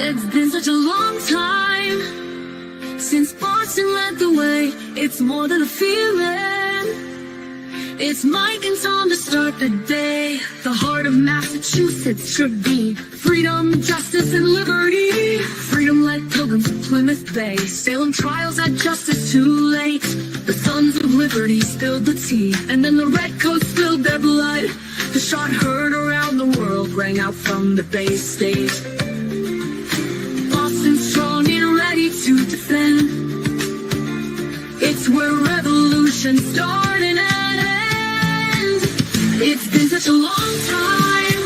It's been such a long time since Boston led the way. It's more than a feeling. It's Mike and Tom to start the day. The heart of Massachusetts should be freedom, justice, and liberty. Freedom led pilgrims to Plymouth Bay. Salem trials had justice too late. The sons of liberty spilled the tea, and then the redcoats spilled their blood. The shot heard around the world rang out from the Bay State. Boston's strong and ready to defend. It's where revolution started and ends. It's been such a long time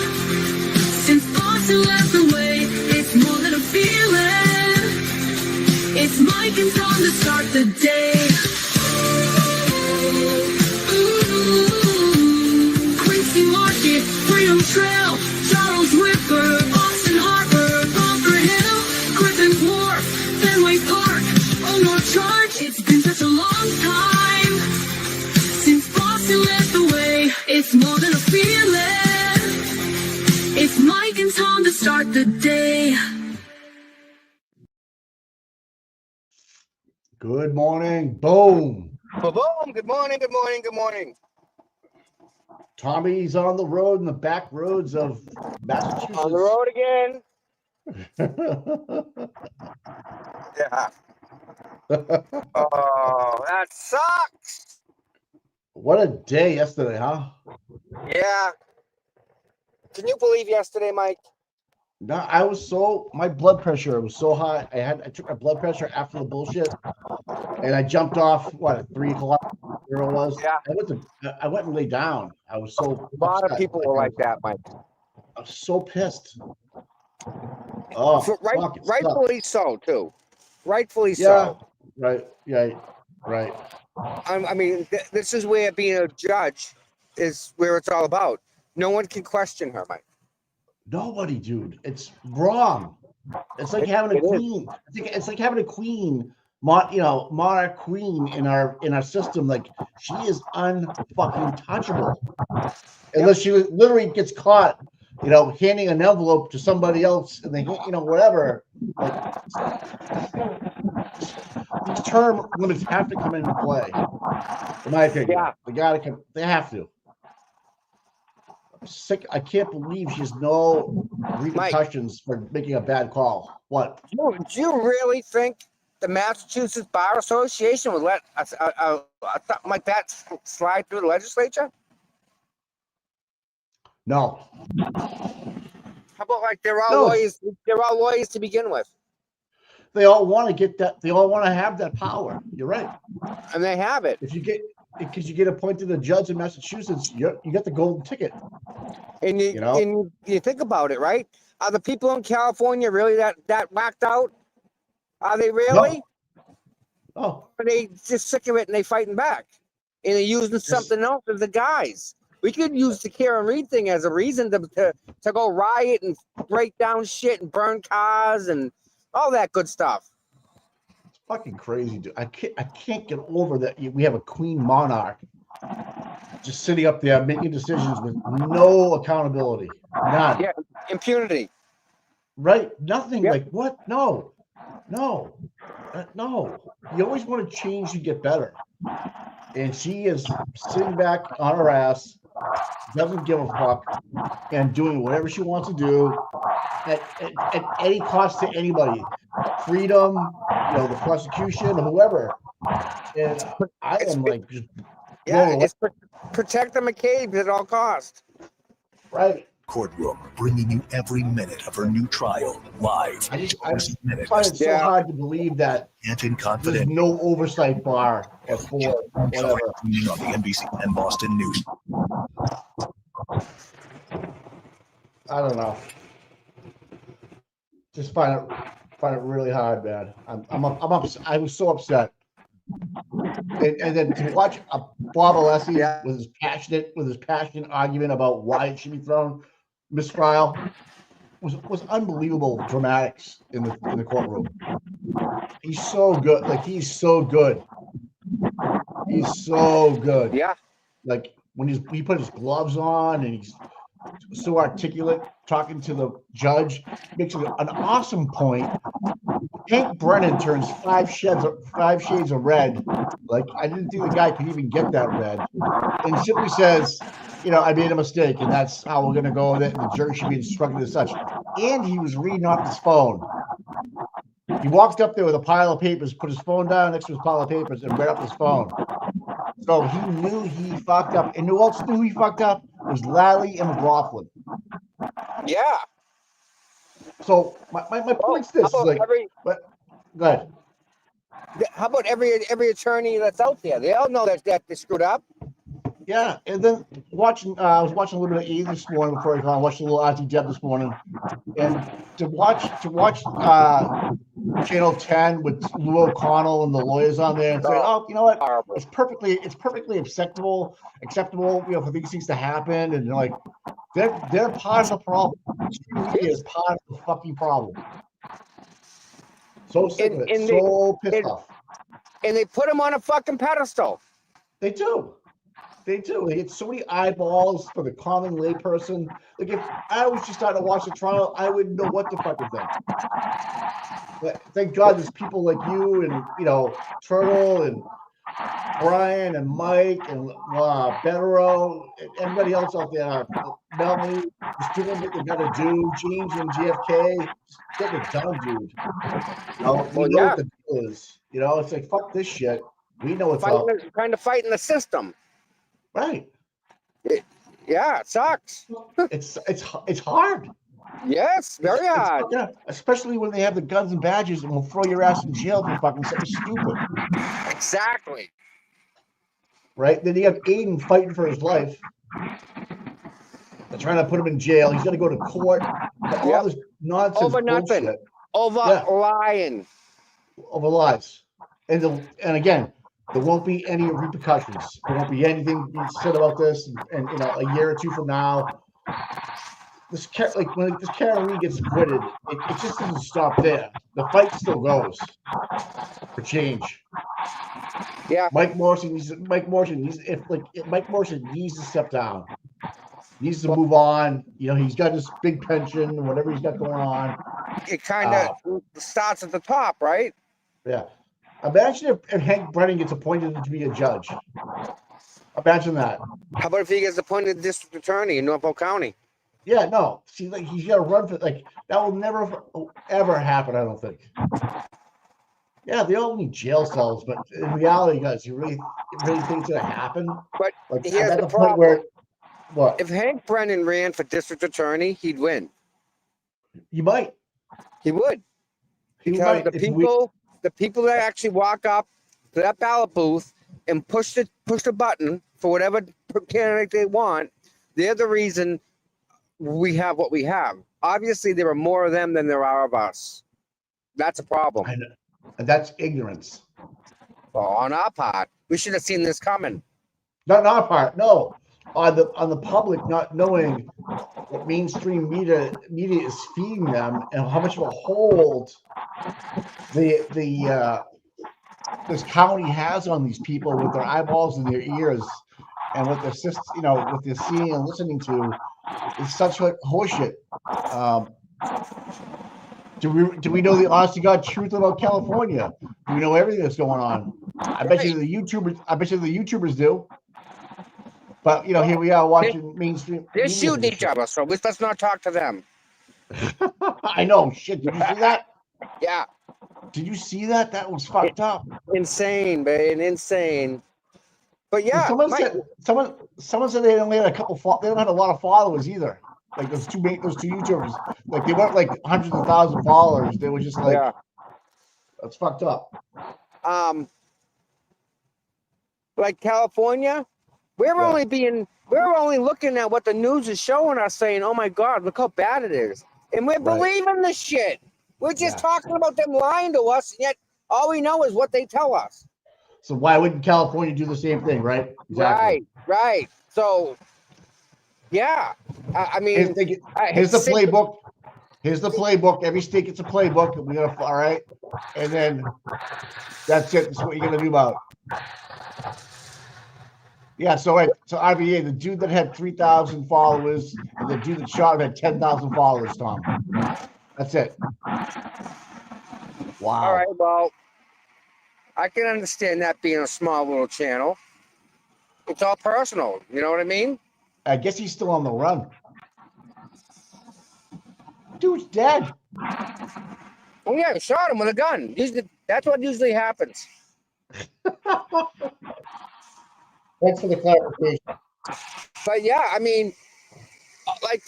since Boston led the way. It's more than a feeling. It's Mike and Tom to start the day. Quincy Market, Freedom Trail, Charles River, Boston Harbor, Bunker Hill, Griffin's Wharf, Fenway Park, Omar Charge. It's been such a long time since Boston led the way. It's more than a feeling. It's Mike and Tom to start the day. Good morning. Boom. Boom. Good morning. Good morning. Good morning. Tommy's on the road in the back roads of Massachusetts. On the road again. Yeah. Oh, that sucks. What a day yesterday, huh? Yeah. Can you believe yesterday, Mike? No, my blood pressure was so high. I took my blood pressure after the bullshit, and I jumped off at 3 o'clock. Where it was. Yeah. I went and lay down. I was so. A lot of people were like that, Mike. I was so pissed. Oh, rightfully so, too. Rightfully yeah, so. Right. Yeah. Right. I mean, this is where being a judge is where it's all about. No one can question her, Mike. Nobody, dude. It's wrong. It's like having a queen. It's like having a queen, monarch queen in our system. Like, she is unfucking touchable, unless she literally gets caught, handing an envelope to somebody else, and they, whatever. Like, these term limits have to come into play, in my opinion. Yeah. They have to. I'm sick. I can't believe she has no repercussions for making a bad call. What? Do you really think the Massachusetts Bar Association would let something like that slide through the legislature? No. How about they're all lawyers? They're all lawyers to begin with. They all want to get that. They all want to have that power. You're right. And they have it. Because you get appointed a judge in Massachusetts, you get the golden ticket. And you think about it, right? Are the people in California really that whacked out? Are they really? No. Or are they just sick of it and they fighting back? And they're using something else as the guys. We could use the Karen Reed thing as a reason to go riot and break down shit and burn cars and all that good stuff. It's fucking crazy, dude. I can't get over that we have a queen monarch just sitting up there making decisions with no accountability. None. Yeah, impunity. Right? Nothing. Yep. Like, what? No. No. You always want to change to get better. And she is sitting back on her ass, doesn't give a fuck, and doing whatever she wants to do at any cost to anybody. Freedom, the prosecution, whoever. And I am like, just it's protect the McCabe at all costs. Right. Courtroom, bringing you every minute of her new trial live. I find it so hard to believe that there's no oversight bar at 4, whatever. On the NBC and Boston News. I don't know. Just find it really hard, man. I'm upset. I was so upset. And then to watch Bob Alessi with his passionate argument about why it should be thrown mistrial was unbelievable dramatics in the courtroom. He's so good. He's so good. He's so good. Yeah. Like when he put his gloves on and he's so articulate, talking to the judge, makes an awesome point. Hank Brennan turns 5 shades of red. Like, I didn't think the guy could even get that red. And simply says, I made a mistake, and that's how we're going to go with it. And the jury should be instructed as such. And he was reading off his phone. He walked up there with a pile of papers, put his phone down next to his pile of papers, and read up his phone. So he knew he fucked up. And who else knew he fucked up? It was Lally and McLaughlin. Yeah. So my point's this. Is like, but go ahead. How about every attorney that's out there? They all know that they screwed up. Yeah, and then I was watching a little bit of E this morning before I watched a little Auntie Deb this morning, and to watch Channel 10 with Lou O'Connell and the lawyers on there and say, oh, you know what, it's perfectly acceptable, for these things to happen, and like they're part of the problem. Street media is part of the fucking problem. So sick of it, so pissed off. And they put him on a fucking pedestal. They do. They get so many eyeballs for the common layperson. Like, if I was just starting to watch the trial, I wouldn't know what to fucking think. But thank God there's people like you and, Turtle and Brian and Mike and Bettero and everybody else out there. Melanie, just doing what they gotta do. James and GFK, just get it done, dude. We know what the deal is. It's like, fuck this shit. We know what's up. Kind of fighting the system. Right. It sucks. It's hard. Yes, very hard. Especially when they have the guns and badges and will throw your ass in jail for fucking something stupid. Exactly. Right? Then you have Aiden fighting for his life. They're trying to put him in jail. He's going to go to court. All this nonsense. Over nothing. Bullshit. Over lying. Over lies. And again, there won't be any repercussions. There won't be anything said about this. And a year or two from now, when this Karen Reed gets acquitted, it just doesn't stop there. The fight still goes for change. Yeah. Mike Morrison needs to step down. He needs to move on. He's got this big pension, whatever he's got going on. It kind of starts at the top, right? Yeah. Imagine if Hank Brennan gets appointed to be a judge. Imagine that. How about if he gets appointed district attorney in Norfolk County? Yeah, no. See, he's got to run for that will never ever happen. I don't think. Yeah, they all need jail cells, but in reality, guys, you really think it's gonna happen? But here's the problem. Point where, what? If Hank Brennan ran for district attorney, he'd win. He might. He would. Because the people that actually walk up to that ballot booth and push the button for whatever candidate they want, they're the reason we have what we have. Obviously, there are more of them than there are of us. That's a problem. I know. And that's ignorance. Well, on our part, we should have seen this coming. Not on our part, no. On the public not knowing what mainstream media is feeding them and how much of a hold this county has on these people with their eyeballs and their ears and what they're what they're seeing and listening to is such like horseshit. Do we know the honest to God truth about California? Do we know everything that's going on? I bet you the YouTubers do. But here we are watching mainstream. They're shooting each other, so let's not talk to them. I know. Shit. Did you see that? Yeah. Did you see that? That was fucked up. Insane, man. Insane. But yeah. Someone said they only had they don't have a lot of followers either. Like those two YouTubers. Like they weren't like hundreds of thousands of followers. They were just like that's fucked up. Like California. We're only looking at what the news is showing us, saying, "Oh my God, look how bad it is," and we're believing the shit. We're just talking about them lying to us, and yet all we know is what they tell us. So why wouldn't California do the same thing, right? Exactly. Right. So, yeah, I mean, here's the playbook. Here's the playbook. Every state gets a playbook, and we're gonna all right, and then that's it. That's what you're gonna do about it. Yeah, so RVA, the dude that had 3,000 followers and the dude that shot him had 10,000 followers, Tom. That's it. Wow. All right, well, I can understand that being a small little channel. It's all personal. You know what I mean? I guess he's still on the run. Dude's dead. Oh yeah, he shot him with a gun. That's what usually happens. Thanks for the clarification. But yeah, I mean, like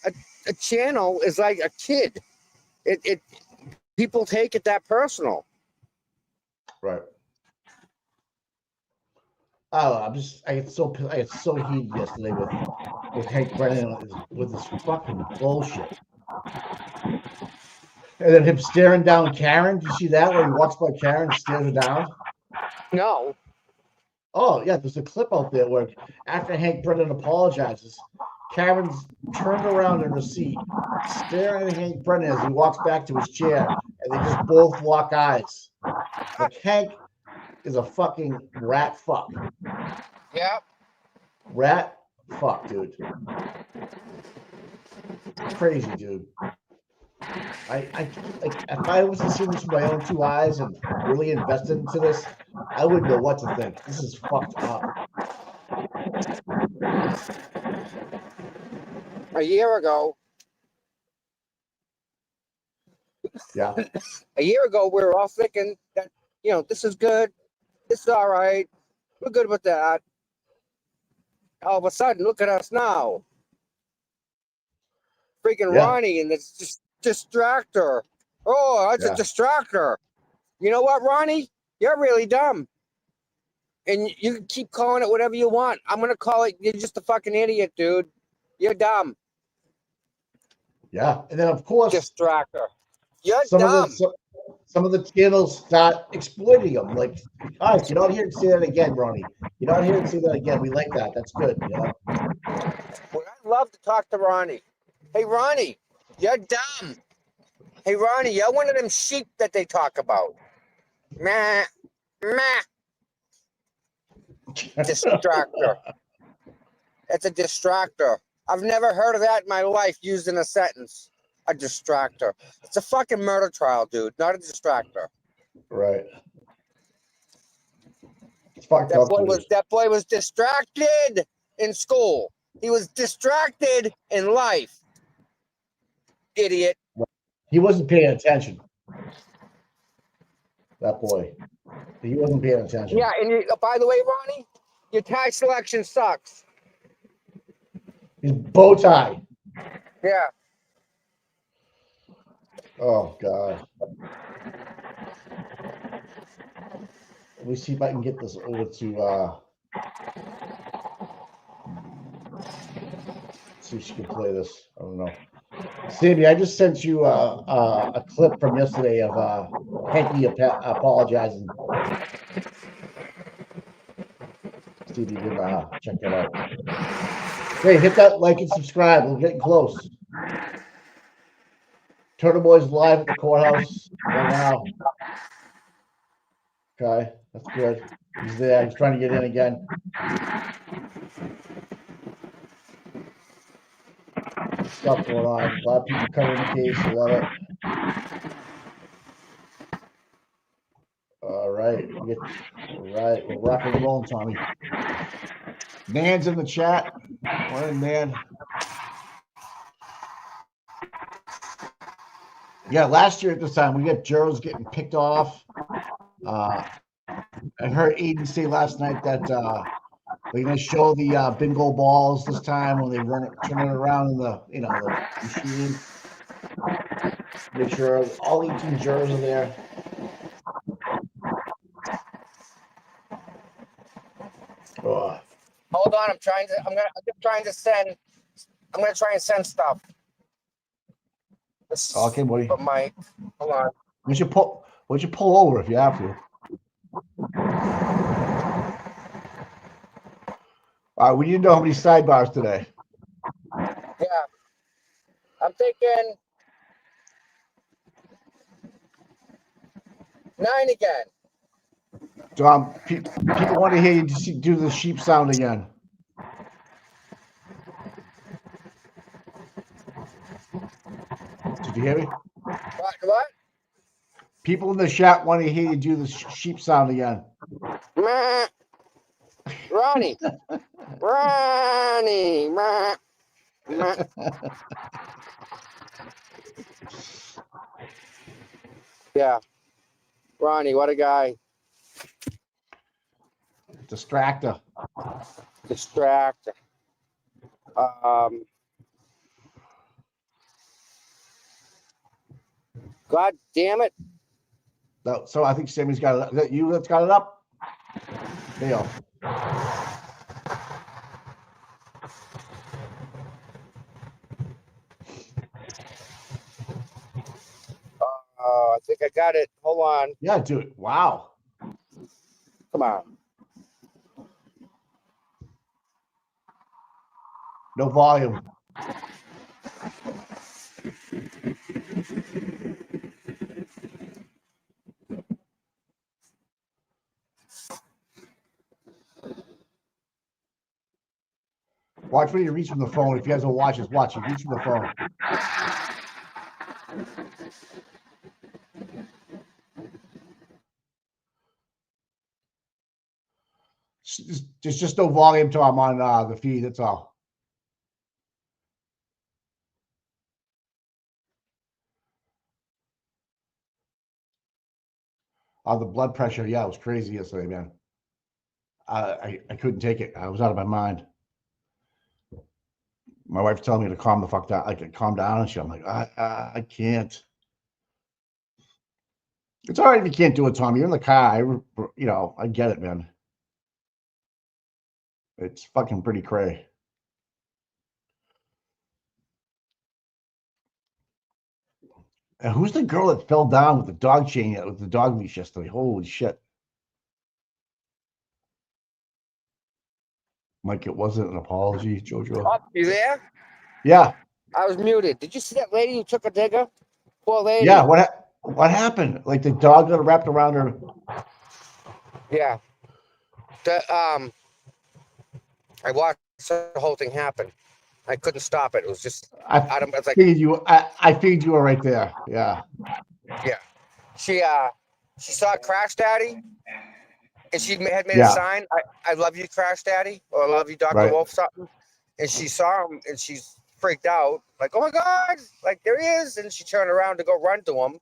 a channel is like a kid. It people take it that personal. Right. Oh, I get so heated yesterday with Hank Brennan with this fucking bullshit. And then him staring down Karen. Do you see that where he walks by Karen and stares her down? No. Oh, yeah, there's a clip out there where after Hank Brennan apologizes, Karen's turned around in her seat, staring at Hank Brennan as he walks back to his chair, and they just both lock eyes. Like Hank is a fucking rat fuck. Yeah. Rat fuck, dude. Crazy, dude. If I was to see this with my own two eyes and really invested into this, I wouldn't know what to think. This is fucked up. A year ago, Yeah. we were all thinking that, this is good. This is all right. We're good with that. All of a sudden, look at us now. Freaking Yeah. Ronnie and this distractor. Oh, that's a distractor. You know what, Ronnie? You're really dumb. And you can keep calling it whatever you want. I'm going to call it, you're just a fucking idiot, dude. You're dumb. Yeah. And then, of course, Distractor. You're some dumb. some of the channels start exploiting them. Like, all right, get out here and say that again, Ronnie. Get out here and say that again. We like that. That's good. Well, I'd love to talk to Ronnie. Hey, Ronnie, you're dumb. Hey, Ronnie, you're one of them sheep that they talk about. Meh. Meh. Distractor. It's a distractor. I've never heard of that in my life used in a sentence. A distractor. It's a fucking murder trial, dude, not a distractor. Right. It's fucked up. That boy was distracted in school. He was distracted in life. Idiot. He wasn't paying attention. That boy. He wasn't paying attention. Yeah, and by the way, Ronnie, your tie selection sucks. His bow tie. Yeah. Oh, God. Let me see if I can get this over to, see if she can play this. I don't know. Sammy, I just sent you a clip from yesterday of Hanky apologizing. See if you can check that out. Hey, hit that like and subscribe. We're getting close. Turtle Boy's live at the courthouse right now. Okay, that's good. He's there. He's trying to get in again. Stuff going on. A lot of people covering the case. I love it. All right. We're rocking and rolling, Tommy. Man's in the chat. Morning, man. Yeah, last year at this time, we got jurors getting picked off. I heard Aiden say last night that they're going to show the bingo balls this time when they turn it around in the the machine. Make sure all 18 jurors are there. Oh. Hold on, I'm gonna try and send stuff. Okay, buddy. But Mike, hold on. We should pull over if you have to. All right, we need to know how many sidebars today. Yeah, I'm thinking 9 again. Tom, people want to hear you do the sheep sound again. Did you hear me? What? People in the chat want to hear you do the sheep sound again. Meh. Ronnie. Ronnie. Meh. Meh. Yeah. Ronnie, what a guy. Distractor. Distractor. God damn it. No, so I think Sammy's got it. Is that you that's got it up? There you go. I think I got it. Hold on. Yeah, dude. Wow. Come on. No volume. Watch when you reach from the phone. If you guys don't watch this, watch. You reach from the phone. There's just no volume till I'm on the feed. That's all. The blood pressure. Yeah, it was crazy yesterday, man. I couldn't take it. I was out of my mind. My wife's telling me to calm the fuck down. Like, calm down and shit. I'm like, I can't. It's all right if you can't do it, Tom. You're in the car. I get it, man. It's fucking pretty cray. And who's the girl that fell down with the dog chain with the dog leash yesterday? Holy shit. Mike, it wasn't an apology, Jojo. Oh, you there? Yeah. I was muted. Did you see that lady who took a digger? Poor lady. Yeah. What happened? Like the dog got wrapped around her. Yeah. I watched the whole thing happen. I couldn't stop it. It was just I figured you were right there. Yeah. Yeah. She saw Crash Daddy, and she had made Yeah. a sign. I love you, Crash Daddy, or I love you, Dr. Right. Wolf, something. And she saw him, and she's freaked out, like, oh my God, like there he is. And she turned around to go run to him,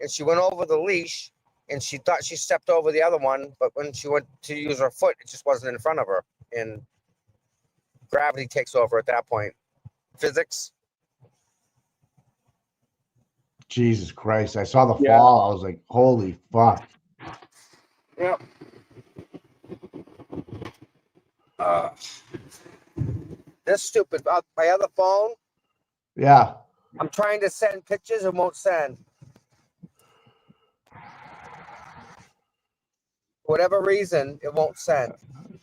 and she went over the leash, and she thought she stepped over the other one, but when she went to use her foot, it just wasn't in front of her, and gravity takes over at that point. Physics. Jesus Christ. I saw the Yeah. fall. I was like, holy fuck. Yep. This stupid. My other phone, Yeah. I'm trying to send pictures, it won't send. For whatever reason, it won't send.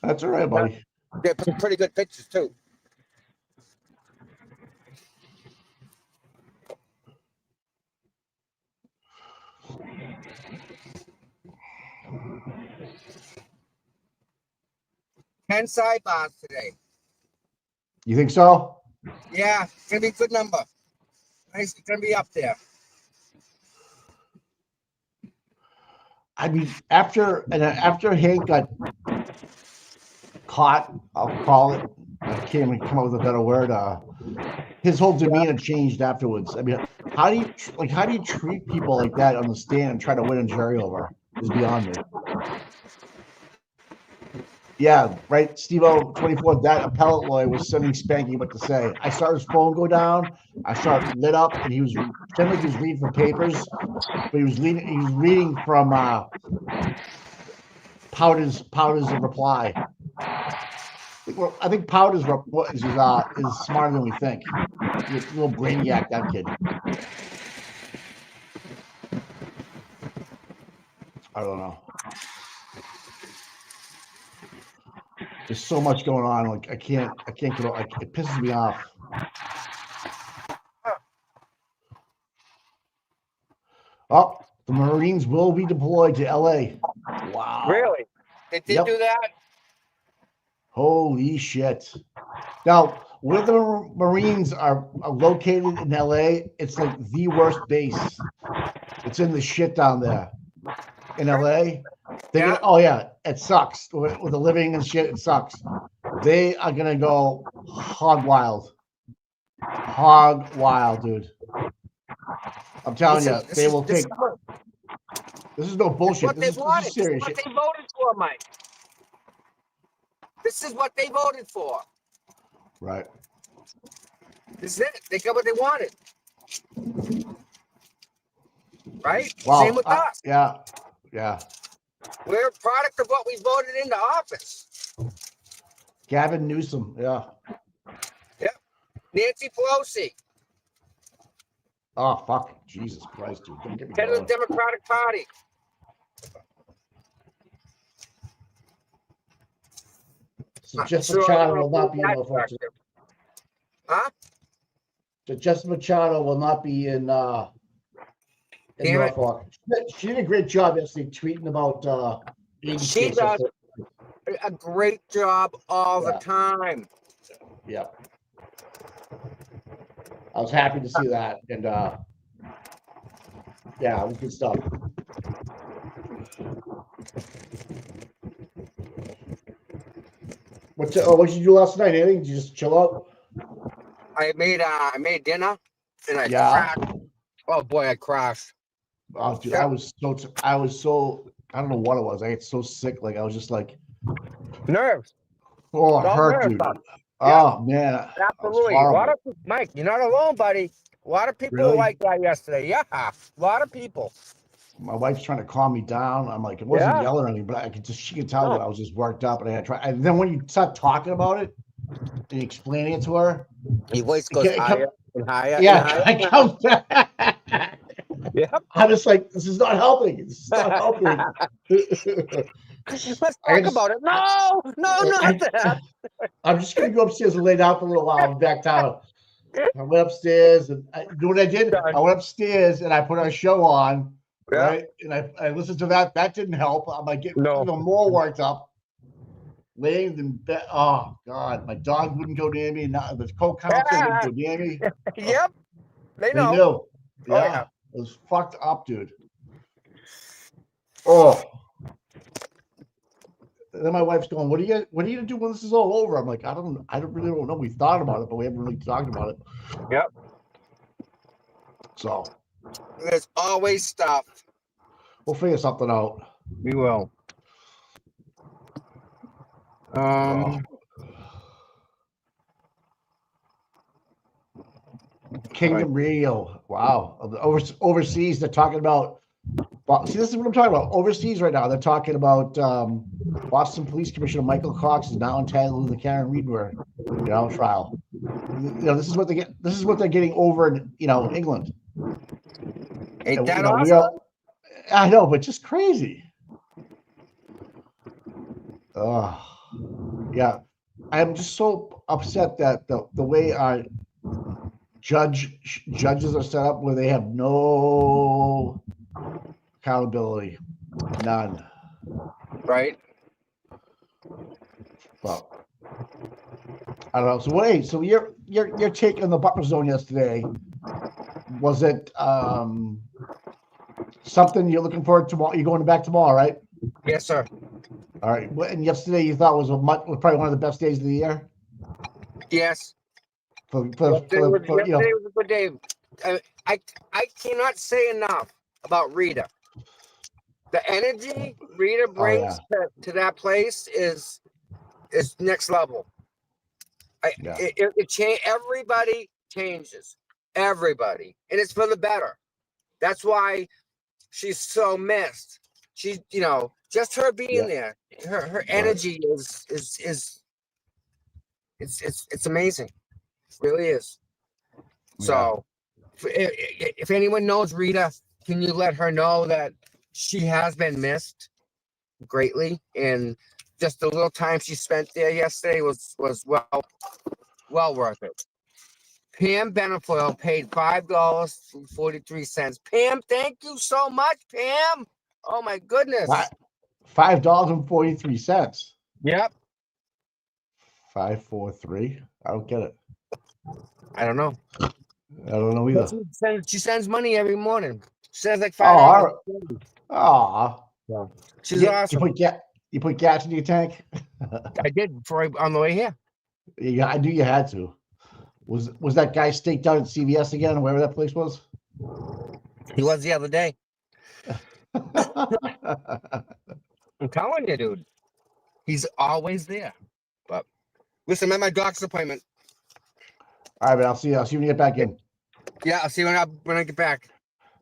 That's all right, buddy. They're pretty good pictures too. Ten sidebars today. You think so? Yeah, it's gonna be a good number. Nice, it's gonna be up there. I mean, after Hank got caught, I'll call it. I can't even come up with a better word. His whole demeanor changed afterwards. I mean, how do you treat people like that on the stand and try to win a jury over? Is beyond me. Yeah, right. Steve-O 24. That appellate lawyer was sending Spanky what to say. I saw his phone go down. I saw it lit up, and he was pretending like he was reading from papers, but he was reading from Powder's reply. I think Powder's is smarter than we think. He's a little brainiac, that kid. I don't know. There's so much going on. Like I can't get off. It pisses me off. Oh, the Marines will be deployed to LA. Wow. Really? They did Yep. do that? Holy shit. Now, where the Marines are located in LA, it's like the worst base. It's in the shit down there in LA. Oh yeah, it sucks with the living and shit. It sucks. They are gonna go hog wild, dude. I'm telling you, they will take. This is no bullshit. This is serious shit. This is what they voted for, Mike. This is what they voted for. Right. This is it. They got what they wanted. Right? Wow. Same with us. Yeah. Yeah. We're a product of what we voted into office. Gavin Newsom. Yeah. Yep. Nancy Pelosi. Oh, fuck. Jesus Christ, dude. Don't get me Head of the Democratic Party. So Justice Machado will not be in Norfolk. Huh? So Justice Machado will not be in Norfolk. She did a great job yesterday tweeting about she does a great job all the time. Yeah. I was happy to see that. And yeah, it was good stuff. What did you do last night? Anything? Did you just chill out? I made dinner and I crashed. Oh boy, I crashed. Oh, dude, I was so I don't know what it was. I get so sick. Like I was just like nerves. Oh, it hurt, dude. Yeah. Oh man. Absolutely. Mike, you're not alone, buddy. A lot of people were like that yesterday. Yeah. A lot of people. My wife's trying to calm me down. I'm like, it wasn't yelling at me, but she could tell that I was just worked up and I had to try. And then when you start talking about it and explaining it to her, your voice goes higher and higher. Yeah, and higher. it comes back. Yep. I'm just like, this is not helping. This is not helping. Let's talk about it. No, not that. I'm just gonna go upstairs and lay down for a little while and back down. I went upstairs and you know what I did? I went upstairs and I put a show on, right? And I listened to that. That didn't help. I'm like getting even more worked up. Laying in bed. Oh God, my dog wouldn't go near me. Not the co-counsel wouldn't go near me. Yep, they know. They knew. Yeah, it was fucked up, dude. Oh. And then my wife's going, what are you gonna do when this is all over? I'm like, I really don't know. We thought about it, but we haven't really talked about it. Yep. So there's always stuff. We'll figure something out. We will. Kingdom Radio. Wow. Overseas, they're talking about. Well, see, this is what I'm talking about. Overseas right now, they're talking about Boston Police Commissioner Michael Cox is now entitled to the Karen Reed trial. This is what they get. This is what they're getting over in England. Ain't that awesome? I know, but just crazy. Yeah, I'm just so upset that the way our judges are set up, where they have no accountability, none. Right. Well, I don't know. So wait, so your take on the Butler Zone yesterday, was it something you're looking forward to tomorrow? You're going back tomorrow, right? Yes, sir. All right. And yesterday you thought was probably one of the best days of the year? Yes. Yesterday was a good day. I cannot say enough about Rita. The energy Rita brings to that place is next level. Everybody changes. Everybody. And it's for the better. That's why she's so missed. She's, just her being there, her energy is it's amazing. It really is. So if anyone knows Rita, can you let her know that she has been missed greatly, and just the little time she spent there yesterday was well worth it. Pam Benefoyle paid $5.43. Pam, thank you so much, Pam. Oh my goodness. $5.43. Yep. 543. I don't get it. I don't know. I don't know either. She sends money every morning. She sends like Oh, $5. all right. Oh, So, she's awesome. You put gas in your tank? I did on the way here. Yeah, I knew you had to. Was that guy staked out at CVS again, or wherever that place was? He was the other day. I'm telling you, dude. He's always there. But listen, I'm at my doctor's appointment. All right, man. I'll see you when you get back in. Yeah, I'll see you when I get back.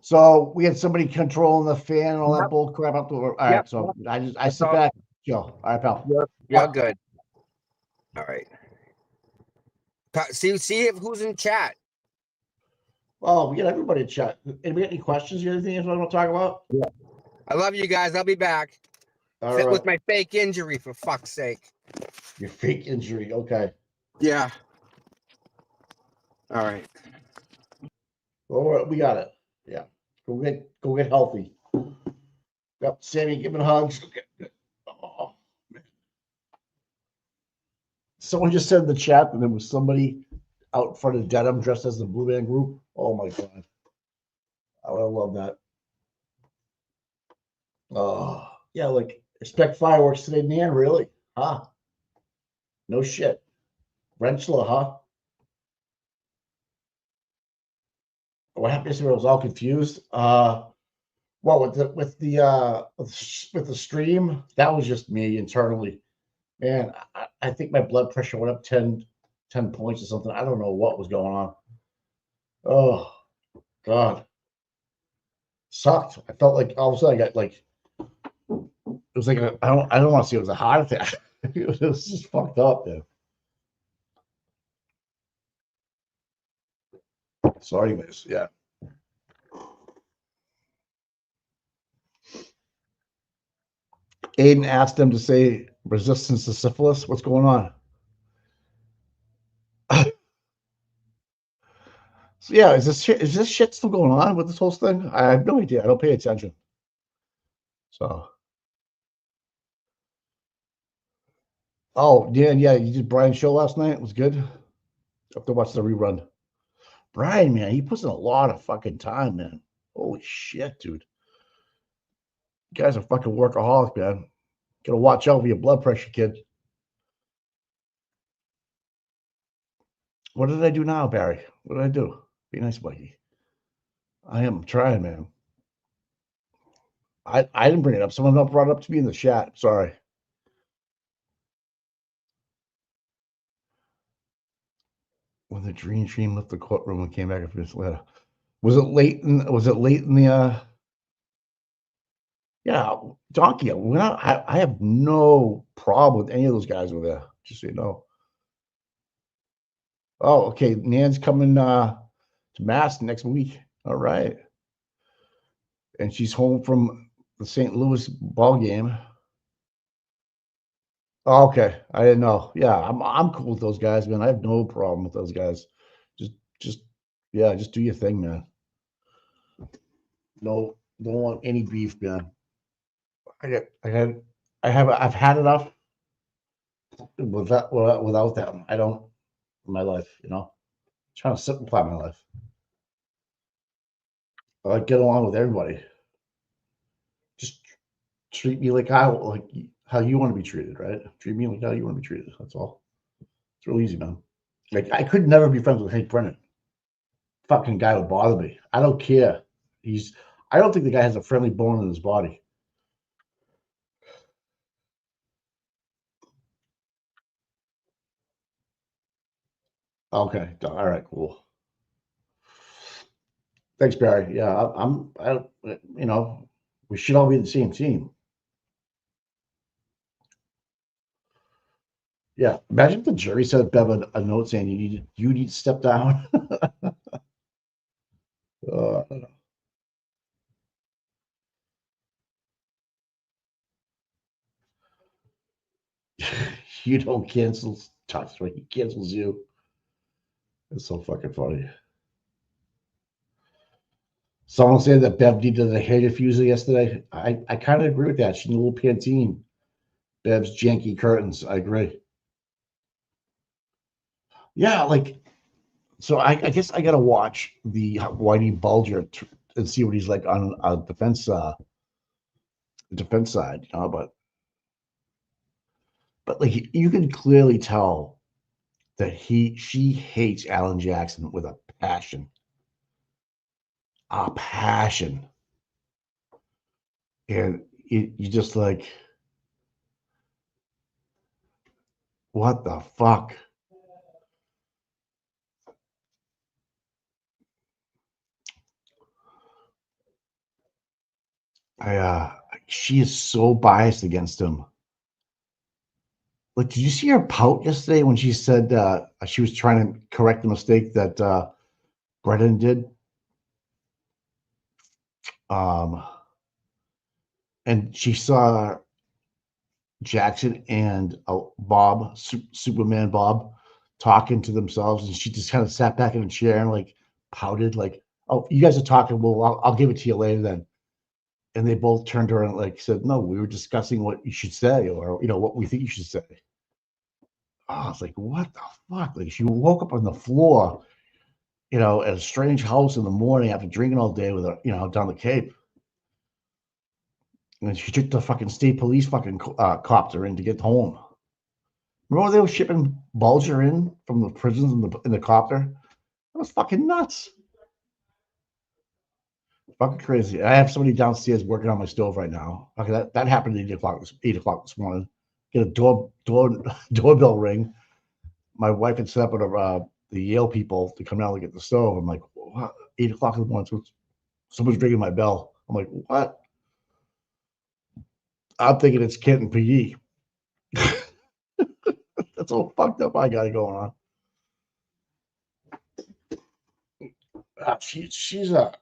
So we had somebody controlling the fan and all that Yep. bull crap up to. All right, Yep. so I That's sit all. back, chill. All right, pal. You're good. All right. See who's in chat. Oh, we got everybody in chat. Anybody got any questions? You got anything else you want to talk about? Yeah. I love you guys. I'll be back. All right. With my fake injury, for fuck's sake. Your fake injury. Okay. Yeah. All right. Well, we got it. Yeah. Go get healthy. Yep. Sammy, giving hugs. Okay. Oh, man. Someone just said in the chat that there was somebody out in front of Dedham dressed as the Blue Man Group. Oh my god. I would love that. Oh, yeah, like expect fireworks today, man. Really? Huh? No shit. Rentschler, huh? What happened yesterday? I was all confused. Well, with the stream, that was just me internally. Man, I think my blood pressure went up 10 points or something. I don't know what was going on. Oh god. Sucked. I felt like all of a sudden I got like it was like I don't want to say it was a heart attack. It was just fucked up, man. So anyways, yeah. Aiden asked them to say resistance to syphilis. What's going on? So yeah, is this shit still going on with this whole thing? I have no idea. I don't pay attention. So, oh Dan, yeah, you did Brian's show last night. It was good. I have to watch the rerun. Brian, man, he puts in a lot of fucking time, man. Holy shit, dude. You guys are fucking workaholic, man. Gotta watch out for your blood pressure, kid. What did I do now, Barry? What did I do? Be nice, Mikey. I am trying, man. I didn't bring it up. Someone else brought it up to me in the chat. Sorry. When the dream left the courtroom and came back a few minutes later. Was it late in the yeah, Donkey, I have no problem with any of those guys over there. Just so you know. Oh, okay. Nan's coming to Mass next week. All right. And she's home from the St. Louis ball game. Oh, okay. I didn't know. Yeah, I'm cool with those guys, man. I have no problem with those guys. Just do your thing, man. No, don't want any beef, man. I've had enough without them. I don't in my life, you know. I'm trying to simplify my life. I like get along with everybody. Just treat me like how you want to be treated, right? Treat me like how you want to be treated. That's all. It's real easy, man. Like I could never be friends with Hank Brennan. Fucking guy would bother me. I don't care. I don't think the guy has a friendly bone in his body. Okay. All right. Cool. Thanks, Barry. Yeah, you know, we should all be the same team. Yeah. Imagine if the jury sent Bev a note saying you need to step down. I don't know. You don't cancel Tough, he cancels you. It's so fucking funny. Someone said that Bev needed a hair diffuser yesterday. I kind of agree with that. She needs a little Pantene. Bev's janky curtains. I agree. Yeah, like, so I guess I gotta watch the Whitey Bulger and see what he's like on defense side, but like you can clearly tell that she hates Alan Jackson with a passion, and you just like, what the fuck? She is so biased against him. Like, did you see her pout yesterday when she said she was trying to correct the mistake that Brennan did? And she saw Jackson and Bob, Superman Bob, talking to themselves, and she just kind of sat back in a chair and like pouted, like, "Oh, you guys are talking. Well, I'll give it to you later then." And they both turned around and like said, "No, we were discussing what you should say, or what we think you should say." Oh, I was like, "What the fuck?" Like, she woke up on the floor, at a strange house in the morning after drinking all day with her, down the Cape. And she took the fucking state police fucking copter in to get home. Remember they were shipping Bulger in from the prisons in the copter? That was fucking nuts. Fucking crazy. I have somebody downstairs working on my stove right now. Okay, that happened at 8 o'clock this morning. Get a doorbell ring. My wife had set up with the Yale people to come down and get the stove. I'm like, what? 8 o'clock in the morning. Someone's ringing my bell. I'm like, what? I'm thinking it's Kent and PE. That's all fucked up I got going on. She's like,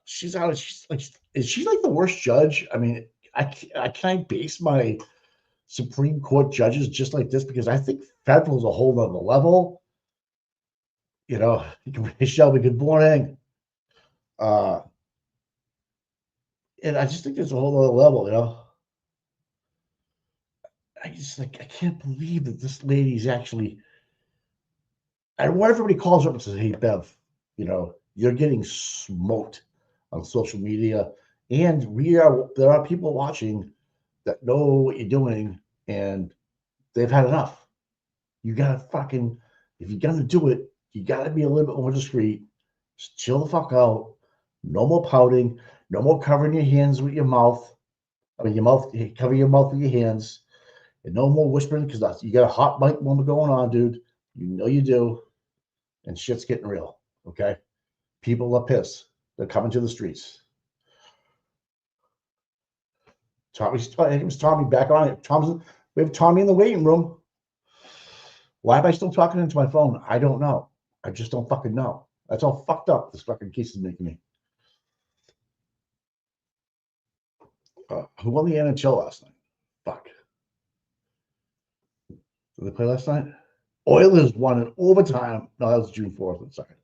is she like the worst judge? I mean, can I base my Supreme Court judges just like this? Because I think federal is a whole other level. Shelby, good morning. And I just think there's a whole other level. I can't believe that this lady's actually, and what everybody calls her up and says, "Hey, Bev, you're getting smoked on social media, and there are people watching that know what you're doing, and they've had enough. You gotta fucking, if you're gonna do it, you gotta be a little bit more discreet. Just chill the fuck out. No more pouting. No more covering your hands with your mouth. Cover your mouth with your hands, and no more whispering because you got a hot mic moment going on, dude. You know you do, and shit's getting real. Okay, people are pissed. They're coming to the streets. It was Tommy back on it. We have Tommy in the waiting room. Why am I still talking into my phone? I don't know. I just don't fucking know. That's how fucked up this fucking case is making me. Who won the NHL last night? Fuck. Did they play last night? Oilers won in overtime. No, that was June 4th. I'm sorry.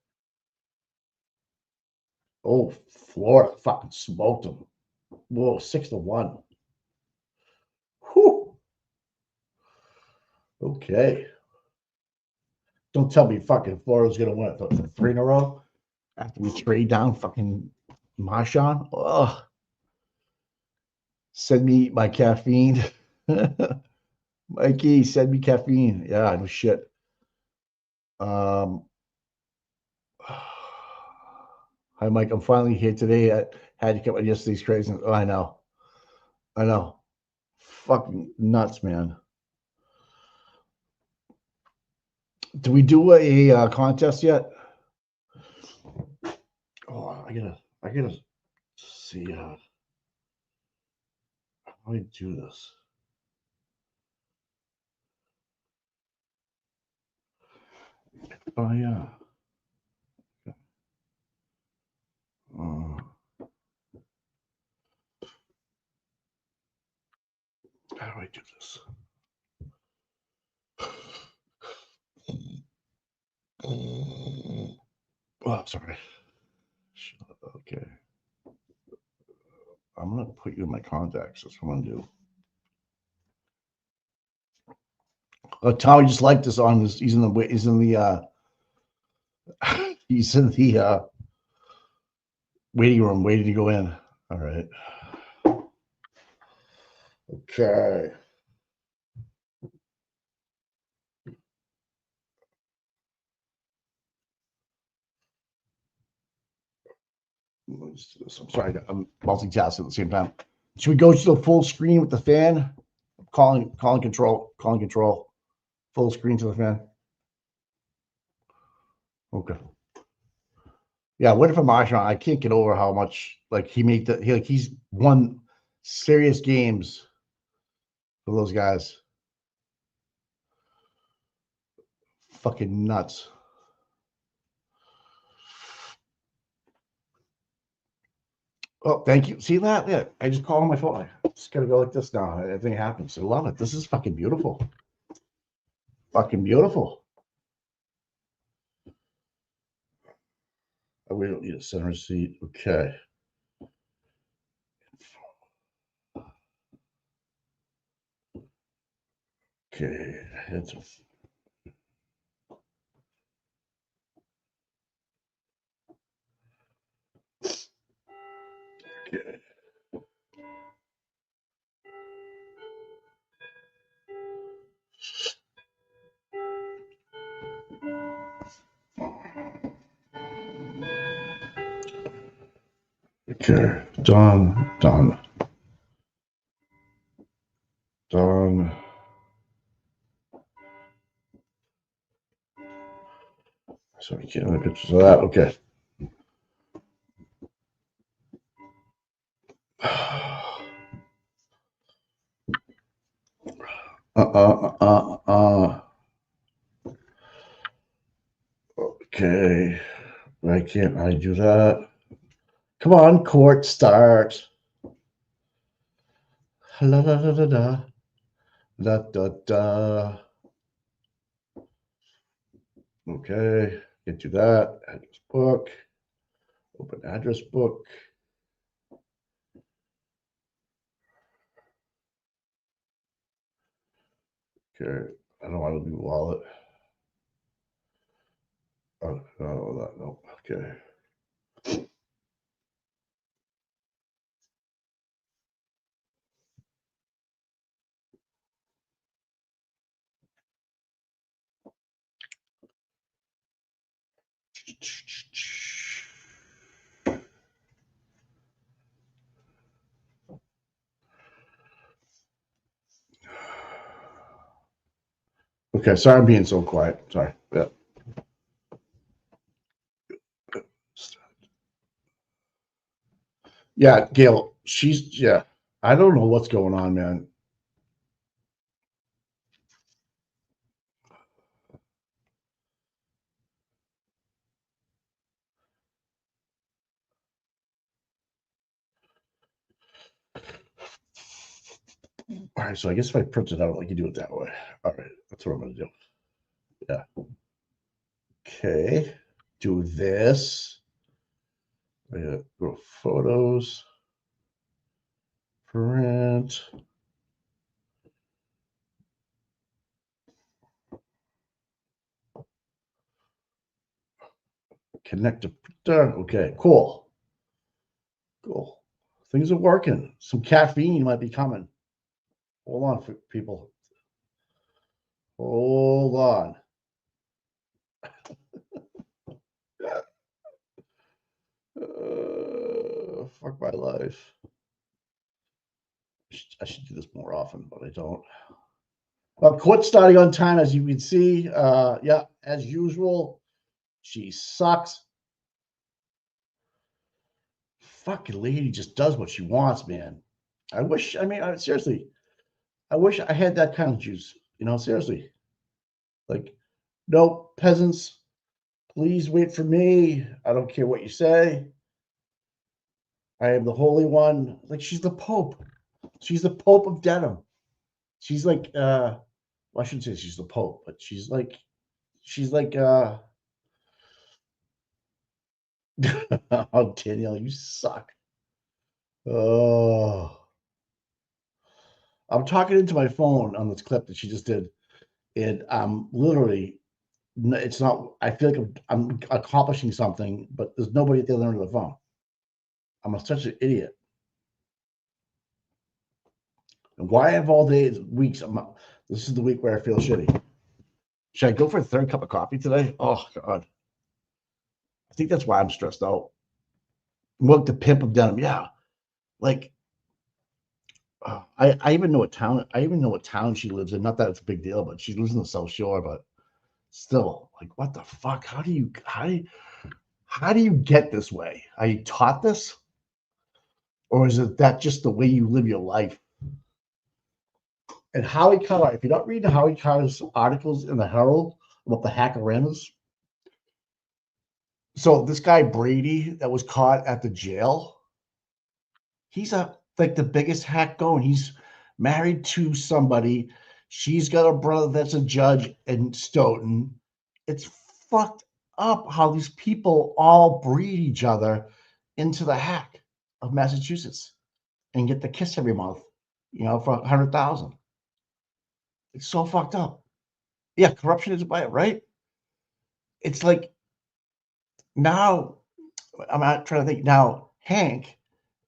Oh, Florida fucking smoked them. Whoa, 6-1. Whew. Okay. Don't tell me fucking Florida's gonna win it 3 in a row after we trade down fucking Marshawn. Ugh. Send me my caffeine. Mikey, send me caffeine. Yeah, no shit. Hi, Mike. I'm finally here today. I had to come on yesterday's crazy. Oh, I know. Fucking nuts, man. Do we do a contest yet? Oh, I gotta see how do I do this. Oh yeah. How do I do this? Oh, sorry. Okay. I'm gonna put you in my contacts. That's what I'm gonna do. Tommy just liked this on this. He's in the he's in the waiting room, waiting to go in. All right. Okay. Let's do this. I'm sorry, I'm multitasking at the same time. Should we go to the full screen with the fan? Calling control. Full screen to the fan. Okay. Yeah, what if I'm Marshall? I can't get over how much like he made the he's won serious games for those guys. Fucking nuts. Oh, thank you. See that? Yeah, I just call on my phone. I just gotta go like this now. Everything happens. I love it. This is fucking beautiful. Fucking beautiful. Oh, we don't need a center seat. Okay. Okay. It's okay. Okay. Done. So we can't have pictures of that. Okay. Okay. Why can't I do that? Come on, court, start. La da da da da. Da da da. Okay. Get to that. Address book. Open address book. Okay. I don't want to do wallet. Oh, no. Okay. Okay, sorry I'm being so quiet. Sorry. Yeah. Yeah, Gail, yeah. I don't know what's going on, man. All right, so I guess if I print it out, I can do it that way. All right, that's what I'm going to do. Yeah. Okay, do this. Go to photos, print. Connect to printer. Okay, cool. Things are working. Some caffeine might be coming. Hold on, people. Hold on. Fuck my life. I should do this more often, but I don't. Court starting on time, as you can see. Yeah, as usual. She sucks. Fucking lady just does what she wants, man. Seriously, I wish I had that kind of juice. Seriously. Like, no, peasants, please wait for me. I don't care what you say. I am the Holy One. Like, she's the Pope. She's the Pope of denim. She's like, well, I shouldn't say she's the Pope, but she's like, oh, Danielle, you suck. Oh, I'm talking into my phone on this clip that she just did, and I'm literally, it's not. I feel like I'm accomplishing something, but there's nobody at the other end of the phone. I'm such an idiot. And why have all days, weeks? This is the week where I feel shitty. Should I go for a third cup of coffee today? Oh God, I think that's why I'm stressed out. Look, the pimp of denim, yeah. Like, I even know what town. I even know what town she lives in. Not that it's a big deal, but she lives in the South Shore. But still, like, what the fuck? How do you get this way? Are you taught this, or is it that just the way you live your life? And Howie Carr, if you're not reading Howie Carr's articles in the Herald about the hackerandas, so this guy Brady that was caught at the jail, he's like the biggest hack going. He's married to somebody. She's got a brother that's a judge in Stoughton. It's fucked up how these people all breed each other into the hack of Massachusetts and get the kiss every month, for 100,000. It's so fucked up. Yeah, corruption is by it, right? It's like now, I'm not trying to think now, Hank,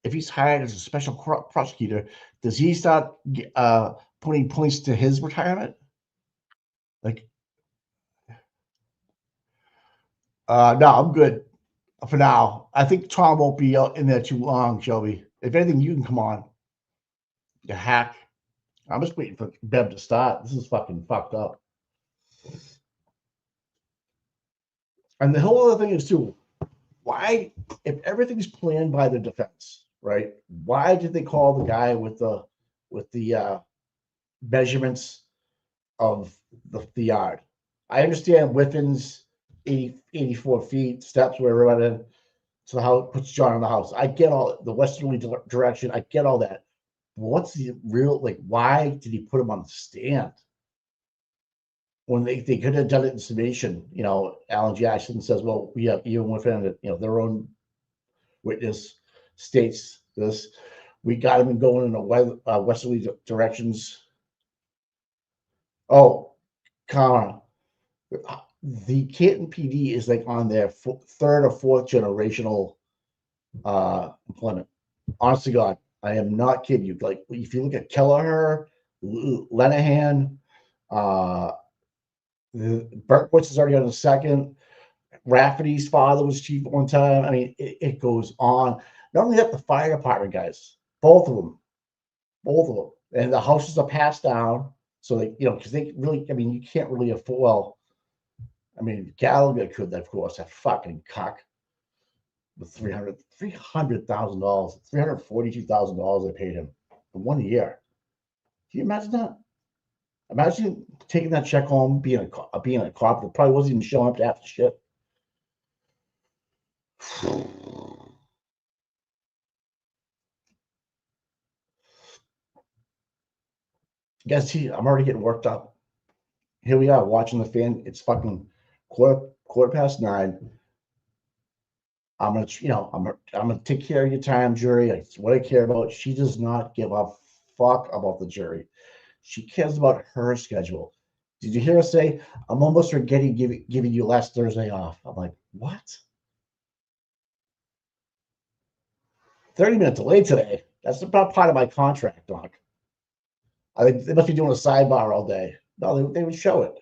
if he's hired as a special prosecutor, does he start putting points to his retirement? Like, no, I'm good for now. I think Tom won't be out in there too long, Shelby. If anything, you can come on. You hack. I'm just waiting for Bev to start. This is fucking fucked up. And the whole other thing is too, why, if everything's planned by the defense, right? Why did they call the guy with the measurements of the yard? I understand Whiffen's 84 feet, steps where we're running, so how it puts John in the house. I get all the westerly direction. I get all that. But what's the real, like, why did he put him on the stand? When they could have done it in summation, Alan Jackson says, well, we have even within their own witness states this. We got him going in a westerly directions. Oh, comma. The Canton PD is like on their third or fourth generational employment. Honest to God, I am not kidding you. Like, if you look at Kelleher, Lenahan, Berkowitz is already on the second. Rafferty's father was chief at one time. I mean, it goes on. Not only that, the fire department guys, both of them, and the houses are passed down. So because they really, I mean, you can't really afford. Well, I mean, Gallagher could, of course, that fucking cuck with $300,000, $342,000 they paid him for 1 year. Can you imagine that? Imagine taking that check home, being a cop that probably wasn't even showing up to half the shit. Guys, I'm already getting worked up. Here we are watching the fan. It's fucking quarter past 9. I'm gonna take care of your time, jury. It's what I care about. She does not give a fuck about the jury. She cares about her schedule. Did you hear her say, I'm almost forgetting giving you last Thursday off? I'm like, what? 30-minute delay today. That's about part of my contract, Doc. I think they must be doing a sidebar all day. No, they would show it.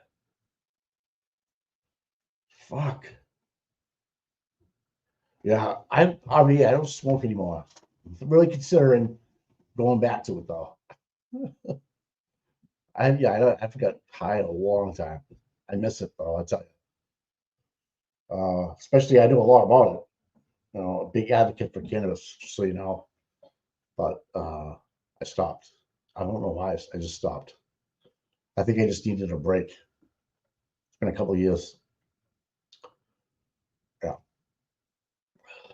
Fuck. Yeah, I don't smoke anymore. I'm really considering going back to it though. I haven't got high in a long time. I miss it though, I'll tell you. Especially I know a lot about it. A big advocate for cannabis, just so you know. But I stopped. I don't know why. I just stopped. I think I just needed a break. It's been a couple of years.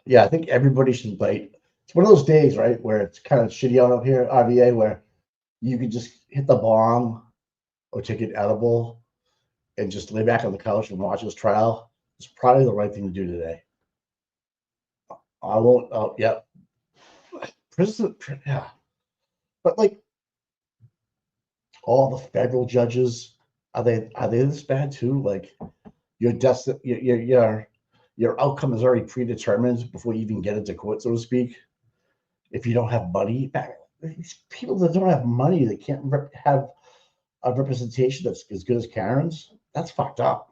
Yeah, I think everybody should it's one of those days, right, where it's kind of shitty out here, RVA, where you could just hit the bomb or take an edible and just lay back on the couch and watch this trial. It's probably the right thing to do today. I won't, Yeah. But like all the federal judges, are they this bad too? Like your your outcome is already predetermined before you even get into court, so to speak. If you don't have money, these people that don't have money, they can't have a representation that's as good as Karen's. That's fucked up.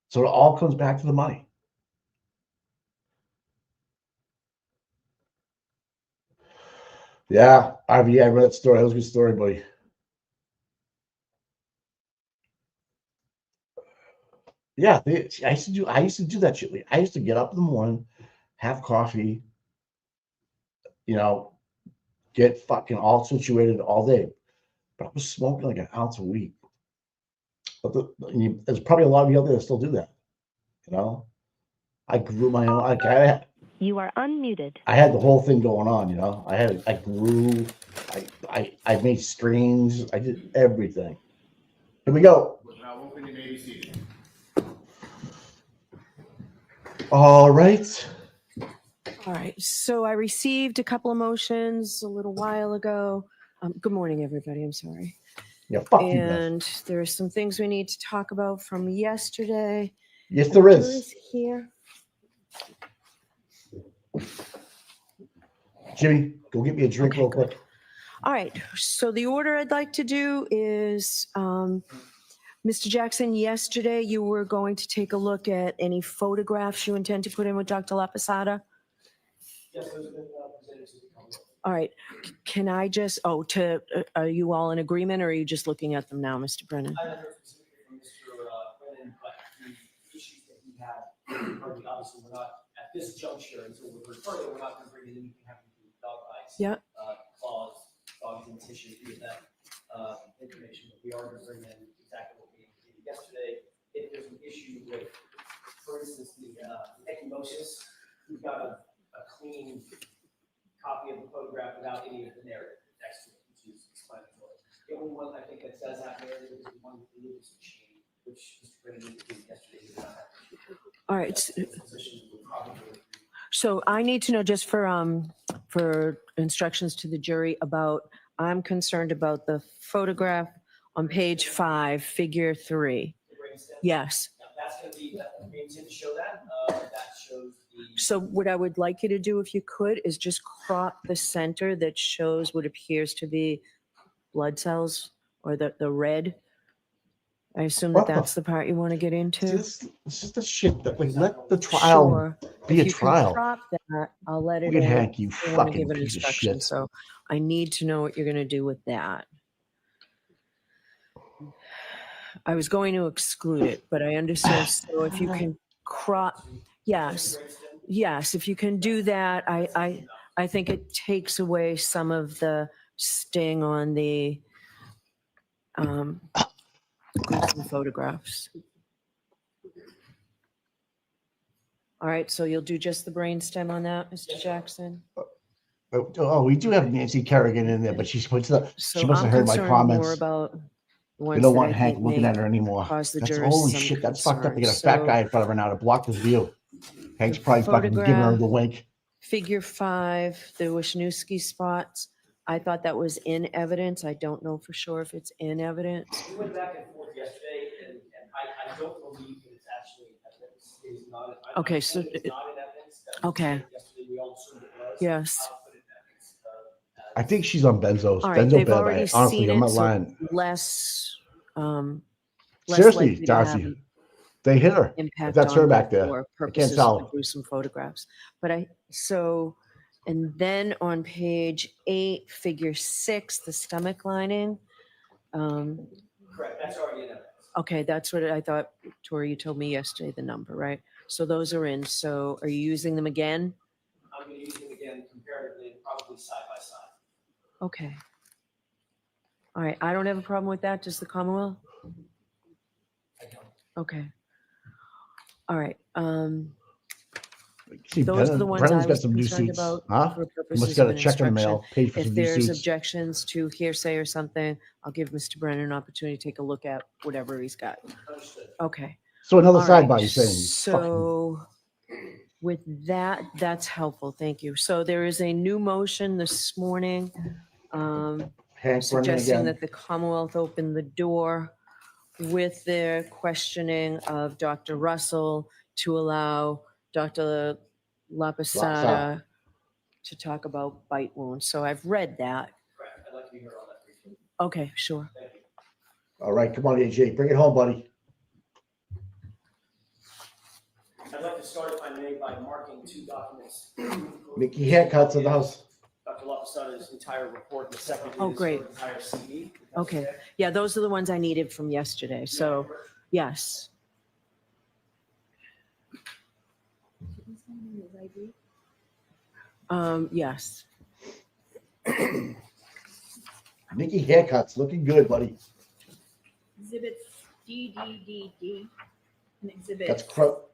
So it all comes back to the money. Yeah, RV, I read that story. That was a good story, buddy. Yeah, I used to do that shit. I used to get up in the morning, have coffee, get fucking all situated all day. But I was smoking like an ounce a week. But there's probably a lot of you out there that still do that. I grew my own. You are unmuted. I had the whole thing going on. I grew. I made strains. I did everything. Here we go. All right. All right. So I received a couple of motions a little while ago. Good morning, everybody. I'm sorry. Yeah, fuck you guys. And there are some things we need to talk about from yesterday. Yes, there is. Is here. Jimmy, go get me a drink real quick. All right. So the order I'd like to do is, Mr. Jackson, yesterday you were going to take a look at any photographs you intend to put in with Dr. LaPosada. Yes, those have been presented to the council. All right. Can I just, are you all in agreement or are you just looking at them now, Mr. Brennan? I haven't heard specifically from Mr. Brennan, but the issues that he had, obviously we're not at this juncture until we're further, we're not going to bring in anything having to do with dog bites. Yeah. Claws, dogs in tissue, any of that information, but we are going to bring in exactly what we did yesterday. If there's an issue with, for instance, the ecchymosis, we've got a clean copy of the photograph without any of the narrative next to it, which is explanatory. The only one I think that does have narrative is the one with the Lewis machine, which Mr. Brennan indicated yesterday did not have. All right. Position would probably. So I need to know just for instructions to the jury about, I'm concerned about the photograph on page 5, figure 3. Yes. Now, that's going to be, we intend to show that. That shows the. So what I would like you to do, if you could, is just crop the center that shows what appears to be blood cells or the red. I assume What that's the part you want to get into. This is the shit that let the trial Sure. be a If you can trial. crop that, I'll let it Look at in. Hank, you I want to fucking give an piece of instruction, shit. so I need to know what you're going to do with that. I was going to exclude it, but I understand. So if you can crop, yes, if you can do that, I think it takes away some of the sting on the gruesome photographs. All right, so you'll do just the brainstem on that, Mr. Jackson? Oh, we do have Nancy Kerrigan in there, but she must have I'm heard my concerned comments. more about the We ones don't that want I Hank think looking may at her anymore. cause the That's jurors holy some shit. That's fucked up. They got a concern. fat guy in front of her now to block his view. Hank's probably fucking giving her photograph. the wink. Figure 5, the Wisniewski spots. I thought that was in evidence. I don't know for sure if it's in evidence. We went back and forth yesterday, and I don't believe that it's actually evidence. It is not. Okay, so it's not in evidence. okay. Yesterday, we all assumed it was. Yes. I'll put it in evidence. I think she's on benzos. All right, they've Benzopib. already Honestly, seen I'm it, not so lying. less Seriously, likely to have Darcy, an they hit her. impact That's on her back there. for I can't purposes of tell. the gruesome photographs. But and then on page 8, figure 6, the stomach lining. Correct, that's already in evidence. Okay, that's what I thought, Tori, you told me yesterday, the number, right? So those are in. So are you using them again? I'm going to use them again comparatively, and probably side by side. Okay. All right, I don't have a problem with that. Does the Commonwealth? I don't. Okay. All right. See, Those are the ones Brennan's I got was some new concerned suits. about Huh? for You purposes must got of a an check in the instruction. mail, paid for If some new there's suits. objections to hearsay or something, I'll give Mr. Brennan an opportunity to take a look at whatever he's got. Understood. Okay. So another All right, sidebar, you're saying? So With that, that's helpful. Thank you. So there is a new motion this morning Hank Brennan suggesting again. that the Commonwealth open the door with their questioning of Dr. Russell to allow Dr. Laposada to talk about bite wounds. So I've read that. Correct. I'd like to be heard on that, briefly. Okay, sure. Thank you. All right, come on, AJ, bring it home, buddy. I'd like to start, if I may, by marking two documents. Mickey haircuts in the house. Dr. Laposada's entire report, and the second Oh, is great. her entire CD. Okay. Yeah, those are the ones I needed from yesterday. So, yes. Yes. Mickey haircuts, looking good, buddy. Exhibits D, D, D, D, and exhibit.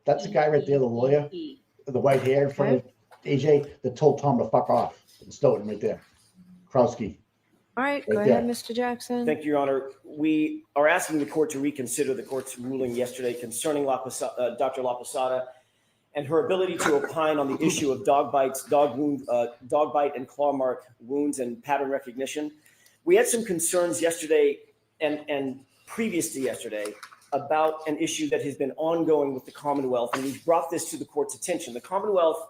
That's the guy right there, the lawyer, E. with the white hair in front of AJ that told Tom to fuck off. Stoughton right there. Krowski. All right, Right go ahead, there. Mr. Jackson. Thank you, Your Honor. We are asking the court to reconsider the court's ruling yesterday concerning Dr. Laposada and her ability to opine on the issue of dog bites, dog bite and claw mark wounds and pattern recognition. We had some concerns yesterday and previous to yesterday about an issue that has been ongoing with the Commonwealth, and we've brought this to the court's attention. The Commonwealth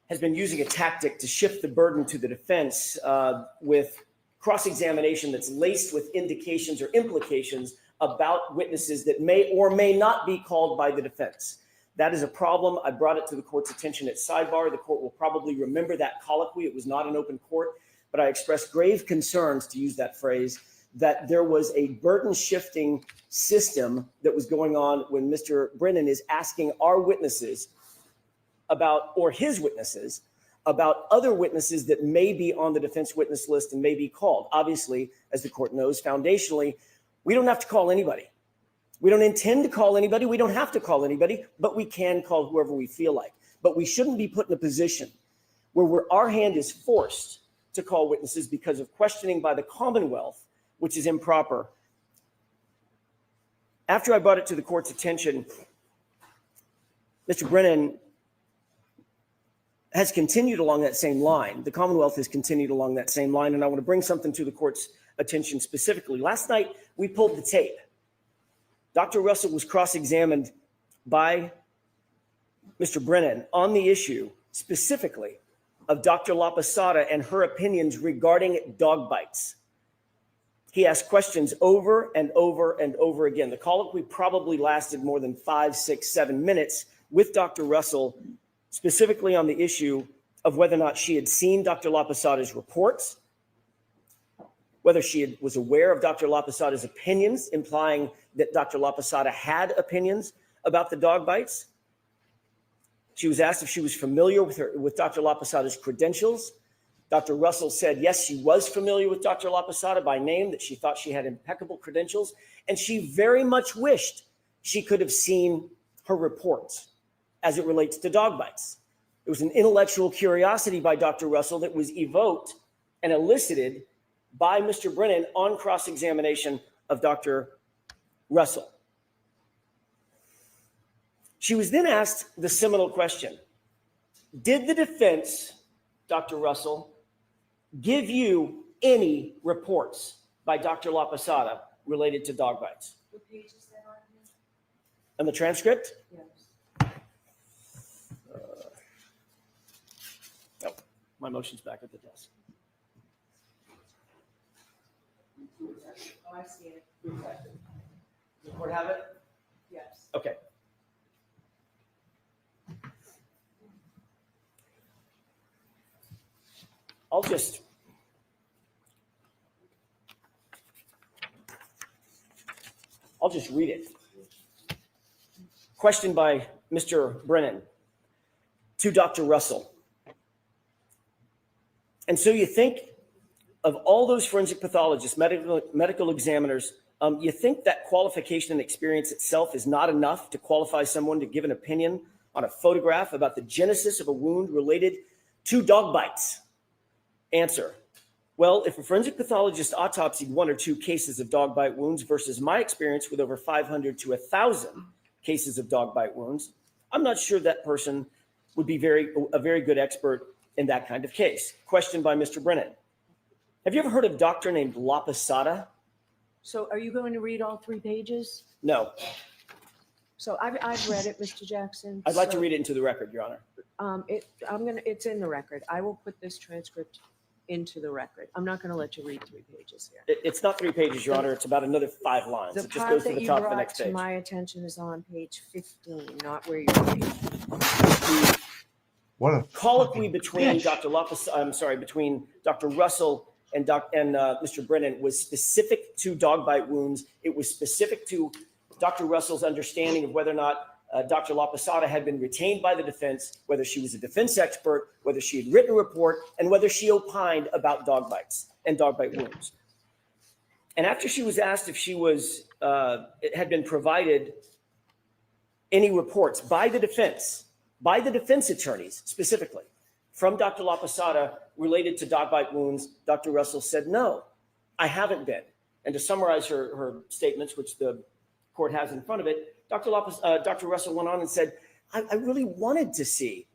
has been using a tactic to shift the burden to the defense with cross-examination that's laced with indications or implications about witnesses that may or may not be called by the defense. That is a problem. I brought it to the court's attention at Sidebar. The court will probably remember that colloquy. It was not an open court, but I expressed grave concerns, to use that phrase, that there was a burden-shifting system that was going on when Mr. Brennan is asking our witnesses about, or his witnesses, about other witnesses that may be on the defense witness list and may be called. Obviously, as the court knows, foundationally, we don't have to call anybody. We don't intend to call anybody. We don't have to call anybody, but we can call whoever we feel like. But we shouldn't be put in a position where our hand is forced to call witnesses because of questioning by the Commonwealth, which is improper. After I brought it to the court's attention, Mr. Brennan has continued along that same line. The Commonwealth has continued along that same line, and I want to bring something to the court's attention specifically. Last night, we pulled the tape. Dr. Russell was cross-examined by Mr. Brennan on the issue specifically of Dr. Laposada and her opinions regarding dog bites. He asked questions over and over and over again. The colloquy probably lasted more than 5, 6, 7 minutes with Dr. Russell, specifically on the issue of whether or not she had seen Dr. Laposada's reports, whether she was aware of Dr. Laposada's opinions, implying that Dr. Laposada had opinions about the dog bites. She was asked if she was familiar with Dr. Laposada's credentials. Dr. Russell said, yes, she was familiar with Dr. Laposada by name, that she thought she had impeccable credentials, and she very much wished she could have seen her reports as it relates to dog bites. It was an intellectual curiosity by Dr. Russell that was evoked and elicited by Mr. Brennan on cross-examination of Dr. Russell. She was then asked the seminal question: did the defense, Dr. Russell, give you any reports by Dr. Laposada related to dog bites? What page is that on? And the transcript? Yes. Oh, my motion's back at the desk. Oh, I see it. Does the court have it? Yes. Okay. I'll just read it. Question by Mr. Brennan to Dr. Russell. And so you think of all those forensic pathologists, medical examiners, you think that qualification and experience itself is not enough to qualify someone to give an opinion on a photograph about the genesis of a wound related to dog bites? Answer: well, if a forensic pathologist autopsied 1 or 2 cases of dog bite wounds versus my experience with over 500 to 1,000 cases of dog bite wounds, I'm not sure that person would be a very good expert in that kind of case. Question by Mr. Brennan. Have you ever heard of a doctor named La Posada? So are you going to read all 3 pages? No. So I've read it, Mr. Jackson. I'd like to read it into the record, Your Honor. It's in the record. I will put this transcript into the record. I'm not going to let you read 3 pages here. It's not 3 pages, Your Honor. It's about another 5 lines. The It just part goes to that the you top of the brought next to page. my attention is on page 15, not where you're reading. What a Colloquy between bitch. between Dr. Russell and Mr. Brennan was specific to dog bite wounds. It was specific to Dr. Russell's understanding of whether or not Dr. La Posada had been retained by the defense, whether she was a defense expert, whether she had written a report, and whether she opined about dog bites and dog bite wounds. And after she was asked if she had been provided any reports by the defense attorneys specifically, from Dr. La Posada related to dog bite wounds, Dr. Russell said, no, I haven't been. And to summarize her statements, which the court has in front of it, Dr. Russell went on and said, I really wanted to see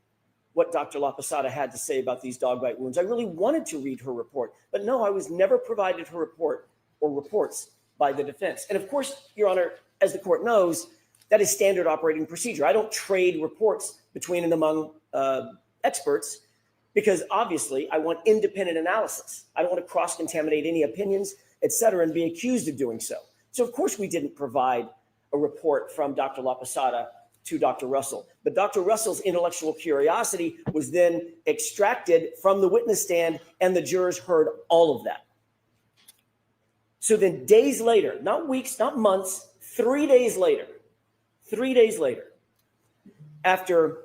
what Dr. La Posada had to say about these dog bite wounds. I really wanted to read her report, but no, I was never provided her report or reports by the defense. And of course, Your Honor, as the court knows, that is standard operating procedure. I don't trade reports between and among experts because obviously I want independent analysis. I don't want to cross-contaminate any opinions, et cetera, and be accused of doing so. So of course we didn't provide a report from Dr. La Posada to Dr. Russell. But Dr. Russell's intellectual curiosity was then extracted from the witness stand and the jurors heard all of that. So then days later, not weeks, not months, 3 days later, after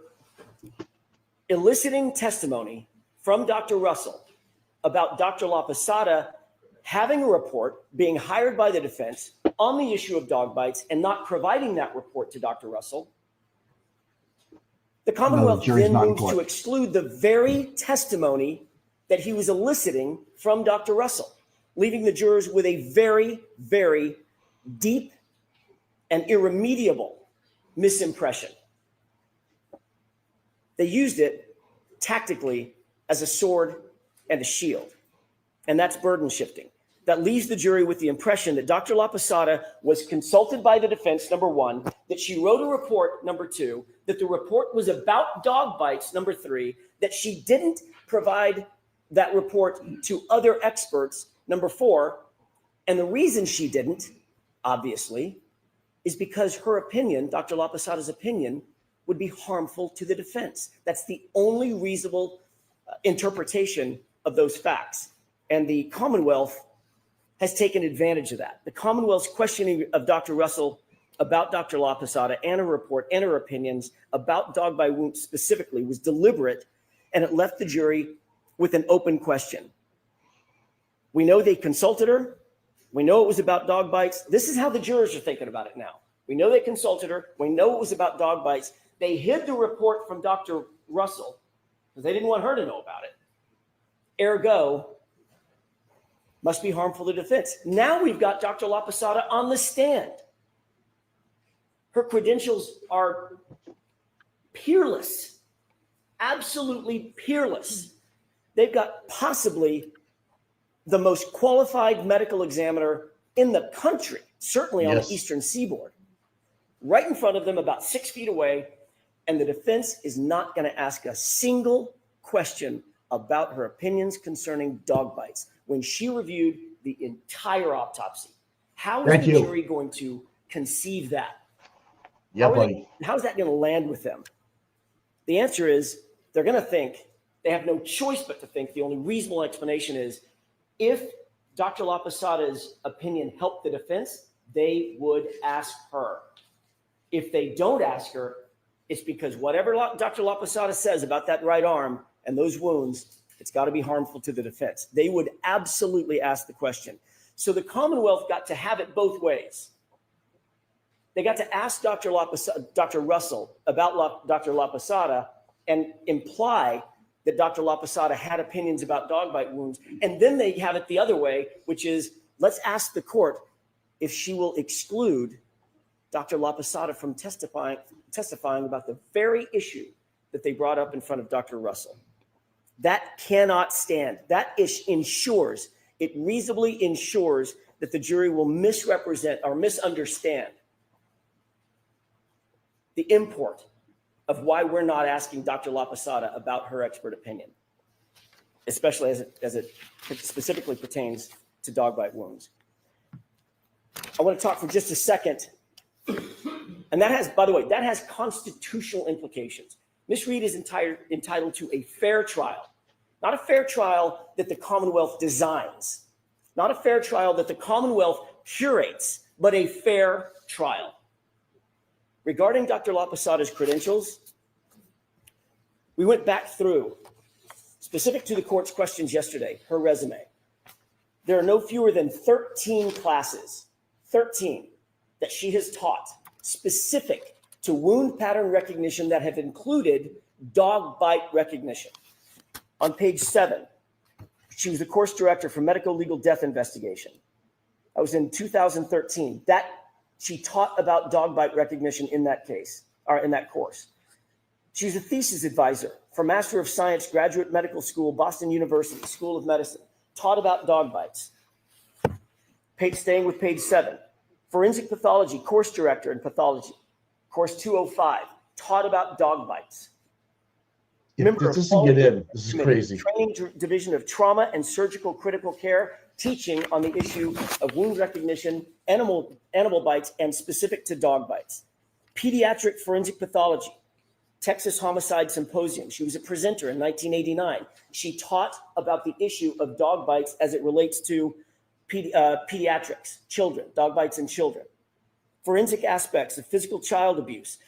eliciting testimony from Dr. Russell about Dr. La Posada having a report, being hired by the defense on the issue of dog bites and not providing that report to Dr. Russell, the Commonwealth then moves to exclude the very testimony that he was eliciting from Dr. Russell, leaving the jurors with a very, very deep and irremediable misimpression. They used it tactically as a sword and a shield, and that's burden shifting. That leaves the jury with the impression that Dr. La Posada was consulted by the defense, number one, that she wrote a report, number two, that the report was about dog bites, number three, that she didn't provide that report to other experts, number four, and the reason she didn't, obviously, is because her opinion, Dr. La Posada's opinion, would be harmful to the defense. That's the only reasonable interpretation of those facts. And the Commonwealth has taken advantage of that. The Commonwealth's questioning of Dr. Russell about Dr. La Posada and her report and her opinions about dog bite wounds specifically was deliberate, and it left the jury with an open question. We know they consulted her. We know it was about dog bites. This is how the jurors are thinking about it now. We know they consulted her. We know it was about dog bites. They hid the report from Dr. Russell because they didn't want her to know about it. Ergo, must be harmful to defense. Now we've got Dr. La Posada on the stand. Her credentials are peerless, absolutely peerless. They've got possibly the most qualified medical examiner in the country, certainly on the Eastern Seaboard, right in front of them, about 6 feet away, and the defense is not going to ask a single question about her opinions concerning dog bites when she reviewed the entire autopsy. How is the jury going to conceive that? How is that going to land with them? The answer is they're going to think, they have no choice but to think, the only reasonable explanation is if Dr. La Posada's opinion helped the defense, they would ask her. If they don't ask her, it's because whatever Dr. La Posada says about that right arm and those wounds, it's got to be harmful to the defense. They would absolutely ask the question. So the Commonwealth got to have it both ways. They got to ask Dr. Russell about Dr. La Posada and imply that Dr. La Posada had opinions about dog bite wounds. And then they have it the other way, which is let's ask the court if she will exclude Dr. La Posada from testifying about the very issue that they brought up in front of Dr. Russell. That cannot stand. That ensures, it reasonably ensures that the jury will misrepresent or misunderstand the import of why we're not asking Dr. La Posada about her expert opinion, especially as it specifically pertains to dog bite wounds. I want to talk for just a second, and that has, by the way, that has constitutional implications. Ms. Reed is entitled to a fair trial, not a fair trial that the Commonwealth designs, not a fair trial that the Commonwealth curates, but a fair trial. Regarding Dr. La Posada's credentials, we went back through, specific to the court's questions yesterday, her resume. There are no fewer than 13 classes, 13, that she has taught specific to wound pattern recognition that have included dog bite recognition. On page 7, she was the course director for medical legal death investigation. That was in 2013. She taught about dog bite recognition in that case, or in that course. She was a thesis advisor for Master of Science Graduate Medical School, Boston University School of Medicine, taught about dog bites. Staying with page 7, forensic pathology course director in pathology, course 205, taught about dog bites. This doesn't get in. This is crazy. Training division of trauma and surgical critical care, teaching on the issue of wound recognition, animal bites, and specific to dog bites. Pediatric forensic pathology, Texas Homicide Symposium. She was a presenter in 1989. She taught about the issue of dog bites as it relates to pediatrics, children, dog bites in children. Forensic aspects of physical child abuse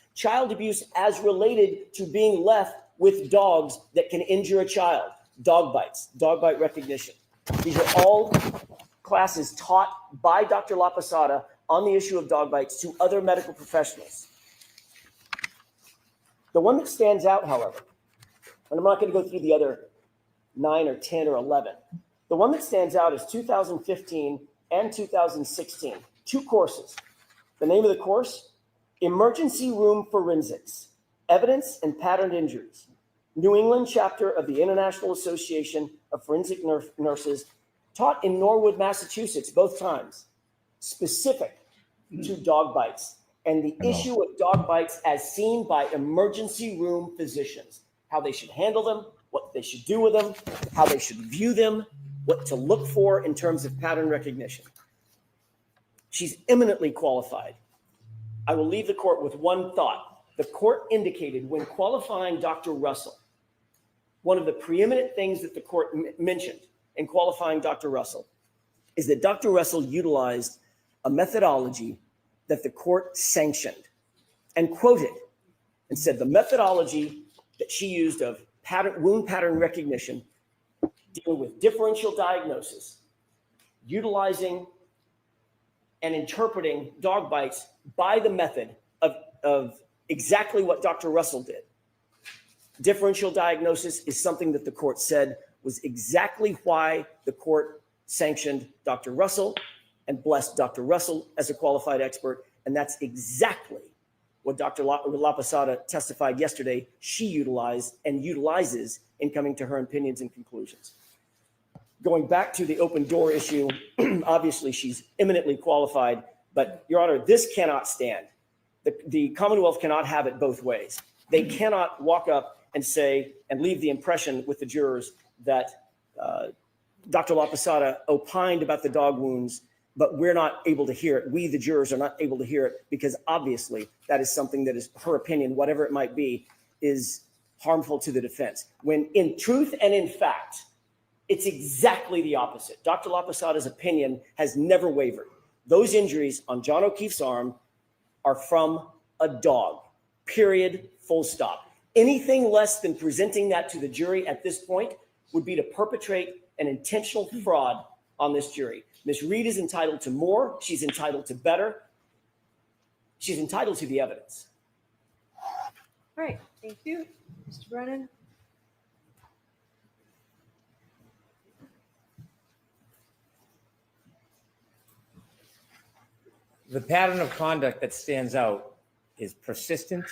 as related to being left with dogs that can injure a child, dog bites, dog bite recognition. These are all classes taught by Dr. La Posada on the issue of dog bites to other medical professionals. The one that stands out, however, and I'm not going to go through the other 9 or 10 or 11. The one that stands out is 2015 and 2016, 2 courses. The name of the course, Emergency Room Forensics, Evidence and Patterned Injuries, New England chapter of the International Association of Forensic Nurses, taught in Norwood, Massachusetts, both times, specific to dog bites and the issue of dog bites as seen by emergency room physicians, how they should handle them, what they should do with them, how they should view them, what to look for in terms of pattern recognition. She's eminently qualified. I will leave the court with one thought. The court indicated when qualifying Dr. Russell, one of the preeminent things that the court mentioned in qualifying Dr. Russell is that Dr. Russell utilized a methodology that the court sanctioned and quoted and said the methodology that she used of wound pattern recognition, dealing with differential diagnosis, utilizing and interpreting dog bites by the method of exactly what Dr. Russell did. Differential diagnosis is something that the court said was exactly why the court sanctioned Dr. Russell and blessed Dr. Russell as a qualified expert. And that's exactly what Dr. La Posada testified yesterday she utilized and utilizes in coming to her opinions and conclusions. Going back to the open door issue, obviously she's eminently qualified, but Your Honor, this cannot stand. The Commonwealth cannot have it both ways. They cannot walk up and say and leave the impression with the jurors that Dr. La Posada opined about the dog wounds, but we're not able to hear it. We, the jurors, are not able to hear it because obviously that is something that is her opinion, whatever it might be, is harmful to the defense. When in truth and in fact, it's exactly the opposite. Dr. La Posada's opinion has never wavered. Those injuries on John O'Keefe's arm are from a dog, period, full stop. Anything less than presenting that to the jury at this point would be to perpetrate an intentional fraud on this jury. Ms. Reed is entitled to more. She's entitled to better. She's entitled to the evidence. All right, thank you. Mr. Brennan? The pattern of conduct that stands out is persistent,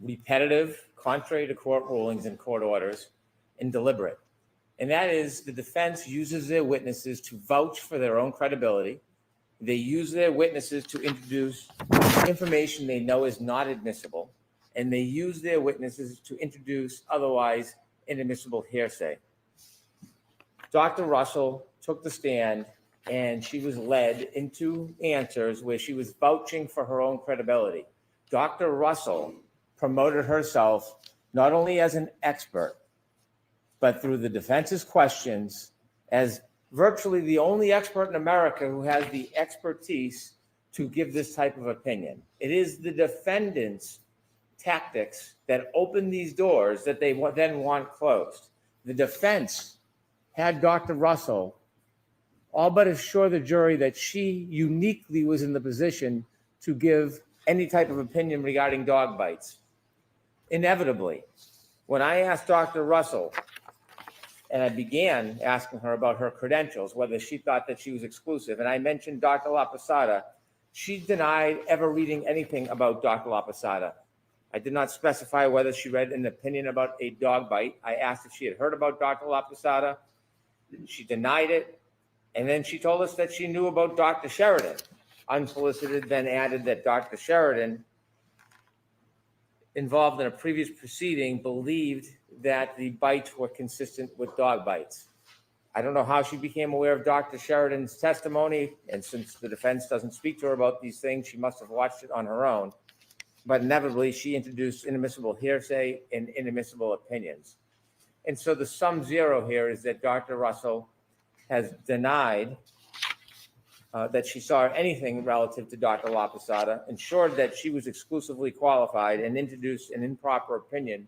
repetitive contrary to court rulings and court orders, and deliberate. And that is, the defense uses their witnesses to vouch for their own credibility. They use their witnesses to introduce information they know is not admissible, and they use their witnesses to introduce otherwise inadmissible hearsay. Dr. Russell took the stand, and she was led into answers where she was vouching for her own credibility. Dr. Russell promoted herself not only as an expert, but through the defense's questions as virtually the only expert in America who has the expertise to give this type of opinion. It is the defendant's tactics that open these doors that they then want closed. The defense had Dr. Russell all but assure the jury that she uniquely was in the position to give any type of opinion regarding dog bites. Inevitably, when I asked Dr. Russell, and I began asking her about her credentials, whether she thought that she was exclusive, and I mentioned Dr. La Posada, she denied ever reading anything about Dr. La Posada. I did not specify whether she read an opinion about a dog bite. I asked if she had heard about Dr. La Posada. She denied it. And then she told us that she knew about Dr. Sheridan. Unsolicited, then added that Dr. Sheridan, involved in a previous proceeding, believed that the bites were consistent with dog bites. I don't know how she became aware of Dr. Sheridan's testimony, and since the defense doesn't speak to her about these things, she must have watched it on her own. But inevitably, she introduced inadmissible hearsay and inadmissible opinions. And so the sum zero here is that Dr. Russell has denied that she saw anything relative to Dr. La Posada, ensured that she was exclusively qualified, and introduced an improper opinion.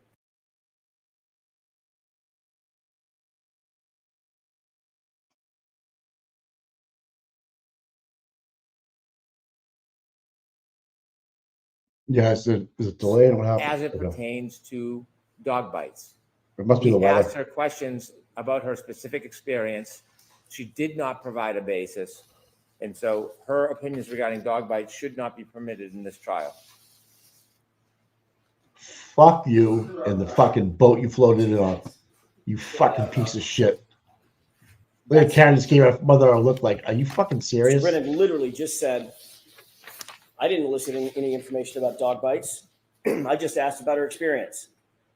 Yeah, is it delayed? What happened? As it pertains to dog bites. It must be the We asked weather. her questions about her specific experience. She did not provide a basis. And so her opinions regarding dog bites should not be permitted in this trial. Fuck you and the fucking boat you floated in on. You fucking piece of shit. Look at Karen just gave her mother a look like, are you fucking serious? Brennan literally just said, I didn't elicit any information about dog bites. I just asked about her experience.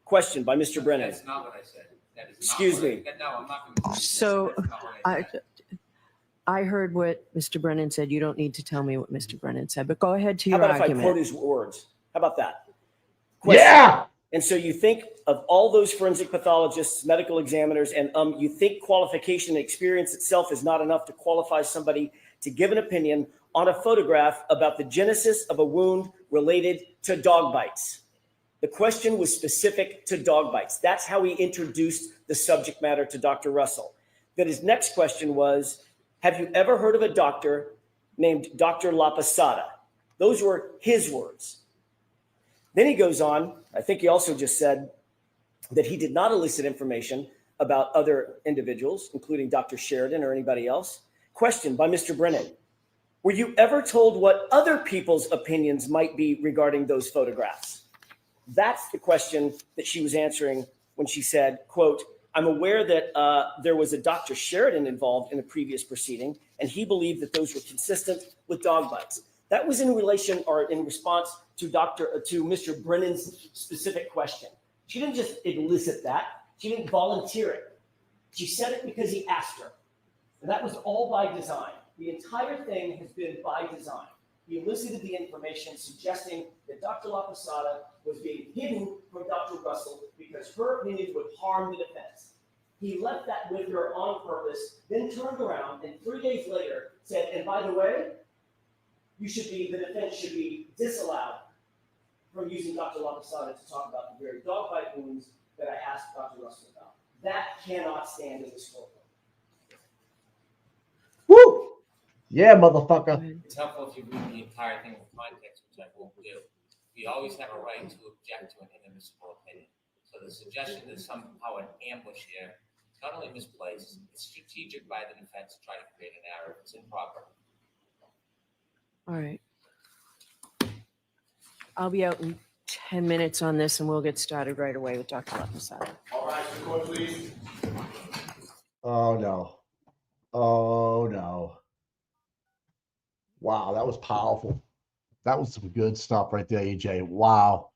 Question by Mr. Brennan. That's not what I said. That is Excuse me. No, I'm not going to. So I heard what Mr. Brennan said. You don't need to tell me what Mr. Brennan said, but go ahead to How your about if I quote argument. his words? How about that? Question. Yeah. And so you think of all those forensic pathologists, medical examiners, and you think qualification and experience itself is not enough to qualify somebody to give an opinion on a photograph about the genesis of a wound related to dog bites. The question was specific to dog bites. That's how he introduced the subject matter to Dr. Russell. Then his next question was, have you ever heard of a doctor named Dr. La Posada? Those were his words. Then he goes on, I think he also just said that he did not elicit information about other individuals, including Dr. Sheridan or anybody else. Question by Mr. Brennan. Were you ever told what other people's opinions might be regarding those photographs? That's the question that she was answering when she said, quote, I'm aware that there was a Dr. Sheridan involved in the previous proceeding, and he believed that those were consistent with dog bites. That was in relation or in response to Mr. Brennan's specific question. She didn't just elicit that. She didn't volunteer it. She said it because he asked her. And that was all by design. The entire thing has been by design. He elicited the information suggesting that Dr. La Posada was being hidden from Dr. Russell because her opinion would harm the defense. He left that with her on purpose, then turned around and 3 days later said, and by the way, the defense should be disallowed from using Dr. La Posada to talk about the very dog bite wounds that I asked Dr. Russell about. That cannot stand in this courtroom. Woo! Yeah, motherfucker. It's helpful if you read the entire thing with context, which I won't do. We always have a right to object to an inadmissible opinion. So the suggestion that somehow an ambush here is not only misplaced, it's strategic by the defense to try to create a narrative. It's improper. All right. I'll be out in 10 minutes on this and we'll get started right away with Dr. Lapasada. All right, the court, please. Oh no. Oh no. Wow, that was powerful. That was some good stuff right there, AJ. Wow.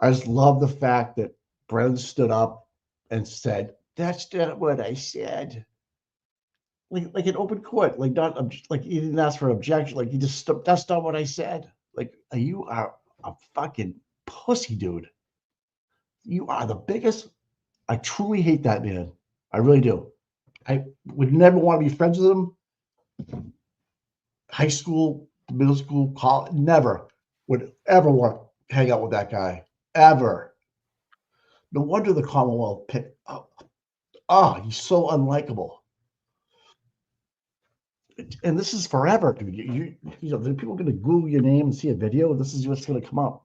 I just love the fact that Brennan stood up and said, "That's not what I said." Like in open court, like not like he didn't ask for an objection. Like he just that's not what I said. Like you are a fucking pussy, dude. You are the biggest. I truly hate that man. I really do. I would never want to be friends with him. High school, middle school, college, never would ever want to hang out with that guy. Ever. No wonder the Commonwealth picked up. Oh, he's so unlikable. And this is forever, dude. You know, people going to Google your name and see a video. This is what's going to come up.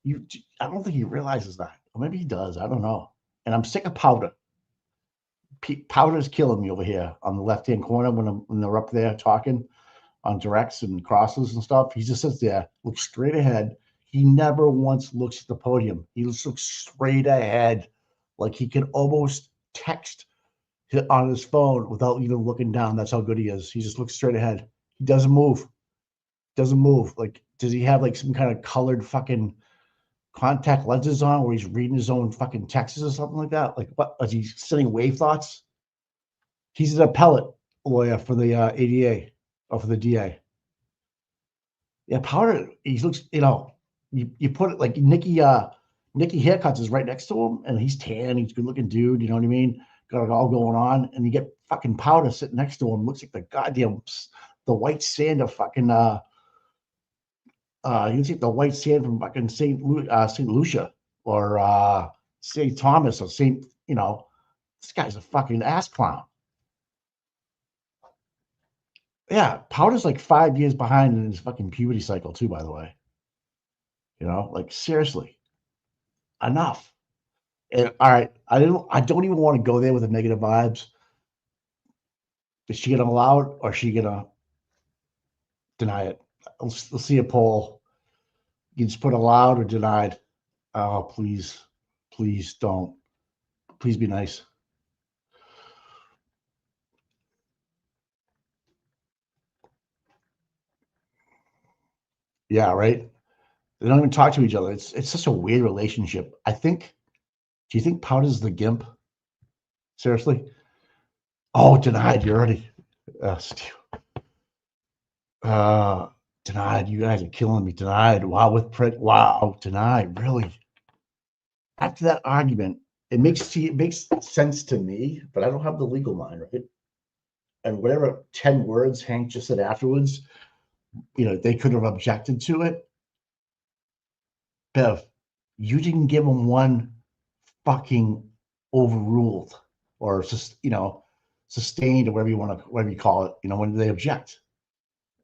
I don't think he realizes that. Or maybe he does. I don't know. And I'm sick of Powder. Powder's killing me over here on the left-hand corner when they're up there talking on directs and crosses and stuff. He just sits there, looks straight ahead. He never once looks at the podium. He just looks straight ahead, like he can almost text on his phone without even looking down. That's how good he is. He just looks straight ahead. He doesn't move. Doesn't move. Like, does he have like some kind of colored fucking contact lenses on where he's reading his own fucking texts or something like that? Like, what is he sending wave thoughts? He's an appellate lawyer for the ADA or for the DA. Yeah, Powder, he looks, you know, you put it like Nikki Haircuts is right next to him and he's tan, he's a good looking dude, you know what I mean? Got it all going on, and you get fucking Powder sitting next to him. Looks like the goddamn the white sand of fucking you can see the white sand from fucking St. Lucia or St. Thomas or St. You know, this guy's a fucking ass clown. Yeah, Powder's like 5 years behind in his fucking puberty cycle too, by the way. You know, like seriously, enough. And all right, I don't even want to go there with the negative vibes. Is she gonna allow it or is she gonna deny it? Let's see a poll. You just put allowed or denied. Oh, please don't. Please be nice. Yeah, right. They don't even talk to each other. It's such a weird relationship. I think. Do you think Powder's the gimp? Seriously? Oh, denied. You already. Denied. You guys are killing me. Denied. Wow, wow, denied. Really? After that argument, it makes sense to me, but I don't have the legal mind, right? And whatever 10 words Hank just said afterwards, you know, they could have objected to it. Bev, you didn't give them one fucking overruled or just, you know, sustained or whatever you call it, you know, when they object.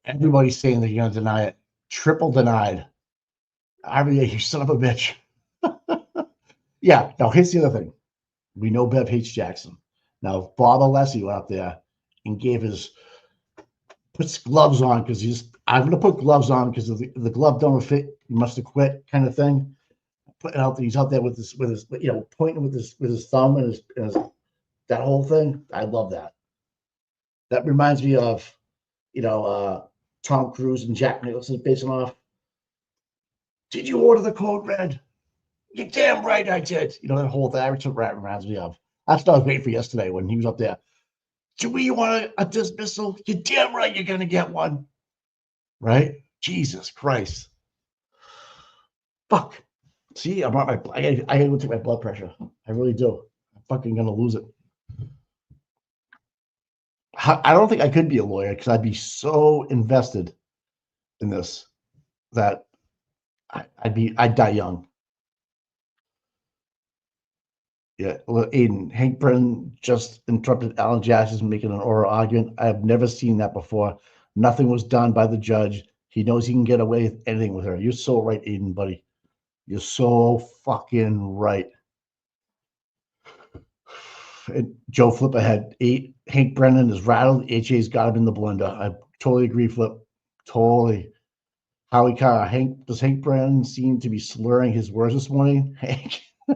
Everybody's saying that you're going to deny it. Triple denied. You son of a bitch. Yeah. Now, here's the other thing. We know Bev hates Jackson. Now, if Bob Alessi went up there and puts gloves on because I'm going to put gloves on because the glove don't fit. You must have quit kind of thing. He's out there with his, you know, pointing with his thumb and his that whole thing. I love that. That reminds me of, you know, Tom Cruise and Jack Nicholson facing off. Did you order the code red? You're damn right I did. You know, that whole thing. That's what that reminds me of. That's what I was waiting for yesterday when he was up there. Do we want a dismissal? You're damn right you're going to get one. Right? Jesus Christ. Fuck. See, I gotta go take my blood pressure. I really do. I'm fucking going to lose it. I don't think I could be a lawyer because I'd be so invested in this that I'd die young. Yeah, well, Aiden, Hank Brennan just interrupted Alan Jackson making an oral argument. I have never seen that before. Nothing was done by the judge. He knows he can get away with anything with her. You're so right, Aiden, buddy. You're so fucking right. And Joe Flip ahead. 8. Hank Brennan is rattled. HA's got him in the blender. I totally agree, Flip. Totally. Does Hank Brand seem to be slurring his words this morning? Hank. All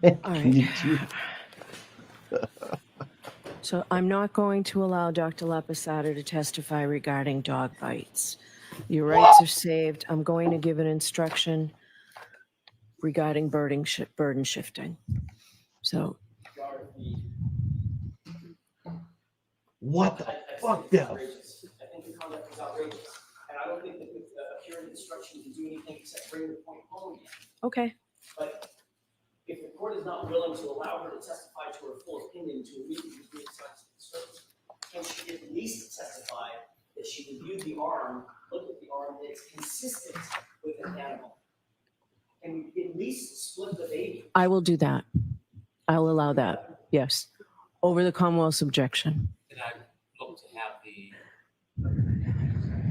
Can you do? So I'm not going to allow Dr. Laposada to testify regarding dog bites. Your rights are saved. I'm going to give an instruction regarding burden shifting. So What the I fuck, think it's Dev? outrageous. I think the conduct is outrageous. And I don't think that a curative instruction can do anything except bring the point home yet. okay. But if the court is not willing to allow her to testify to her full opinion to immediately be assigned to the service, can she at least testify that she reviewed the arm, looked at the arm, and it's consistent with an animal? Can we at least split the baby? I will do that. I'll allow that. Yes. Over the Commonwealth's objection. Then I look to have the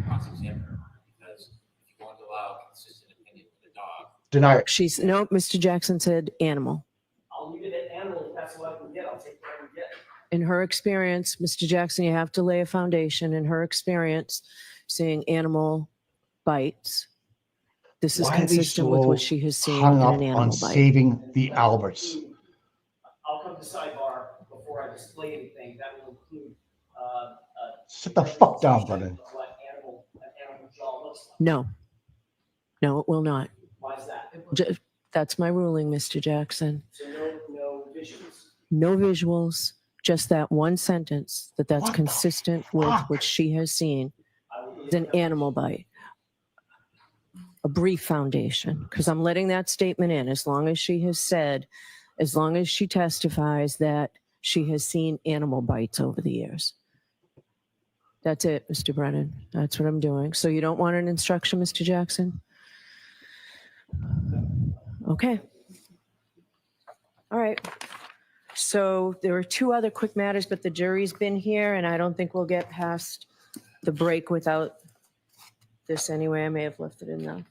cross-examiner, because if you want to allow a consistent opinion with a dog, Deny it. No, Mr. Jackson said animal. I'll leave it at animal if that's what I can get. I'll take what I can get. In her experience, Mr. Jackson, you have to lay a foundation. In her experience, seeing animal bites, this is Why are they consistent with so what she has seen hung in up an on animal bite. saving the Alberts? I'll come to Sidebar before I display anything. That will include. Sit the fuck down, Brennan. What an animal jaw looks like. No, it will not. Why is that? That's my ruling, Mr. Jackson. So no visuals. No visuals, just that one sentence that's What the consistent with fuck? what she has seen. It's an animal bite. A brief foundation, because I'm letting that statement in as long as she has said, as long as she testifies that she has seen animal bites over the years. That's it, Mr. Brennan. That's what I'm doing. So you don't want an instruction, Mr. Jackson? Okay. All right. So there are two other quick matters, but the jury's been here, and I don't think we'll get past the break without this anyway. I may have left it in the...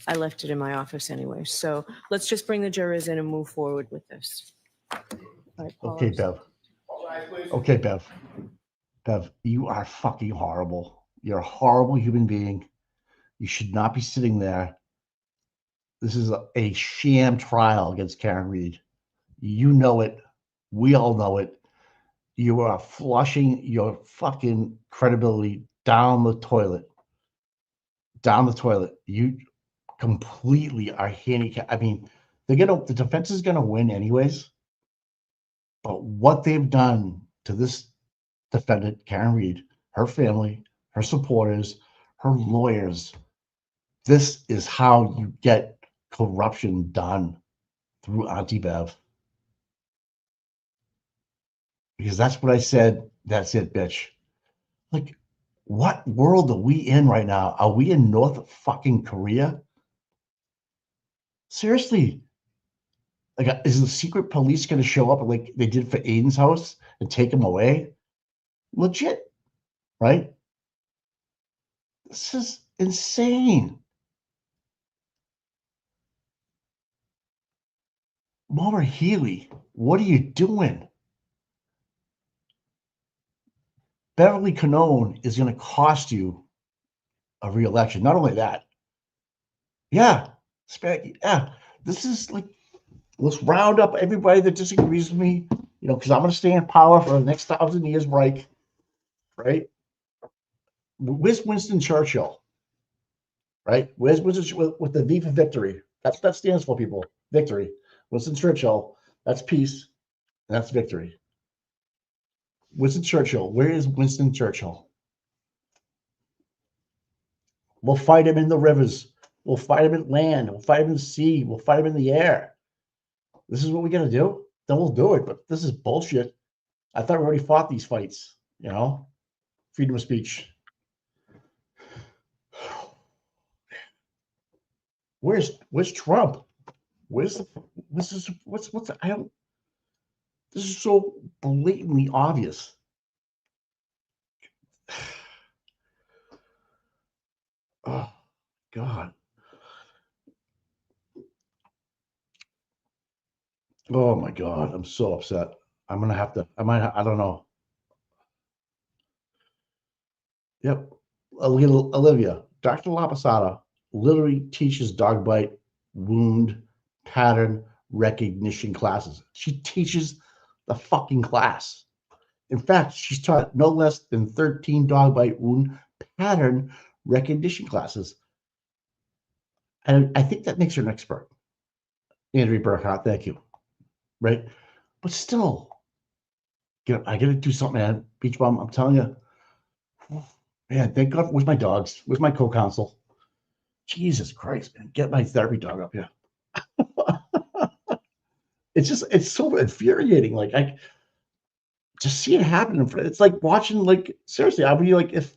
I left it in my office anyway. So let's just bring the jurors in and move forward with this. All right, Paul, Okay, I'm sorry. Bev. Okay, Bev. Bev, you are fucking horrible. You're a horrible human being. You should not be sitting there. This is a sham trial against Karen Reed. You know it. We all know it. You are flushing your fucking credibility down the toilet. Down the toilet. You completely are handicapped. I mean, the defense is gonna win anyways. But what they've done to this defendant, Karen Reed, her family, her supporters, her lawyers, this is how you get corruption done through Auntie Bev. Because that's what I said. That's it, bitch. Like, what world are we in right now? Are we in North fucking Korea? Seriously. Like, is the secret police going to show up like they did for Aiden's house and take him away? Legit, right? This is insane. Maura Healey, what are you doing? Beverly Canone is going to cost you a re-election. Not only that, yeah, this is like, let's round up everybody that disagrees with me, because I'm going to stay in power for the next 1,000 years, right? Where's Winston Churchill? Right? Where's Winston with the V for victory? That stands for, people. Victory. Winston Churchill, that's peace, and that's victory. Winston Churchill, where is Winston Churchill? We'll fight him in the rivers. We'll fight him at land. We'll fight him in the sea. We'll fight him in the air. This is what we're going to do? Then we'll do it. But this is bullshit. I thought we already fought these fights, Freedom of speech. Where's Trump? What's this is so blatantly obvious. Oh God. Oh my God. I'm so upset. I don't know. Yep. Olivia, Dr. Laposada literally teaches dog bite, wound, pattern recognition classes. She teaches the fucking class. In fact, she's taught no less than 13 dog bite, wound, pattern recognition classes. And I think that makes her an expert. Andrea Burkhardt, thank you. Right? But still, I got to do something, man. Beach Bum, I'm telling you. Man, thank God. Where's my dogs? Where's my co-counsel? Jesus Christ, man. Get my therapy dog up here. It's so infuriating. Like, I just see it happen in front. It's like watching, like, seriously, I would be like, if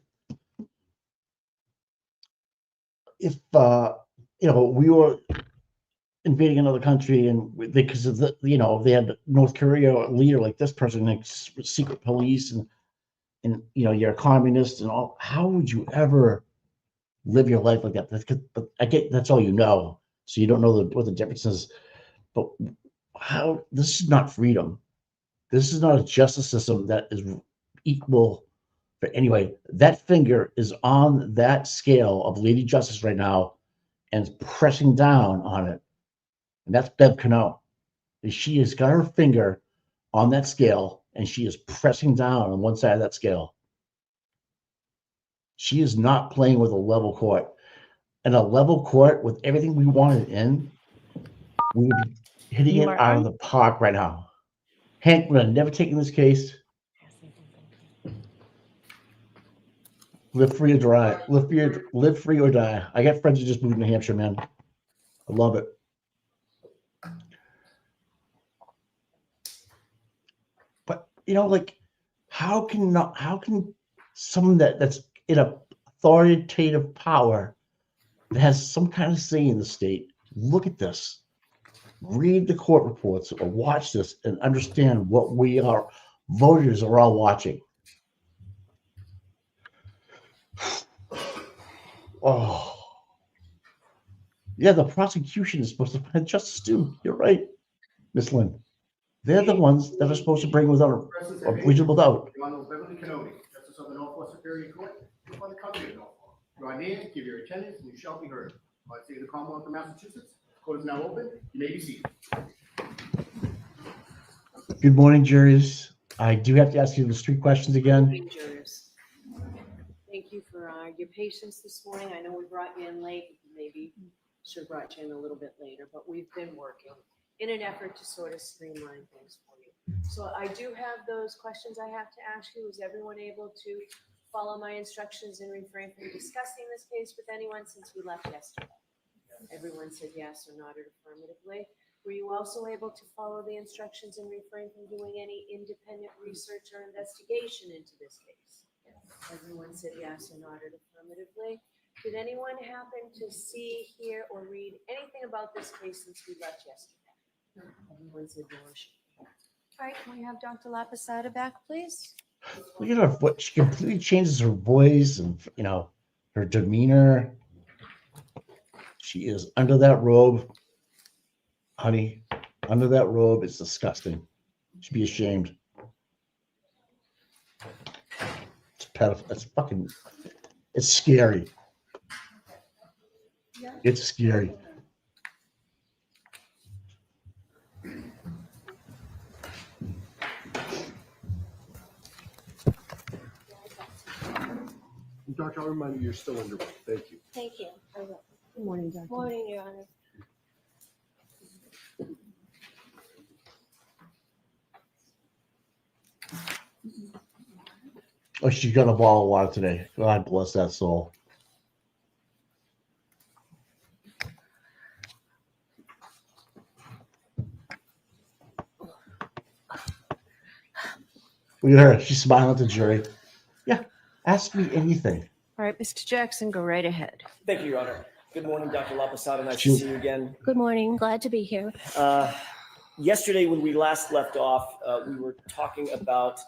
we were invading another country and because of they had North Korea leader like this person, like secret police, and you're a communist and all. How would you ever live your life like that? But I get that's all you know, so you don't know what the difference is. But how? This is not freedom. This is not a justice system that is equal. But anyway, that finger is on that scale of Lady Justice right now and is pressing down on it. And that's Bev Cano. She has got her finger on that scale and she is pressing down on one side of that scale. She is not playing with a level court. And a level court with everything we wanted in, we would be hitting it out of the park right now. Hank, we're never taking this case. Live free or die. Live free or die. I got friends who just moved to New Hampshire, man. I love it. But like, how can someone that's in a authoritative power that has some kind of say in the state look at this, read the court reports, or watch this and understand what we are voters are all watching? Oh, yeah, the prosecution is supposed to find justice too. You're right, Miss Lynn. They're the ones that are supposed to bring without a reasonable doubt. Beverly Kennedy, Justice of the Norfolk Superior Court, by the County of Norfolk. Draw near, give your attendance, and you shall be heard. By the state of the Commonwealth of Massachusetts, court is now open. You may be seated. Good morning, juries. I do have to ask you those 3 questions again. Morning, jurors. Thank you for your patience this morning. I know we brought you in late. Maybe should have brought you in a little bit later, but we've been working in an effort to sort of streamline things for you. So I do have those questions I have to ask you. Is everyone able to follow my instructions and refrain from discussing this case with anyone since we left yesterday? Everyone said yes or nodded affirmatively. Were you also able to follow the instructions and refrain from doing any independent research or investigation into this case? Everyone said yes or nodded affirmatively. Did anyone happen to see, hear, or read anything about this case since we left yesterday? Everyone said no. All right, can we have Dr. Laposada back, please? Look at her. She completely changes her voice and her demeanor. She is under that robe, honey. Under that robe, it's disgusting. You should be ashamed. It's pedophile. It's scary. It's scary. Doctor, I'll remind you, you're still under way. Thank you. Thank you. I will. Good morning, Doctor. Morning, Your Honor. Oh, she got a bottle of water today. God bless that soul. Look at her. She's smiling at the jury. Yeah, ask me anything. All right, Mr. Jackson, go right ahead. Thank you, Your Honor. Good morning, Dr. Laposada. Nice to see you again. Good morning. Glad to be here. Yesterday, when we last left off, we were talking about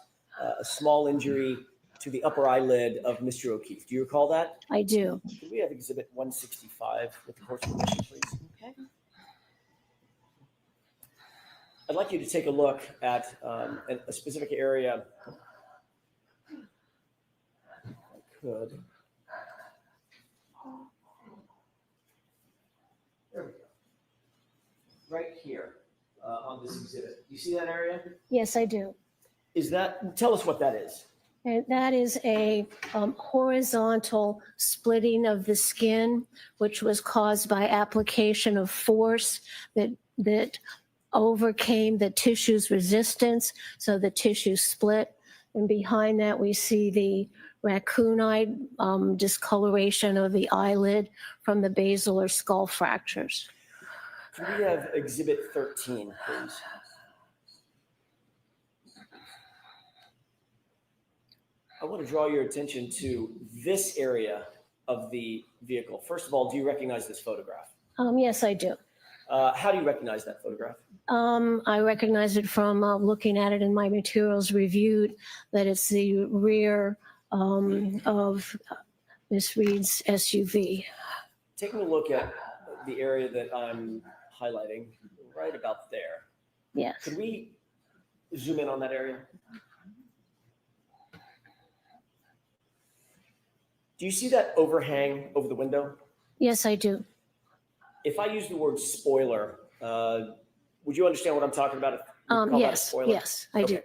a small injury to the upper eyelid of Mr. O'Keefe. Do you recall that? I do. Could we have Exhibit 165 with the court's permission, please? Okay. I'd like you to take a look at a specific area. could. There we go. Right here on this exhibit. You see that area? Yes, I do. Tell us what that is. And that is a horizontal splitting of the skin, which was caused by application of force that overcame the tissue's resistance, so the tissue split. And behind that, we see the raccoon-eyed discoloration of the eyelid from the basilar skull fractures. Can we have Exhibit 13, please? I want to draw your attention to this area of the vehicle. First of all, do you recognize this photograph? Yes, I do. How do you recognize that photograph? I recognize it from looking at it in my materials reviewed, that it's the rear of Miss Reed's SUV. Taking a look at the area that I'm highlighting, right about there. Yes. Could we zoom in on that area? Do you see that overhang over the window? Yes, I do. If I use the word spoiler, would you understand what I'm talking about? Yes, yes, I do.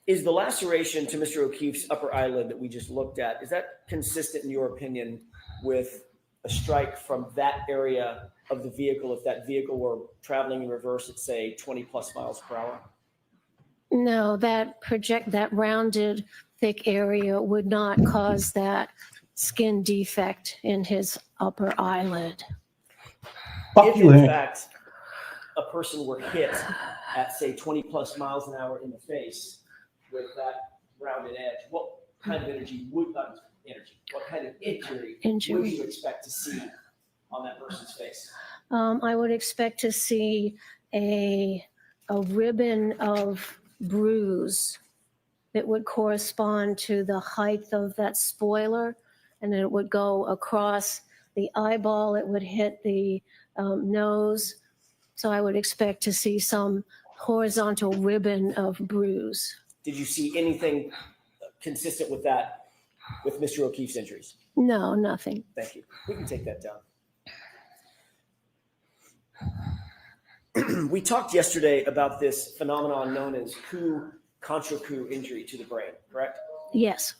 Is the laceration to Mr. O'Keefe's upper eyelid that we just looked at, is that consistent in your opinion with a strike from that area of the vehicle if that vehicle were traveling in reverse at say 20 plus miles per hour? No, that rounded thick area would not cause that skin defect in his upper eyelid. If in fact a person were hit at say 20 plus miles an hour in the face with that rounded edge, what kind of injury would you expect to see on that person's face? I would expect to see a ribbon of bruise that would correspond to the height of that spoiler, and then it would go across the eyeball, it would hit the nose. So I would expect to see some horizontal ribbon of bruise. Did you see anything consistent with that, with Mr. O'Keefe's injuries? No, nothing. Thank you. We can take that down. We talked yesterday about this phenomenon known as coup contra coup injury to the brain, correct? Yes.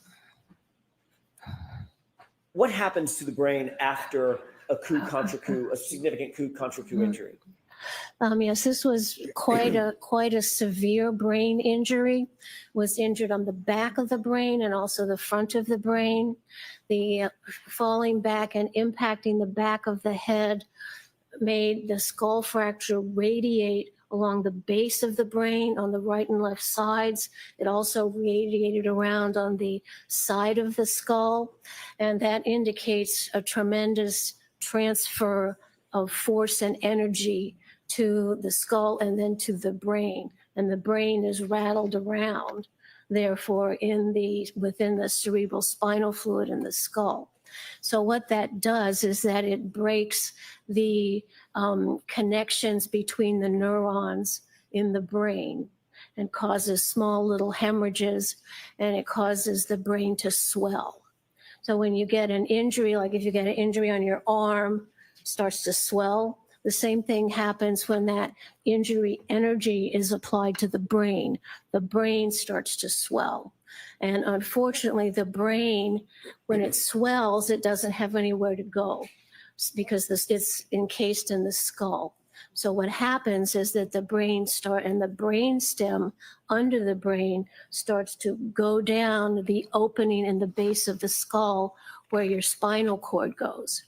What happens to the brain after a coup contra coup, a significant coup contra coup injury? Yes, this was quite a severe brain injury. Was injured on the back of the brain and also the front of the brain. The falling back and impacting the back of the head made the skull fracture radiate along the base of the brain on the right and left sides. It also radiated around on the side of the skull, and that indicates a tremendous transfer of force and energy to the skull and then to the brain, and the brain is rattled around, therefore, within the cerebral spinal fluid in the skull. So what that does is that it breaks the connections between the neurons in the brain and causes small little hemorrhages, and it causes the brain to swell. So when you get an injury, like if you get an injury on your arm, it starts to swell. The same thing happens when that injury energy is applied to the brain. The brain starts to swell. And unfortunately, the brain, when it swells, it doesn't have anywhere to go because it's encased in the skull. So what happens is that the brain and the brain stem under the brain starts to go down the opening in the base of the skull where your spinal cord goes.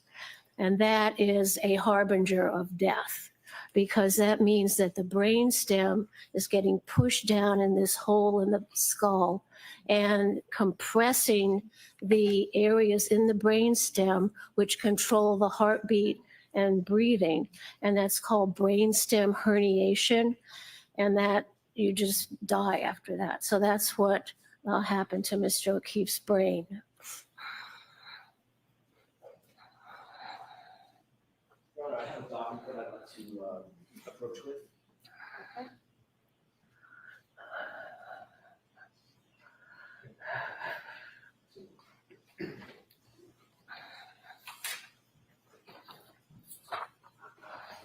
And that is a harbinger of death, because that means that the brain stem is getting pushed down in this hole in the skull and compressing the areas in the brain stem which control the heartbeat and breathing. And that's called brainstem herniation. And that you just die after that. So that's what happened to Mr. O'Keefe's brain. I have a document that I'd like to approach with.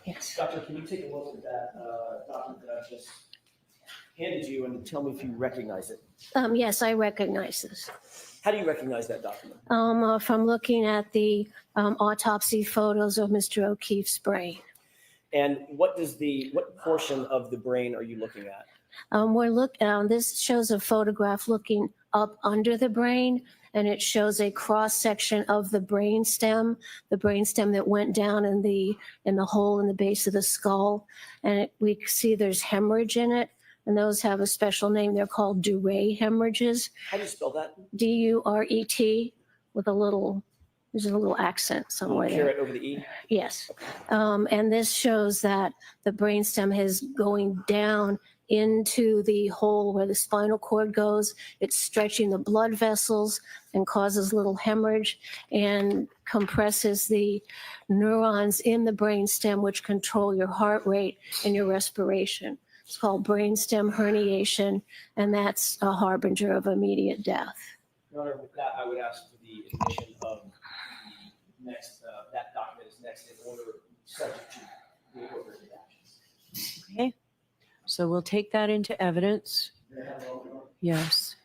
Yes. Doctor, can you take a look at that document that I just handed you and tell me if you recognize it? Yes, I recognize this. How do you recognize that document? From looking at the autopsy photos of Mr. O'Keefe's brain. And what portion of the brain are you looking at? This shows a photograph looking up under the brain, and it shows a cross section of the brainstem that went down in the hole in the base of the skull, and we see there's hemorrhage in it, and those have a special name. They're called Duret hemorrhages. How do you spell that? D-U-R-E-T with there's a little accent somewhere there. Caret over the E? Yes. And this shows that the brainstem is going down into the hole where the spinal cord goes. It's stretching the blood vessels and causes little hemorrhage and compresses the neurons in the brainstem, which control your heart rate and your respiration. It's called brainstem herniation, and that's a harbinger of immediate death. Your Honor, with that, I would ask for the admission of the next, that document is next in order, subject to the appropriate actions. Okay. So we'll take that into evidence. May I have a moment, Your Honor? Yes.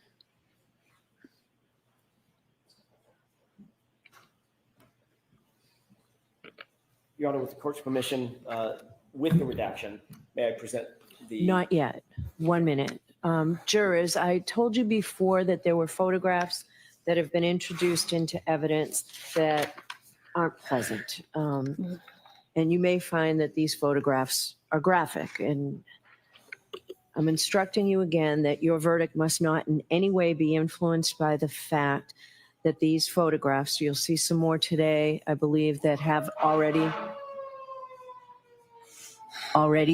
Your Honor, with the court's permission, with the redaction, may I present the? Not yet. 1 minute. Jurors, I told you before that there were photographs that have been introduced into evidence that aren't pleasant. And you may find that these photographs are graphic. And I'm instructing you again that your verdict must not in any way be influenced by the fact that these photographs, you'll see some more today, I believe, that have already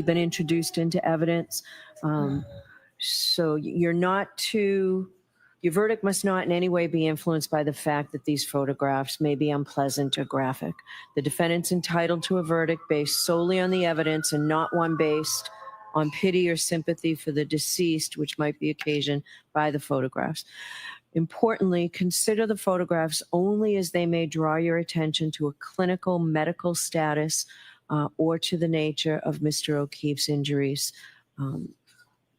been introduced into evidence. So your verdict must not in any way be influenced by the fact that these photographs may be unpleasant or graphic. The defendant's entitled to a verdict based solely on the evidence and not one based on pity or sympathy for the deceased, which might be occasioned by the photographs. Importantly, consider the photographs only as they may draw your attention to a clinical medical status or to the nature of Mr. O'Keefe's injuries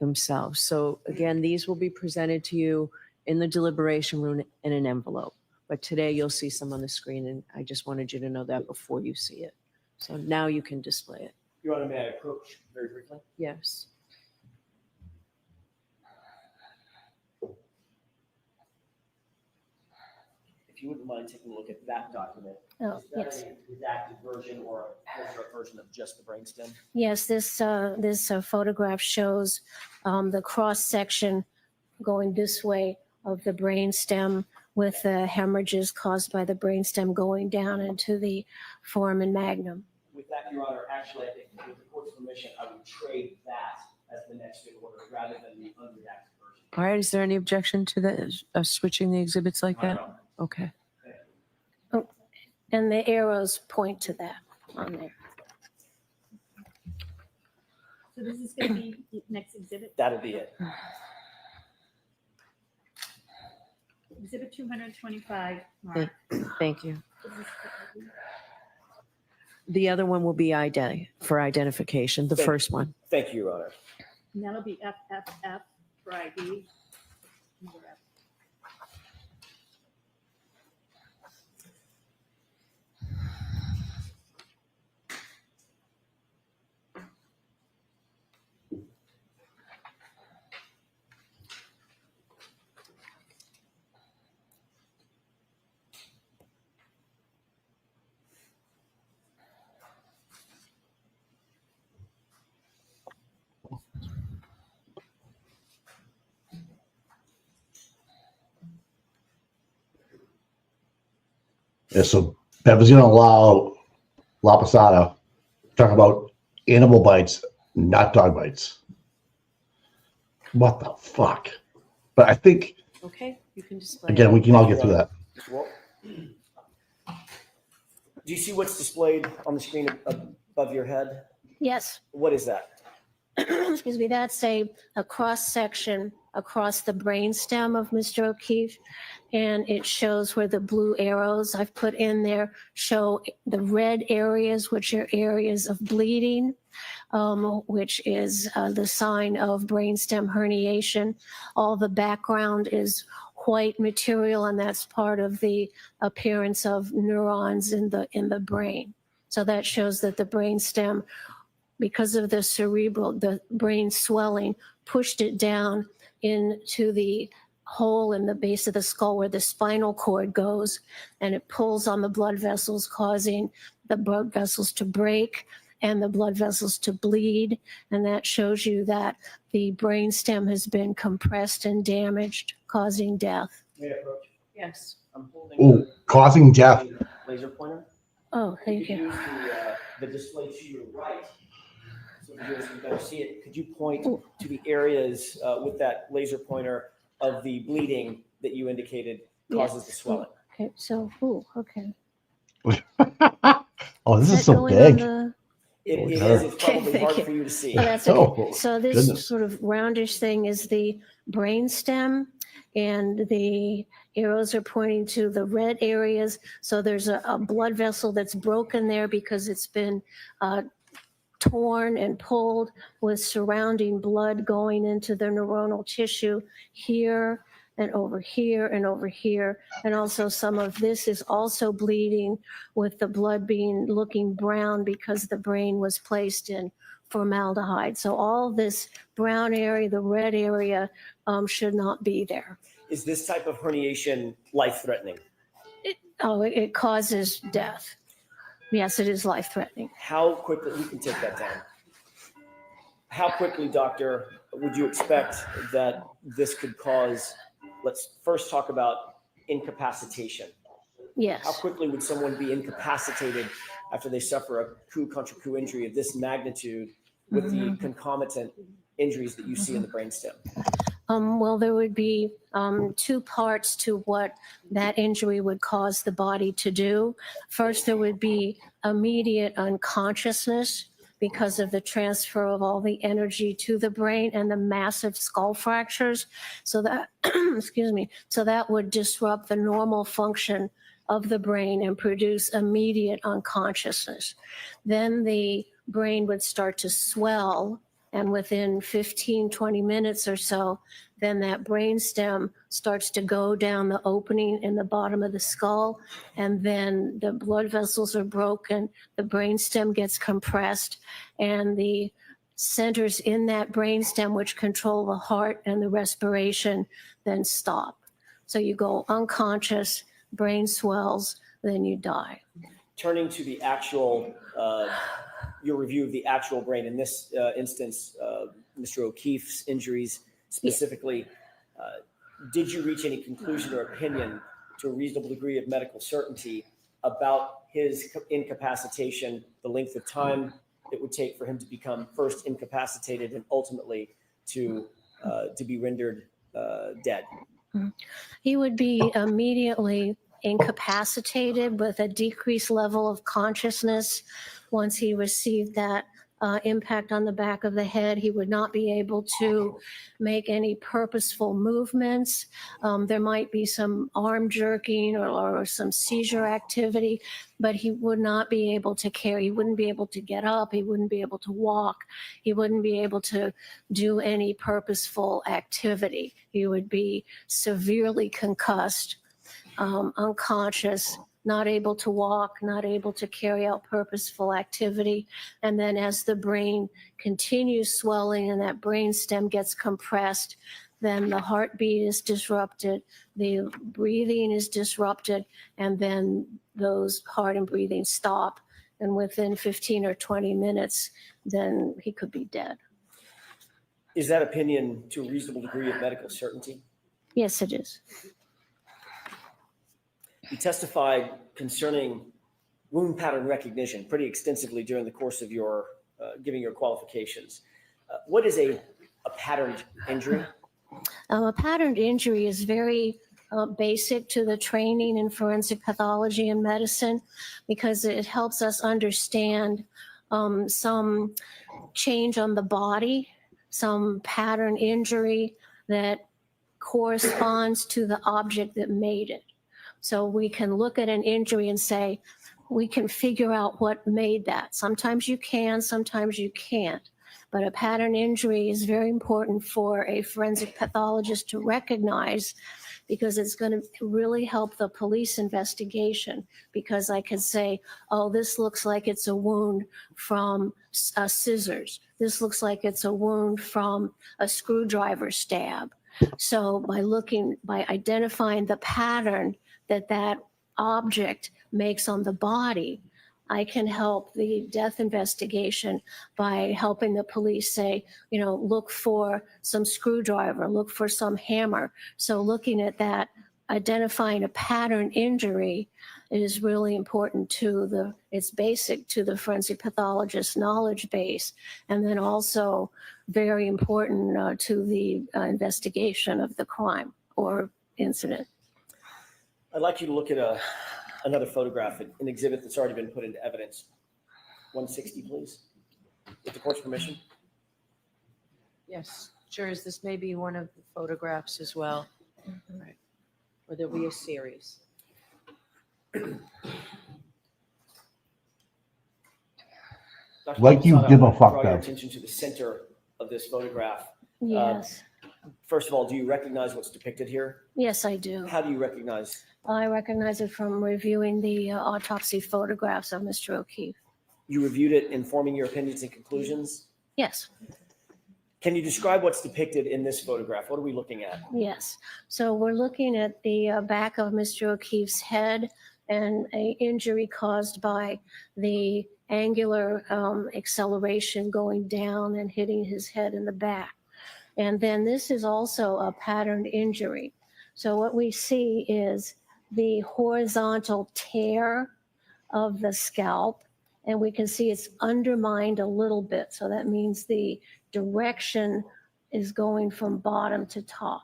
themselves. So again, these will be presented to you in the deliberation room in an envelope. But today you'll see some on the screen, and I just wanted you to know that before you see it. So now you can display it. Your Honor, may I approach very briefly? Yes. If you wouldn't mind taking a look at that document. Oh, Is that yes. a redacted version or a version of just the brainstem? Yes, this photograph shows the cross section going this way of the brainstem with the hemorrhages caused by the brainstem going down into the foramen magnum. With that, Your Honor, actually, I think with the court's permission, I would trade that as the next in order rather than the unredacted version. All right. Is there any objection to that, switching the exhibits like that? No. Okay. Oh, and the arrows point to that on there. So this is going to be the next exhibit, That'll be it. exhibit 225, Mark. Thank you. This is- The other one will be for identification, the Thank- first one. Thank you, Your Honor. And that'll be FFF for ID. Yeah, so Bevan's going to allow La Posada to talk about animal bites, not dog bites. What the fuck? But I think, Okay, you can display. again, we can all get through that. Well, do you see what's displayed on the screen above your head? Yes, What is that? excuse me, that's a cross section across the brainstem of Mr. O'Keefe. And it shows where the blue arrows I've put in there show the red areas, which are areas of bleeding, which is the sign of brainstem herniation. All the background is white material, and that's part of the appearance of neurons in the brain. So that shows that the brainstem, because of the brain swelling, pushed it down into the hole in the base of the skull where the spinal cord goes, and it pulls on the blood vessels, causing the blood vessels to break and the blood vessels to bleed. And that shows you that the brainstem has been compressed and damaged, causing death. May I approach? Yes. I'm holding Ooh, causing death. laser pointer. Oh, thank Could you. use the display to your right, so the viewers can better see it. Could you point Ooh. to the areas with that laser pointer of the bleeding that you indicated causes the swelling? Okay, so, okay. Oh, this Is is that so going big. on the- It Oh, is. sure. It's Okay, probably thank hard you. for you to see. Oh, that's okay. Oh, So this goodness. sort of roundish thing is the brainstem, and the arrows are pointing to the red areas. So there's a blood vessel that's broken there because it's been torn and pulled, with surrounding blood going into the neuronal tissue here and over here and over here. And also some of this is also bleeding, with the blood looking brown because the brain was placed in formaldehyde. So all this brown area, the red area, should not be there. Is this type of herniation life-threatening? It causes death. Yes, it is life-threatening. How quickly, we can take that down. How quickly, doctor, would you expect that this could cause, let's first talk about incapacitation. Yes. How quickly would someone be incapacitated after they suffer a coup contra coup injury of this magnitude with the concomitant injuries that you see in the brainstem? Well, there would be two parts to what that injury would cause the body to do. First, there would be immediate unconsciousness because of the transfer of all the energy to the brain and the massive skull fractures. So that, excuse me, so that would disrupt the normal function of the brain and produce immediate unconsciousness. Then the brain would start to swell, and within 15, 20 minutes or so, then that brainstem starts to go down the opening in the bottom of the skull, and then the blood vessels are broken, the brainstem gets compressed, and the centers in that brainstem, which control the heart and the respiration, then stop. So you go unconscious, brain swells, then you die. Turning to the actual, your review of the actual brain, in this instance, Mr. O'Keefe's injuries specifically, did you reach any conclusion or opinion to a reasonable degree of medical certainty about his incapacitation, the length of time it would take for him to become first incapacitated and ultimately to be rendered dead? He would be immediately incapacitated with a decreased level of consciousness. Once he received that impact on the back of the head, he would not be able to make any purposeful movements. There might be some arm jerking or some seizure activity, but he would not be able to carry. He wouldn't be able to get up. He wouldn't be able to walk. He wouldn't be able to do any purposeful activity. He would be severely concussed, unconscious, not able to walk, not able to carry out purposeful activity. And then as the brain continues swelling and that brain stem gets compressed, then the heartbeat is disrupted, the breathing is disrupted, and then those heart and breathing stop. And within 15 or 20 minutes, then he could be dead. Is that opinion to a reasonable degree of medical certainty? Yes, it is. You testified concerning wound pattern recognition pretty extensively during the course of your giving your qualifications. What is a patterned injury? A patterned injury is very basic to the training in forensic pathology and medicine, because it helps us understand some change on the body, some pattern injury that corresponds to the object that made it. So we can look at an injury and say, we can figure out what made that. Sometimes you can, sometimes you can't. But a pattern injury is very important for a forensic pathologist to recognize, because it's going to really help the police investigation. Because I could say, oh, this looks like it's a wound from scissors. This looks like it's a wound from a screwdriver stab. So by identifying the pattern that object makes on the body, I can help the death investigation by helping the police say, look for some screwdriver, look for some hammer. So looking at that, identifying a pattern injury is really important it's basic to the forensic pathologist's knowledge base, and then also very important to the investigation of the crime or incident. I'd like you to look at another photograph, an exhibit that's already been put into evidence. 160, please, with the court's permission. Yes, jurors, this may be one of the photographs as well. Right. Or there'll be a series. Dr. Like you Posada, give a I wanna fuck, draw your though. attention to the center of this photograph. Yes. First of all, do you recognize what's depicted here? Yes, I do. How do you recognize? I recognize it from reviewing the autopsy photographs of Mr. O'Keefe. You reviewed it, informing your opinions and conclusions? Yes. Can you describe what's depicted in this photograph? What are we looking at? Yes. So we're looking at the back of Mr. O'Keefe's head and an injury caused by the angular acceleration going down and hitting his head in the back. And then this is also a patterned injury. So what we see is the horizontal tear of the scalp, and we can see it's undermined a little bit. So that means the direction is going from bottom to top.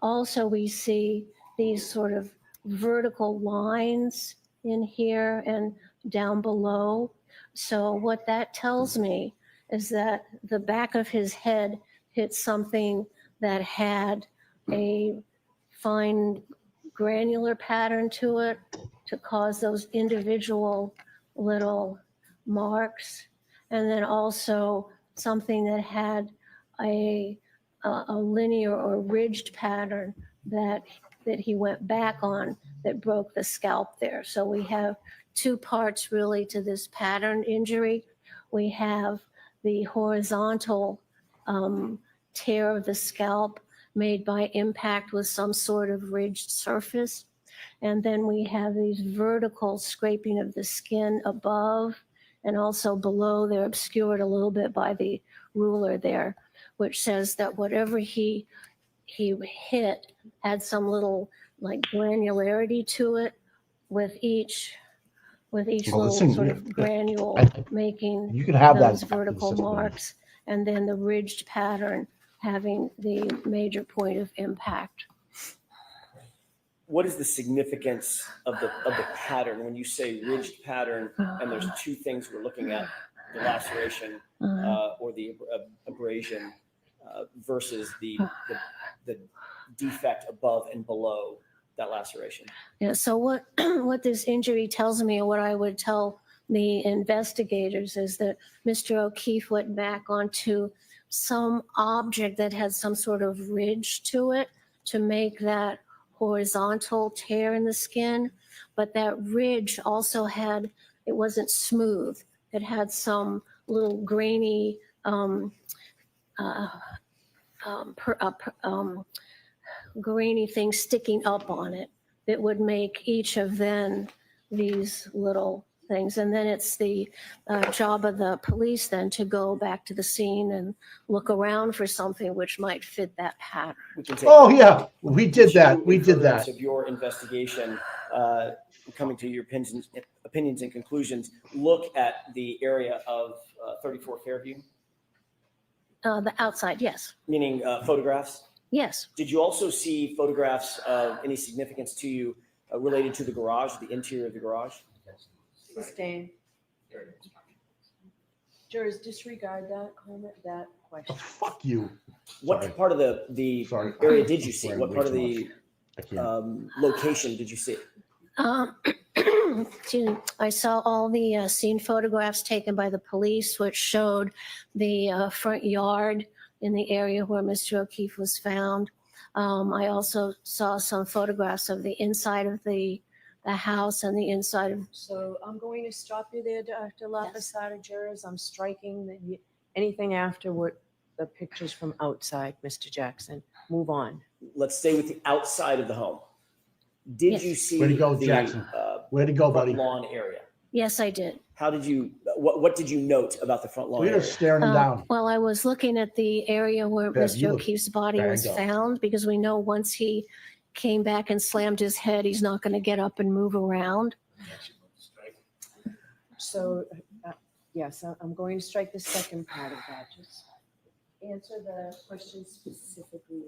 Also, we see these sort of vertical lines in here and down below. So what that tells me is that the back of his head hit something that had a fine granular pattern to it to cause those individual little marks, and then also something that had a linear or ridged pattern that he went back on that broke the scalp there. So we have two parts really to this pattern injury. We have the horizontal tear of the scalp made by impact with some sort of ridged surface. And then we have these vertical scraping of the skin above and also below. They're obscured a little bit by the ruler there, which says that whatever he hit had some little like granularity to it with each little sort of granule making You can have those that vertical marks, and then the ridged pattern having the major point of impact. What is the significance of the pattern when you say ridged pattern? And there's two things we're looking at: the laceration or the abrasion versus the defect above and below that laceration. Yeah. So what this injury tells me, and what I would tell the investigators, is that Mr. O'Keefe went back onto some object that had some sort of ridge to it to make that horizontal tear in the skin, but that ridge also it wasn't smooth. It had some little grainy grainy things sticking up on it that would make each of then these little things. And then it's the job of the police then to go back to the scene and look around for something which might fit that pattern. Oh yeah, we did that. We did that. Of your investigation, coming to your opinions and conclusions, look at the area of 34 Fairview. The outside, yes. Meaning photographs? Yes. Did you also see photographs of any significance to you related to the garage, the interior of the garage? Sustain. Jurors, disregard that comment, that Oh, question. fuck you. What Sorry. part of the Sorry. area did you I'm see? swearing What way part of too the much. I can't. location did you see? Excuse me. I saw all the scene photographs taken by the police, which showed the front yard in the area where Mr. O'Keefe was found. I also saw some photographs of the inside of the house and the inside of. So I'm going to stop you there, Dr. Lapasada. Jurors, I'm striking anything after what the pictures from outside, Mr. Jackson. Move on. Let's stay with the outside of the home. Did Yes. you see Way to go, the Jackson. Way to go, front buddy. lawn area? Yes, I did. How did you? What did you note about the front lawn We're area? just staring him down. Well, I was looking at the area where Bev, you Mr. look O'Keefe's body was banged up. found, because we know once he came back and slammed his head, he's not going to get up and move around. So, yes, I'm going to strike the second part of that. Just answer the question specifically.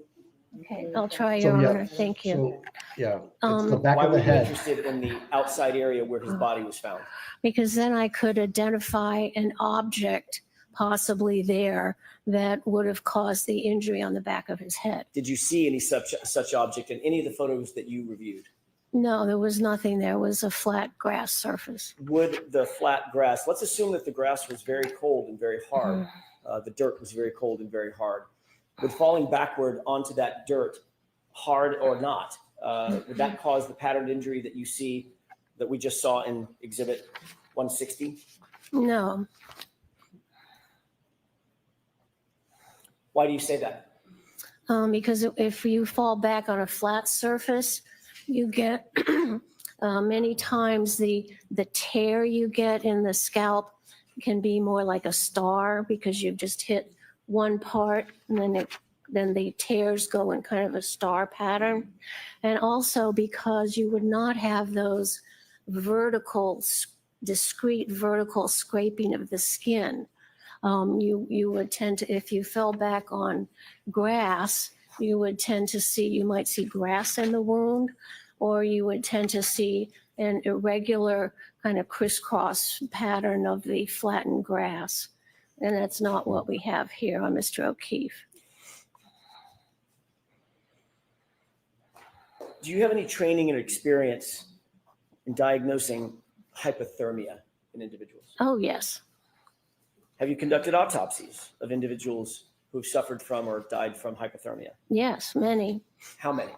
Okay, I'll try, So, Your yeah, Honor. Thank you. So, yeah, it's the Um, back Why of were the you head. interested in the outside area where his body was found? Because then I could identify an object possibly there that would have caused the injury on the back of his head. Did you see any such object in any of the photos that you reviewed? No, there was nothing. There was a flat grass surface. Would the flat grass, let's assume that the grass was very cold and very hard, the dirt was very cold and very hard. Would falling backward onto that dirt, hard or not, would that cause the patterned injury that you see, that we just saw in Exhibit 160? No, Why do you say that? because if you fall back on a flat surface, you get many times the tear you get in the scalp can be more like a star, because you've just hit one part and then the tears go in kind of a star pattern. And also because you would not have those discrete vertical scraping of the skin. You would tend to, if you fell back on grass, you would tend to see, you might see grass in the wound, or you would tend to see an irregular kind of crisscross pattern of the flattened grass. And that's not what we have here on Mr. O'Keefe. Do you have any training or experience in diagnosing hypothermia in individuals? Oh, yes. Have you conducted autopsies of individuals who've suffered from or died from hypothermia? Yes, many. How many?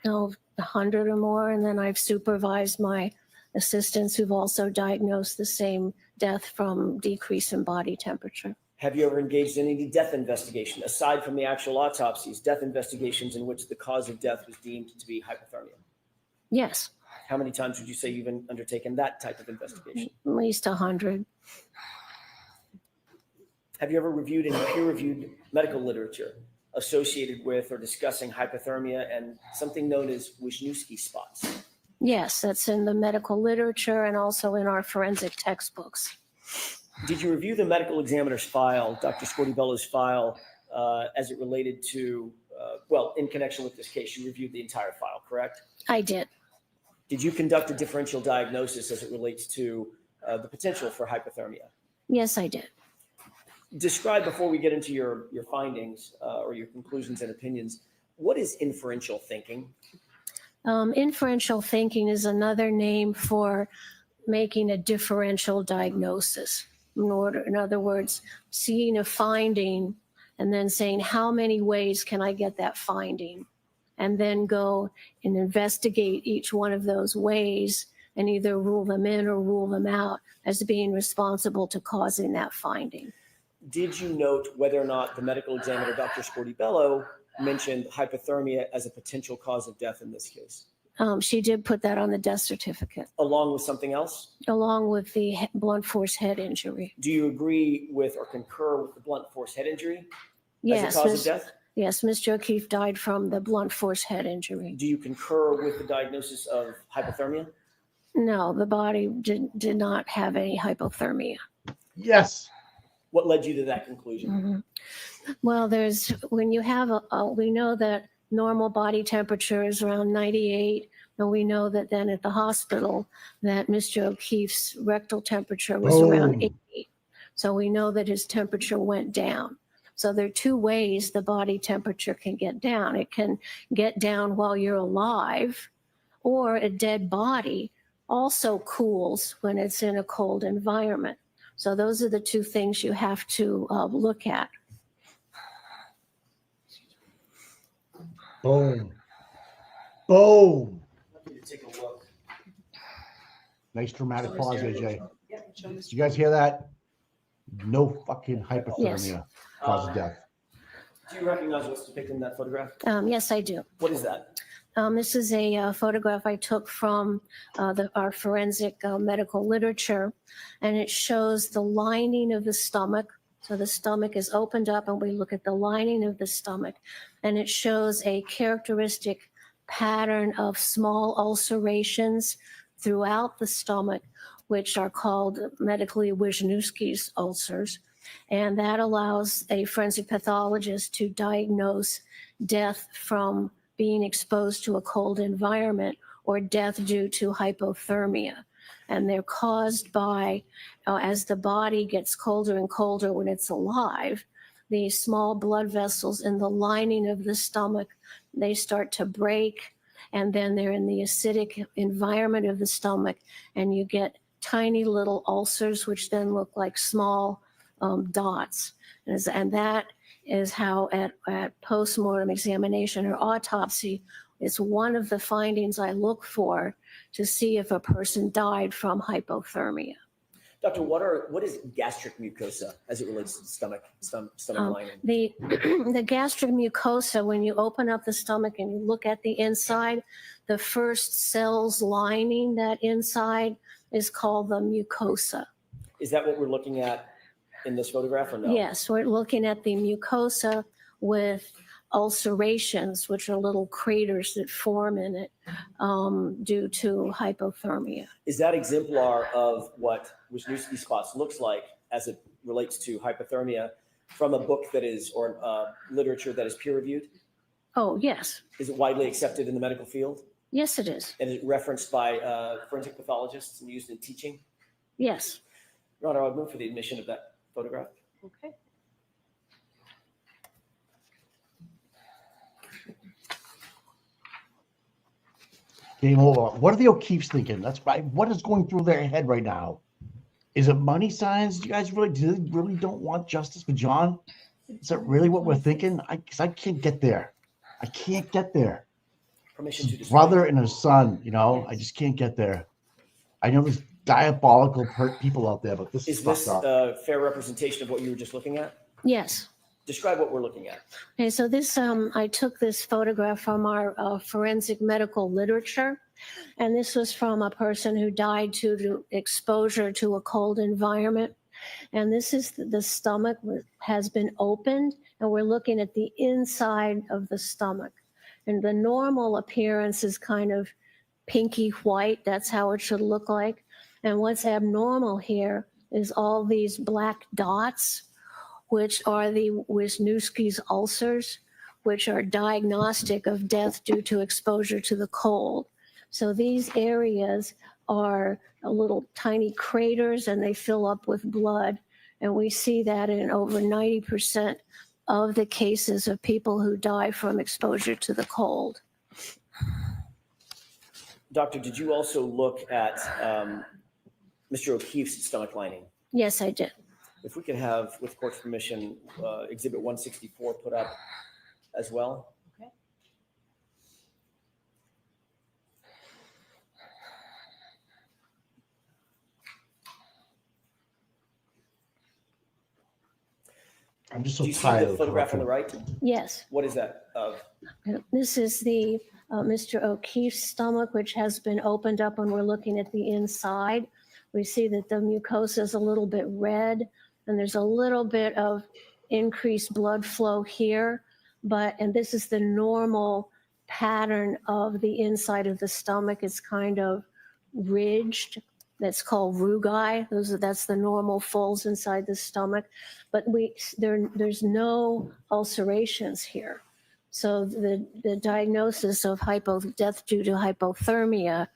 100 or more. And then I've supervised my assistants who've also diagnosed the same death from decrease in body temperature. Have you ever engaged in any death investigation, aside from the actual autopsies, death investigations in which the cause of death was deemed to be hypothermia? Yes, How many times would you say you've undertaken that type of investigation? at least 100. Have you ever reviewed any peer-reviewed medical literature associated with or discussing hypothermia and something known as Wisniewski spots? Yes, that's in the medical literature and also in our forensic textbooks. Did you review the medical examiner's file, Dr. Scortibello's file, as it related to, in connection with this case, you reviewed the entire file, correct? I did. Did you conduct a differential diagnosis as it relates to the potential for hypothermia? Yes, I did. Describe, before we get into your findings or your conclusions and opinions, what is inferential thinking? Inferential thinking is another name for making a differential diagnosis. In other words, seeing a finding and then saying, how many ways can I get that finding? And then go and investigate each one of those ways and either rule them in or rule them out as being responsible to causing that finding. Did you note whether or not the medical examiner, Dr. Scortibello, mentioned hypothermia as a potential cause of death in this case? She did put that on the death certificate, Along with something else? along with the blunt force head injury. Do you agree with or concur with the blunt force head injury Yes, as a cause of death? yes, Mr. O'Keefe died from the blunt force head injury. Do you concur with the diagnosis of hypothermia? No, the body did not have any hypothermia. Yes. What led you to that conclusion? Well, when you have we know that normal body temperature is around 98, and we know that then at the hospital that Mr. O'Keefe's rectal temperature was around Boom. 80. So we know that his temperature went down. So there are two ways the body temperature can get down. It can get down while you're alive, or a dead body also cools when it's in a cold environment. So those are the two things you have to look at. Boom. Boom. Let me take a look. Nice dramatic pause, AJ. Did you guys hear that? No fucking hypothermia causes death. Do you recognize what's depicted in that photograph? Yes, I do. What is that? This is a photograph I took from our forensic medical literature, and it shows the lining of the stomach. So the stomach is opened up, and we look at the lining of the stomach, and it shows a characteristic pattern of small ulcerations throughout the stomach, which are called medically Wisniewski's ulcers. And that allows a forensic pathologist to diagnose death from being exposed to a cold environment or death due to hypothermia. And they're caused by, as the body gets colder and colder when it's alive, the small blood vessels in the lining of the stomach, they start to break, and then they're in the acidic environment of the stomach, and you get tiny little ulcers, which then look like small dots. And that is how at postmortem examination or autopsy, it's one of the findings I look for to see if a person died from hypothermia. Doctor, what is gastric mucosa as it relates to the stomach lining? The gastric mucosa, when you open up the stomach and you look at the inside, the first cells lining that inside is called the mucosa. Is that what we're looking at in this photograph or no? Yes, we're looking at the mucosa with ulcerations, which are little craters that form in it due to hypothermia. Is that exemplar of what Wisniewski spots looks like as it relates to hypothermia from a book that is, or literature that is peer reviewed? Oh, yes. Is it widely accepted in the medical field? Yes, it is. And is it referenced by forensic pathologists and used in teaching? Yes. Your Honor, I would move for the admission of that photograph. Okay. Game over. What are the O'Keefes thinking? That's right. What is going through their head right now? Is it money signs? Do you guys really don't want justice for John? Is that really what we're thinking? Because I can't get there. I can't get there. Permission to His brother and his son, I just can't get there. I know there's diabolical people out there, but this is this fucked up. a fair representation of what you were just looking at? Yes. Describe what we're looking at. Okay, so this, I took this photograph from our forensic medical literature, and this was from a person who died due to exposure to a cold environment. And this is the stomach has been opened, and we're looking at the inside of the stomach. And the normal appearance is kind of pinky white. That's how it should look like. And what's abnormal here is all these black dots, which are the Wisniewski's ulcers, which are diagnostic of death due to exposure to the cold. So these areas are little tiny craters, and they fill up with blood. And we see that in over 90% of the cases of people who die from exposure to the cold. Doctor, did you also look at Mr. O'Keefe's stomach lining? Yes, I did. If we could have, with court's permission, Exhibit 164 put up as well. Okay. I'm just Do so you see tired the of photograph on the corruption. right? Yes. What is that of? This is the Mr. O'Keefe's stomach, which has been opened up when we're looking at the inside. We see that the mucosa is a little bit red, and there's a little bit of increased blood flow here. And this is the normal pattern of the inside of the stomach. It's kind of ridged. That's called rugae. That's the normal folds inside the stomach. But there's no ulcerations here. So the diagnosis of death due to hypothermia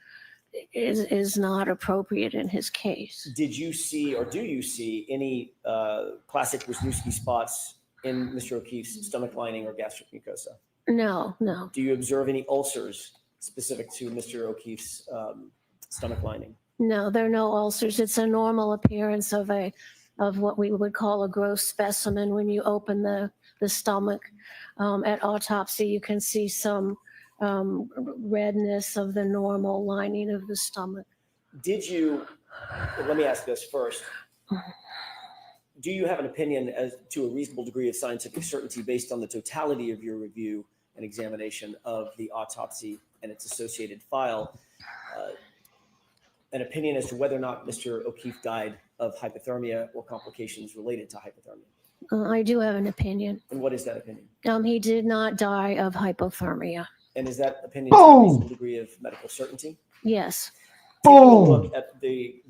is not appropriate in his case. Did you see, or do you see any classic Wisniewski spots in Mr. O'Keefe's stomach lining or gastric mucosa? No, no. Do you observe any ulcers specific to Mr. O'Keefe's stomach lining? No, there are no ulcers. It's a normal appearance of what we would call a gross specimen. When you open the stomach at autopsy, you can see some redness of the normal lining of the stomach. Did you, let me ask this first. Do you have an opinion as to a reasonable degree of scientific certainty based on the totality of your review and examination of the autopsy and its associated file, an opinion as to whether or not Mr. O'Keefe died of hypothermia or complications related to hypothermia? I do have an opinion. And what is that opinion? He did not die of hypothermia. And is that opinion to a reasonable degree of medical certainty? Yes. Taking a look at the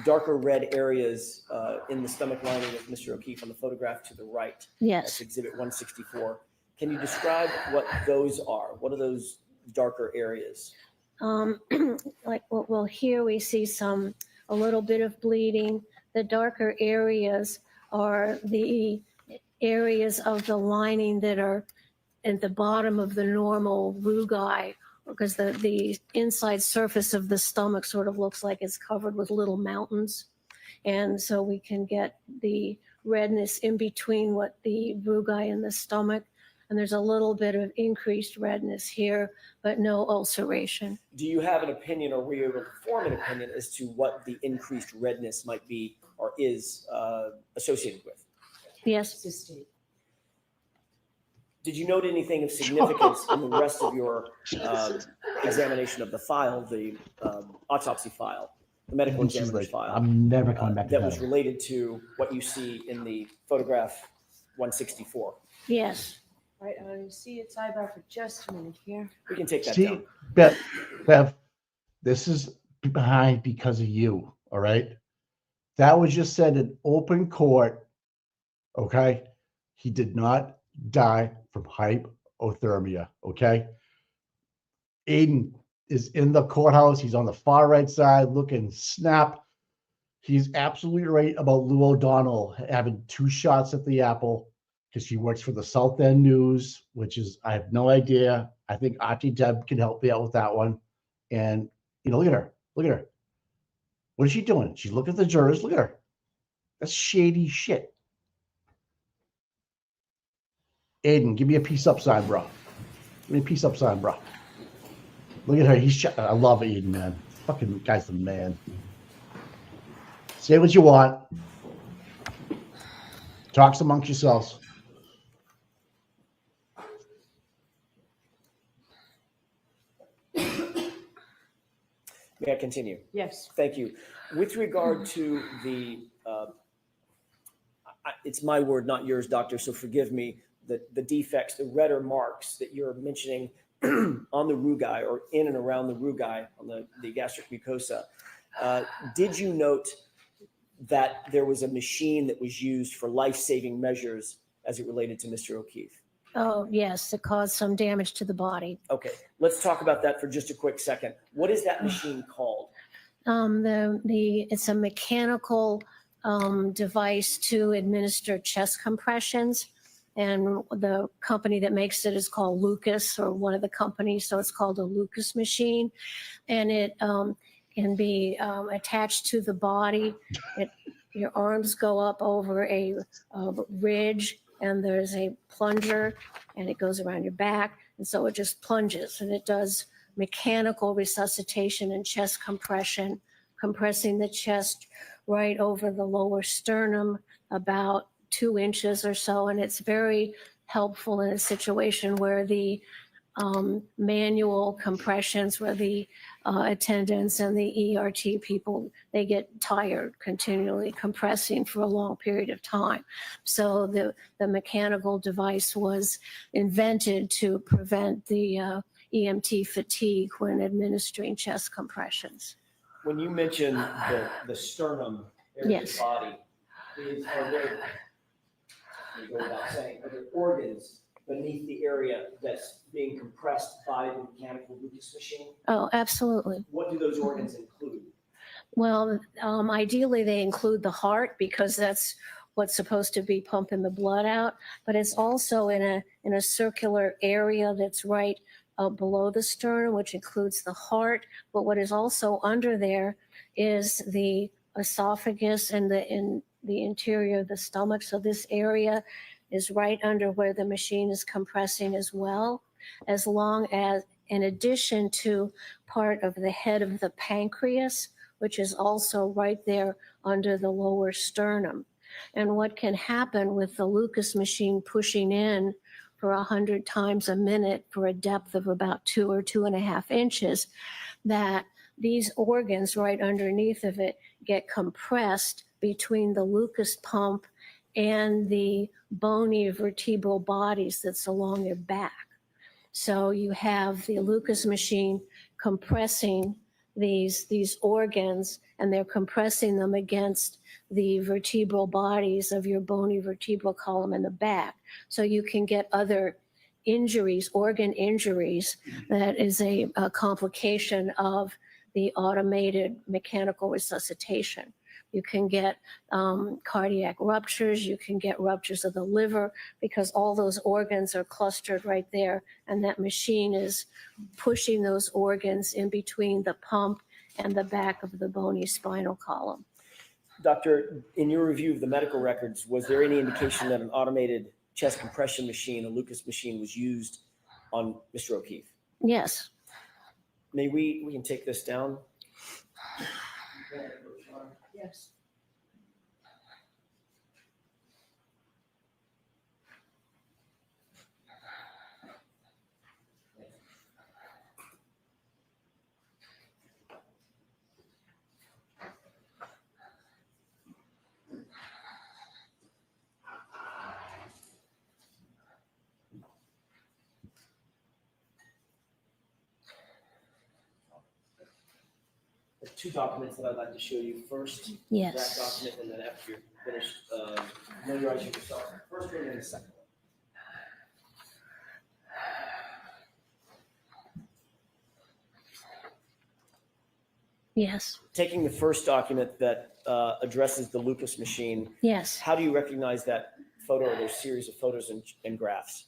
darker red areas in the stomach lining of Mr. O'Keefe on the photograph to the right. Yes. That's Exhibit 164. Can you describe what those are? What are those darker areas? Well, here we see a little bit of bleeding. The darker areas are the areas of the lining that are at the bottom of the normal rugae, because the inside surface of the stomach sort of looks like it's covered with little mountains. And so we can get the redness in between what the rugae in the stomach. And there's a little bit of increased redness here, but no ulceration. Do you have an opinion, or were you able to form an opinion as to what the increased redness might be or is associated with? Yes. Did you note anything of significance in the rest of your examination of the file, the autopsy file, the medical examiner's file? I'm never coming back to that was related to what you see in the photograph 164. Yes. All right, see it sidebar for just a minute here. We can take that See, down. Bev, this is behind because of you, all right? That was just said in open court, okay? He did not die from hypothermia, okay? Aiden is in the courthouse. He's on the far right side looking snap. He's absolutely right about Lou O'Donnell having 2 shots at the apple because she works for the South End News, which is, I have no idea. I think Auntie Deb can help me out with that one. And, look at her. Look at her. What is she doing? She's looking at the jurors. Look at her. That's shady shit. Aiden, give me a peace up sign, bro. Give me a peace up sign, bro. Look at her. I love Aiden, man. Fucking guy's the man. Say what you want. Talks amongst yourselves. May I continue? Yes. Thank you. With regard to the, it's my word, not yours, doctor, so forgive me, the defects, the redder marks that you're mentioning on the rugae or in and around the rugae on the gastric mucosa. Did you note that there was a machine that was used for life-saving measures as it related to Mr. O'Keefe? Oh, yes, it caused some damage to the body. Okay, let's talk about that for just a quick second. What is that machine called? It's a mechanical device to administer chest compressions, and the company that makes it is called Lucas, or one of the companies, so it's called a Lucas machine, and it can be attached to the body. Your arms go up over a ridge, and there's a plunger, and it goes around your back, and so it just plunges, and it does mechanical resuscitation and chest compression, compressing the chest right over the lower sternum, about 2 inches or so, and it's very helpful in a situation where the manual compressions, where the attendants and the ERT people, they get tired continually compressing for a long period of time. So the mechanical device was invented to prevent the EMT fatigue when administering chest compressions. When you mention the sternum area Yes. of the body, are there organs beneath the area that's being compressed by the mechanical Lucas machine? Oh, absolutely. What do those organs include? Well, ideally they include the heart because that's what's supposed to be pumping the blood out, but it's also in a circular area that's right below the sternum, which includes the heart. But what is also under there is the esophagus and the interior of the stomach. So this area is right under where the machine is compressing as well, as long as, in addition to part of the head of the pancreas, which is also right there under the lower sternum. And what can happen with the Lucas machine pushing in for 100 times a minute for a depth of about 2 or 2.5 inches, that these organs right underneath of it get compressed between the Lucas pump and the bony vertebral bodies that's along their back. So you have the Lucas machine compressing these organs, and they're compressing them against the vertebral bodies of your bony vertebral column in the back. So you can get other injuries, organ injuries, that is a complication of the automated mechanical resuscitation. You can get cardiac ruptures, you can get ruptures of the liver, because all those organs are clustered right there, and that machine is pushing those organs in between the pump and the back of the bony spinal column. Doctor, in your review of the medical records, was there any indication that an automated chest compression machine, a Lucas machine, was used on Mr. O'Keefe? Yes. May we can take this down? Yes. There's two documents that I'd like to show you. First, Yes. that document, and then after you're finished, familiarizing yourself. First one and the second one. Yes. Taking the first document that addresses the Lucas machine, Yes. how do you recognize that photo or those series of photos and graphs?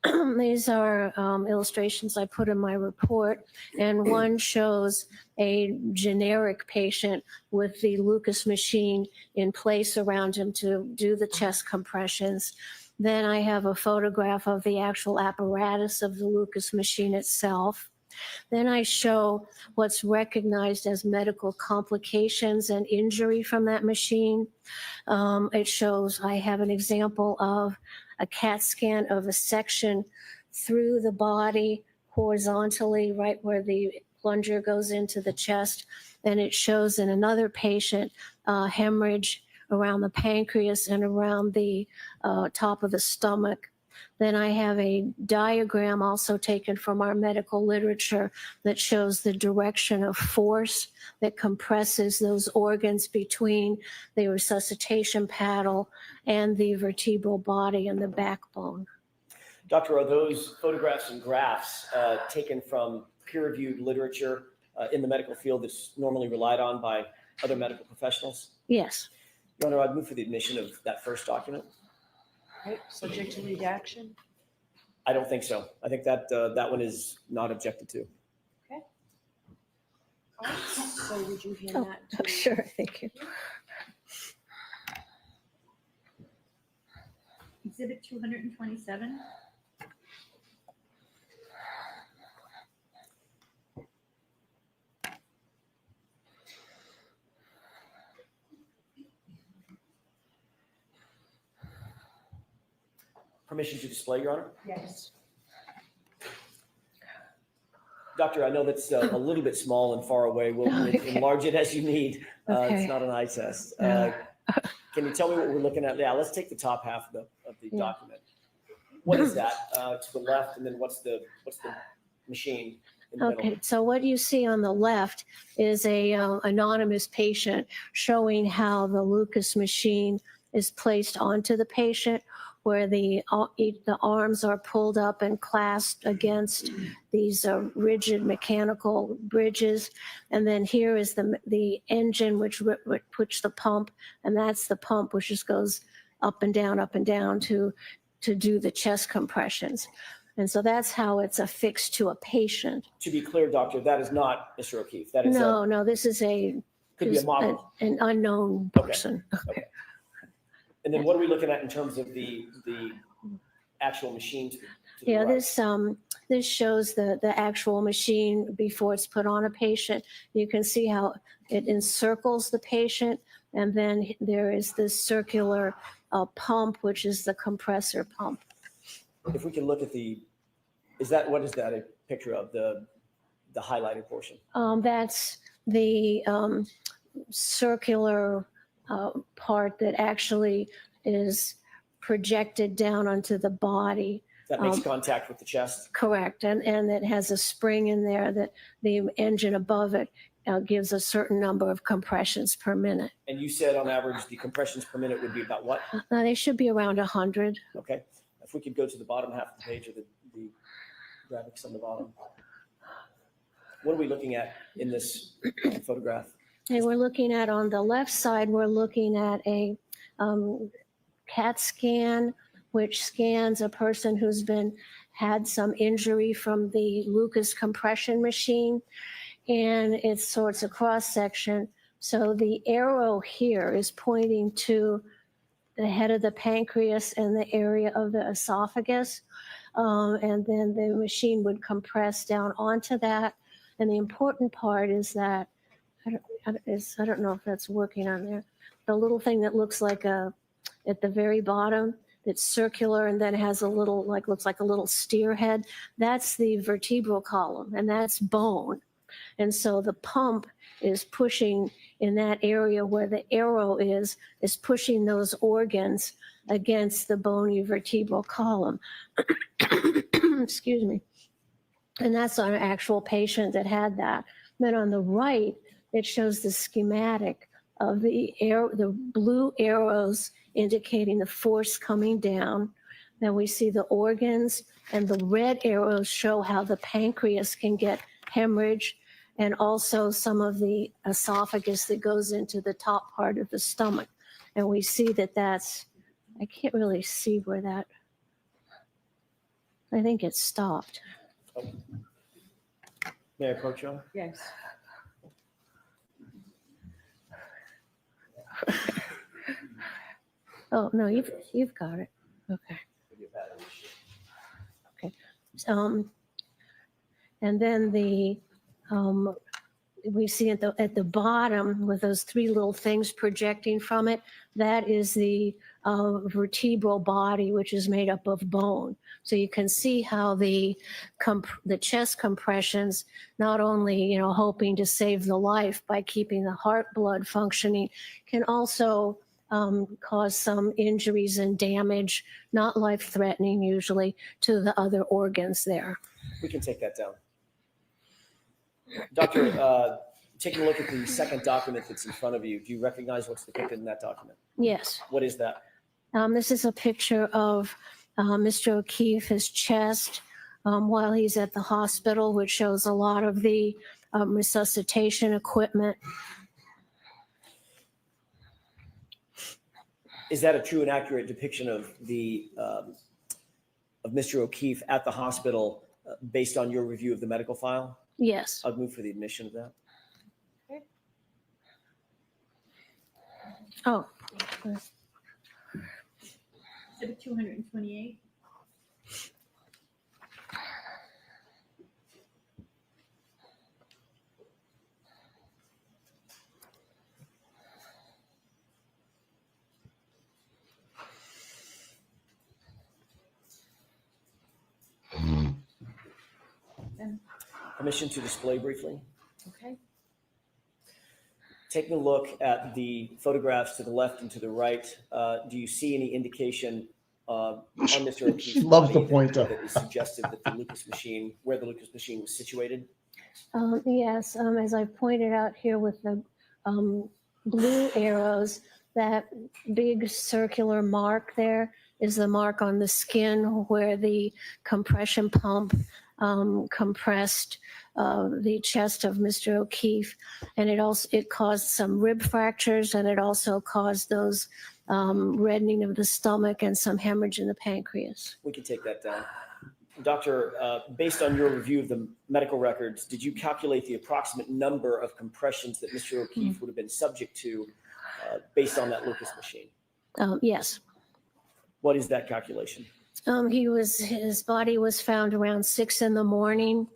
These are illustrations I put in my report, and one shows a generic patient with the Lucas machine in place around him to do the chest compressions. Then I have a photograph of the actual apparatus of the Lucas machine itself. Then I show what's recognized as medical complications and injury from that machine. It shows, I have an example of a CAT scan of a section through the body horizontally, right where the plunger goes into the chest. And it shows in another patient hemorrhage around the pancreas and around the top of the stomach. Then I have a diagram also taken from our medical literature that shows the direction of force that compresses those organs between the resuscitation paddle and the vertebral body and the backbone. Doctor, are those photographs and graphs taken from peer-reviewed literature in the medical field that's normally relied on by other medical professionals? Yes. Your Honor, I'd move for the admission of that first document. Right, subject to redaction. I don't think so. I think that that one is not objected to. Okay. All right, so would you hand that to? Sure, thank you. Exhibit 227. Permission to display, Your Honor? Yes. Doctor, I know that's a little bit small and far away. We'll enlarge it as you need. Okay. It's not an eye test. Can you tell me what we're looking at? Yeah, let's take the top half of the document. What is that to the left, and then what's the machine in the Okay, middle? so what you see on the left is a anonymous patient showing how the Lucas machine is placed onto the patient, where the arms are pulled up and clasped against these rigid mechanical bridges. And then here is the engine, which puts the pump, and that's the pump which just goes up and down to do the chest compressions. And so that's how it's affixed to a patient. To be clear, doctor, that is not Mr. O'Keefe. That is No, this is could be a model. an unknown Okay. person. Okay. And then what are we looking at in terms of the actual machine? To the Yeah, right? this shows the actual machine before it's put on a patient. You can see how it encircles the patient, and then there is this circular pump, which is the compressor pump. If we can look at what is that a picture of, the highlighted portion? That's the circular part that actually is projected down onto the body. That makes contact with the chest? Correct, and it has a spring in there that the engine above it gives a certain number of compressions per minute. And you said on average, the compressions per minute would be about what? They should be around 100. Okay. If we could go to the bottom half of the page of the graphics on the bottom. What are we looking at in this photograph? And we're looking at, on the left side, we're looking at a CAT scan, which scans a person who's had some injury from the Lucas compression machine. And it's a cross section. So the arrow here is pointing to the head of the pancreas and the area of the esophagus. And then the machine would compress down onto that. And the important part is that, I don't know if that's working on there, the little thing that looks like at the very bottom, that's circular and then has a little, looks like a little steer head. That's the vertebral column, and that's bone. And so the pump is pushing in that area where the arrow is pushing those organs against the bony vertebral column. Excuse me. And that's on an actual patient that had that. Then on the right, it shows the schematic of the blue arrows indicating the force coming down. Then we see the organs, and the red arrows show how the pancreas can get hemorrhage, and also some of the esophagus that goes into the top part of the stomach. And we see that's, I can't really see where that, I think it stopped. Oh. May I approach you? Yes. Oh, no, you've got it. Okay. Okay. And then we see at the bottom with those three little things projecting from it, that is the vertebral body, which is made up of bone. So you can see how the chest compressions, not only hoping to save the life by keeping the heart blood functioning, can also cause some injuries and damage, not life-threatening usually, to the other organs there. We can take that down. Doctor, taking a look at the second document that's in front of you, do you recognize what's depicted in that document? Yes. What is that? This is a picture of Mr. O'Keefe, his chest, while he's at the hospital, which shows a lot of the resuscitation equipment. Is that a true and accurate depiction of Mr. O'Keefe at the hospital based on your review of the medical file? Yes. I'll move for the admission of that. Okay. Oh. Exhibit 228. Permission to display briefly. Okay. Taking a look at the photographs to the left and to the right, do you see any indication on Mr. O'Keefe's She loves body the pointer. that is suggestive that the Lucas machine, where the Lucas machine was situated? Yes, as I pointed out here with the blue arrows, that big circular mark there is the mark on the skin where the compression pump compressed the chest of Mr. O'Keefe, and it caused some rib fractures, and it also caused those reddening of the stomach and some hemorrhage in the pancreas. We can take that down. Doctor, based on your review of the medical records, did you calculate the approximate number of compressions that Mr. O'Keefe would have been subject to based on that Lucas machine? Yes. What is that calculation? His body was found around 6 a.m,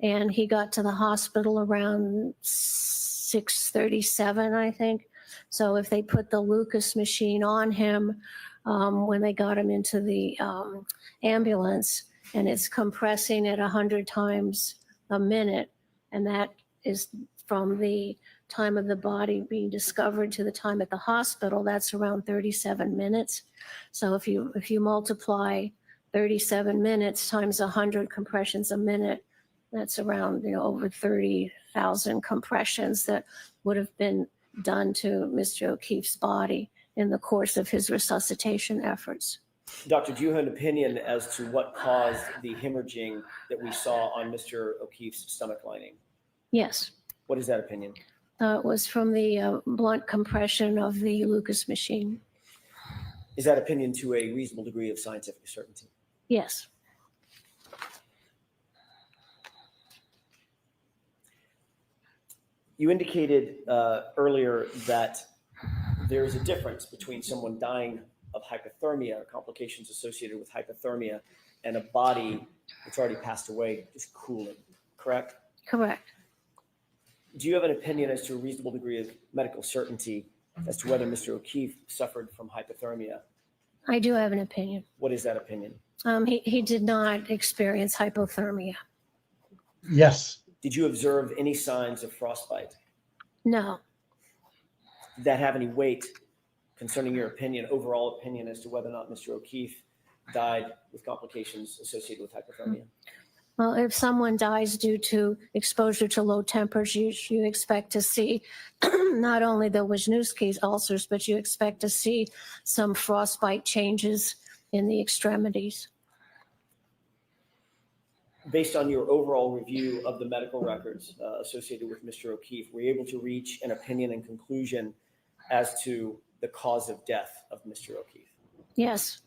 and he got to the hospital around 6:37, I think. So if they put the Lucas machine on him when they got him into the ambulance, and it's compressing at 100 times a minute, and that is from the time of the body being discovered to the time at the hospital, that's around 37 minutes. So if you multiply 37 minutes times 100 compressions a minute, that's around over 30,000 compressions that would have been done to Mr. O'Keefe's body in the course of his resuscitation efforts. Doctor, do you have an opinion as to what caused the hemorrhaging that we saw on Mr. O'Keefe's stomach lining? Yes. What is that opinion? It was from the blunt compression of the Lucas machine. Is that opinion to a reasonable degree of scientific certainty? Yes. You indicated earlier that there is a difference between someone dying of hypothermia or complications associated with hypothermia and a body that's already passed away just cooling, correct? Correct. Do you have an opinion as to a reasonable degree of medical certainty as to whether Mr. O'Keefe suffered from hypothermia? I do have an opinion. What is that opinion? He did not experience hypothermia. Yes. Did you observe any signs of frostbite? No. Did that have any weight concerning your opinion, overall opinion, as to whether or not Mr. O'Keefe died with complications associated with hypothermia? Well, if someone dies due to exposure to low temperatures, you expect to see not only the Wisniewski's ulcers, but you expect to see some frostbite changes in the extremities. Based on your overall review of the medical records associated with Mr. O'Keefe, were you able to reach an opinion and conclusion as to the cause of death of Mr. O'Keefe? Yes.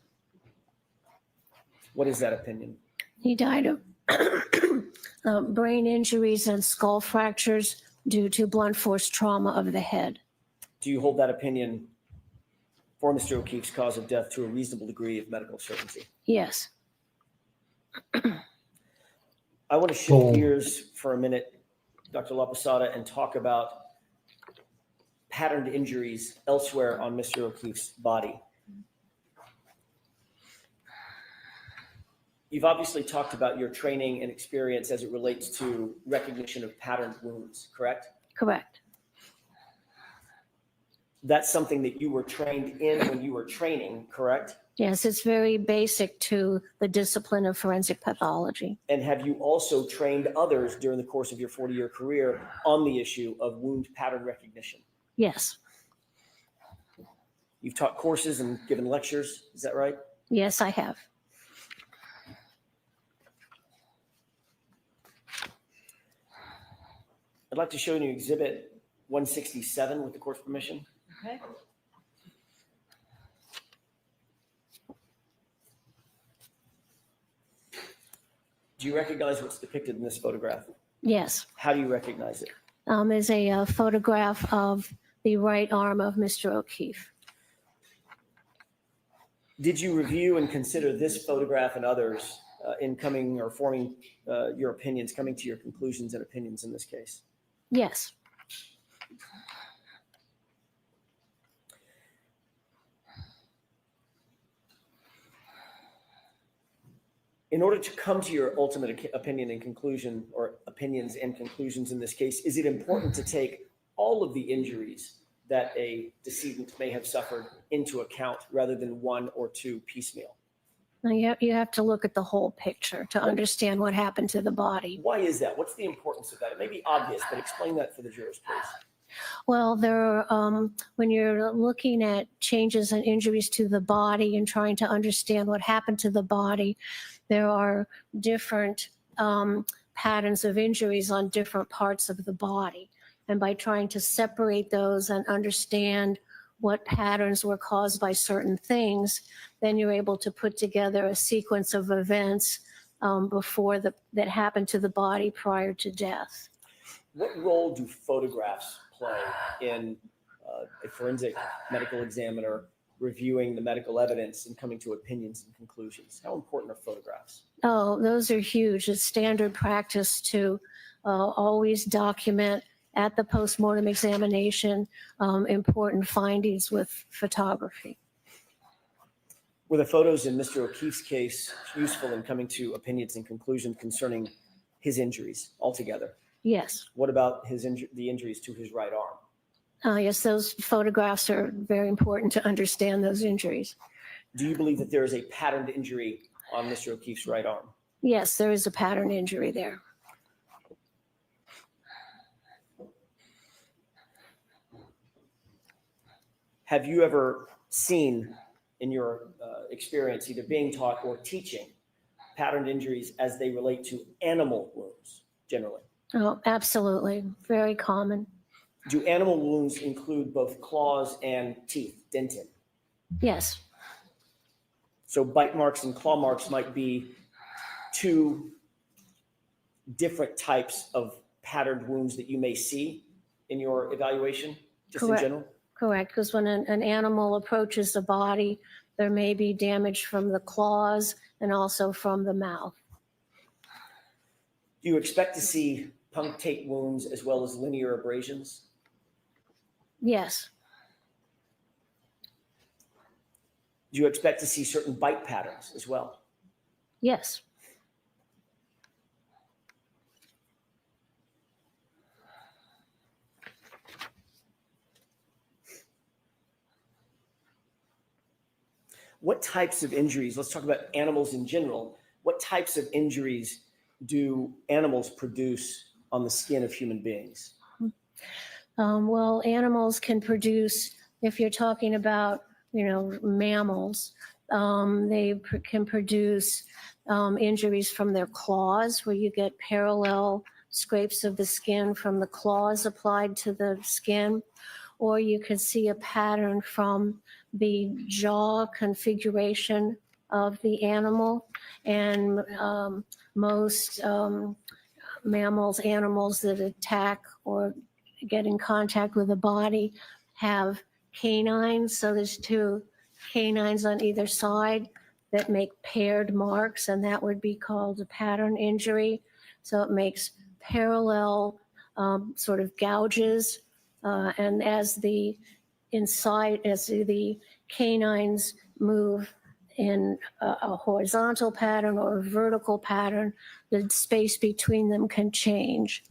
What is that opinion? He died of brain injuries and skull fractures due to blunt force trauma of the head. Do you hold that opinion for Mr. O'Keefe's cause of death to a reasonable degree of medical certainty? Yes. I want to shift gears for a minute, Dr. La Posada, and talk about patterned injuries elsewhere on Mr. O'Keefe's body. You've obviously talked about your training and experience as it relates to recognition of patterned wounds, correct? Correct. That's something that you were trained in when you were training, correct? Yes, it's very basic to the discipline of forensic pathology. And have you also trained others during the course of your 40-year career on the issue of wound pattern recognition? Yes. You've taught courses and given lectures, is that right? Yes, I have. I'd like to show you Exhibit 167 with the court's permission. Okay. Do you recognize what's depicted in this photograph? Yes. How do you recognize it? Is a photograph of the right arm of Mr. O'Keefe. Did you review and consider this photograph and others in coming or forming your opinions, coming to your conclusions and opinions in this case? Yes. In order to come to your ultimate opinion and conclusion, or opinions and conclusions in this case, is it important to take all of the injuries that a decedent may have suffered into account rather than one or two piecemeal? Now you have to look at the whole picture to understand what happened to the body. Why is that? What's the importance of that? It may be obvious, but explain that for the jurors, please. Well, when you're looking at changes and injuries to the body and trying to understand what happened to the body, there are different patterns of injuries on different parts of the body. And by trying to separate those and understand what patterns were caused by certain things, then you're able to put together a sequence of events that happened to the body prior to death. What role do photographs play in a forensic medical examiner reviewing the medical evidence and coming to opinions and conclusions? How important are photographs? Oh, those are huge. It's standard practice to always document at the postmortem examination important findings with photography. Were the photos in Mr. O'Keefe's case useful in coming to opinions and conclusions concerning his injuries altogether? Yes. What about the injuries to his right arm? Yes, those photographs are very important to understand those injuries. Do you believe that there is a patterned injury on Mr. O'Keefe's right arm? Yes, there is a pattern injury there. Have you ever seen in your experience, either being taught or teaching, patterned injuries as they relate to animal wounds generally? Oh, absolutely. Very common. Do animal wounds include both claws and teeth, dentin? Yes. So bite marks and claw marks might be two different types of patterned wounds that you may see in your evaluation, just Correct. in general? Correct, because when an animal approaches the body, there may be damage from the claws and also from the mouth. Do you expect to see punctate wounds as well as linear abrasions? Yes. Do you expect to see certain bite patterns as well? Yes. What types of injuries, let's talk about animals in general, what types of injuries do animals produce on the skin of human beings? Well, animals can produce, if you're talking about, mammals, can produce injuries from their claws, where you get parallel scrapes of the skin from the claws applied to the skin, or you could see a pattern from the jaw configuration of the animal. And most animals that attack or get in contact with the body have canines. So there's two canines on either side that make paired marks, and that would be called a pattern injury. So it makes parallel sort of gouges, and as the canines move in a horizontal pattern or a vertical pattern, the space between them can change.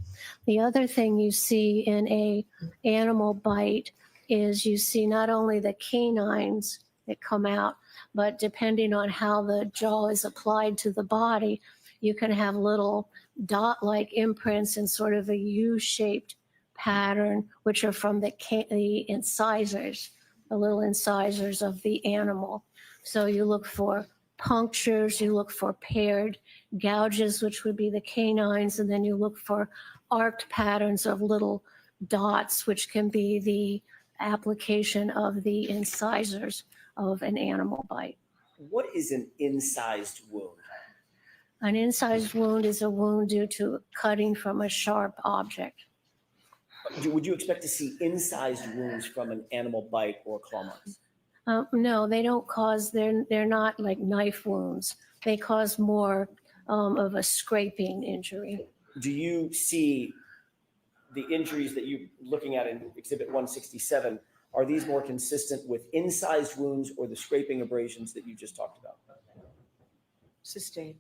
The other thing you see in a animal bite is you see not only the canines that come out, but depending on how the jaw is applied to the body, you can have little dot-like imprints in sort of a U-shaped pattern, which are from the incisors, the little incisors of the animal. So you look for punctures, you look for paired gouges, which would be the canines, and then you look for arced patterns of little dots, which can be the application of the incisors of an animal bite. What is an incised wound? An incised wound is a wound due to cutting from a sharp object. Would you expect to see incised wounds from an animal bite or claw marks? No, they don't cause, they're not like knife wounds. They cause more of a scraping injury. Do you see the injuries that you're looking at in Exhibit 167, are these more consistent with incised wounds or the scraping abrasions that you just talked about? Sustained.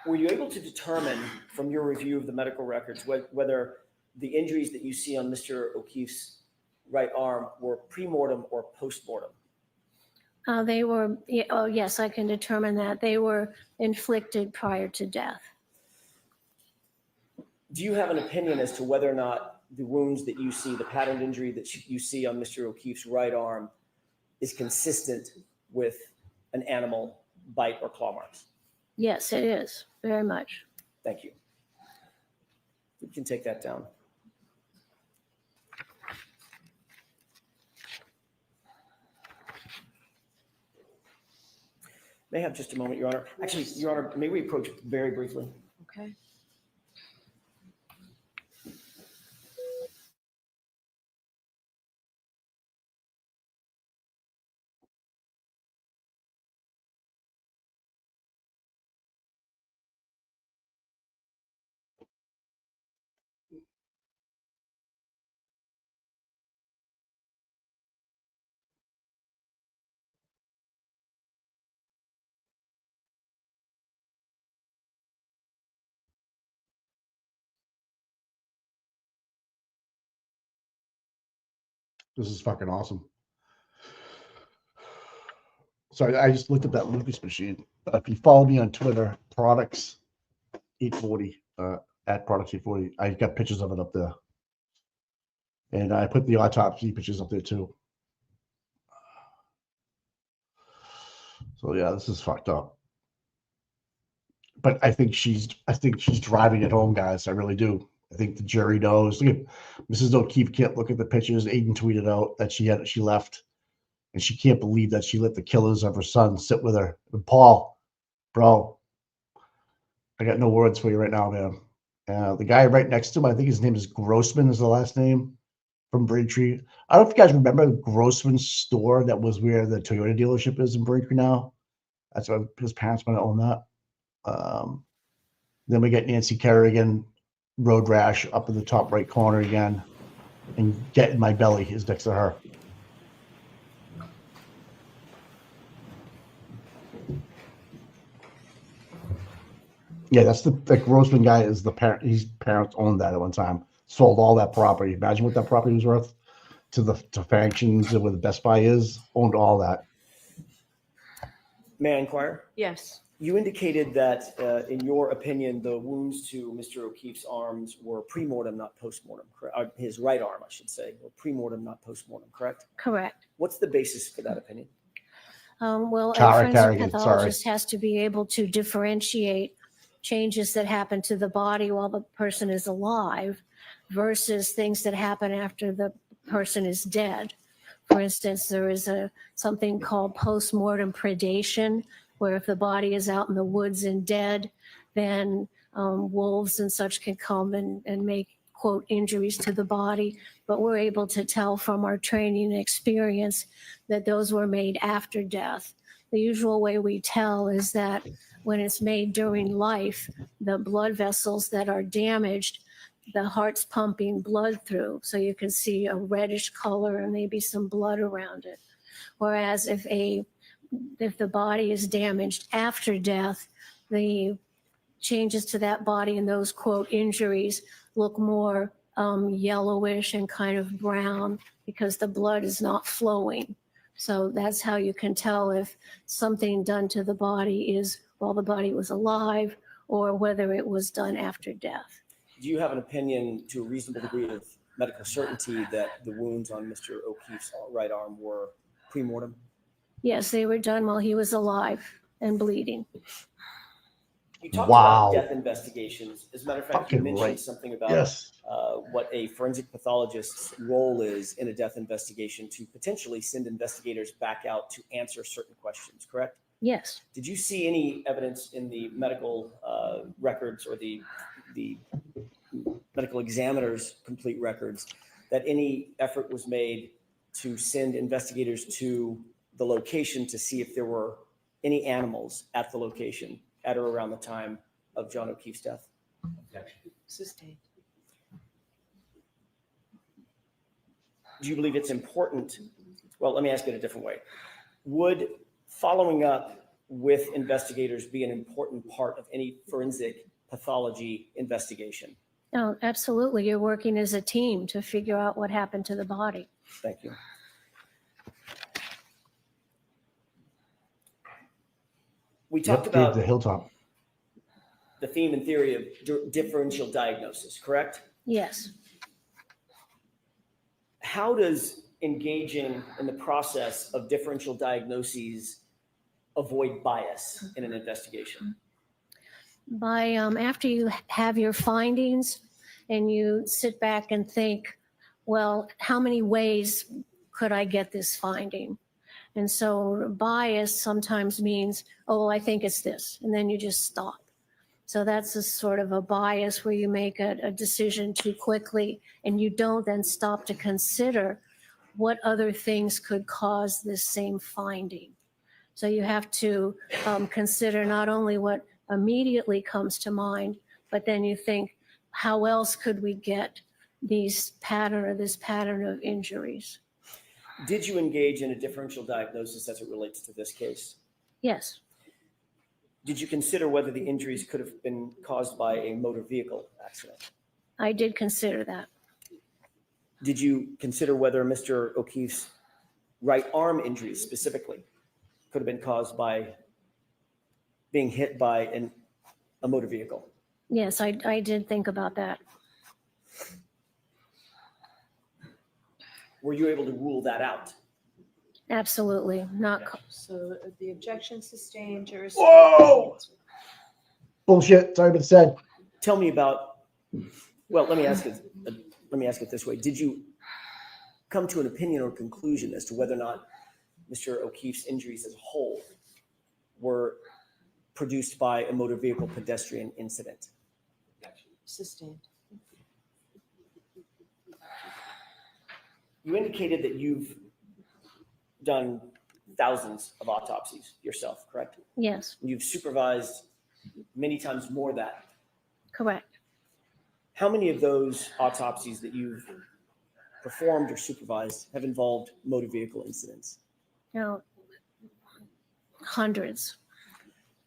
Were you able to determine from your review of the medical records whether the injuries that you see on Mr. O'Keefe's right arm were pre-mortem or post-mortem? They were, oh yes, I can determine that. They were inflicted prior to death. do you have an opinion as to whether or not the wounds that you see, the patterned injury that you see on Mr. O'Keefe's right arm is consistent with an animal bite or claw marks? Yes, it is, very much. Thank you. We can take that down. May I have just a moment, Your Honor? Actually, Your Honor, may we approach very briefly? Okay. This is fucking awesome. So I just looked at that Lucas machine. If you follow me on Twitter, products 840, at products 840, I got pictures of it up there. And I put the autopsy pictures up there too. So yeah, this is fucked up. But I think she's driving it home, guys. I really do. I think the jury knows. Look at Mrs. O'Keefe can't look at the pictures. Aiden tweeted out that she left, and she can't believe that she let the killers of her son sit with her. And Paul, bro, I got no words for you right now, man. The guy right next to him, I think his name is Grossman, is the last name, from Braintree. I don't know if you guys remember Grossman's store that was where the Toyota dealership is in Braintree now. That's why his parents want to own that. Then we get Nancy Kerrigan, road rash up in the top right corner again, and Get in My Belly is next to her. Yeah, that's the Grossman guy is the parent. His parents owned that at one time. Sold all that property. Imagine what that property was worth to Functions where the Best Buy is. Owned all that. May I inquire? Yes. You indicated that, in your opinion, the wounds to Mr. O'Keefe's arms were pre-mortem, not post-mortem. His right arm, I should say, were pre-mortem, not post-mortem, correct? Correct. What's the basis for that opinion? Well, a Tara forensic Kerrigan, pathologist has to be able to differentiate changes that happen to the body while the person is alive versus things that happen after the person is dead. For instance, there is something called post-mortem predation, where if the body is out in the woods and dead, then wolves and such can come and make, quote, injuries to the body. But we're able to tell from our training and experience that those were made after death. The usual way we tell is that when it's made during life, the blood vessels that are damaged, the heart's pumping blood through. So you can see a reddish color and maybe some blood around it. Whereas if the body is damaged after death, the changes to that body and those, quote, injuries look more yellowish and kind of brown because the blood is not flowing. So that's how you can tell if something done to the body is while the body was alive or whether it was done after death. Do you have an opinion to a reasonable degree of medical certainty that the wounds on Mr. O'Keefe's right arm were pre-mortem? Yes, they were done while he was alive and bleeding. You talked Wow. about death investigations. As a matter of fact, Fucking you mentioned right. something about Yes. what a forensic pathologist's role is in a death investigation to potentially send investigators back out to answer certain questions, correct? Yes. Did you see any evidence in the medical records or the medical examiner's complete records that any effort was made to send investigators to the location to see if there were any animals at the location at or around the time of John O'Keefe's death? Sustained. Do you believe it's important? Well, let me ask it a different way. Would following up with investigators be an important part of any forensic pathology investigation? No, absolutely. You're working as a team to figure out what happened to the body. Thank you. We talked Yep, about the hilltop. the theme and theory of differential diagnosis, correct? Yes. How does engaging in the process of differential diagnoses avoid bias in an investigation? By after you have your findings and you sit back and think, well, how many ways could I get this finding? And so bias sometimes means, oh, I think it's this, and then you just stop. So that's a sort of a bias where you make a decision too quickly and you don't then stop to consider what other things could cause this same finding. So you have to consider not only what immediately comes to mind, but then you think, how else could we get this pattern of injuries? Did you engage in a differential diagnosis as it relates to this case? Yes. Did you consider whether the injuries could have been caused by a motor vehicle accident? I did consider that. Did you consider whether Mr. O'Keefe's right arm injuries specifically could have been caused by being hit by a motor vehicle? Yes, I did think about that. Were you able to rule that out? Absolutely. Not. So the objection sustained, Whoa! Bullshit. Sorry, but said. Tell me about, well, let me ask it this way. Did you come to an opinion or conclusion as to whether or not Mr. O'Keefe's injuries as a whole were produced by a motor vehicle pedestrian incident? Sustained. You indicated that you've done thousands of autopsies yourself, correct? Yes, You've supervised many times more that. correct. How many of those autopsies that you've performed or supervised have involved motor vehicle incidents? No, hundreds.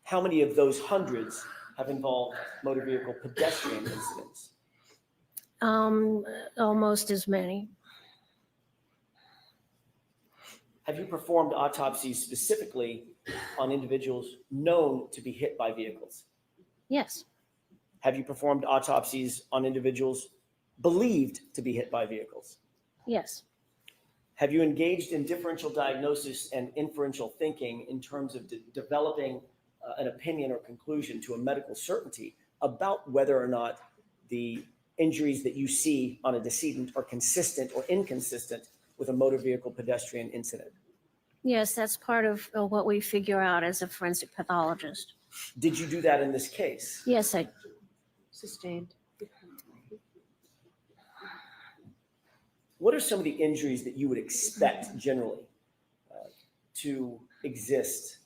How many of those hundreds have involved motor vehicle pedestrian incidents? Almost as many. Have you performed autopsies specifically on individuals known to be hit by vehicles? Yes, Have you performed autopsies on individuals believed to be hit by vehicles? yes, Have you engaged in differential diagnosis and inferential thinking in terms of developing an opinion or conclusion to a medical certainty about whether or not the injuries that you see on a decedent are consistent or inconsistent with a motor vehicle pedestrian incident? yes, that's part of what we figure out as a forensic pathologist. Did you do that in this case? Yes, I. Sustained. What are some of the injuries that you would expect generally to exist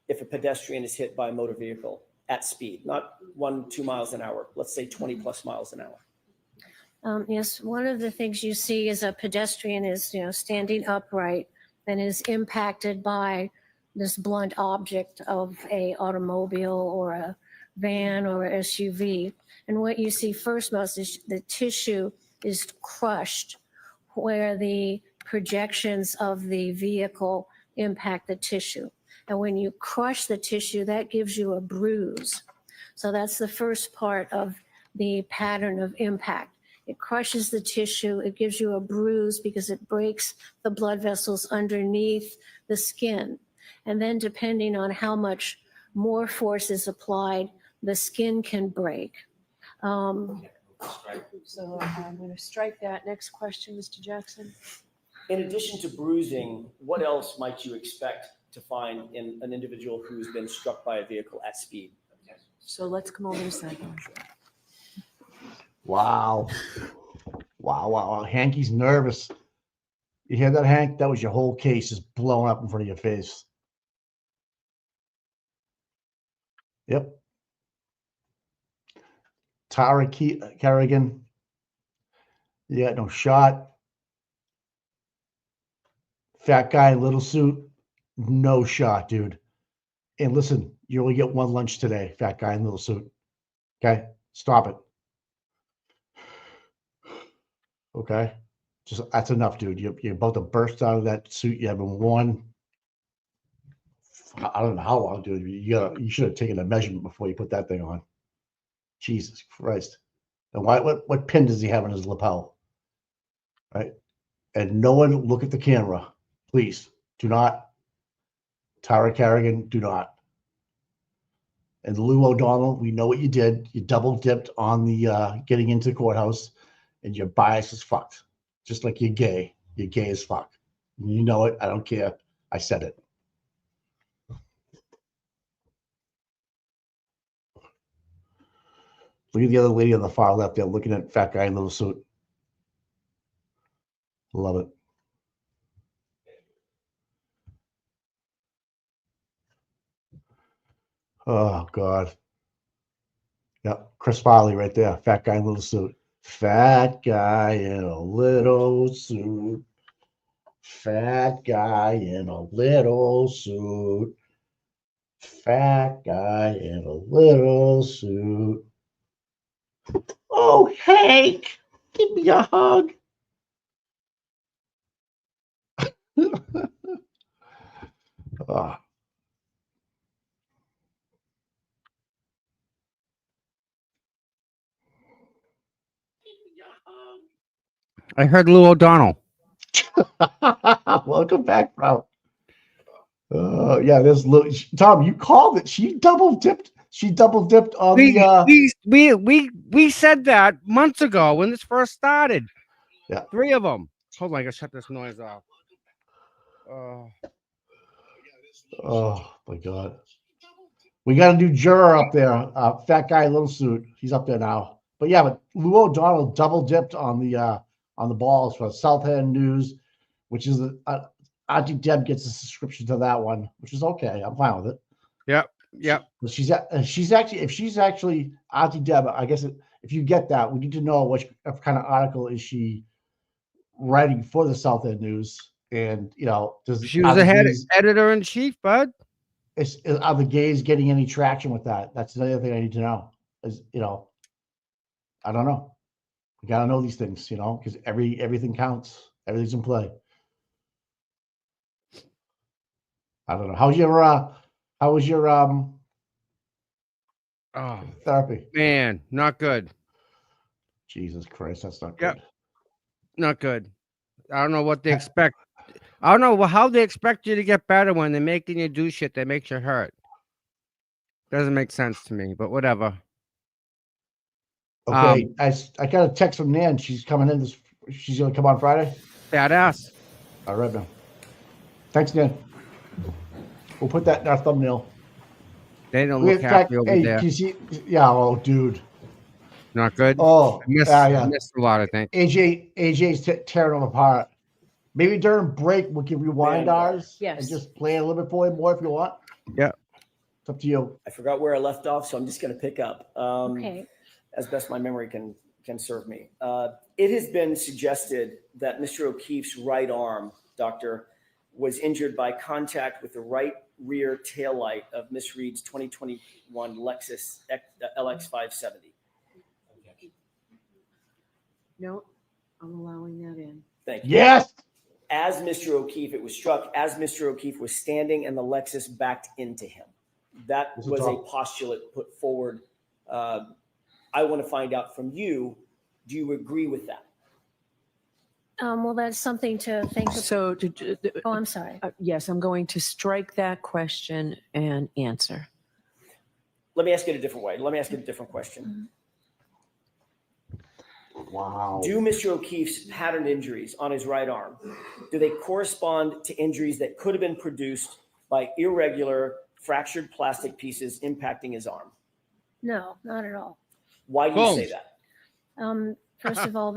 if a pedestrian is hit by a motor vehicle at speed, not 1-2 miles an hour, let's say 20 plus miles an hour? Yes, one of the things you see is a pedestrian is, standing upright and is impacted by this blunt object of a automobile or a van or a SUV. And what you see first most is the tissue is crushed where the projections of the vehicle impact the tissue. And when you crush the tissue, that gives you a bruise. So that's the first part of the pattern of impact. It crushes the tissue. It gives you a bruise because it breaks the blood vessels underneath the skin. And then depending on how much more force is applied, the skin can break. So I'm going to strike that. Next question, Mr. Jackson. In addition to bruising, what else might you expect to find in an individual who's been struck by a vehicle at speed? So let's come over to Sidebar. Wow. Wow. Hanky's nervous. You hear that, Hank? That was your whole case just blowing up in front of your face. Yep. Tara Kerrigan. You got no shot. Fat guy, little suit. No shot, dude. And listen, you only get one lunch today, fat guy in little suit. Okay? Stop it. Okay? Just that's enough, dude. You're about to burst out of that suit you haven't worn I don't know how long, dude. You should have taken a measurement before you put that thing on. Jesus Christ. And what pin does he have in his lapel? Right? And no one look at the camera. Please do not. Tara Carrigan, do not. And Lou O'Donnell, we know what you did. You double dipped on the getting into the courthouse, and your bias is fucked. Just like you're gay. You're gay as fuck. You know it. I don't care. I said it. Look at the other lady on the far left there looking at fat guy in little suit. Love it. Oh, God. Yep. Chris Farley right there. Fat guy in little suit. Fat guy in a little suit. Fat guy in a little suit. Fat guy in a little suit. Oh, Hank, give me a hug. Oh. I heard Lou O'Donnell. Welcome back, bro. Yeah, there's Lou. Tom, you called it. She double dipped. She double dipped on We said that months ago when this first started. Yeah. 3 of them. Hold on, I gotta shut this noise off. Oh my God. We got a new juror up there. Fat guy, little suit. He's up there now. But yeah, but Lou O'Donnell double dipped on the balls for South End News, which is Auntie Deb gets a subscription to that one, which is okay. I'm fine with it. Yep. But she's actually, if she's actually Auntie Deb, I guess if you get that, we need to know what kind of article is she writing for the South End News, and she was the head editor in chief, bud. Are the gays getting any traction with that? That's the other thing I need to know. I don't know. We gotta know these things, because everything counts. Everything's in play. I don't know. How was your therapy? Man, not good. Jesus Christ, that's not good. Yep. Not good. I don't know what they expect. I don't know how they expect you to get better when they're making you do shit that makes you hurt. Doesn't make sense to me, but whatever. Okay, I got a text from Nan. She's coming in. She's gonna come on Friday. Badass. All right, man. Thanks, Nan. We'll put that in our thumbnail. They don't look happy over there. Can you see? Yeah. Oh, dude. Not good. Oh, I missed a lot. I think AJ's tearing them apart. Maybe during break we can rewind ours Yes. and just play a little bit for you more if you want. Yeah. It's up to you. I forgot where I left off, so I'm just going to pick up Okay. as best my memory can serve me. It has been suggested that Mr. O'Keefe's right arm, Doctor, was injured by contact with the right rear taillight of Miss Reed's 2021 Lexus LX 570. No, I'm allowing that in. Thank you. Yes. As Mr. O'Keefe, it was struck as Mr. O'Keefe was standing and the Lexus backed into him. That was a postulate put forward. I want to find out from you, do you agree with that? Well, that's something to think about. So, Oh, I'm sorry. yes, I'm going to strike that question and answer. Let me ask it a different way. Let me ask you a different question. Wow. Do Mr. O'Keefe's pattern injuries on his right arm, do they correspond to injuries that could have been produced by irregular fractured plastic pieces impacting his arm? No, not at all. Why do you say that? First of all,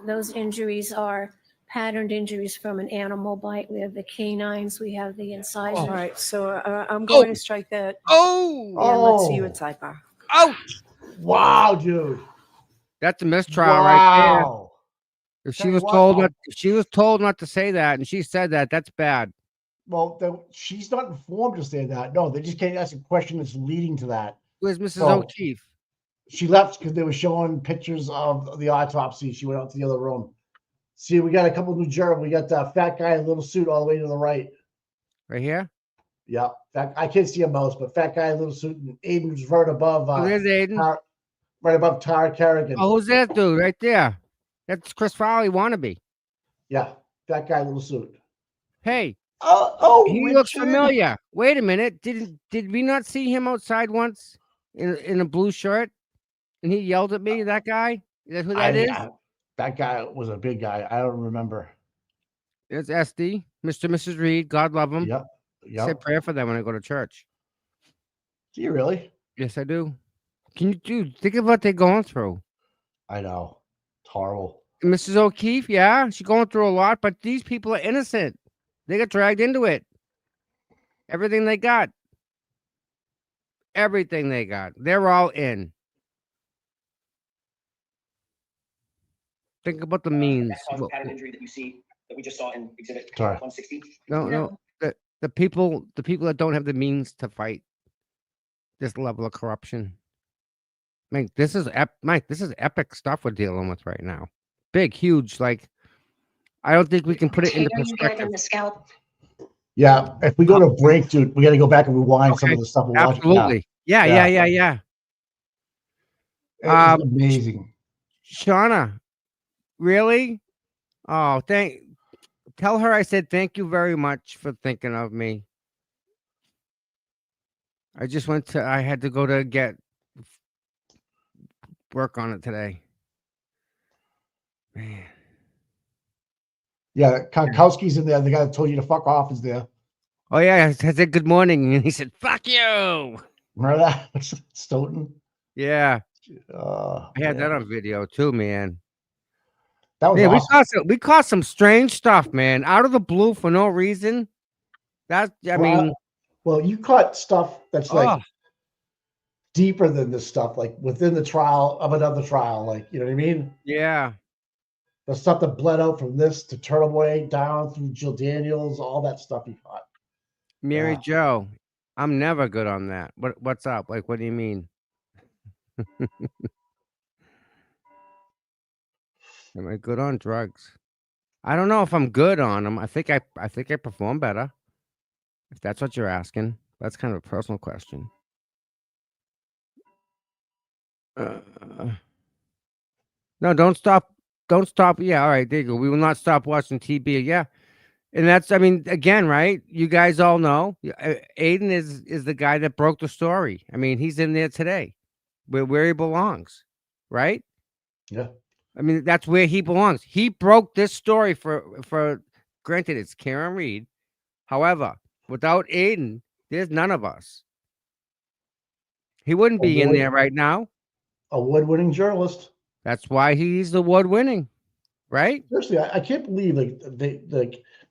those injuries are patterned injuries from an animal bite. We have the canines, we have the incisors. All right, so I'm going to strike that. Oh, And let's see you at sidebar. ouch! Wow, dude. That's a mistrial right there. If she Tell you was what, told though. not, if she was told not to say that, and she said that, that's bad. Well, she's not informed to say that. No, they just can't ask a question that's leading to that. Where's Mrs. Oh. O'Keefe? She left because they were showing pictures of the autopsy. She went out to the other room. See, we got a couple of new jurors. We got the fat guy in a little suit all the way to the right. Right here? Yeah, I can't see a mouse, but fat guy, little suit, and Aiden's right above. Oh, there's Aiden. Right above Tara Kerrigan. Oh, who's that dude right there? That's Chris Farley wannabe. Yeah, fat guy, little suit. Hey, he looks Richard. familiar. Wait a minute. Did we not see him outside once in a blue shirt? And he yelled at me. That guy? Is that who that is? That guy was a big guy. I don't remember. It's SD, Mr. and Mrs. Reed. God love them. Yep. Say prayer for them when I go to church. Do you really? Yes, I do. Can you think of what they're going through? I know. It's horrible. Mrs. O'Keefe, yeah, she's going through a lot, but these people are innocent. They got dragged into it. Everything they got. Everything they got. They're all in. Think about the means. Pattern injury that you see that we just saw in exhibit Sorry. 160. No. The people that don't have the means to fight this level of corruption. Mike, this is epic stuff we're dealing with right now. Big, huge. Like, I don't think we can put it into perspective. Yeah, if we go to break, dude, we got to go back and rewind some of the stuff. Absolutely. Yeah. It's amazing. Shauna, really? Oh, tell her I said thank you very much for thinking of me. I had to go to get work on it today. Man. Yeah, Konkowski's in there. The guy that told you to fuck off is there. Oh, yeah. I said good morning. And he said, fuck you. Remember that? Stoughton? Yeah. I had that on video too, man. That was awesome. we caught some strange stuff, man. Out of the blue for no reason. Well, you caught stuff that's like deeper than this stuff, like within the trial of another trial. Like, you know what I mean? Yeah. The stuff that bled out from this to Turtle Boy down through Jill Daniels, all that stuff you caught. Mary Jo, I'm never good on that. What's up? Like, what do you mean? Am I good on drugs? I don't know if I'm good on them. I think I perform better. If that's what you're asking, that's kind of a personal question. No, don't stop. Don't stop. Yeah, all right, there you go. We will not stop watching TV. Yeah. And that's, I mean, again, right? You guys all know Aiden is the guy that broke the story. I mean, he's in there today where he belongs, right? Yeah. I mean, that's where he belongs. He broke this story for granted, it's Karen Reed. However, without Aiden, there's none of us. He wouldn't be in there right now. Award-winning journalist. That's why he's award-winning, right? Seriously, I can't believe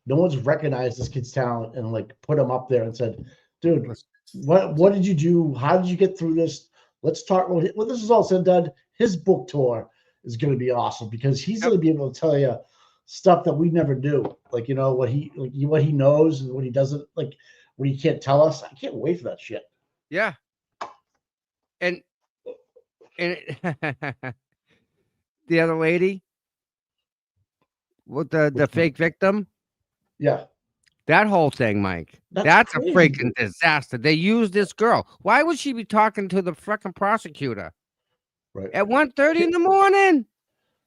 no one's recognized this kid's talent and like put him up there and said, "Dude, what did you do? How did you get through this? Let's talk." When this is all said and done, his book tour is going to be awesome because he's going to be able to tell you stuff that we never knew, like what he knows and what he doesn't, like what he can't tell us. I can't wait for that shit. Yeah, and the other lady with the fake victim. Yeah. That whole thing, Mike. That's a freaking disaster. They used this girl. Why would she be talking to the freaking prosecutor? Right. At 1:30 in the morning?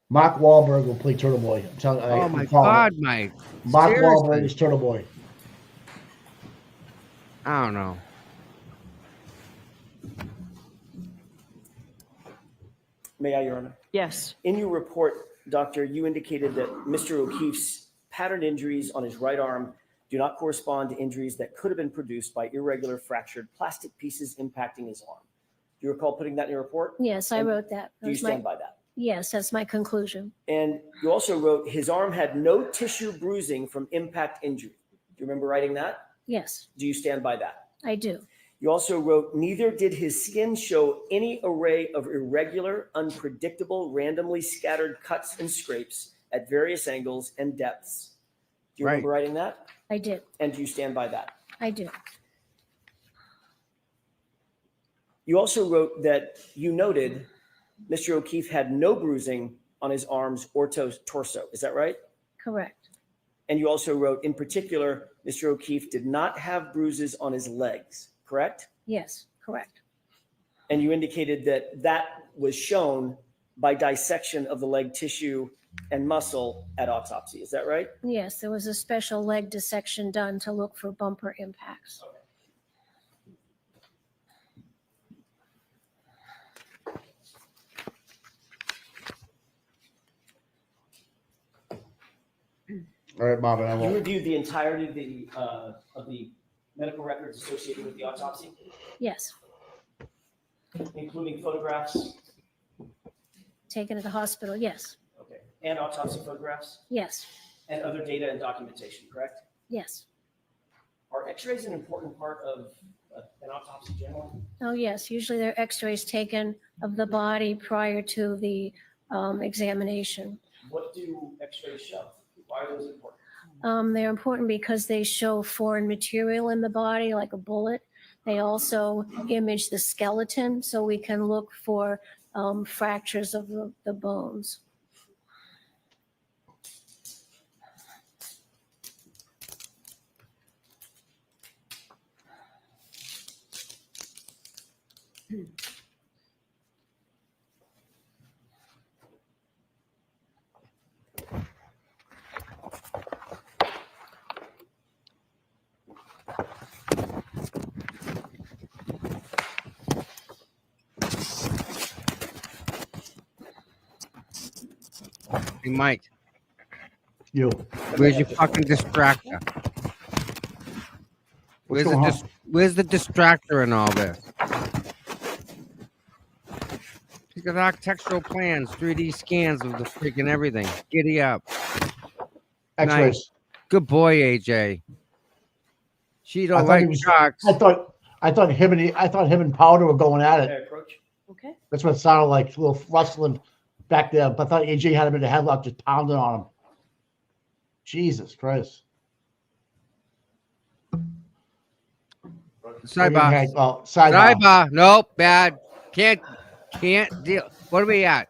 Mark Wahlberg will play Turtle Boy. I'm telling you. Oh my God, Mike. Mark Wahlberg is Turtle Boy. I don't know. May I, Your Honor? Yes. In your report, Doctor, you indicated that Mr. O'Keefe's pattern injuries on his right arm do not correspond to injuries that could have been produced by irregular fractured plastic pieces impacting his arm. Do you recall putting that in your report? Yes, I wrote that. Do you stand by that? Yes, that's my conclusion. And you also wrote his arm had no tissue bruising from impact injury. Do you remember writing that? Yes, Do you stand by that? I do. You also wrote, neither did his skin show any array of irregular, unpredictable, randomly scattered cuts and scrapes at various angles and depths. Do you remember writing that? I did. And do you stand by that? I do. You also wrote that you noted Mr. O'Keefe had no bruising on his arms or torso. Is that right? Correct. And you also wrote, in particular, Mr. O'Keefe did not have bruises on his legs, correct? Yes, correct. And you indicated that that was shown by dissection of the leg tissue and muscle at autopsy. Is that right? Yes, there was a special leg dissection done to look for bumper impacts. All right, Marvin. I You won't. reviewed the entirety of the medical records associated with the autopsy, Yes, including photographs, taken to the hospital, yes, okay, and autopsy photographs, yes, and other data and documentation, correct? yes. Are x-rays an important part of an autopsy generally? Oh, yes, usually there are x-rays taken of the body prior to the examination. What do x-rays show? Why are those important? They're important because they show foreign material in the body, like a bullet. They also image the skeleton, so we can look for fractures of the bones. Hey, Mike, You. where's your fucking distractor? What's going on? Where's the distractor in all this? Look at architectural plans, 3D scans of the freaking everything. Giddy up. X-rays. Nice. Good boy, AJ. She I don't thought like he was- sharks. I thought him and Powder were going at May I it. approach? Okay. That's what it sounded like. A little rustling back there. But I thought AJ had him in the headlock, just pounding on him. Jesus Christ. Sidebar. Okay, well, sidebar. Sidebar. Nope, bad. Can't deal. What are we at?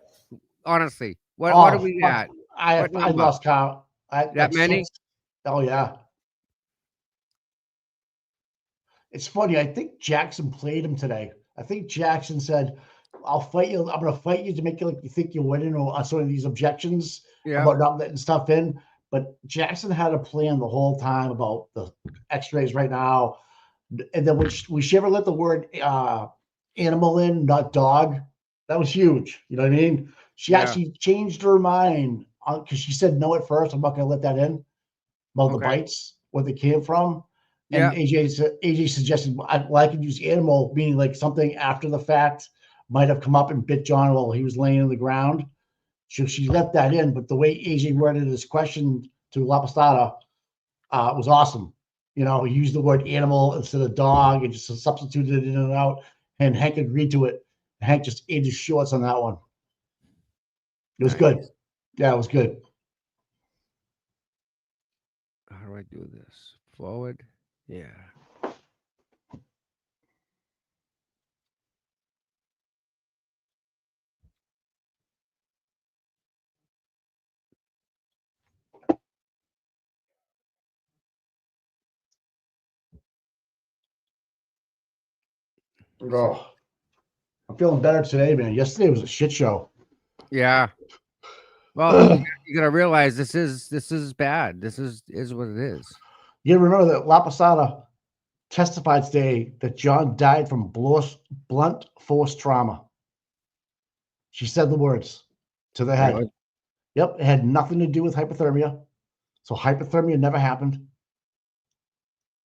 Honestly, what are we fuck. at? I What number? lost count. That many? 6. Oh yeah. It's funny. I think Jackson played him today. I think Jackson said, "I'll fight you. I'm going to fight you to make you like you think you're winning on some of these objections Yeah. about not letting stuff in." But Jackson had a plan the whole time about the X-rays right now, and then when she ever let the word animal in, not dog, that was huge. You know what I mean? She Yeah. actually changed her mind because she said no at first. I'm not going to let that in about the Okay. bites, where they came from. Yeah. And AJ suggested, well, I could use animal, meaning like something after the fact might have come up and bit John while he was laying on the ground. So she left that in, but the way AJ worded his question to La Postada was awesome. You know, he used the word animal instead of dog and just substituted it in and out. And Hank agreed to it. Hank just ate his shorts on that one. It was Nice. good. Yeah, it was good. How do I do this? Forward. Yeah. Oh, I'm feeling better today, man. Yesterday was a shit show. Yeah. Well, you gotta realize this is bad. This is what it is. You gotta remember that La Posada testified today that John died from blunt force trauma. She said the words to the head. Really? Yep, it had nothing to do with hypothermia. So hypothermia never happened.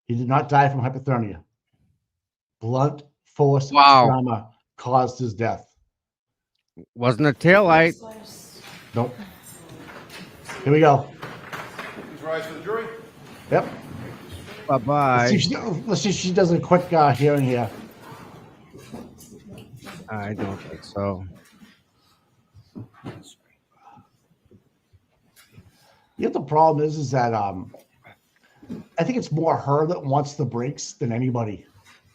He did not die from hypothermia. Blunt force trauma caused his death. Wasn't a taillight. Nope. Here we go. Please rise for the jury. Yep. Bye-bye. Let's see if she does a quick hearing here. I don't think so. You know, the problem is that I think it's more her that wants the breaks than anybody.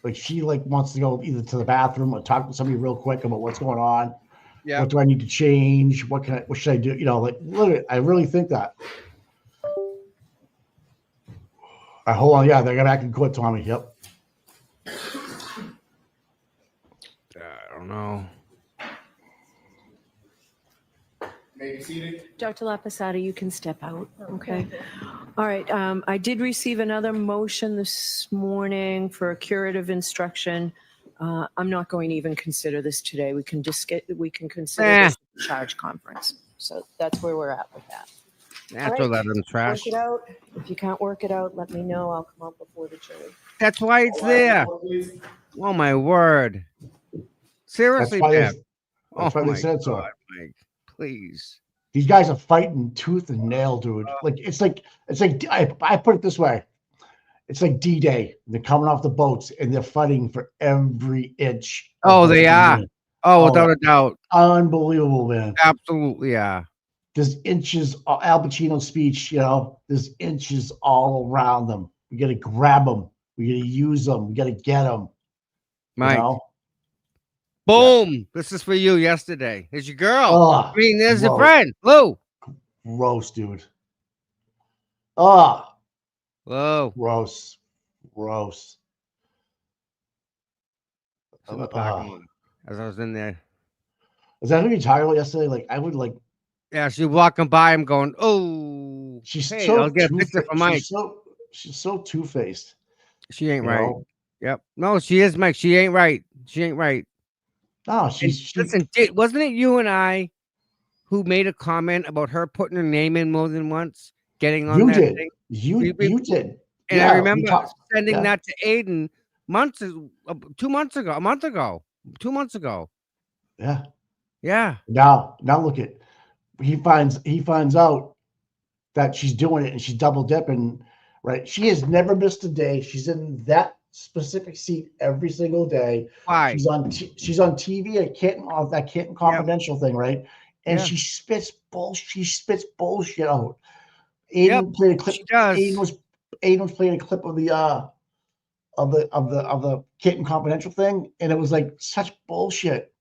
Like she wants to go either to the bathroom or talk to somebody real quick about what's going on. Yeah. What do I need to change? What should I do? You know, like literally, I really think that. right, hold on. Yeah, they're gonna back in court, Tommy. Yep. I don't know. May be seated. Dr. Lapasada, you can step out, okay? All right, I did receive another motion this morning for a curative instruction. I'm not going to even consider this today. We can consider this at the charge conference. So that's where we're at with that. That's All all that in the trash. Work it out. If you can't work it out, let me know. I'll come up before the jury. That's why it's there. Oh my word. Seriously, That's why Bev. That's why they said so. Mike, please. These guys are fighting tooth and nail, dude. It's like I put it this way. It's like D-Day. They're coming off the boats and they're fighting for every inch. Oh, they are. Oh, without a doubt. Unbelievable, man. Absolutely, yeah. There's inches, Al Pacino's speech, there's inches all around them. We got to grab them. We got to use them. We got to get them. Mike. Boom. Yeah. This is for you yesterday. Here's your girl. Oh, there's your friend. Lou. Gross, dude. Oh. Whoa. Gross. As I was in there. Is that who you talked about yesterday? Like, I would like. Yeah, she walking by him going, oh. I'll get a picture for Mike. She's so two-faced. She ain't right. Yep. No, she is, Mike. She ain't right. No, listen, wasn't it you and I who made a comment about her putting her name in more than once, getting on that thing? You did. And I remember sending that to Aiden 2 months ago. Yeah. Now look at, he finds out that she's doing it and she's double dipping, right? She has never missed a day. She's in that specific seat every single day. Why? She's on TV at Canton Confidential thing, right? And she spits bullshit out. Aiden played a clip. She does. Aiden was playing a clip of the Canton Confidential thing, and it was like such bullshit.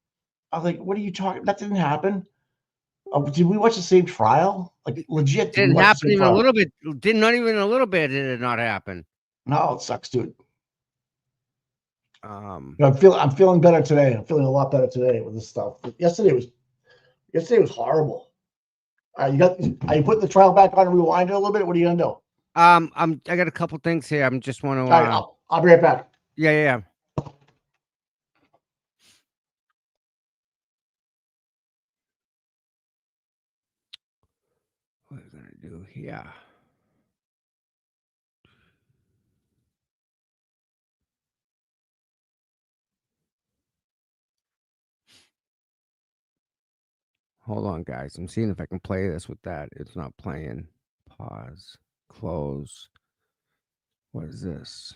I was like, "What are you talking? That didn't happen." Did we watch the same trial? Like legit? Didn't happen even a little bit. Not even a little bit. Did it not happen? No, it sucks, dude. I'm feeling better today. I'm feeling a lot better today with this stuff. Yesterday was horrible. Are you putting the trial back on and rewind it a little bit? What are you gonna do? I got a couple things here. I'm just want to. All right, I'll be right back. Yeah. What are we gonna do here? Hold on, guys. I'm seeing if I can play this with that. It's not playing. Pause. Close. What is this?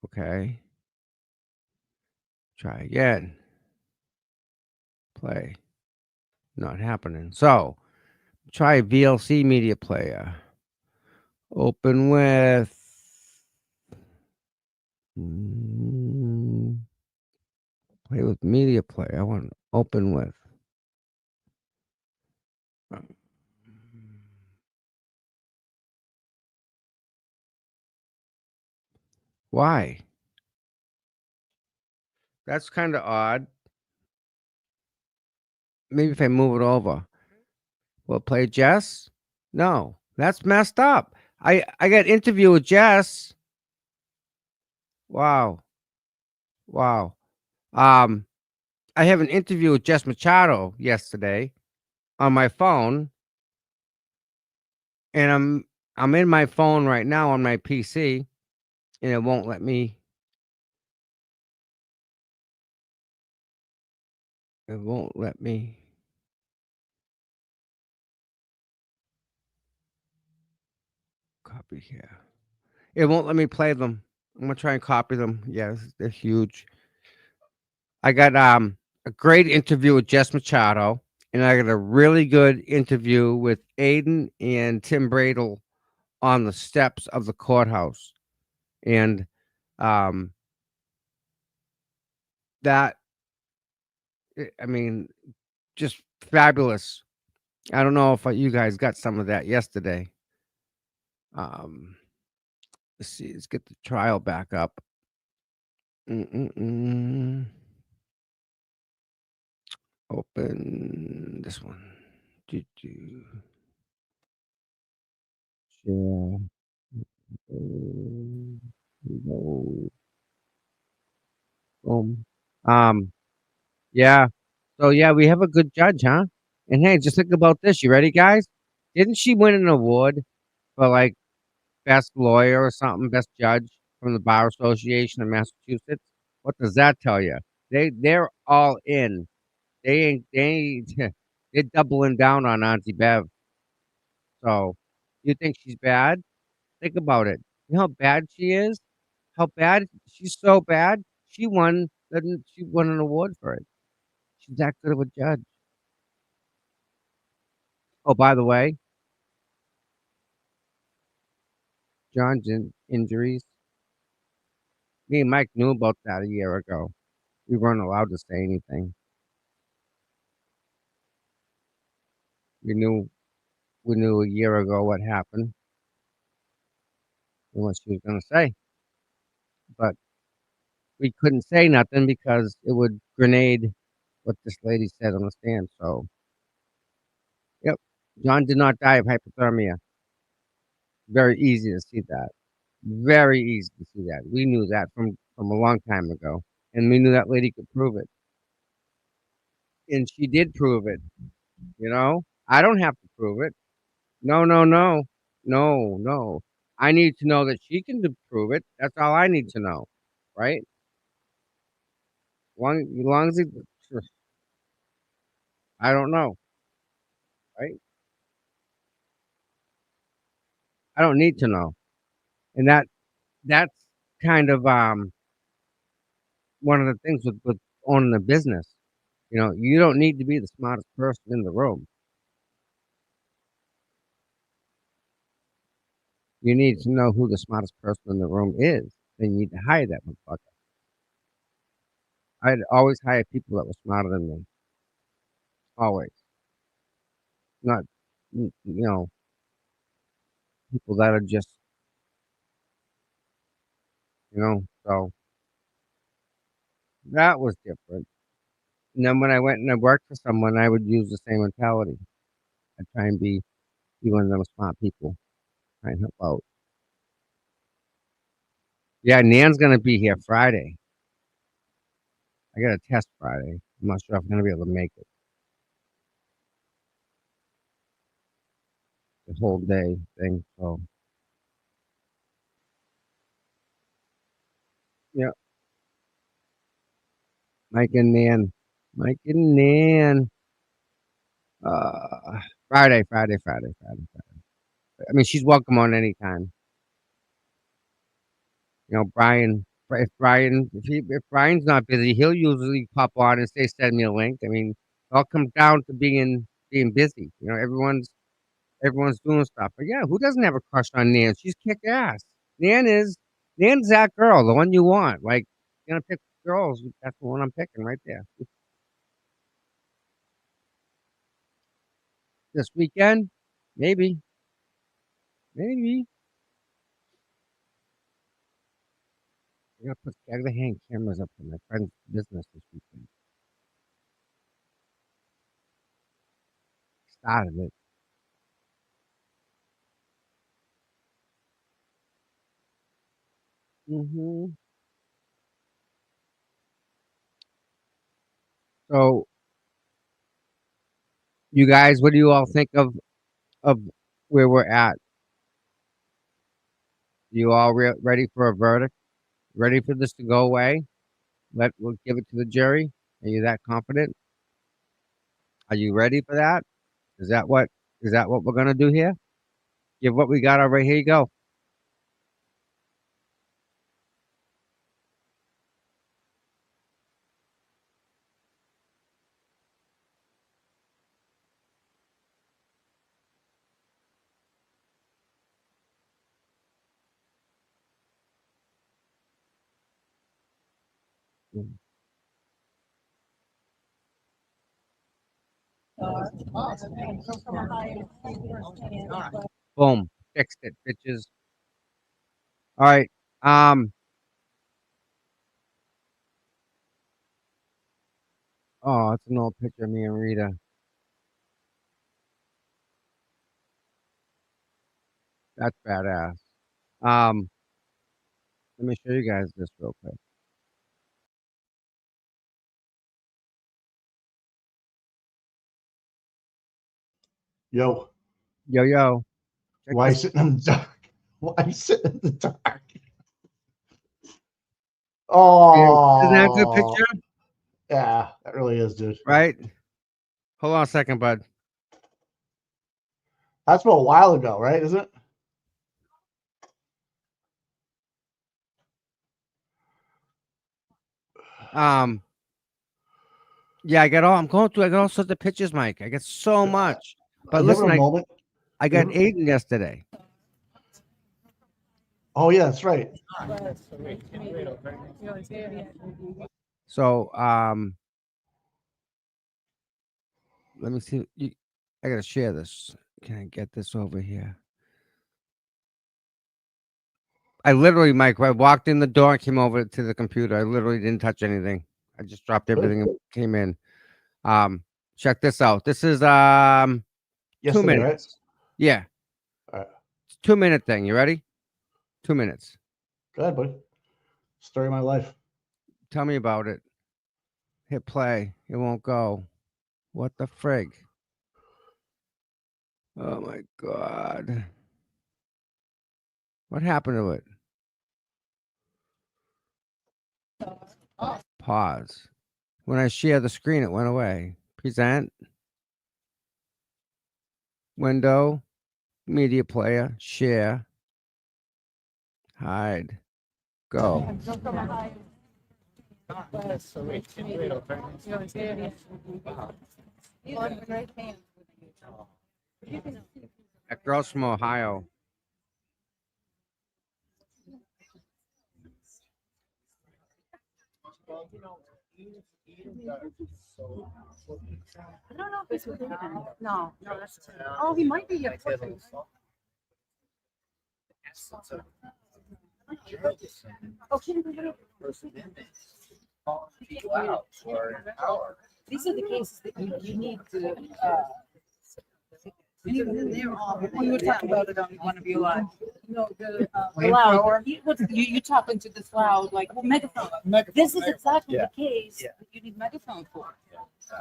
Okay. Try again. Play. Not happening. So, try VLC media player. Open with. Play with media player. I want to open with. Why? That's kind of odd. Maybe if I move it over. Will it play Jess? No, that's messed up. I got interview with Jess. Wow. I have an interview with Jess Machado yesterday on my phone, and I'm in my phone right now on my PC, and it won't let me. It won't let me. Copy here. It won't let me play them. I'm gonna try and copy them. Yes, they're huge. I got a great interview with Jess Machado, and I got a really good interview with Aiden and Tim Bradle on the steps of the courthouse. And that, I mean, just fabulous. I don't know if you guys got some of that yesterday. Um, let's see. Let's get the trial back up. Mm-mm-mm. Open this one. Do. Share. No. Boom. Yeah. So yeah, we have a good judge, huh? And hey, just think about this. You ready, guys? Didn't she win an award for like best lawyer or something, best judge from the Bar Association of Massachusetts? What does that tell you? They're all in. They ain't they're doubling down on Auntie Bev. So you think she's bad? Think about it. You know how bad she is? How bad she's so bad. She won an award for it. She's that good of a judge. Oh, by the way, John's injuries. Me and Mike knew about that a year ago. We weren't allowed to say anything. We knew a year ago what happened and what she was gonna say. But we couldn't say nothing because it would grenade what this lady said on the stand. So yep. John did not die of hypothermia. Very easy to see that. Very easy to see that. We knew that from a long time ago. And we knew that lady could prove it. And she did prove it, you know? I don't have to prove it. No, no, no. No, no. I need to know that she can prove it. That's all I need to know. Right? Long as it, I don't know. Right? I don't need to know. And that's kind of one of the things with owning a business. You know, you don't need to be the smartest person in the room. You need to know who the smartest person in the room is. Then you need to hire that motherfucker. I'd always hire people that were smarter than me. Always. Not, people that are just, so that was different. And then when I went and I worked for someone, I would use the same mentality. I'd try and be one of those smart people. Try and help out. Yeah, Nan's gonna be here Friday. I got a test Friday. I'm not sure if I'm gonna be able to make it the whole day thing. So yeah, Mike and Nan. Mike and Nan. Friday. I mean, she's welcome on any time. Brian. If Brian's not busy, he'll usually pop on and say, "Send me a link." I mean, it all comes down to being busy. Everyone's doing stuff. But yeah, who doesn't have a crush on Nan? She's kick ass. Nan's that girl, the one you want. Like, you're gonna pick girls. That's the one I'm picking right there. This weekend, maybe, maybe. I gotta hang cameras up in my friend's business this weekend. Started it. hmm So, you guys, what do you all think of where we're at? You all ready for a verdict? Ready for this to go away? We'll give it to the jury. Are you that confident? Are you ready for that? Is that what we're gonna do here? Give what we got over here. You go. Boom. fixed it, bitches. All right. Oh, it's an old picture of me and Rita. That's badass. Let me show you guys this real quick. Yo, Yo. Check why this. sitting in the dark? Why sitting in the dark? Isn't that a good Oh, picture? yeah, that really is, dude. Right? Hold on a second, bud. That's from a while ago, right? Isn't it? Yeah, I'm going through, I got all sorts of pictures, Mike. I got so much. But You listen, having a moment? I got You- Aiden yesterday. Oh yeah, that's right. So let me see. I gotta share this. Can I get this over here? I literally, Mike, I walked in the door and came over to the computer. I literally didn't touch anything. I just dropped everything and came in. Check this out. This is 2 Yesterday, right? minutes. Yeah. All right. It's 2 minute thing. You ready? 2 minutes. Go ahead, buddy. Story of my life. Tell me about it. Hit play. It won't go. What the frig? Oh my god. What happened to it? Pause. When I share the screen, it went away. Present. Window. Media player. Share. Hide. Go. That girl's from Ohio. I don't know if it's with him. No, that's. Oh, he might be. These are the cases that you need to. We were talking about it on one of your lives. No, the loud. You talking to this loud, like megaphone. This is exactly the case that you need megaphone for.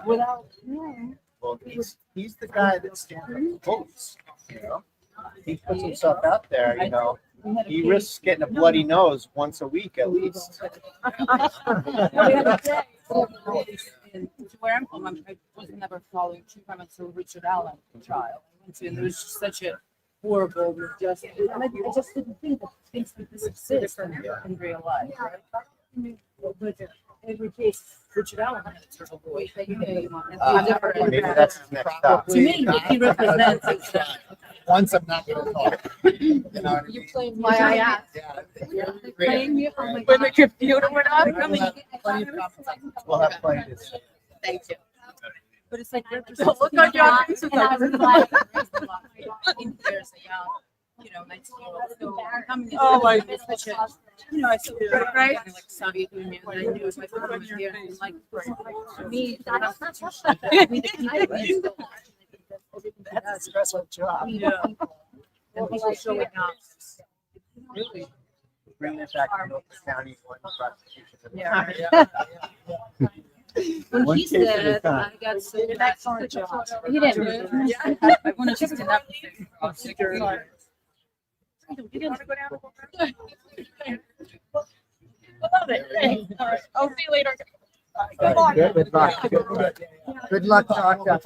Without. Well, he's the guy that stands up for votes, you know? He puts himself out there, you know? He risks getting a bloody nose once a week at least. Where I'm from, I was never following true crime until Richard Allen trial. And it was just such a horrible justice. And I just didn't think that things like this exist in real life. But every case, Richard Allen had a turtle boy. Maybe that's his next stop. To me, he represents. Once I'm not going to talk. You know what I mean? You playing why I asked. Yeah. Playing you when the computer went off. We'll have plenty of this. Thank you. But it's like don't look on your faces. There's a young, 19-year-old. Oh my God. I saw right like Soviet Union, and I knew my father was here, and like for me, That's a stressful job. Yeah. And people showing up. Really? Bringing it back to Milton County, one prosecution. Yeah. When One he case at a said, time. I got so excellent job. He didn't. Yeah. I want to just enough. You didn't go down. I love it. All right. I'll see you later. Good luck. Good luck. Good luck, doctor.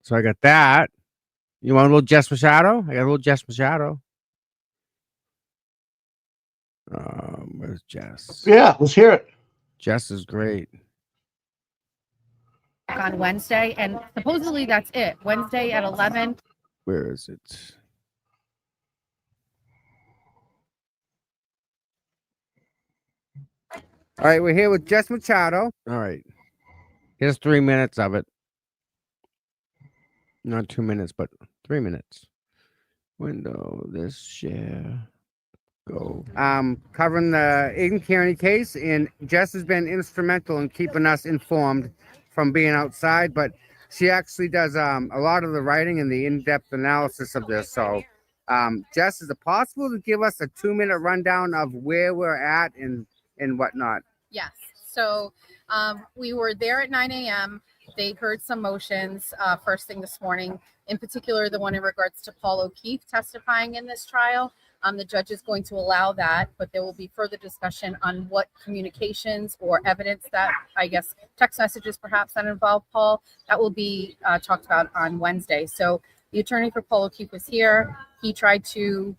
So I got that. You want a little Jess Machado? I got a little Jess Machado. Where's Jess? Yeah, let's hear it. Jess is great. On Wednesday, and supposedly that's it. Wednesday at 11. Where is it? All right, we're here with Jess Machado. All right. Here's 3 minutes of it. Not 2 minutes, but 3 minutes. Window, this share. Go. Covering the Aiden Kearney case, and Jess has been instrumental in keeping us informed from being outside, but she actually does a lot of the writing and the in-depth analysis of this. So, Jess, is it possible to give us a 2-minute rundown of where we're at and whatnot? Yes. So we were there at 9 a.m. They heard some motions first thing this morning, in particular, the one in regards to Paul O'Keefe testifying in this trial. The judge is going to allow that, but there will be further discussion on what communications or evidence that, I guess, text messages perhaps that involve Paul, that will be talked about on Wednesday. So the attorney for Paul O'Keefe was here. He tried to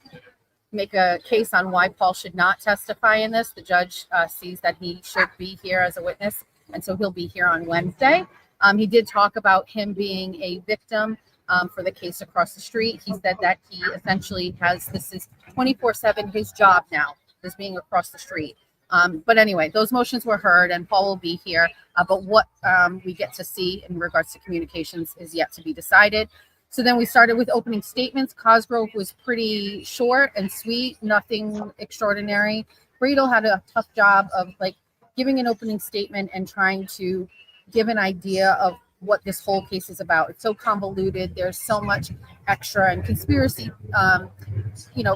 make a case on why Paul should not testify in this. The judge sees that he should be here as a witness, and so he'll be here on Wednesday. He did talk about him being a victim for the case across the street. He said that he essentially this is 24/7 his job now, this being across the street. But anyway, those motions were heard and Paul will be here. But what we get to see in regards to communications is yet to be decided. So then we started with opening statements. Cosgrove was pretty short and sweet, nothing extraordinary. Bradel had a tough job of giving an opening statement and trying to give an idea of what this whole case is about. It's so convoluted. There's so much extra and conspiracy,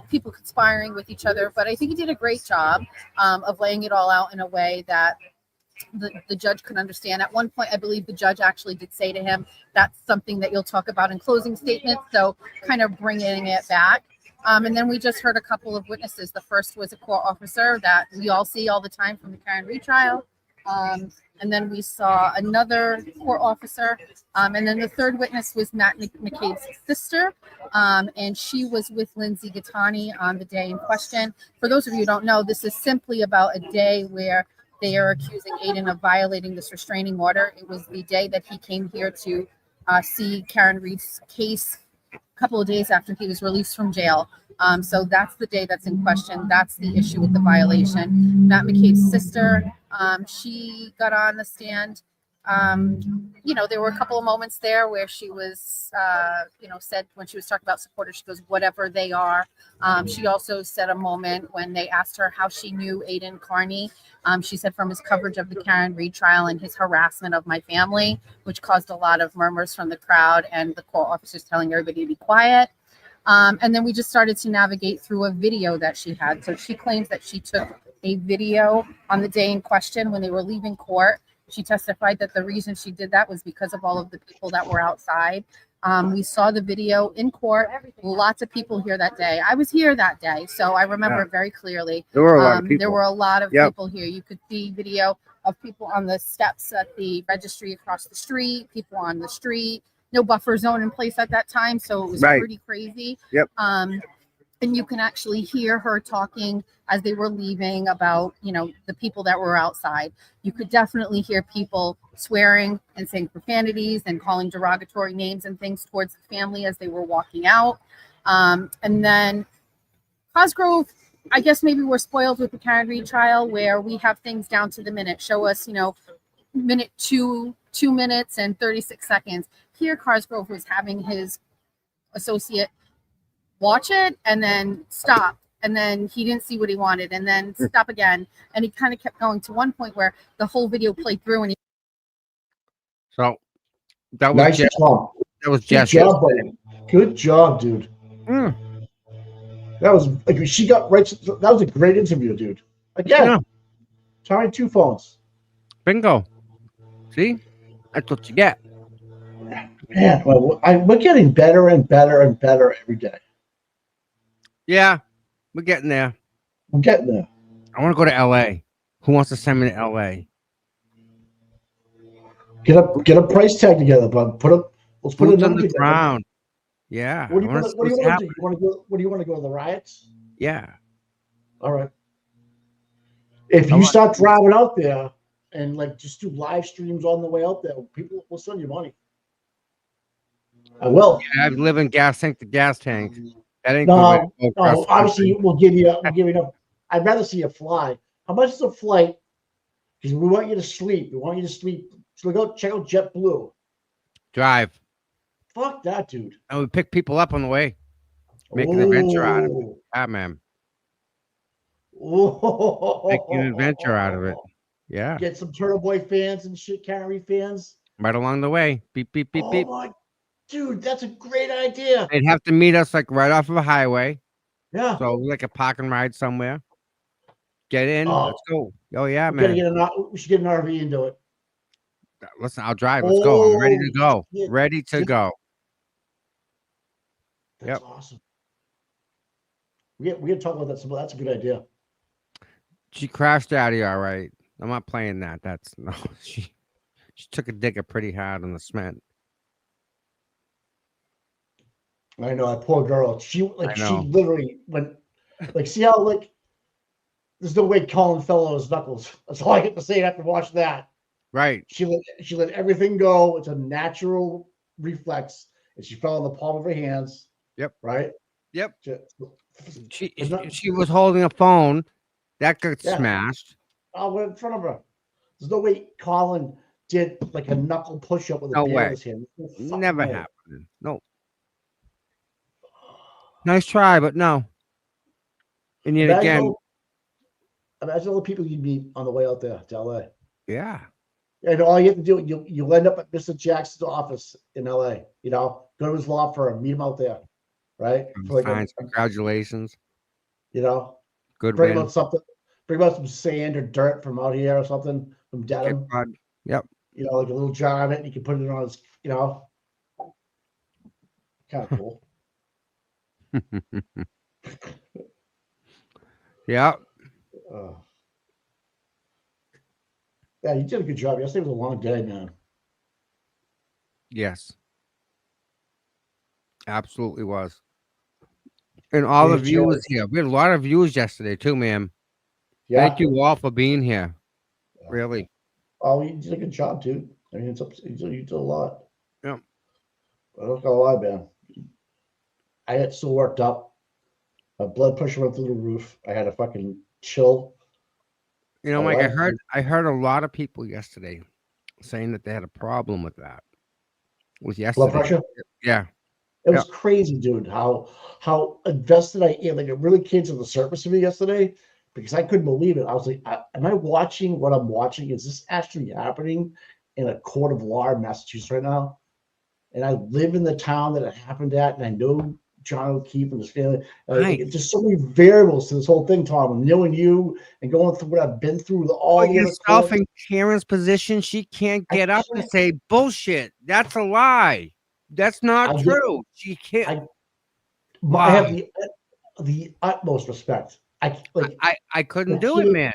people conspiring with each other. But I think he did a great job of laying it all out in a way that the judge could understand. At one point, I believe the judge actually did say to him, that's something that you'll talk about in closing statements. So kind of bringing it back. And then we just heard a couple of witnesses. The first was a court officer that we all see all the time from the Karen retrial. And then we saw another court officer. And then the third witness was Matt McCabe's sister. And she was with Lindsay Gattani on the day in question. For those of you who don't know, this is simply about a day where they are accusing Aiden of violating this restraining order. It was the day that he came here to see Karen Reed's case a couple of days after he was released from jail. So that's the day that's in question. That's the issue with the violation. Matt McCabe's sister, she got on the stand. There were a couple of moments there where she was, said when she was talking about supporters, she goes, whatever they are. She also said a moment when they asked her how she knew Aiden Carney. She said from his coverage of the Karen Reed trial and his harassment of my family, which caused a lot of murmurs from the crowd and the court officers telling everybody to be quiet. And then we just started to navigate through a video that she had. So she claims that she took a video on the day in question when they were leaving court. She testified that the reason she did that was because of all of the people that were outside. We saw the video in court. Lots of people here that day. I was here that day, so I remember it very clearly. There were a lot of people. There were a lot of people here. You could see video of people on the steps at the registry across the street, people on the street. No buffer zone in place at that time, so it was pretty crazy. And you can actually hear her talking as they were leaving about, the people that were outside. You could definitely hear people swearing and saying profanities and calling derogatory names and things towards the family as they were walking out. And then Cosgrove, I guess maybe we're spoiled with the Karen Reed trial where we have things down to the minute. Show us, minute 2 minutes and 36 seconds. Here, Cosgrove was having his associate watch it and then stop. And then he didn't see what he wanted and then stop again. And he kind of kept going to one point where the whole video played through. And So that was nice job. That was Good job, buddy. Good job, dude. That was she got right. That was a great interview, dude. Again, trying 2 phones. Bingo. See, that's what you get. Man, we're getting better and better and better every day. Yeah, we're getting there. I'm getting there. I want to go to LA. Who wants to send me to LA? Get a price tag together, bud. Let's put it on the ground. Yeah. What do you want to do? What do you want to go to the riots? Yeah. All right. If you start driving out there and just do live streams on the way out there, people will send you money. I will. Yeah, I live in gas tank to gas tank. That ain't no. Obviously, we'll give you enough. I'd rather see you fly. How much is a flight? Because we want you to sleep. We want you to sleep. So go check out JetBlue. Drive. Fuck that, dude. And we pick people up on the way, make an adventure out of it. Oh. Yeah, man. Oh. Making an adventure out of it. Yeah. Get some Turtle Boy fans and shit, Carrie fans. Right along the way. Beep, beep, beep, Oh beep. my, dude, that's a great idea. They'd have to meet us like right off of a highway. Yeah. So like a park and ride somewhere. Get in. Oh. Let's go. Oh yeah, We gotta man. we should get an RV into it. Listen, I'll drive. Let's go. I'm ready to go. shit. Ready to Shit. go. That's Yep. awesome. We gotta talk about that. That's a good idea. She crashed daddy all right. I'm not playing that. That's no. She took a digger pretty hard on the cement. I know, that poor girl. She I know. literally went like, see how there's no way Colin fell on his knuckles. That's all I get to say after watching that. Right. She let everything go. It's a natural reflex, and she fell on the palm of her hands. Yep. Right. Yep. She She was holding a phone that got Yeah. smashed. I went in front of her. There's no way Colin did like a knuckle push up with a No beer way. in his hand. No fucking Never way. happened. No. Nice try, but no. And yet again, Imagine all the people you'd meet on the way out there to LA. yeah. And all you have to do, you'll end up at Mr. Jackson's office in LA. Go to his law firm, meet him out there, right? For Fine. Congratulations. bring Good win. about something, bring about some sand or dirt from out here or something from Dedham. Yep. Like a little jar of it, and you can put it on his, kind of cool. Yeah. Yeah, you did a good job. Yesterday was a long day, man. Yes. Absolutely was. And all the viewers here. We had a lot of views yesterday too, man. Yeah. Thank you all for being here. Really. Oh, you did a good job, dude. I mean, you did a lot. Yeah. I don't gonna lie, man. I got so worked up. My blood pressure went through the roof. I had a fucking chill. Mike, I heard a lot of people yesterday saying that they had a problem with that. With yesterday. Blood pressure? Yeah. It was crazy, dude. How invested I am. Like, it really came to the surface of me yesterday because I couldn't believe it. I was like, am I watching what I'm watching? Is this actually happening in a court of law in Massachusetts right now? And I live in the town that it happened at, and I know John O'Keefe and his family. It's just so many variables to this whole thing, Tom. And knowing you and going through what I've been through, all the yourself in Karen's position, she can't get up and say bullshit. That's a lie. That's not true. She can't. I have the utmost respect. I couldn't do it, man.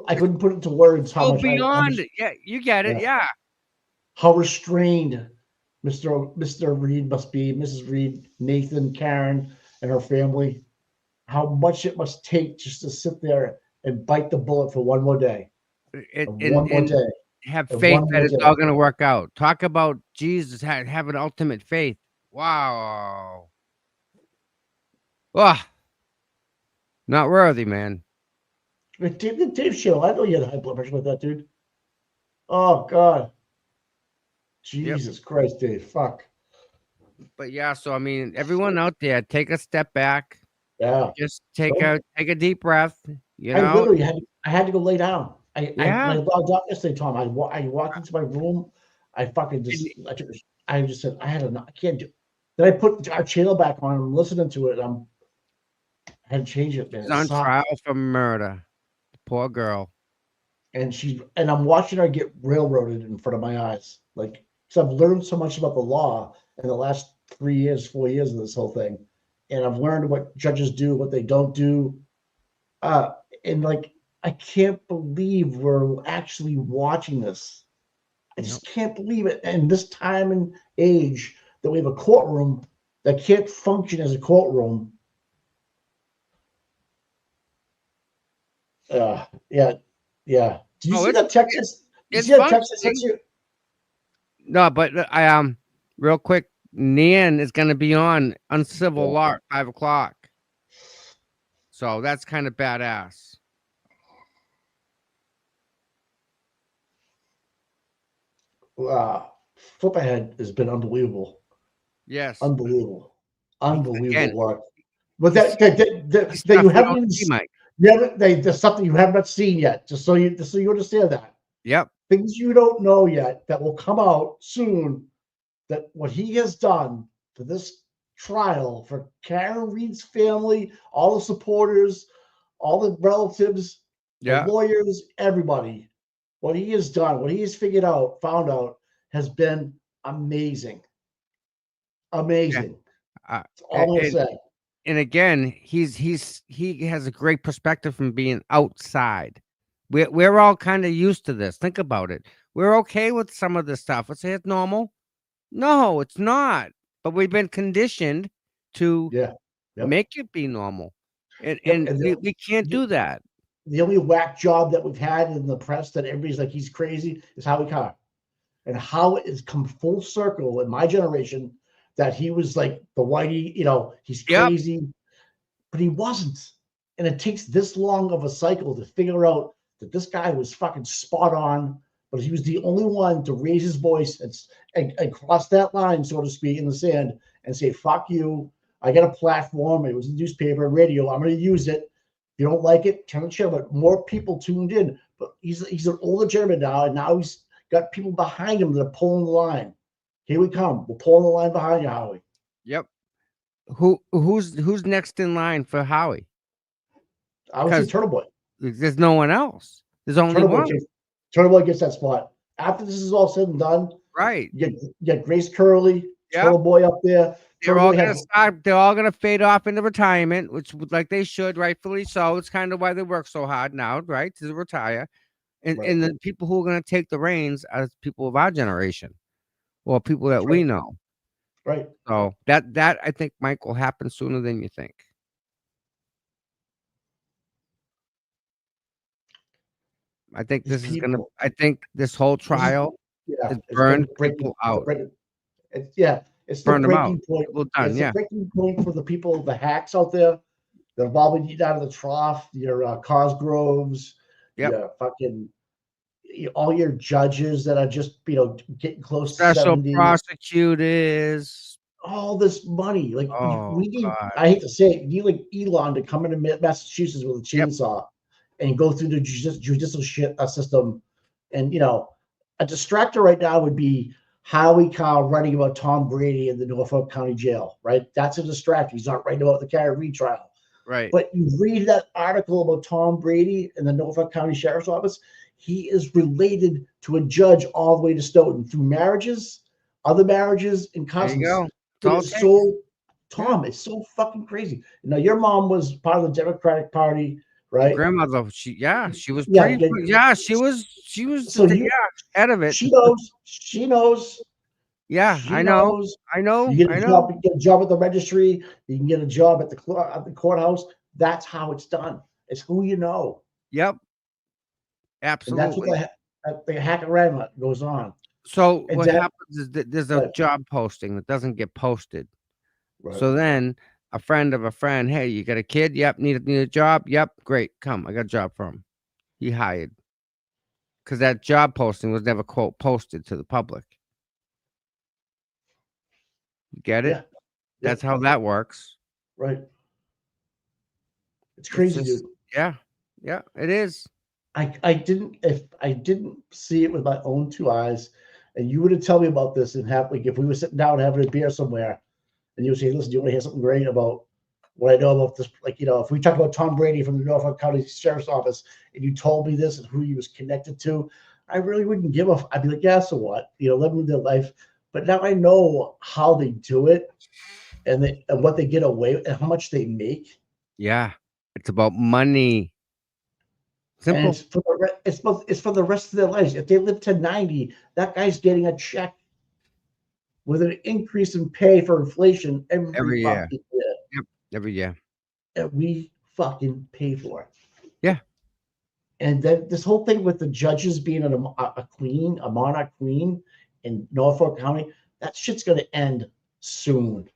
I couldn't put into words how much beyond it. Yeah, you get it. Yeah. How restrained Mr. Reed must be, Mrs. Reed, Nathan, Karen, and her family. How much it must take just to sit there and bite the bullet for one more day. One more day. Have faith that it's all going to work out. Talk about Jesus, have an ultimate faith. Wow. Not worthy, man. Dave Show, I know you had high blood pressure with that, dude. Oh, God. Jesus Christ, Dave. Fuck. But yeah, so I mean, everyone out there, take a step back. Yeah. Just take a deep breath. I literally had to go lay down. I logged off yesterday, Tom. I walked into my room. I fucking I just said I can't do. Then I put our channel back on. I'm listening to it. I had to change it, man. She's on trial for murder. Poor girl. And I'm watching her get railroaded in front of my eyes. Like, so I've learned so much about the law in the last 4 years of this whole thing. And I've learned what judges do, what they don't do. And like, I can't believe we're actually watching this. I just can't believe it. And this time and age that we have a courtroom that can't function as a courtroom. Yeah. Did you see that Texas? Did you see that Texas hits you? No, but real quick, Nan is going to be on Uncivil Law at 5 o'clock. So that's kind of badass. Flip Ahead has been unbelievable. Yes. Unbelievable. Unbelievable Again, work. But that you haven't even Mike. there's something you have not seen yet, just so you understand that. Yep. Things you don't know yet that will come out soon, that what he has done for this trial, for Karen Reed's family, all the supporters, all the relatives, the Yeah. lawyers, everybody, what he has done, what he has found out, has been amazing. Amazing. Uh, That's all I'll and, say. and again, he has a great perspective from being outside. We're all kind of used to this. Think about it. We're okay with some of this stuff. Let's say it's normal. No, it's not. But we've been conditioned to make it be normal, and we can't do that. The only whack job that we've had in the press that everybody's like he's crazy is Howie Carr, and how it has come full circle in my generation that he was like the whitey, he's crazy, but he wasn't. And it takes this long of a cycle to figure out that this guy was fucking spot on, but he was the only one to raise his voice and cross that line, so to speak, in the sand and say, fuck you. I got a platform. It was a newspaper and radio. I'm going to use it. If you don't like it, turn the channel. But more people tuned in. But he's an older gentleman now, and now he's got people behind him that are pulling the line. Here we come. We're pulling the line behind you, Howie. Yep. Who's next in line for Howie? I would say Turtle Boy. There's no one else. There's only one. Turtle Boy gets that spot. After this is all said and done, right? You get Grace Curley, Turtle Boy up there. They're all gonna start. They're all gonna fade off into retirement, which like they should, rightfully so. It's kind of why they work so hard now, right? To retire, and the people who are gonna take the reins are people of our generation, or people that we know. Right. So that I think, Mike, will happen sooner than you think. I think this is gonna. I think this whole trial has burned people out. It's the breaking point. It's the breaking point for the people, the hacks out there that have all been eaten out of the trough. Your Cosgroves, your fucking all your judges that are just getting close to 70. Prosecutors. All this money, like we need. I hate to say it, you need like Elon to come into Massachusetts with a chainsaw and go through the judicial system, and a distractor right now would be Howie Carr writing about Tom Brady in the Norfolk County Jail, right? That's a distractor. He's not writing about the Karen Reed trial, right? But you read that article about Tom Brady in the Norfolk County Sheriff's Office. He is related to a judge all the way to Stoughton through marriages, other marriages, and cousins. It's Tom, it's so fucking crazy. Now your mom was part of the Democratic Party, right? Grandmother, she was pretty. She was so head of it. She knows. Yeah, I know. You get a job at the registry. You can get a job at the courthouse. That's how it's done. It's who you know. Yep. Absolutely. And that's what the hack around goes on. So what happens is that there's a job posting that doesn't get posted. Right. So then a friend of a friend, hey, you got a kid? Yep. Need a job? Yep. Great. Come. I got a job for him. He hired. Because that job posting was never, quote, posted to the public. Get it? Yeah. That's how that works. Right. It's crazy, dude. Yeah. Yeah, it is. I didn't see it with my own two eyes, and you would have told me about this and if we were sitting down having a beer somewhere, and you would say, listen, do you want to hear something great about what I know about this? If we talked about Tom Brady from the Norfolk County Sheriff's Office, and you told me this and who he was connected to, I really wouldn't give a. I'd be like, yeah, so what? Let them live their life. But now I know how they do it, and what they get away with, and how much they make. Yeah, it's about money. Simple. And it's for the rest of their lives. If they live to 90, that guy's getting a check with an increase in pay for inflation every year. Yep, every year. And we fucking pay for it. Yeah. And then this whole thing with the judges being a monarch queen in Norfolk County, that shit's going to end soon.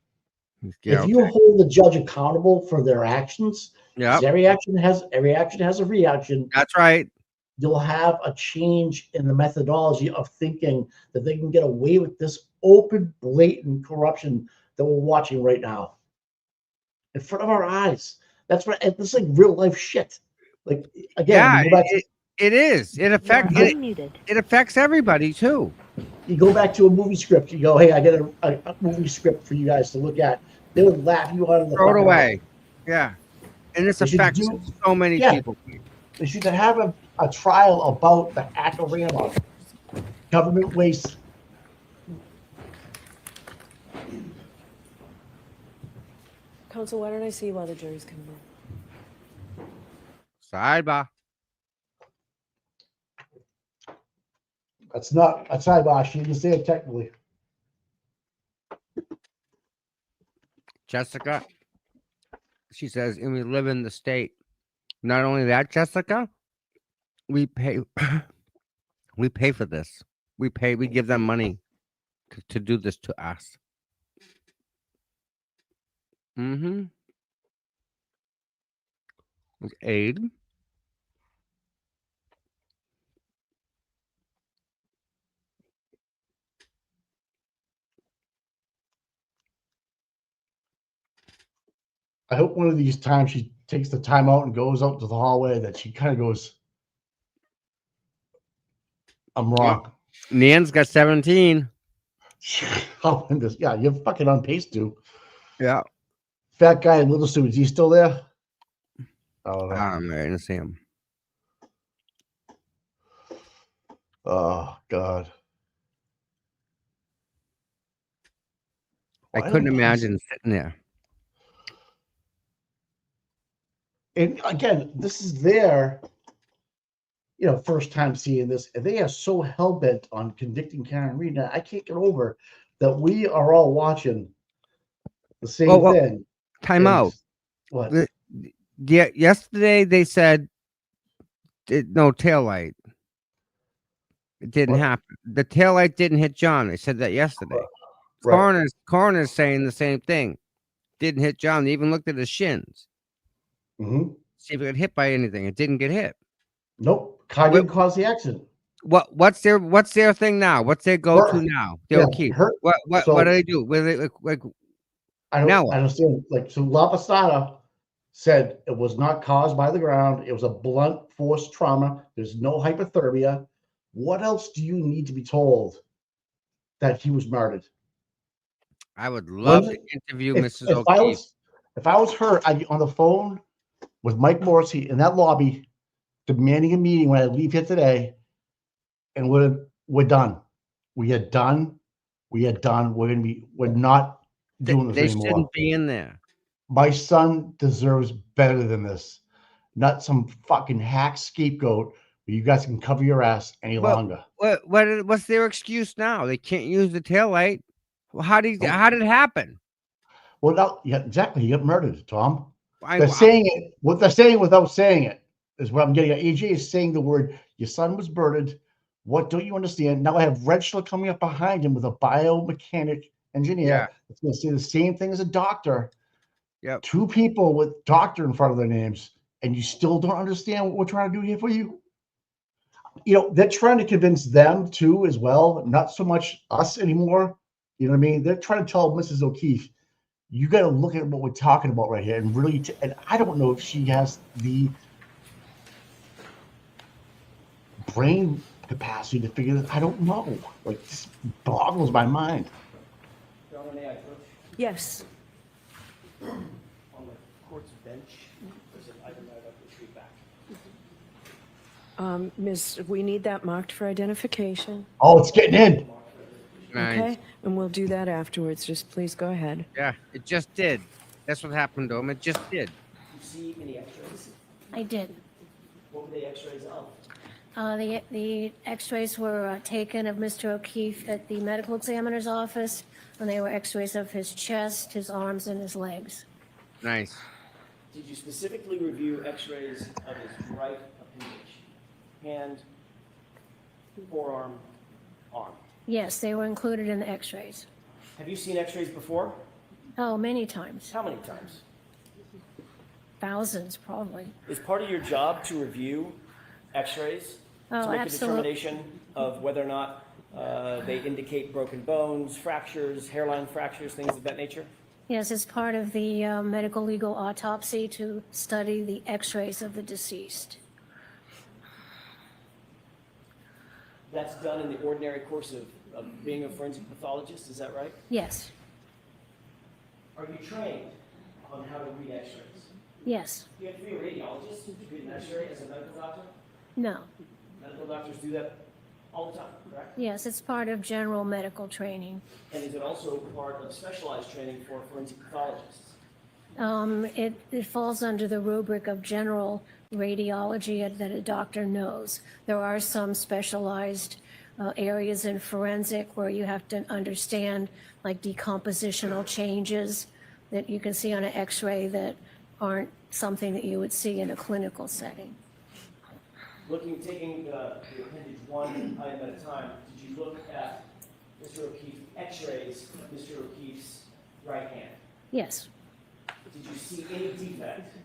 Yeah, if you hold the judge accountable for their actions, every action has a reaction. That's right. You'll have a change in the methodology of thinking that they can get away with this open, blatant corruption that we're watching right now in front of our eyes. That's right. It's like real life shit. Like again, Yeah, you go back to it is. It affects Unmuted. it affects everybody too. you go back to a movie script. You go, hey, I got a movie script for you guys to look at. They would laugh you out of the Throw it fucking away. Yeah, and this They should affects do- so many yeah. people. They should have a trial about the Acarama government waste. Counsel, why don't I see you while the jury's coming in? Sidebar. That's not a sidebar. She didn't say it technically. Jessica, she says, and we live in the state. Not only that, Jessica, we pay we pay for this. We give them money to do this to us. Mm-hmm. Aid. I hope one of these times she takes the time out and goes out to the hallway that she kind of goes, I'm wrong. Nan's got 17. Oh, and this, yeah, you're fucking on pace, dude. Yeah. Fat guy in Little Suit, is he still there? Oh, no. I'm going to see him. Oh, God. I couldn't imagine sitting there. And again, this is their, first time seeing this, and they are so hell bent on convicting Karen Reed. Now, I can't get over that we are all watching the same thing. Time out. What? Yeah, yesterday they said no taillight. It didn't happen. The taillight didn't hit John. They said that yesterday. Right. Coroner's saying the same thing. Didn't hit John. They even looked at his shins. Mm-hmm. See if it got hit by anything. It didn't get hit. Nope. Car didn't cause the accident. What's their thing now? What's their go-to now? They'll keep. What do they do? With it, like I don't understand. Like, so Lavasada said it was not caused by the ground. It was a blunt force trauma. There's no hypothermia. What else do you need to be told that he was murdered? I would love to interview Mrs. O'Keefe. If I was her, I'd be on the phone with Mike Morrissey in that lobby, demanding a meeting when I leave here today, and we're done. We are done. We are done. We're not doing this They anymore. shouldn't be in there. My son deserves better than this. Not some fucking hack scapegoat where you guys can cover your ass any longer. What's their excuse now? They can't use the taillight. Well, how did it happen? Well, now, yeah, exactly. He got murdered, Tom. They're saying it. What they're saying without saying it is what I'm getting at. AJ is saying the word, your son was murdered. What don't you understand? Now I have Reginald coming up behind him with a biomechanic engineer. It's going to say the same thing as a doctor. Yep. Two people with doctor in front of their names, and you still don't understand what we're trying to do here for you. They're trying to convince them too as well, not so much us anymore. You know what I mean? They're trying to tell Mrs. O'Keefe, you got to look at what we're talking about right here and really, and I don't know if she has the brain capacity to figure this. I don't know. Like, this boggles my mind. Yes. On the court's bench, there's an item I'd like to treat back. Miss, we need that marked for identification. Oh, it's getting in. Nice. Okay, and we'll do that afterwards. Just please go ahead. Yeah, it just did. That's what happened to him. It just did. Did you see any x-rays? I did. What were the x-rays of? The x-rays were taken of Mr. O'Keefe at the medical examiner's office, and they were x-rays of his chest, his arms, and his legs. Nice. Did you specifically review x-rays of his right appendage? Hand, forearm, arm? Yes, they were included in the x-rays. Have you seen x-rays before? Oh, many times. How many times? Thousands, probably. Is part of your job to review x-rays? Oh, to make absolutely. a determination of whether or not They indicate broken bones, fractures, hairline fractures, things of that nature? Yes, it's part of the medical legal autopsy to study the x-rays of the deceased. That's done in the ordinary course of being a forensic pathologist, is that right? Yes, Are you trained on how to read x-rays? yes, Do you have to be a radiologist to read an x-ray as a medical doctor? no, Medical doctors do that all the time, correct? yes, it's part of general medical training. And is it also part of specialized training for forensic pathologists? It falls under the rubric of general radiology that a doctor knows. There are some specialized areas in forensic where you have to understand like decompositional changes that you can see on an x-ray that aren't something that you would see in a clinical setting. Taking the appendage one item at a time, did you look at Mr. O'Keefe's x-rays of Mr. O'Keefe's right hand? Yes, Did you see any defect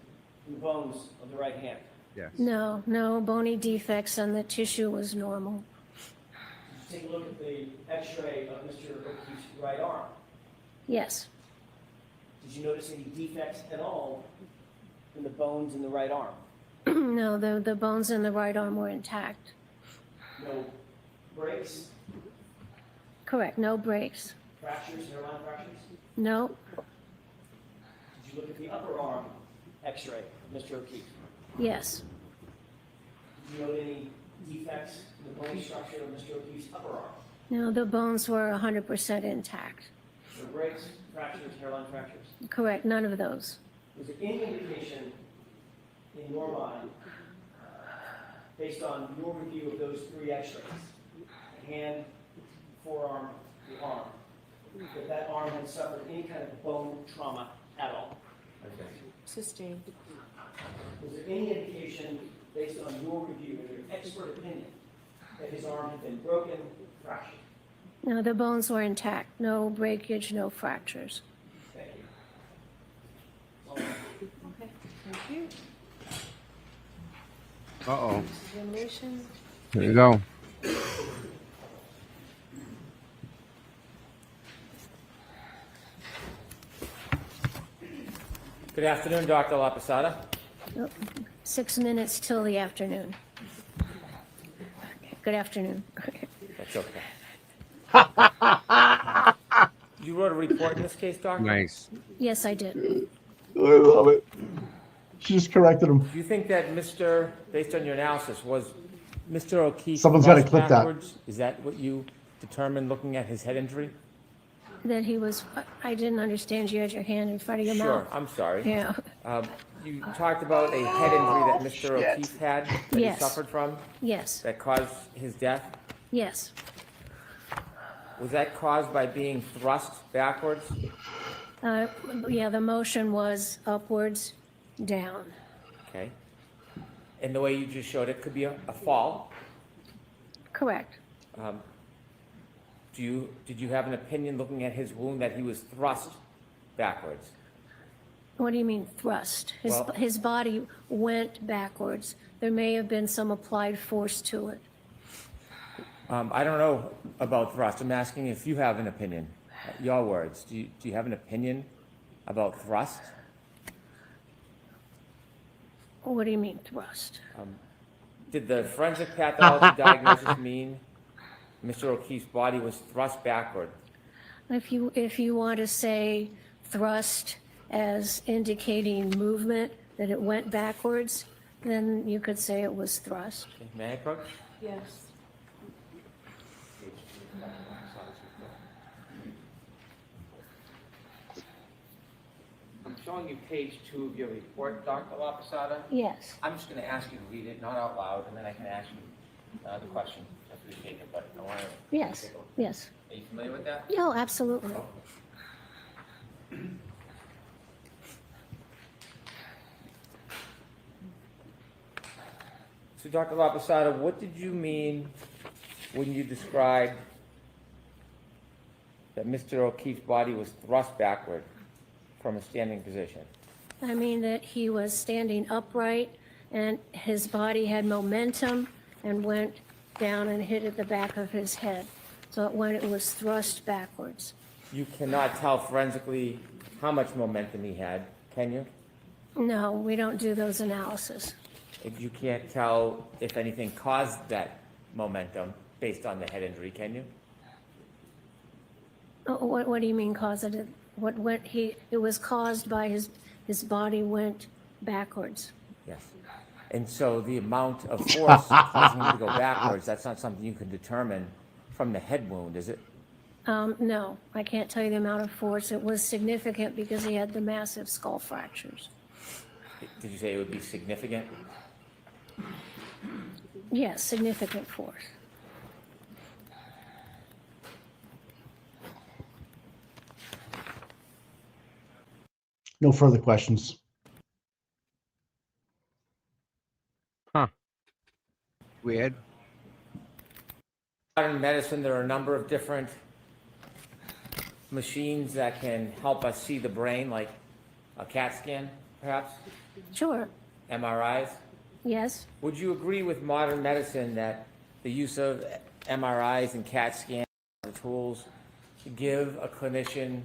in the bones of the right hand? Yes. no bony defects, and the tissue was normal. Did you take a look at the x-ray of Mr. O'Keefe's right arm? Yes, Did you notice any defects at all in the bones in the right arm? no, the bones in the right arm were intact. No breaks, Correct, no breaks. fractures, hairline fractures? No, Did you look at the upper arm x-ray of Mr. O'Keefe? yes, Did you note any defects in the bone structure of Mr. O'Keefe's upper arm? no, the bones were 100% intact. No breaks, fractures, hairline fractures? Correct, none of those. Was there any indication in your mind, based on your review of those three x-rays, the hand, forearm, the arm, that that arm had suffered any kind of bone trauma at all? Sustained. Was there any indication, based on your review and your expert opinion, that his arm had been broken, fractured? No, the bones were intact. No breakage, no fractures. Thank you. Okay, thank you. Uh-oh. Examination. Here you go. Good afternoon, Dr. La Posada. 6 minutes till the afternoon. Good afternoon. That's okay. You wrote a report in this case, Doctor? Nice. Yes, I did. I love it. She just corrected him. Do you think that based on your analysis, was Mr. O'Keefe Someone's gotta thrust clip that. backwards? Is that what you determined looking at his head injury? That he was, I didn't understand you had your hand in front of your Sure, mouth. I'm sorry. Yeah, You talked about a head injury that Mr. O'Keefe had, that he Yes. suffered from, yes, that caused his death. yes. Was that caused by being thrust backwards? Yeah, the motion was upwards, down. Okay. And the way you just showed it could be a fall. Correct. Did you have an opinion looking at his wound that he was thrust backwards? What do you mean thrust? Well- His body went backwards. There may have been some applied force to it. I don't know about thrust. I'm asking if you have an opinion. Your words. Do you have an opinion about thrust? What do you mean thrust? Did the forensic pathology diagnosis mean Mr. O'Keefe's body was thrust backward? If you want to say thrust as indicating movement, that it went backwards, then you could say it was thrust. Okay, may I approach? Yes. I'm showing you page 2 of your report, Dr. La Posada. Yes. I'm just going to ask you to read it, not out loud, and then I can ask you the question. I appreciate it, but I want to. Yes. Yes. Are you familiar with that? No, absolutely. So, Dr. La Posada, what did you mean when you described that Mr. O'Keefe's body was thrust backward from a standing position? I mean that he was standing upright and his body had momentum and went down and hit at the back of his head. So when it was thrust backwards. You cannot tell forensically how much momentum he had, can you? No, we don't do those analysis. You can't tell if anything caused that momentum based on the head injury, can you? What do you mean causative? It was caused by his body went backwards. Yes. And so the amount of force causing him to go backwards, that's not something you can determine from the head wound, is it? No, I can't tell you the amount of force. It was significant because he had the massive skull fractures. Did you say it would be significant? Yes, significant force. No further questions. Huh. Weird. Modern medicine, there are a number of different machines that can help us see the brain, like a CAT scan, perhaps? Sure. MRIs? Yes. Would you agree with modern medicine that the use of MRIs and CAT scans, the tools, give a clinician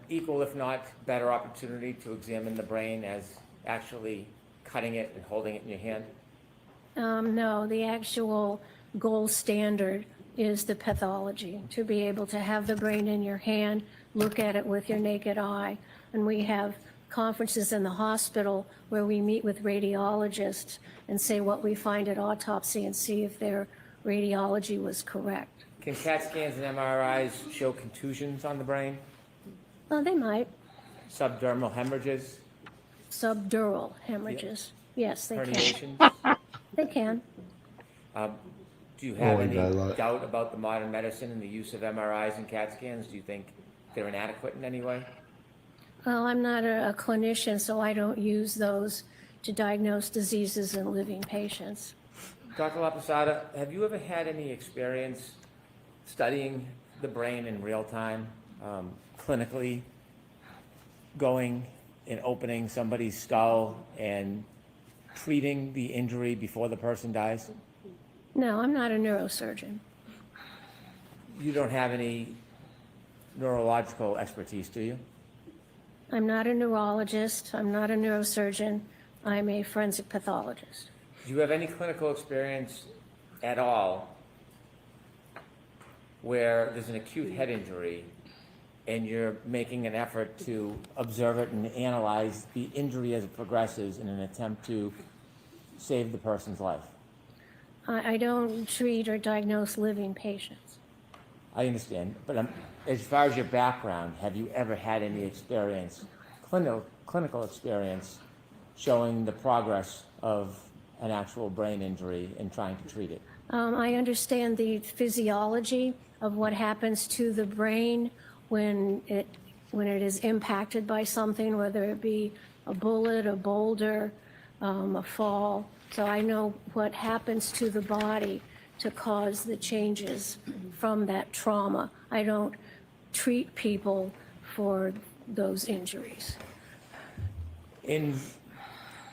equal, if not better, opportunity to examine the brain as actually cutting it and holding it in your hand? No, the actual gold standard is the pathology, to be able to have the brain in your hand, look at it with your naked eye. And we have conferences in the hospital where we meet with radiologists and say what we find at autopsy and see if their radiology was correct. Can CAT scans and MRIs show contusions on the brain? Well, they might. Subdermal hemorrhages? Subdural hemorrhages. Yes, they can. Herniations? They can. Do you have any doubt about the modern medicine and the use of MRIs and CAT scans? Do you think they're inadequate in any way? Well, I'm not a clinician, so I don't use those to diagnose diseases in living patients. Dr. LaPosada, have you ever had any experience studying the brain in real time, clinically, going and opening somebody's skull and treating the injury before the person dies? No, I'm not a neurosurgeon. You don't have any neurological expertise, do you? I'm not a neurologist. I'm not a neurosurgeon. I'm a forensic pathologist. Do you have any clinical experience at all where there's an acute head injury and you're making an effort to observe it and analyze the injury as it progresses in an attempt to save the person's life? I don't treat or diagnose living patients. I understand, but as far as your background, have you ever had any experience, clinical experience, showing the progress of an actual brain injury and trying to treat it? I understand the physiology of what happens to the brain when it is impacted by something, whether it be a bullet, a boulder, a fall. So I know what happens to the body to cause the changes from that trauma. I don't treat people for those injuries. In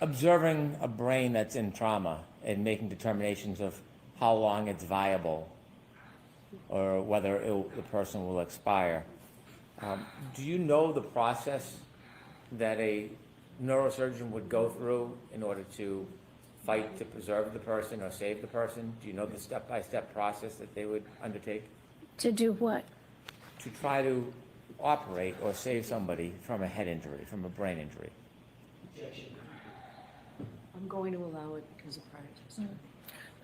observing a brain that's in trauma and making determinations of how long it's viable or whether the person will expire, do you know the process that a neurosurgeon would go through in order to fight to preserve the person or save the person? Do you know the step-by-step process that they would undertake? To do what? To try to operate or save somebody from a head injury, from a brain injury. I'm going to allow it because of prior testimony.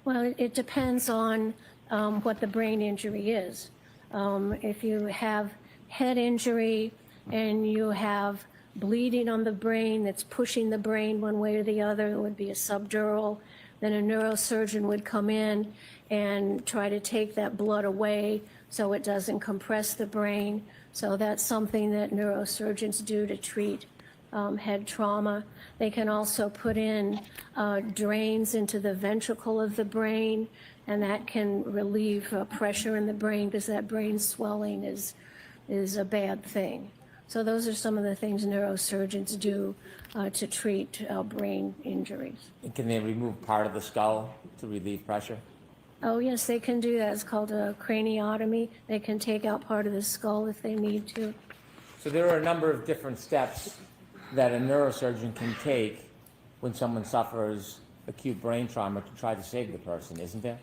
Well, it depends on what the brain injury is. If you have head injury and you have bleeding on the brain that's pushing the brain one way or the other, it would be a subdural. Then a neurosurgeon would come in and try to take that blood away so it doesn't compress the brain. So that's something that neurosurgeons do to treat head trauma. They can also put in drains into the ventricle of the brain, and that can relieve pressure in the brain because that brain swelling is a bad thing. So those are some of the things neurosurgeons do to treat brain injuries. And can they remove part of the skull to relieve pressure? Oh, yes, they can do that. It's called a craniotomy. They can take out part of the skull if they need to. So there are a number of different steps that a neurosurgeon can take when someone suffers acute brain trauma to try to save the person, isn't there?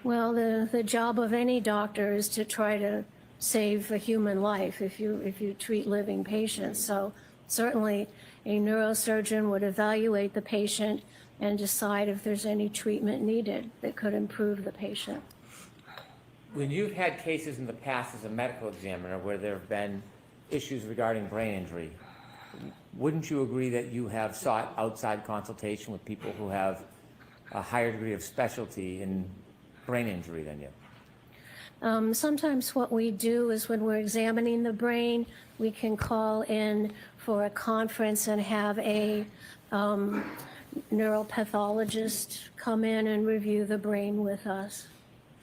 Well, the job of any doctor is to try to save a human life if you treat living patients. So certainly a neurosurgeon would evaluate the patient and decide if there's any treatment needed that could improve the patient. When you've had cases in the past as a medical examiner where there have been issues regarding brain injury, wouldn't you agree that you have sought outside consultation with people who have a higher degree of specialty in brain injury than you? Sometimes what we do is when we're examining the brain, we can call in for a conference and have a neuropathologist come in and review the brain with us.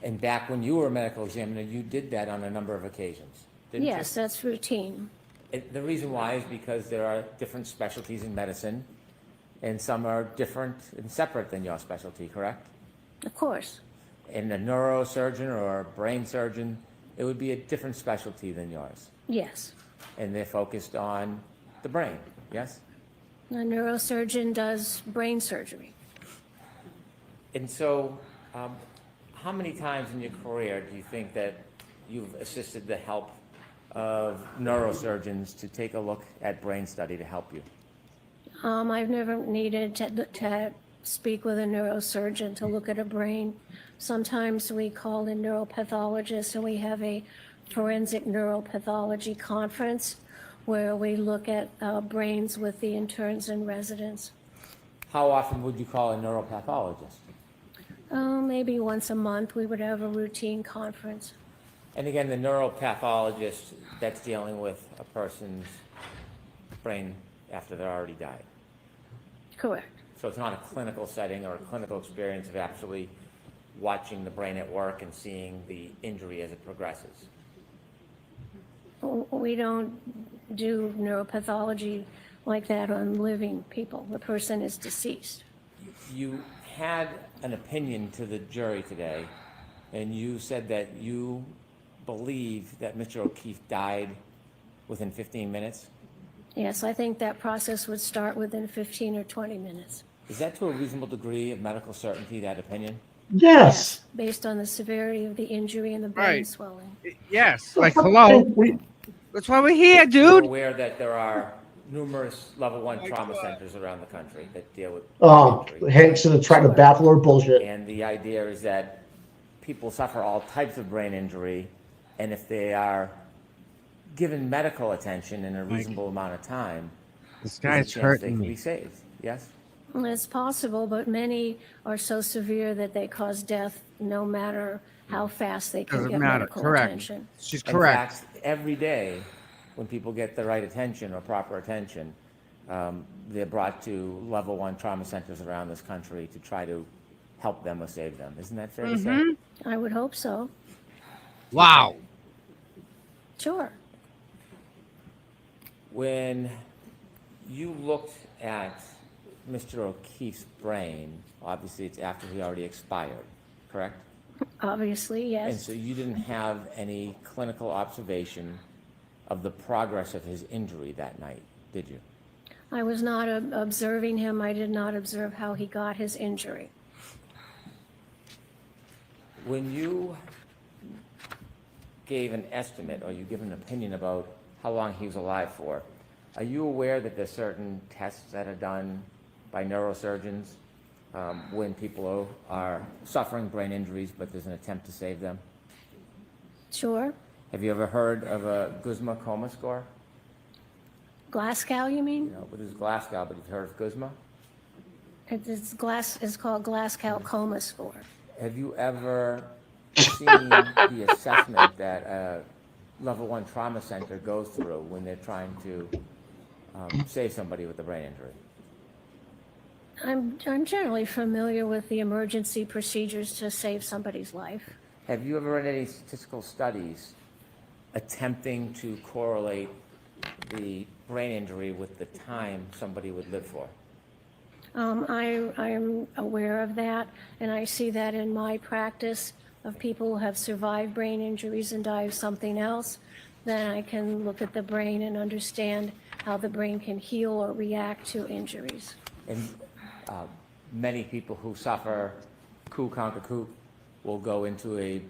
And back when you were a medical examiner, you did that on a number of occasions, didn't you? Yes, that's routine. The reason why is because there are different specialties in medicine, and some are different and separate than your specialty, correct? Of course. And a neurosurgeon or a brain surgeon, it would be a different specialty than yours. Yes. And they're focused on the brain, yes? A neurosurgeon does brain surgery. And so, how many times in your career do you think that you've assisted the help of neurosurgeons to take a look at brain study to help you? I've never needed to speak with a neurosurgeon to look at a brain. Sometimes we call in neuropathologists and we have a forensic neuropathology conference where we look at brains with the interns and residents. How often would you call a neuropathologist? Maybe once a month we would have a routine conference. And again, the neuropathologist, that's dealing with a person's brain after they're already died. Correct. So it's not a clinical setting or a clinical experience of actually watching the brain at work and seeing the injury as it progresses. We don't do neuropathology like that on living people. The person is deceased. You had an opinion to the jury today, and you said that you believe that Mr. O'Keefe died within 15 minutes? Yes, I think that process would start within 15 or 20 minutes. Is that to a reasonable degree of medical certainty, that opinion? Yes. Based on the severity of the injury and the brain Right. swelling. Yes. Like, hello. That's why we're here, You're dude. aware that there are numerous level 1 trauma centers around the country that deal with injury. Hank's gonna try to baffle our bullshit. And the idea is that people suffer all types of brain injury, and if they are given medical attention in a reasonable amount of time, This there's a guy's chance hurting they can me. be saved. Yes? Well, it's possible, but many are so severe that they cause death no matter how fast they can Doesn't get matter. medical Correct. attention. She's In correct. fact, every day, when people get the right attention or proper attention, they're brought to level 1 trauma centers around this country to try to help them or save them. Isn't that fair to say? I would hope so. Wow. Sure. When you looked at Mr. O'Keefe's brain, obviously it's after he already expired, correct? Obviously, yes. And so you didn't have any clinical observation of the progress of his injury that night, did you? I was not observing him. I did not observe how he got his injury. When you gave an estimate or you give an opinion about how long he was alive for, are you aware that there's certain tests that are done by neurosurgeons when people are suffering brain injuries but there's an attempt to save them? Sure. Have you ever heard of a Guzman coma score? Glasgow, you mean? You know, it is Glasgow, but you've heard of Guzman? It's called Glasgow coma score. Have you ever seen the assessment that a level 1 trauma center goes through when they're trying to save somebody with a brain injury? I'm generally familiar with the emergency procedures to save somebody's life. Have you ever read any statistical studies attempting to correlate the brain injury with the time somebody would live for? I am aware of that, and I see that in my practice of people who have survived brain injuries and die of something else. Then I can look at the brain and understand how the brain can heal or react to injuries. And many people who suffer coup contra coup will go into a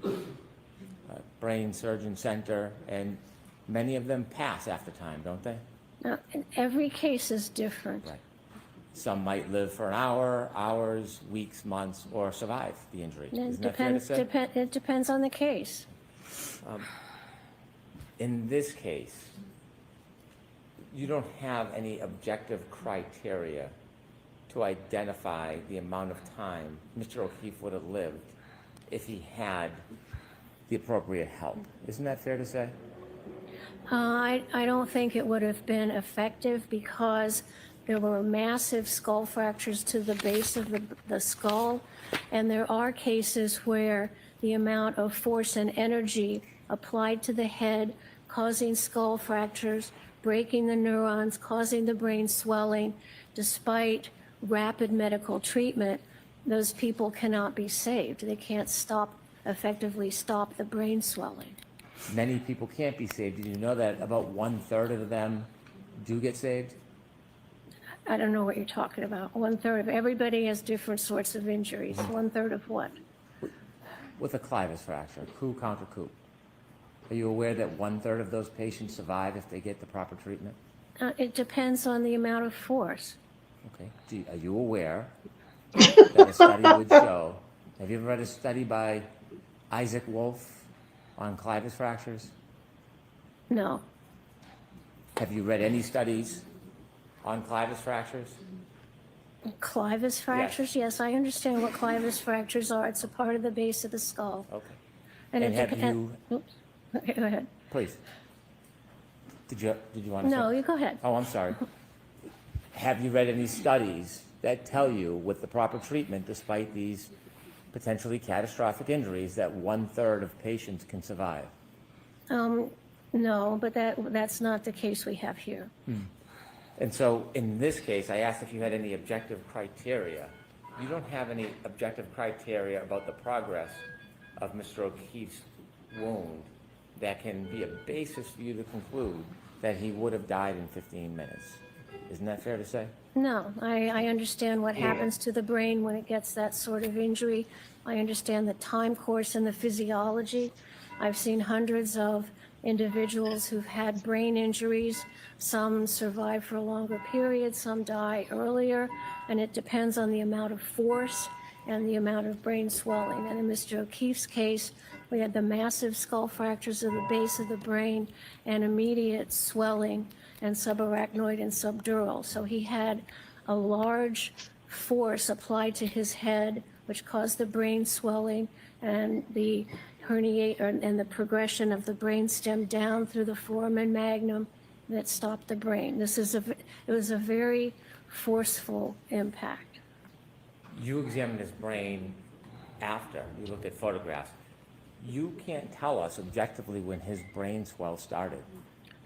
brain surgeon center, and many of them pass after time, don't they? Now, every case is different. Right. Some might live for an hour, hours, weeks, months, or survive the injury. Isn't that fair to say? It depends on the case. In this case, you don't have any objective criteria to identify the amount of time Mr. O'Keefe would have lived if he had the appropriate help. Isn't that fair to say? I don't think it would have been effective because there were massive skull fractures to the base of the skull, and there are cases where the amount of force and energy applied to the head, causing skull fractures, breaking the neurons, causing the brain swelling, despite rapid medical treatment, those people cannot be saved. They can't effectively stop the brain swelling. Many people can't be saved. Did you know that about 1/3 of them do get saved? I don't know what you're talking about. 1/3 of everybody has different sorts of injuries. 1/3 of what? With a clivus fracture, coup contra coup. Are you aware that 1/3 of those patients survive if they get the proper treatment? It depends on the amount of force. Okay. Are you aware that a study would show, have you ever read a study by Isaac Wolf on clivus fractures? No. Have you read any studies on clivus fractures? Clivus fractures? Yes, I understand what clivus fractures are. It's a part of the base of the skull. Okay. And And have you, Oops. Okay, go ahead. please, did you want to say? No, you go ahead. Oh, I'm sorry. Have you read any studies that tell you with the proper treatment, despite these potentially catastrophic injuries, that 1/3 of patients can survive? No, but that's not the case we have here. And so in this case, I asked if you had any objective criteria. You don't have any objective criteria about the progress of Mr. O'Keefe's wound that can be a basis for you to conclude that he would have died in 15 minutes. Isn't that fair to say? No, I understand what happens to the brain when it gets that sort of injury. I understand the time course and the physiology. I've seen hundreds of individuals who've had brain injuries. Some survive for a longer period, some die earlier, and it depends on the amount of force and the amount of brain swelling. And in Mr. O'Keefe's case, we had the massive skull fractures of the base of the brain and immediate swelling and subarachnoid and subdural. So he had a large force applied to his head, which caused the brain swelling and the and the progression of the brainstem down through the foramen magnum that stopped the brain. It was a very forceful impact. You examined his brain after you looked at photographs. You can't tell us objectively when his brain swell started.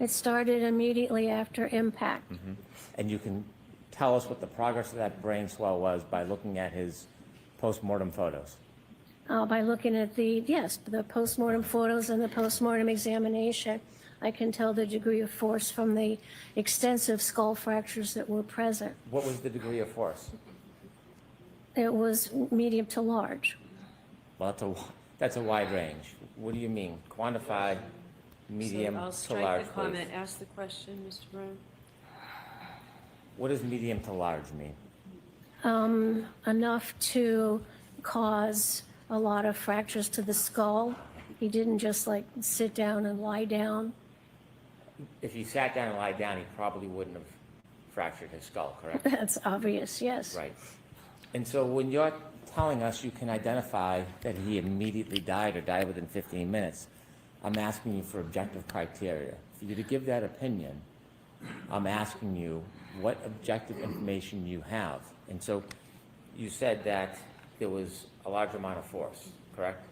It started immediately after impact. And you can tell us what the progress of that brain swell was by looking at his post-mortem photos. By looking at the post-mortem photos and the post-mortem examination, I can tell the degree of force from the extensive skull fractures that were present. What was the degree of force? It was medium to large. Well, that's a wide range. What do you mean? Quantify medium I'll to strike large, the comment. please. Ask the question, Mr. Brown. What does medium to large mean? Enough to cause a lot of fractures to the skull. He didn't just like sit down and lie down. If he sat down and lied down, he probably wouldn't have fractured his skull, correct? That's obvious, yes. Right. And so when you're telling us you can identify that he immediately died or died within 15 minutes, I'm asking you for objective criteria. For you to give that opinion, I'm asking you what objective information you have. And so you said that there was a large amount of force, correct?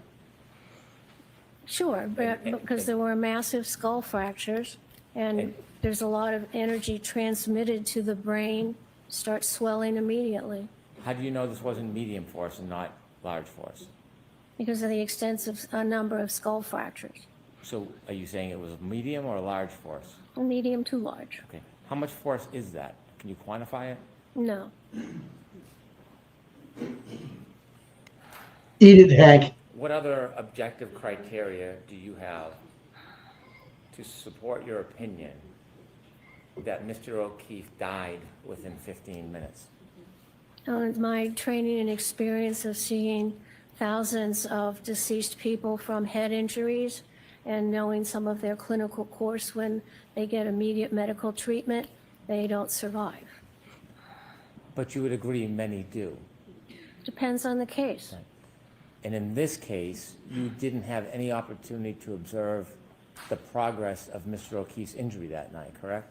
Sure, but because there were massive skull fractures and there's a lot of energy transmitted to the brain start swelling immediately How do you know this wasn't medium force and not large force? because of the extensive number of skull fractures, So are you saying it was medium or large force? medium to large. Okay. How much force is that? Can you quantify it? No. Eat it, Hank. What other objective criteria do you have to support your opinion that Mr. O'Keefe died within 15 minutes? My training and experience of seeing thousands of deceased people from head injuries and knowing some of their clinical course when they get immediate medical treatment, they don't survive. But you would agree many do. Depends on the case. And in this case, you didn't have any opportunity to observe the progress of Mr. O'Keefe's injury that night, correct?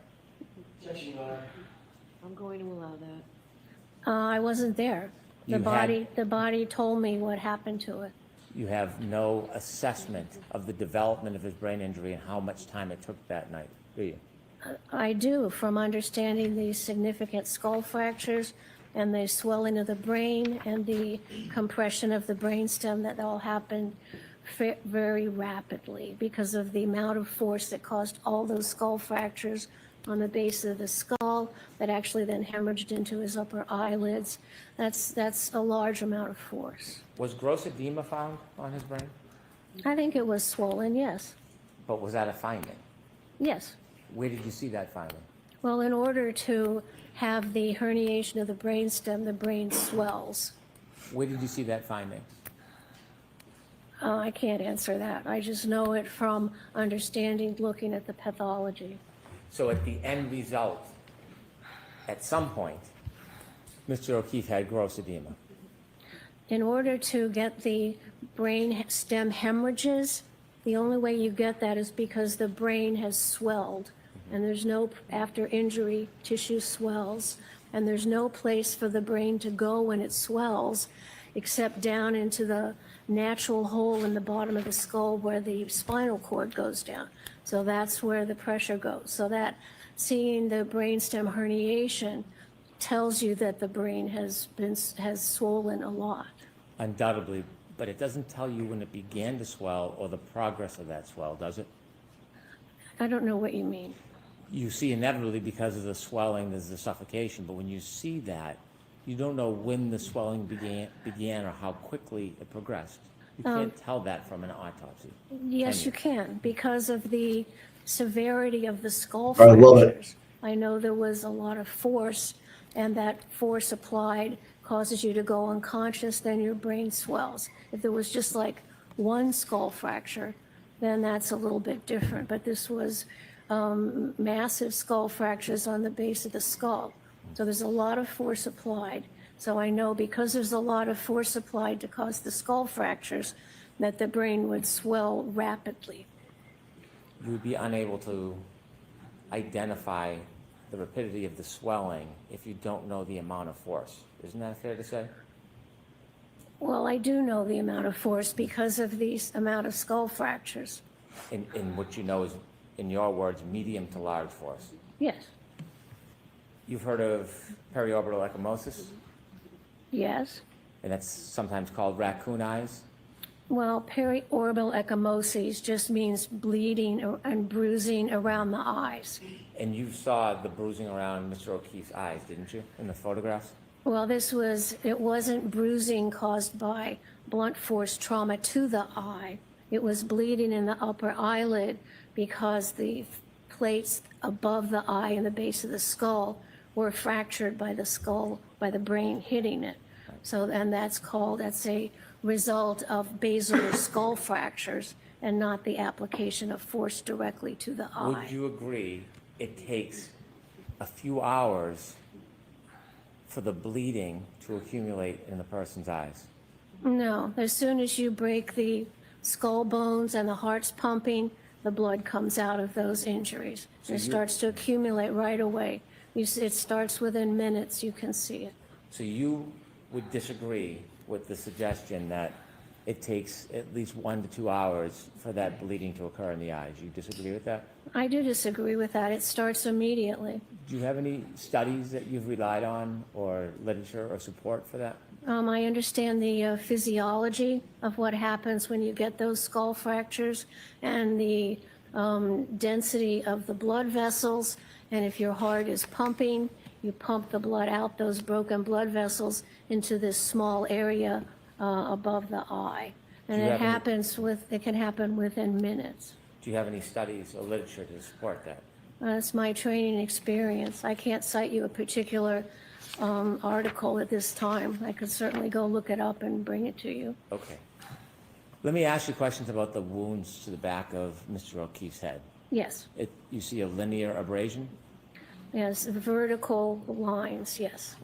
I'm going to allow that. I wasn't there. You had- The body told me what happened to it. You have no assessment of the development of his brain injury and how much time it took that night, do you? I do, from understanding the significant skull fractures and the swelling of the brain and the compression of the brainstem that all happened very rapidly because of the amount of force that caused all those skull fractures on the base of the skull that actually then hemorrhaged into his upper eyelids. That's a large amount of force. Was gross edema found on his brain? I think it was swollen, yes. But was that a finding? Yes. Where did you see that finding? Well, in order to have the herniation of the brainstem, the brain swells. Where did you see that finding? I can't answer that. I just know it from understanding, looking at the pathology. So at the end result, at some point, Mr. O'Keefe had gross edema. In order to get the brain stem hemorrhages, the only way you get that is because the brain has swelled, and there's no, after injury, tissue swells, and there's no place for the brain to go when it swells except down into the natural hole in the bottom of the skull where the spinal cord goes down. So that's where the pressure goes. So that seeing the brainstem herniation tells you that the brain has swollen a lot. Undoubtedly, but it doesn't tell you when it began to swell or the progress of that swell, does it? I don't know what you mean. You see inevitably because of the swelling, there's the suffocation, but when you see that, you don't know when the swelling began or how quickly it progressed. You can't tell that from an autopsy. Yes, you can, because of the severity of the skull I love it. fractures. I know there was a lot of force, and that force applied causes you to go unconscious, then your brain swells. If there was just like one skull fracture, then that's a little bit different. But this was massive skull fractures on the base of the skull. So there's a lot of force applied. So I know because there's a lot of force applied to cause the skull fractures, that the brain would swell rapidly. You would be unable to identify the rapidity of the swelling if you don't know the amount of force. Isn't that fair to say? Well, I do know the amount of force because of the amount of skull fractures. In what you know is, in your words, medium to large force. Yes. You've heard of periorbital ecchymosis, Yes. and that's sometimes called raccoon eyes. Well, periorbital ecchymosis just means bleeding and bruising around the eyes. And you saw the bruising around Mr. O'Keefe's eyes, didn't you, in the photographs? Well, it wasn't bruising caused by blunt force trauma to the eye. It was bleeding in the upper eyelid because the plates above the eye and the base of the skull were fractured by the skull, by the brain hitting it. So, and that's a result of basilar skull fractures and not the application of force directly to the eye. Would you agree it takes a few hours for the bleeding to accumulate in the person's eyes? No, as soon as you break the skull bones and the heart's pumping, the blood comes out of those injuries. So It starts to accumulate right away. It starts within minutes, you can see it. So you would disagree with the suggestion that it takes at least 1 to 2 hours for that bleeding to occur in the eyes. You disagree with that? I do disagree with that. It starts immediately. Do you have any studies that you've relied on or literature or support for that? I understand the physiology of what happens when you get those skull fractures and the density of the blood vessels. And if your heart is pumping, you pump the blood out those broken blood vessels into this small area above the eye. And Do you have any- it can happen within minutes. Do you have any studies or literature to support that? That's my training experience. I can't cite you a particular article at this time. I could certainly go look it up and bring it to you. Okay. Let me ask you questions about the wounds to the back of Mr. O'Keefe's head. Yes, You see a linear abrasion? yes, vertical lines, yes.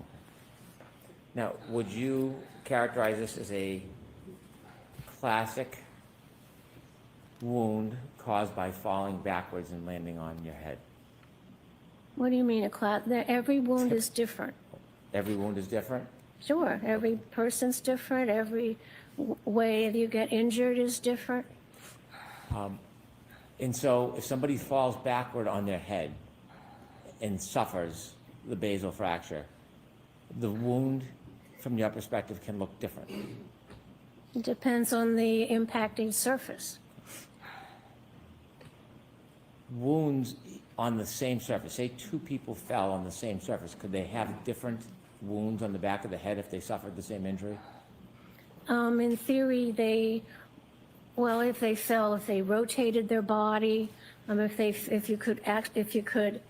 Now, would you characterize this as a classic wound caused by falling backwards and landing on your head? What do you mean every wound is different? Every wound is different? Sure, every person's different, every way you get injured is different. And so if somebody falls backward on their head and suffers the basal fracture, the wound from your perspective can look different. It depends on the impacting surface. Wounds on the same surface, say 2 people fell on the same surface, could they have different wounds on the back of the head if they suffered the same injury? In theory, if they fell, if they rotated their body, if you could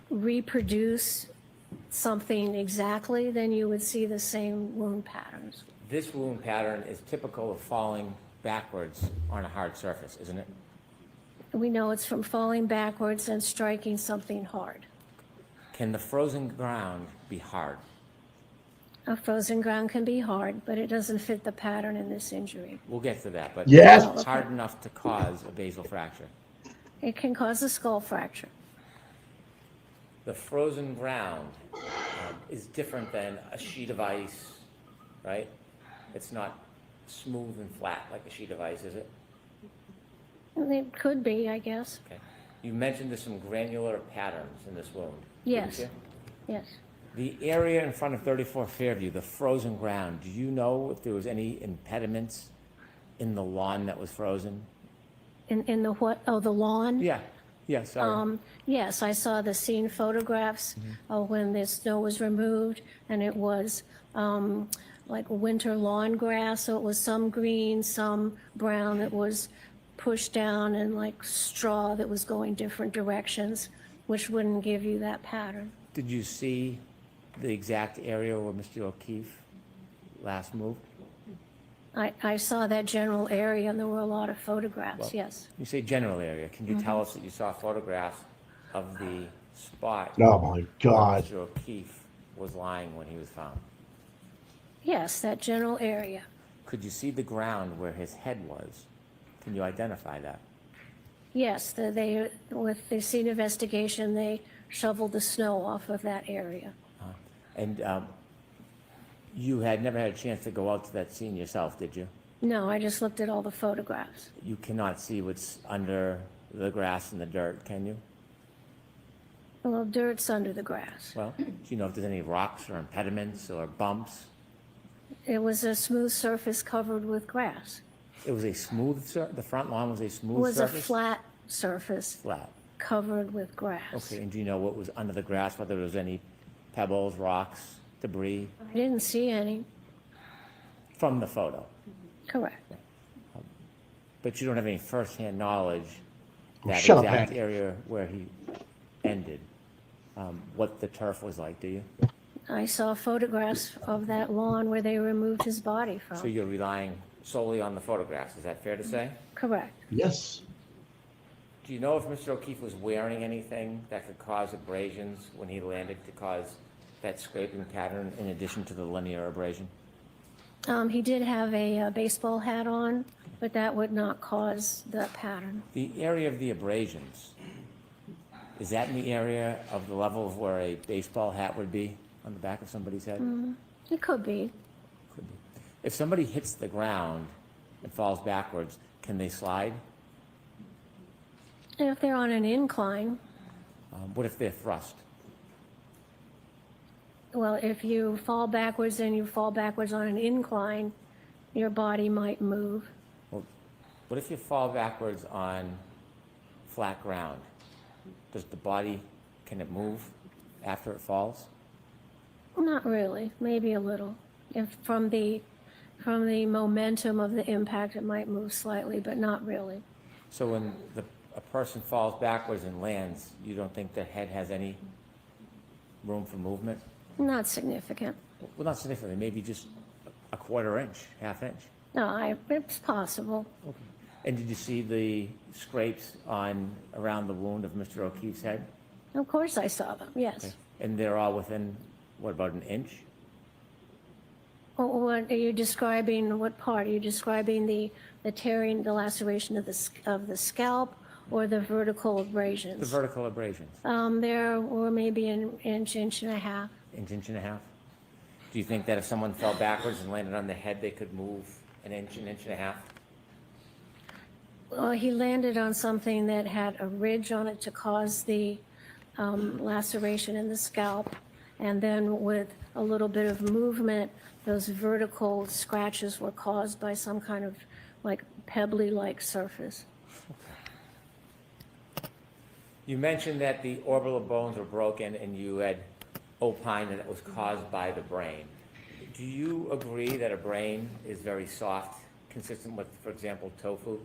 reproduce something exactly, then you would see the same wound patterns. This wound pattern is typical of falling backwards on a hard surface, isn't it? We know it's from falling backwards and striking something hard. Can the frozen ground be hard? A frozen ground can be hard, but it doesn't fit the pattern in this injury. We'll get to that, but Yes. it's hard enough to cause a basal fracture. It can cause a skull fracture. The frozen ground is different than a sheet of ice, right? It's not smooth and flat like a sheet of ice, is it? It could be, I guess. Okay. You mentioned there's some granular patterns in this wound. Yes. didn't Yes. you? The area in front of 34 Fairview, the frozen ground, do you know if there was any impediments in the lawn that was frozen? In the what? Oh, the lawn? Yeah, sorry. Yes, I saw the scene photographs of when the snow was removed, and it was like winter lawn grass. So it was some green, some brown that was pushed down, and like straw that was going different directions, which wouldn't give you that pattern. Did you see the exact area where Mr. O'Keefe last moved? I saw that general area, and there were a lot of photographs, Well, yes. You say general area. Can you tell us that you saw photographs of the spot Oh my God. Mr. O'Keefe was lying when he was found? Yes, that general area. Could you see the ground where his head was? Can you identify that? Yes, with the scene investigation, they shoveled the snow off of that area. And you had never had a chance to go out to that scene yourself, did you? No, I just looked at all the photographs. You cannot see what's under the grass and the dirt, can you? Well, dirt's under the grass. Well, do you know if there's any rocks or impediments or bumps? It was a smooth surface covered with grass. It was a smooth the front lawn was a It smooth was a surface? flat surface Flat. covered with grass. Okay, and do you know what was under the grass, whether there was any pebbles, rocks, debris I didn't see any. from the photo? Correct. But you don't have any firsthand knowledge that Shut up, exact Patty. area where he ended, what the turf was like, do you? I saw photographs of that lawn where they removed his body So from. you're relying solely on the photographs, is that fair to say? Correct. Yes. Do you know if Mr. O'Keefe was wearing anything that could cause abrasions when he landed to cause that scraping pattern in addition to the linear abrasion? He did have a baseball hat on, but that would not cause the pattern. The area of the abrasions, is that in the area of the level of where a baseball hat would be on the back of somebody's head? It could be. Could be. If somebody hits the ground and falls backwards, can they slide? If they're on an incline, What if they're thrust? well, if you fall backwards and you fall backwards on an incline, your body might move. Well, what if you fall backwards on flat ground? Does the body, can it move after it falls? Not really, maybe a little. If from the momentum of the impact, it might move slightly, but not really. So when a person falls backwards and lands, you don't think their head has any room for movement? Not significant. Well, not significantly, maybe just a quarter inch, half inch. No, it's possible. And did you see the scrapes around the wound of Mr. O'Keefe's head? Of course I saw them, yes. Okay. And they're all within, what, about an inch? What are you describing? What part? Are you describing the tearing, the laceration of the scalp, or the vertical abrasions? The vertical abrasions. There were maybe an inch, inch and a half. Inch and a half? Do you think that if someone fell backwards and landed on their head, they could move an inch and a half? Well, he landed on something that had a ridge on it to cause the laceration in the scalp, and then with a little bit of movement, those vertical scratches were caused by some kind of like pebbly-like surface. You mentioned that the orbital bones were broken and you had opined that it was caused by the brain. Do you agree that a brain is very soft, consistent with, for example, tofu?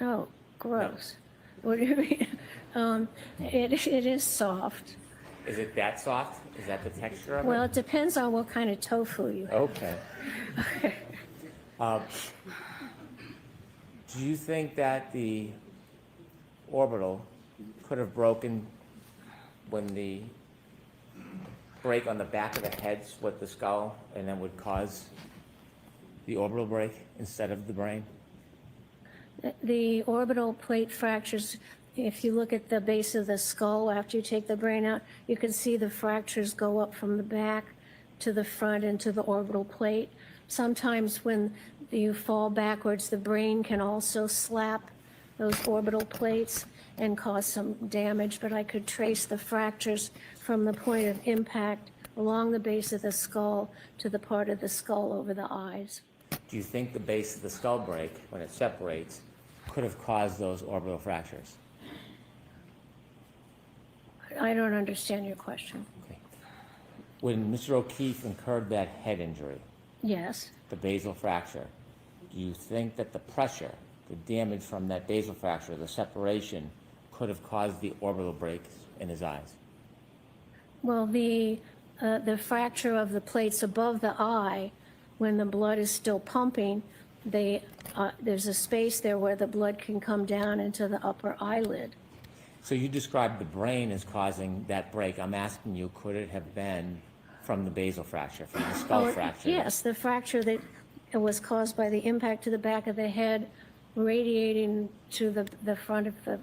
Oh, gross. What do you mean? It is soft. Is it that soft? Is that the texture of it? Well, it depends on what kind of tofu you have. Okay. Do you think that the orbital could have broken when the break on the back of the head split the skull and then would cause the orbital break instead of the brain? The orbital plate fractures, if you look at the base of the skull after you take the brain out, you can see the fractures go up from the back to the front into the orbital plate. Sometimes when you fall backwards, the brain can also slap those orbital plates and cause some damage, but I could trace the fractures from the point of impact along the base of the skull to the part of the skull over the eyes. Do you think the base of the skull break, when it separates, could have caused those orbital fractures? I don't understand your question. Okay. When Mr. O'Keefe incurred that head injury, Yes. the basal fracture, do you think that the pressure, the damage from that basal fracture, the separation, could have caused the orbital breaks in his eyes? Well, the fracture of the plates above the eye, when the blood is still pumping, there's a space there where the blood can come down into the upper eyelid. So you described the brain as causing that break. I'm asking you, could it have been from the basal fracture, from the skull fracture? Yes, the fracture that was caused by the impact to the back of the head, radiating to the front of the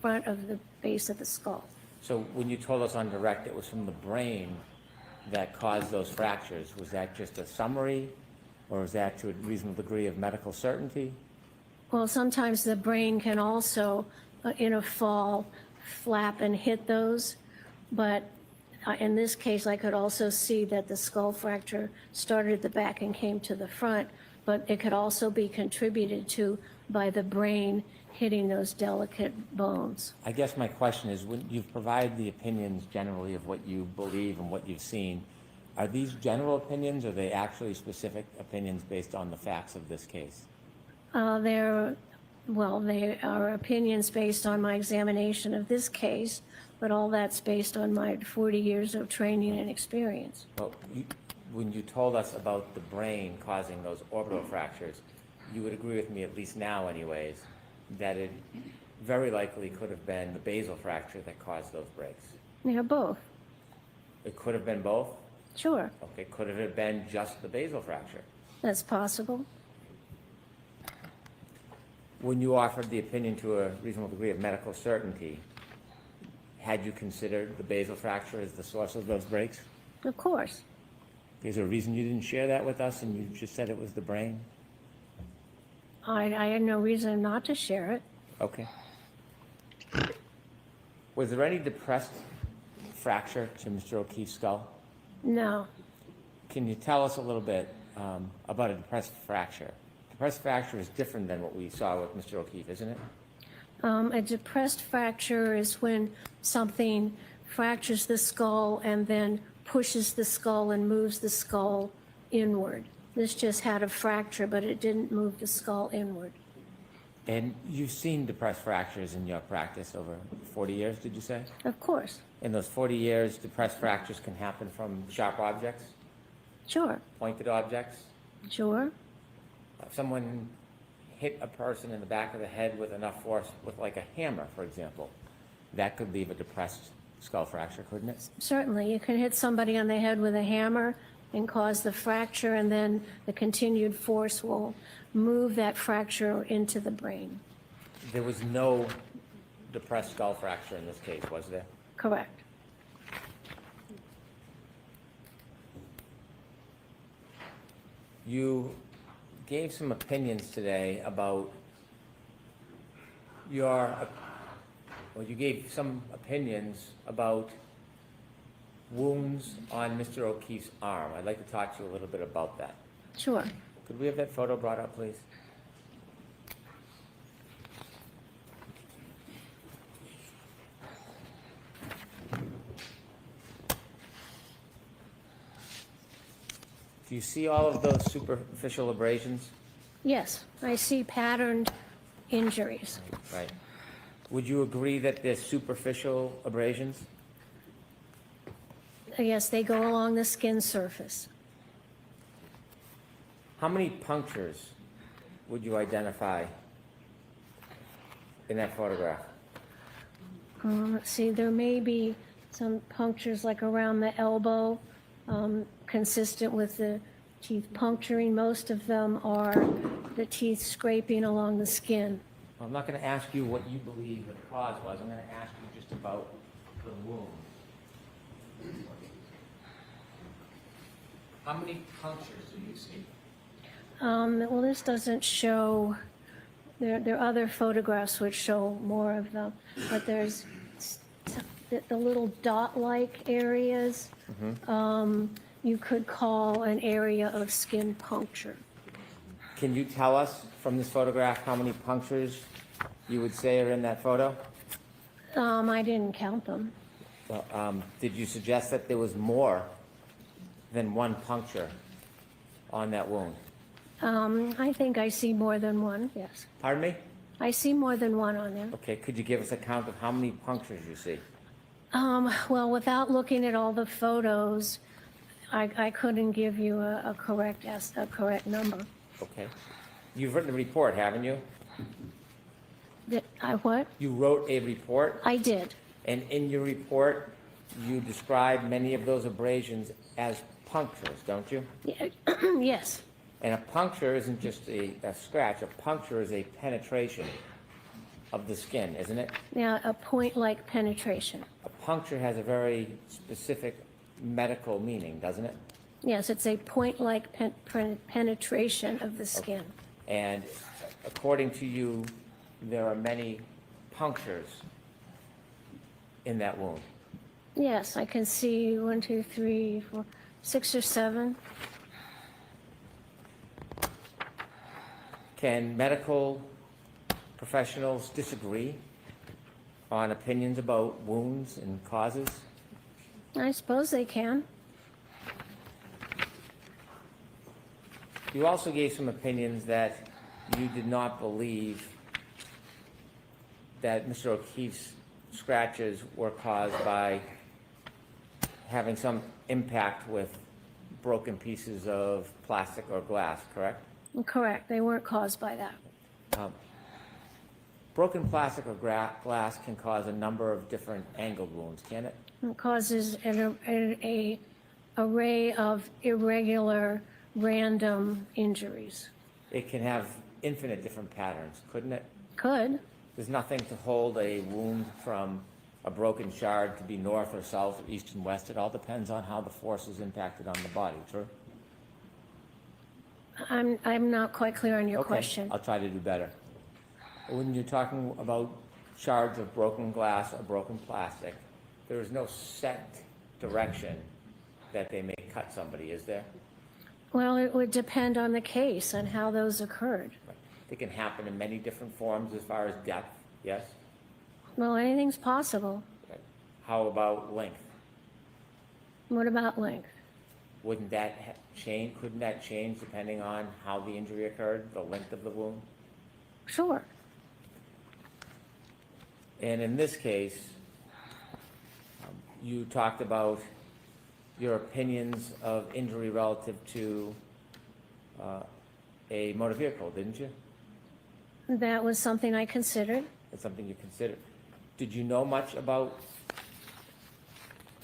front of the base of the skull. So when you told us on direct it was from the brain that caused those fractures, was that just a summary, or was that to a reasonable degree of medical certainty? Well, sometimes the brain can also, in a fall, flap and hit those, but in this case, I could also see that the skull fracture started at the back and came to the front, but it could also be contributed to by the brain hitting those delicate bones. I guess my question is, when you've provided the opinions generally of what you believe and what you've seen, are these general opinions, or are they actually specific opinions based on the facts of this case? They are opinions based on my examination of this case, but all that's based on my 40 years of training and experience. Well, when you told us about the brain causing those orbital fractures, you would agree with me, at least now anyways, that it very likely could have been the basal fracture that caused those breaks. Yeah, both. It could have been both? Sure, Okay, could it have been just the basal fracture? that's possible. When you offered the opinion to a reasonable degree of medical certainty, had you considered the basal fracture as the source of those breaks? Of course. Is there a reason you didn't share that with us and you just said it was the brain? I had no reason not to share it. Okay. Was there any depressed fracture to Mr. O'Keefe's skull? No. Can you tell us a little bit about a depressed fracture? Depressed fracture is different than what we saw with Mr. O'Keefe, isn't it? A depressed fracture is when something fractures the skull and then pushes the skull and moves the skull inward. This just had a fracture, but it didn't move the skull inward. And you've seen depressed fractures in your practice over 40 years, did you say? Of course. In those 40 years, depressed fractures can happen from sharp objects, Sure. pointed objects. Sure. If someone hit a person in the back of the head with enough force, with like a hammer, for example, that could leave a depressed skull fracture, couldn't it? Certainly. You can hit somebody on the head with a hammer and cause the fracture, and then the continued force will move that fracture into the brain. There was no depressed skull fracture in this case, was there? Correct. You gave some opinions today about you gave some opinions about wounds on Mr. O'Keefe's arm. I'd like to talk to you a little bit about that. Sure. Could we have that photo brought up, please? Do you see all of those superficial abrasions? Yes, I see patterned injuries. Right. Would you agree that they're superficial abrasions? Yes, they go along the skin surface. How many punctures would you identify in that photograph? Let's see, there may be some punctures like around the elbow, consistent with the teeth puncturing. Most of them are the teeth scraping along the skin. Well, I'm not going to ask you what you believe the cause was. I'm going to ask you just about the wound. How many punctures do you see? Well, this doesn't show, there are other photographs which show more of them, but there's the little dot-like areas, you could call an area of skin puncture. Can you tell us from this photograph how many punctures you would say are in that photo? I didn't count them. Well, did you suggest that there was more than one puncture on that wound? I think I see more than one, yes. Pardon me? I see more than one on there. Okay, could you give us a count of how many punctures you see? Well, without looking at all the photos, I couldn't give you a correct number. Okay. You've written a report, haven't you? What? You wrote a report? I did. And in your report, you describe many of those abrasions as punctures, don't you? Yes. And a puncture isn't just a scratch. A puncture is a penetration of the skin, isn't it? Yeah, a point-like penetration. A puncture has a very specific medical meaning, doesn't it? Yes, it's a point-like penetration of the skin. And according to you, there are many punctures in that wound. Yes, I can see 1, 2, 3, 4, 6 or 7. Can medical professionals disagree on opinions about wounds and causes? I suppose they can. You also gave some opinions that you did not believe that Mr. O'Keefe's scratches were caused by having some impact with broken pieces of plastic or glass, correct? Correct. They weren't caused by that. Broken plastic or glass can cause a number of different angled wounds, can it? It causes an array of irregular, random injuries. It can have infinite different patterns, couldn't it? Could. There's nothing to hold a wound from a broken shard to be north or south or east and west. It all depends on how the force is impacted on the body, true? I'm not quite clear on your Okay, question. I'll try to do better. When you're talking about shards of broken glass or broken plastic, there is no set direction that they may cut somebody, is there? Well, it would depend on the case and how those occurred. It can happen in many different forms as far as depth, yes? Well, anything's possible. How about length? What about length? Wouldn't that change? Couldn't that change depending on how the injury occurred, the length of the wound? Sure. And in this case, you talked about your opinions of injury relative to a motor vehicle, didn't you? That was something I considered. That's something you considered. Did you know much about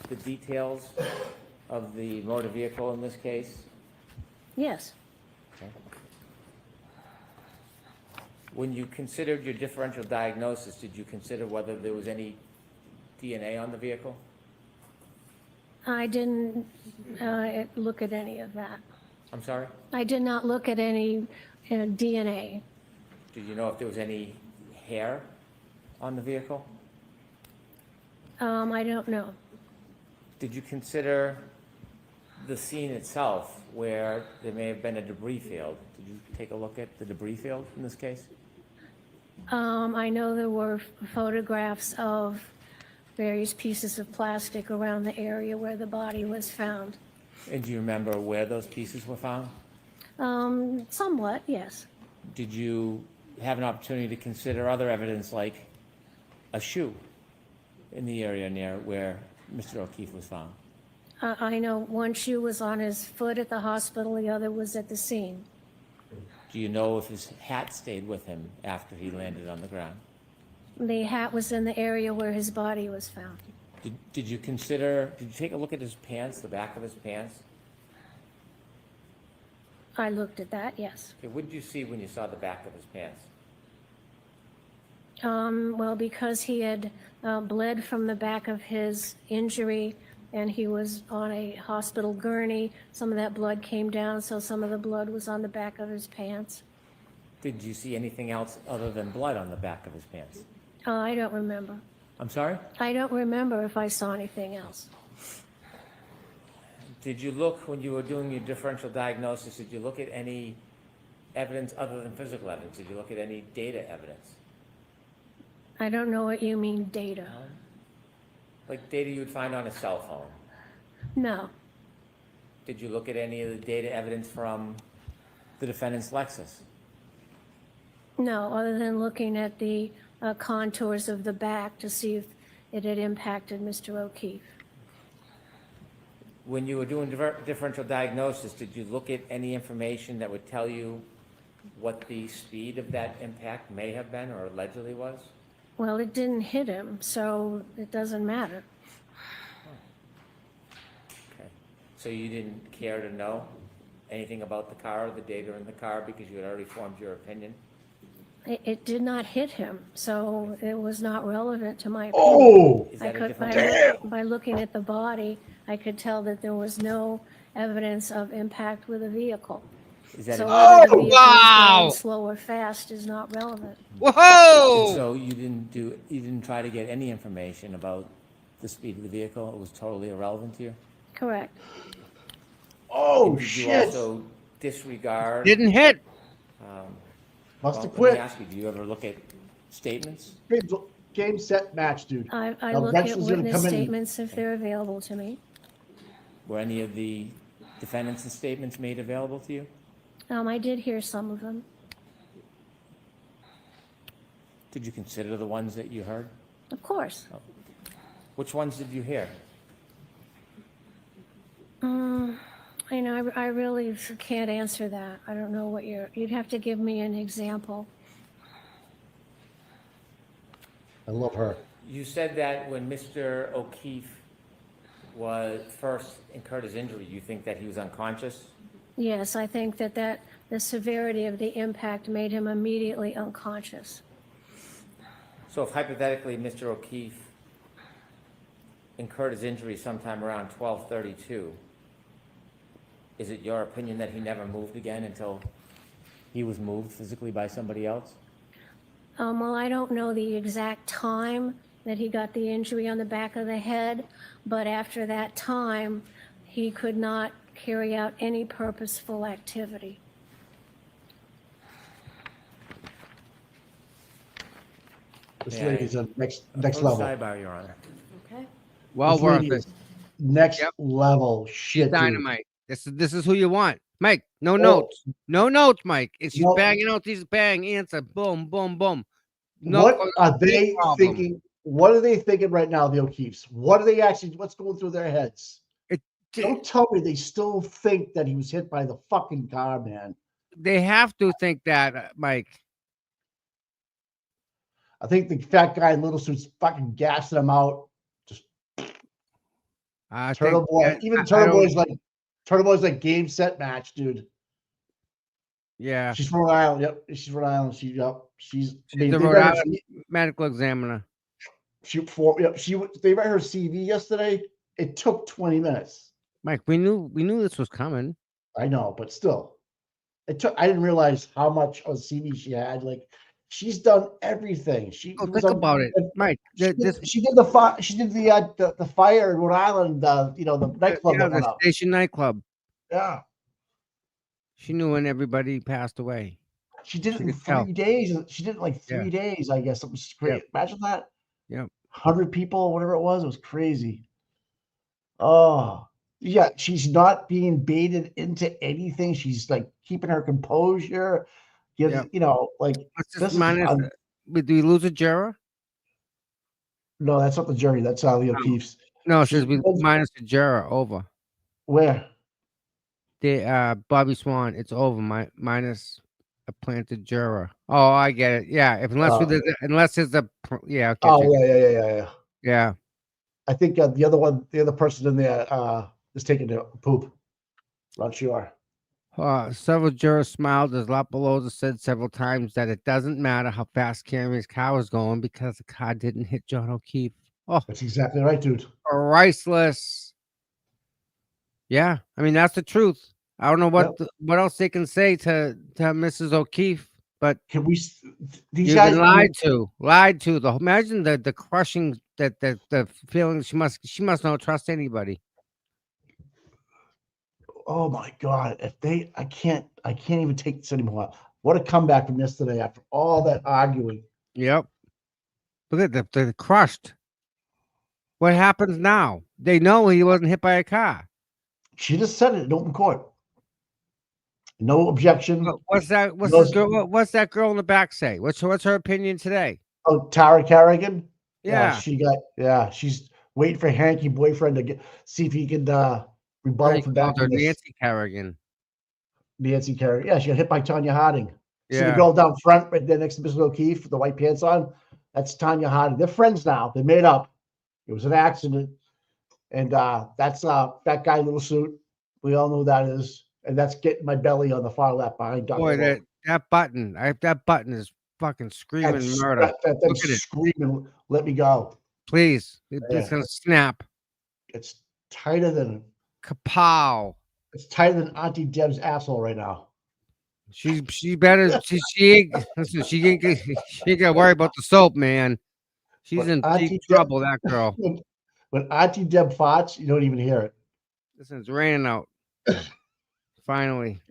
the details of the motor vehicle in this case? Yes. Okay. When you considered your differential diagnosis, did you consider whether there was any DNA on the vehicle? I didn't look at any of that. I'm sorry? I did not look at any DNA. Did you know if there was any hair on the vehicle? I don't know. Did you consider the scene itself where there may have been a debris field? Did you take a look at the debris field in this case? I know there were photographs of various pieces of plastic around the area where the body was found. And do you remember where those pieces were found? Somewhat, yes. Did you have an opportunity to consider other evidence like a shoe in the area near where Mr. O'Keefe was found? I know one shoe was on his foot at the hospital, the other was at the scene. Do you know if his hat stayed with him after he landed on the ground? The hat was in the area where his body was found. Did you take a look at his pants, the back of his pants? I looked at that, yes. Okay, what did you see when you saw the back of his pants? Well, because he had bled from the back of his injury and he was on a hospital gurney, some of that blood came down, so some of the blood was on the back of his pants. Did you see anything else other than blood on the back of his pants? I don't remember. I'm sorry? I don't remember if I saw anything else. Did you look, when you were doing your differential diagnosis, did you look at any evidence other than physical evidence? Did you look at any data evidence? I don't know what you mean, data. Like data you would find on a cell phone? No. Did you look at any of the data evidence from the defendant's Lexus? No, other than looking at the contours of the back to see if it had impacted Mr. O'Keefe. When you were doing differential diagnosis, did you look at any information that would tell you what the speed of that impact may have been or allegedly was? Well, it didn't hit him, so it doesn't matter. Okay. So you didn't care to know anything about the car or the data in the car because you had already formed your opinion? It did not hit him, so it was not relevant to my opinion. Oh! Is that a different By looking at the body, I could tell that there was no evidence of impact with a vehicle. Is that So a, whether the vehicle was going slow or fast is not relevant. Whoa! so you didn't try to get any information about the speed of the vehicle? It was totally irrelevant to you? Correct. Oh, And did you shit. also disregard? Didn't hit. Must Well, have let me quit. ask you, do you ever look at statements? Game, set, match, dude. I Now, look at Rex is gonna witness come in. statements if they're available to me. Were any of the defendants' statements made available to you? I did hear some of them. Did you consider the ones that you heard? Of course. Which ones did you hear? I really can't answer that. I don't know what you'd have to give me an example. I love her. You said that when Mr. O'Keefe was first incurred his injury, you think that he was unconscious? Yes, I think that the severity of the impact made him immediately unconscious. So if hypothetically Mr. O'Keefe incurred his injury sometime around 12:32. Is it your opinion that he never moved again until he was moved physically by somebody else? Well, I don't know the exact time that he got the injury on the back of the head, but after that time, he could not carry out any purposeful activity. This Yeah, lady's a next From level. Sidebar, Your Honor. Okay. Well This worth lady it. is next Yep. level She's shit, dude. dynamite. This is who you want, Mike. No Oh, notes, no notes, Mike. It's she's No. banging out these bang answer, boom, boom, boom. No, What are they problem. thinking? What are they thinking right now, the O'Keefes? What are they actually? What's going through their heads? Don't tell me they still think that he was hit by the fucking car, man. They have to think that, Mike. I think the fat guy in little suits fucking gassing him out. Just I Turtle think Boy, that- even I Turtle don't- Boy's like game set match, dude. Yeah, She's from Rhode Island. Yep, she's Rhode Island. She's. I mean, the they Rhode read her Island medical examiner. They read her CV yesterday. It took 20 minutes. Mike, we knew this was coming. I know, but still, it took. I didn't realize how much of CV she had. Like, she's done everything. She Oh, was think about it, Mike. She did the fire in Rhode Island. The nightclub yeah, that went the up. station nightclub. Yeah, She knew when everybody passed away. she did it in could tell. 3 days. She did it like Yeah. 3 days. I guess it was great. Yep. Imagine that. Yep. 100 people, whatever it was. It was crazy. Oh, yeah. She's not being baited into anything. She's like keeping her composure. Yep. Like Let's this just is minus. Do we lose a juror? no, that's not the jury. That's the O'Keefe's. No, it She says we was- minus a juror over. Where? The Bobby Swan, it's over. Minus a planted juror. Oh, I get it. Yeah, unless it's a yeah. Okay, Oh, yeah. yeah. I think the other person in there is taking a poop. Not sure. Several jurors smiled as Lapaloza said several times that it doesn't matter how fast Cameron's car was going because the car didn't hit John O'Keefe. Oh, That's exactly right, dude. priceless. Yeah, I mean that's the truth. I don't know what else they can say to Mrs. O'Keefe, but Can we? These you've guys been lied to. Imagine the crushing the feeling she must not trust anybody. Oh my God! I can't even take this anymore. What a comeback from yesterday after all that arguing. Yep. Look at they're crushed. What happens now? They know he wasn't hit by a car. She just said it in open court. No objection. What's that? What's that girl in the back say? What's her opinion today? Oh, Tara Carrigan. Yeah. She's waiting for Hanky boyfriend to see if he can rebuttal from back in this. Nancy Carrigan. Nancy Carrigan. Yeah, she got hit by Tanya Harding. See the Yeah. girl down front right there next to Mrs. O'Keefe with the white pants on? That's Tanya Harding. They're friends now. They made up. It was an accident. And that's that guy in little suit. We all know who that is. And that's getting my belly on the far left behind Dr. Boy, Wolf. that button is fucking screaming That's murder. That's Look at it. screaming, let me go. Please. It's Yeah. gonna snap. It's tighter than Kapow. It's tighter than Auntie Deb's asshole right now. She better she ain't listen, she ain't gotta worry about the soap, man. She's When in Auntie deep Deb- trouble, that girl. When Auntie Deb farts, you don't even hear it. Listen, it's raining out. Finally.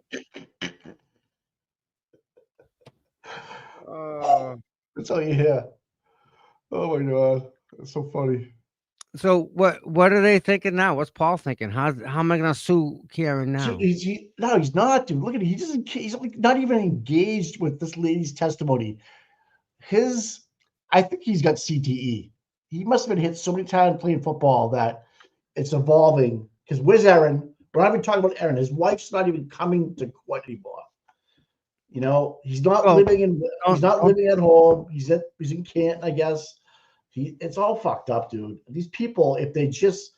That's all you hear. Oh my God. That's so funny. So what are they thinking now? What's Paul thinking? How am I gonna sue Karen now? So no, he's not, dude. Look at him. He's like not even engaged with this lady's testimony. I think he's got CTE. He must have been hit so many times playing football that it's evolving. Because where's Aaron? We're not even talking about Aaron. His wife's not even coming to court anymore. He's not living at home. He's in Canton, I guess. It's all fucked up, dude. These people, if they just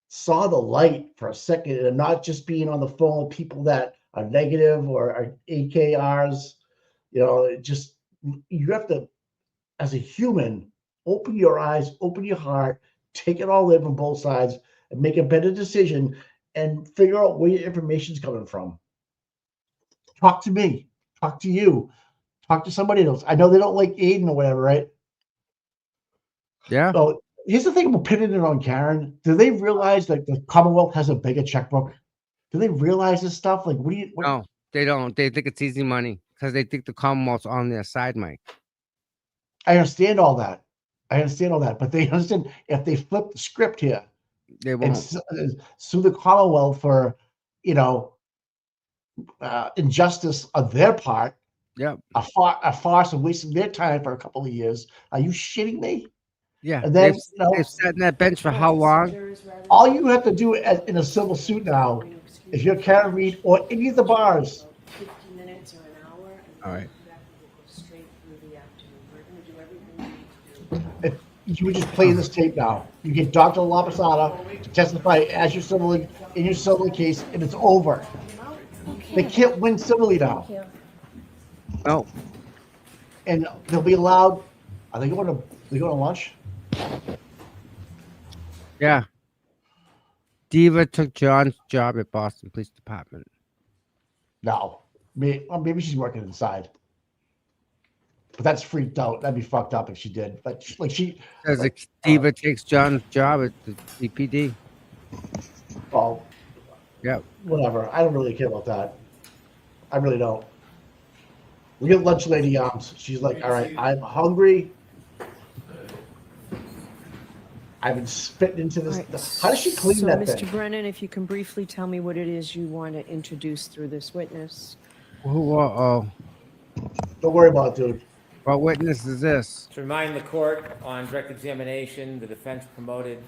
saw the light for a second and not just being on the phone with people that are negative or are AKRs, you have to, as a human, open your eyes, open your heart, take it all in from both sides and make a better decision and figure out where your information's coming from. Talk to me. Talk to you. Talk to somebody else. I know they don't like Aiden or whatever, right? Yeah. So here's the thing about pinning it on Karen. Do they realize that the Commonwealth has a bigger checkbook? Do they realize this stuff? Like, what? No, they don't. They think it's easy money because they think the Commonwealth's on their side, Mike. I understand all that. But they understand if they flip the script here They and won't. sue the Commonwealth for, injustice on their part, Yep. a farce of wasting their time for a couple of years. Are you shitting me? Yeah. And then, they've sat in that bench for how long? all you have to do in a civil suit now, if you're Karen Reed or any of the bars, 50 minutes or an hour. All right. Straight through the afternoon. We're going to do everything we need to do. if you would just play this tape now. You get Dr. LaPosada to testify as your civil in your civil case, and it's over. They can't win civilly now. No. And they'll be allowed. Are they going to lunch? Yeah. Diva took John's job at Boston Police Department. No. Maybe she's working inside. But that's freaked out. That'd be fucked up if she did. But Says Diva takes John's job at the CPD. Oh. Yeah. Whatever. I don't really care about that. I really don't. We get lunch lady arms. She's like, all right, I'm hungry. I've been spitting into this. Right. How does she clean so, that Mr. thing? Brennan, if you can briefly tell me what it is you want to introduce through this witness. Uh-oh. Don't worry about it, dude. What witness is this? To remind the court, on direct examination, the defense promoted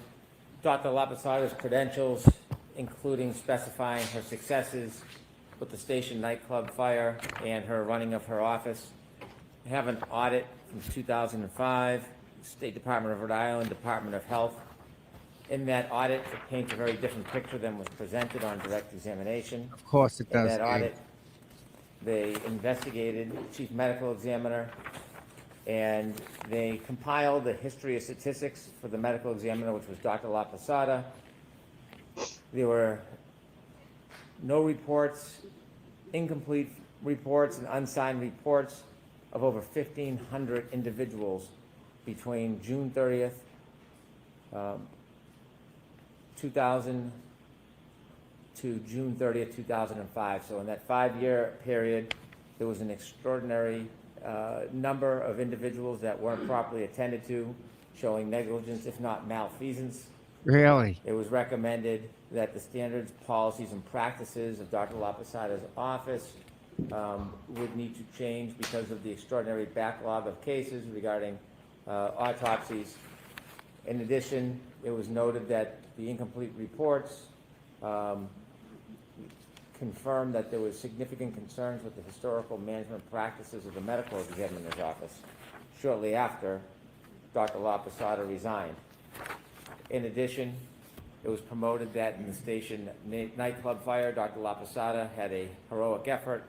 Dr. LaPosada's credentials, including specifying her successes with the station nightclub fire and her running of her office. I have an audit from 2005, State Department of Rhode Island, Department of Health. In that audit, it paints a very different picture than was presented on direct examination. Of course it does. In that audit, they investigated the chief medical examiner, and they compiled the history of statistics for the medical examiner, which was Dr. LaPosada. There were no reports, incomplete reports, and unsigned reports of over 1,500 individuals between June 30th, 2000 to June 30th, 2005. So in that 5-year period, there was an extraordinary number of individuals that weren't properly attended to, showing negligence, if not malfeasance. Really? It was recommended that the standards, policies, and practices of Dr. LaPosada's office would need to change because of the extraordinary backlog of cases regarding autopsies. In addition, it was noted that the incomplete reports confirmed that there was significant concerns with the historical management practices of the medical examiner's office shortly after Dr. LaPosada resigned. In addition, it was promoted that in the station nightclub fire, Dr. LaPosada had a heroic effort,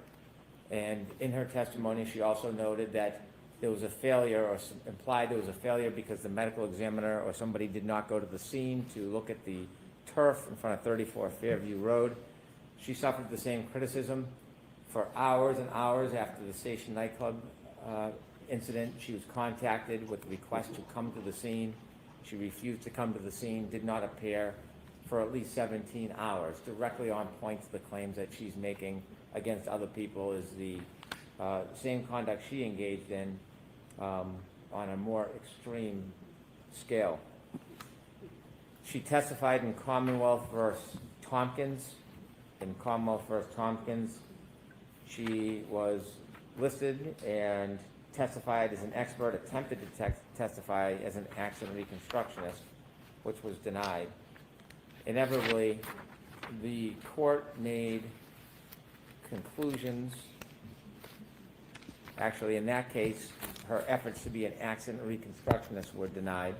and in her testimony, she also noted that there was a failure, or implied there was a failure because the medical examiner or somebody did not go to the scene to look at the turf in front of 34 Fairview Road. She suffered the same criticism for hours and hours after the station nightclub incident. She was contacted with a request to come to the scene. She refused to come to the scene, did not appear for at least 17 hours, directly on point to the claims that she's making against other people is the same conduct she engaged in on a more extreme scale. She testified in Commonwealth versus Tompkins. In Commonwealth versus Tompkins, she was listed and testified as an expert, attempted to testify as an accident reconstructionist, which was denied. Inevitably, the court made conclusions. Actually, in that case, her efforts to be an accident reconstructionist were denied.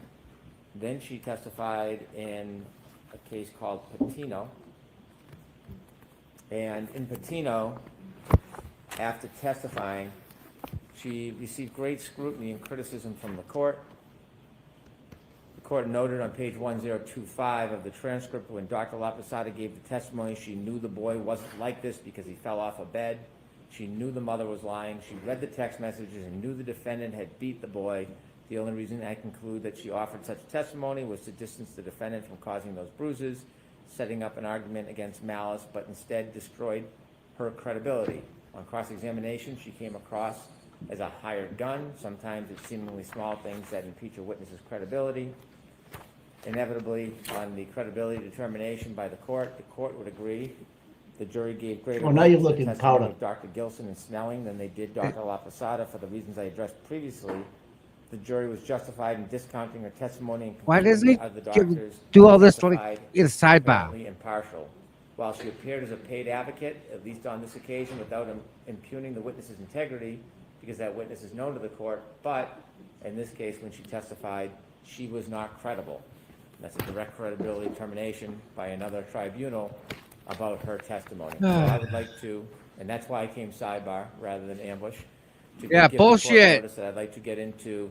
Then she testified in a case called Patino. And in Patino, after testifying, she received great scrutiny and criticism from the court. The court noted on page 1025 of the transcript, when Dr. LaPosada gave the testimony, she knew the boy wasn't like this because he fell off a bed. She knew the mother was lying. She read the text messages and knew the defendant had beat the boy. The only reason I conclude that she offered such testimony was to distance the defendant from causing those bruises, setting up an argument against malice, but instead destroyed her credibility. On cross-examination, she came across as a hired gun. Sometimes it's seemingly small things that impeach a witness's credibility. Inevitably, on the credibility determination by the court would agree. The jury gave greater Oh, now you're weight to the looking testimony powder. of Dr. Gilson and Snelling than they did Dr. LaPosada for the reasons I addressed previously. The jury was justified in discounting her testimony and Why doesn't he concluding the doctors do all this when testified he is sidebar? apparently impartial. While she appeared as a paid advocate, at least on this occasion, without impugning the witness's integrity, because that witness is known to the court, but in this case, when she testified, she was not credible. That's a direct credibility determination by another tribunal about her testimony. So I would like to, and that's why I came sidebar rather than ambush. To Yeah, give the court bullshit. notice that I'd like to get into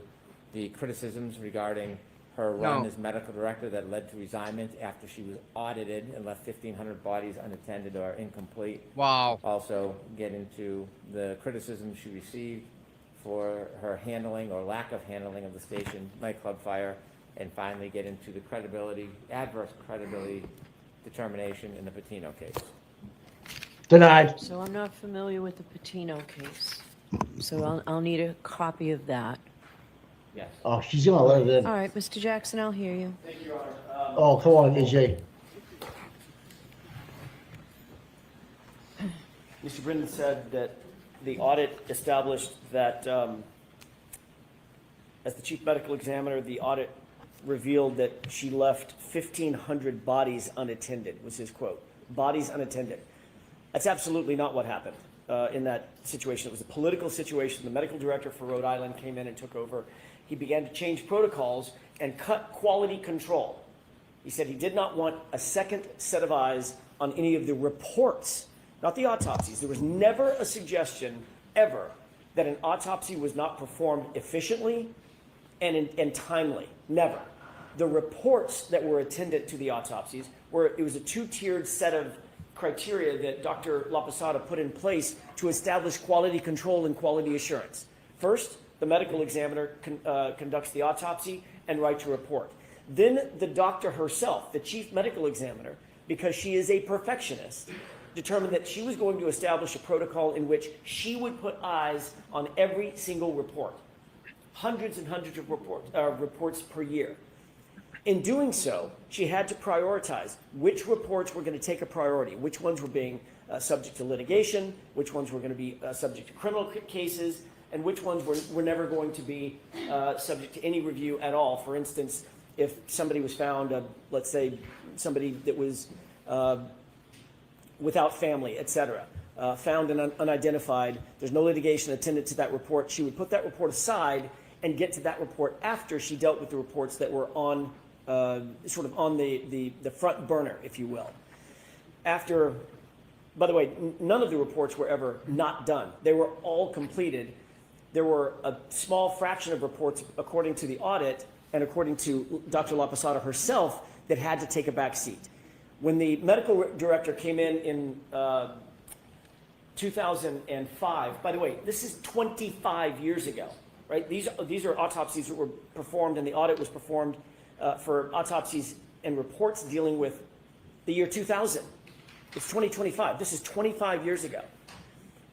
the criticisms regarding her run No. as medical director that led to resignment after she was audited and left 1,500 bodies unattended or incomplete. Wow. Also get into the criticism she received for her handling or lack of handling of the station nightclub fire, and finally get into the adverse credibility determination in the Patino case. Denied. So I'm not familiar with the Patino case. So I'll need a copy of that. Yes. Oh, she's gonna let it in. All right, Mr. Jackson, I'll hear you. Thank you, Your Honor. Oh, come on, AJ. Mr. Brennan said that the audit established that, as the chief medical examiner, the audit revealed that she left 1,500 bodies unattended, was his quote. Bodies unattended. That's absolutely not what happened in that situation. It was a political situation. The medical director for Rhode Island came in and took over. He began to change protocols and cut quality control. He said he did not want a second set of eyes on any of the reports, not the autopsies. There was never a suggestion, ever, that an autopsy was not performed efficiently and timely. Never. The reports that were attendant to the autopsies it was a two-tiered set of criteria that Dr. LaPosada put in place to establish quality control and quality assurance. First, the medical examiner conducts the autopsy and writes a report. Then the doctor herself, the chief medical examiner, because she is a perfectionist, determined that she was going to establish a protocol in which she would put eyes on every single report. Hundreds and hundreds of reports per year. In doing so, she had to prioritize which reports were going to take a priority, which ones were being subject to litigation, which ones were going to be subject to criminal cases, and which ones were never going to be subject to any review at all. For instance, if somebody was found, let's say somebody that was without family, etc., found and unidentified, there's no litigation attendant to that report, she would put that report aside and get to that report after she dealt with the reports that were on sort of on the front burner, if you will. After, by the way, none of the reports were ever not done. They were all completed. There were a small fraction of reports, according to the audit and according to Dr. LaPosada herself, that had to take a back seat. When the medical director came in 2005, by the way, this is 25 years ago, right? These are autopsies that were performed, and the audit was performed for autopsies and reports dealing with the year 2000. It's 2025. This is 25 years ago.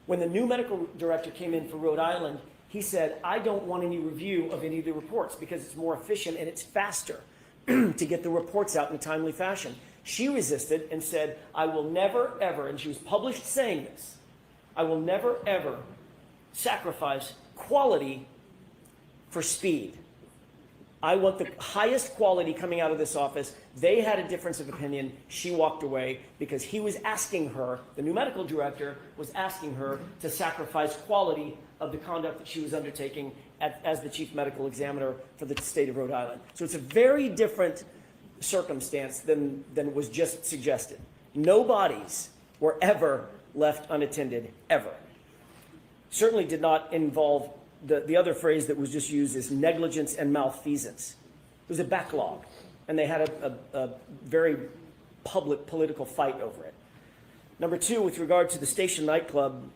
When the new medical director came in for Rhode Island, he said, I don't want any review of any of the reports because it's more efficient and it's faster to get the reports out in a timely fashion. She resisted and said, I will never, ever, and she was published saying this, I will never, ever sacrifice quality for speed. I want the highest quality coming out of this office. They had a difference of opinion. She walked away because he was asking her, the new medical director was asking her to sacrifice quality of the conduct that she was undertaking as the chief medical examiner for the state of Rhode Island. So it's a very different circumstance than was just suggested. No bodies were ever left unattended, ever. Certainly did not involve the other phrase that was just used is negligence and malfeasance. was a backlog, and they had a very public political fight over it. Number two, with regard to the Station nightclub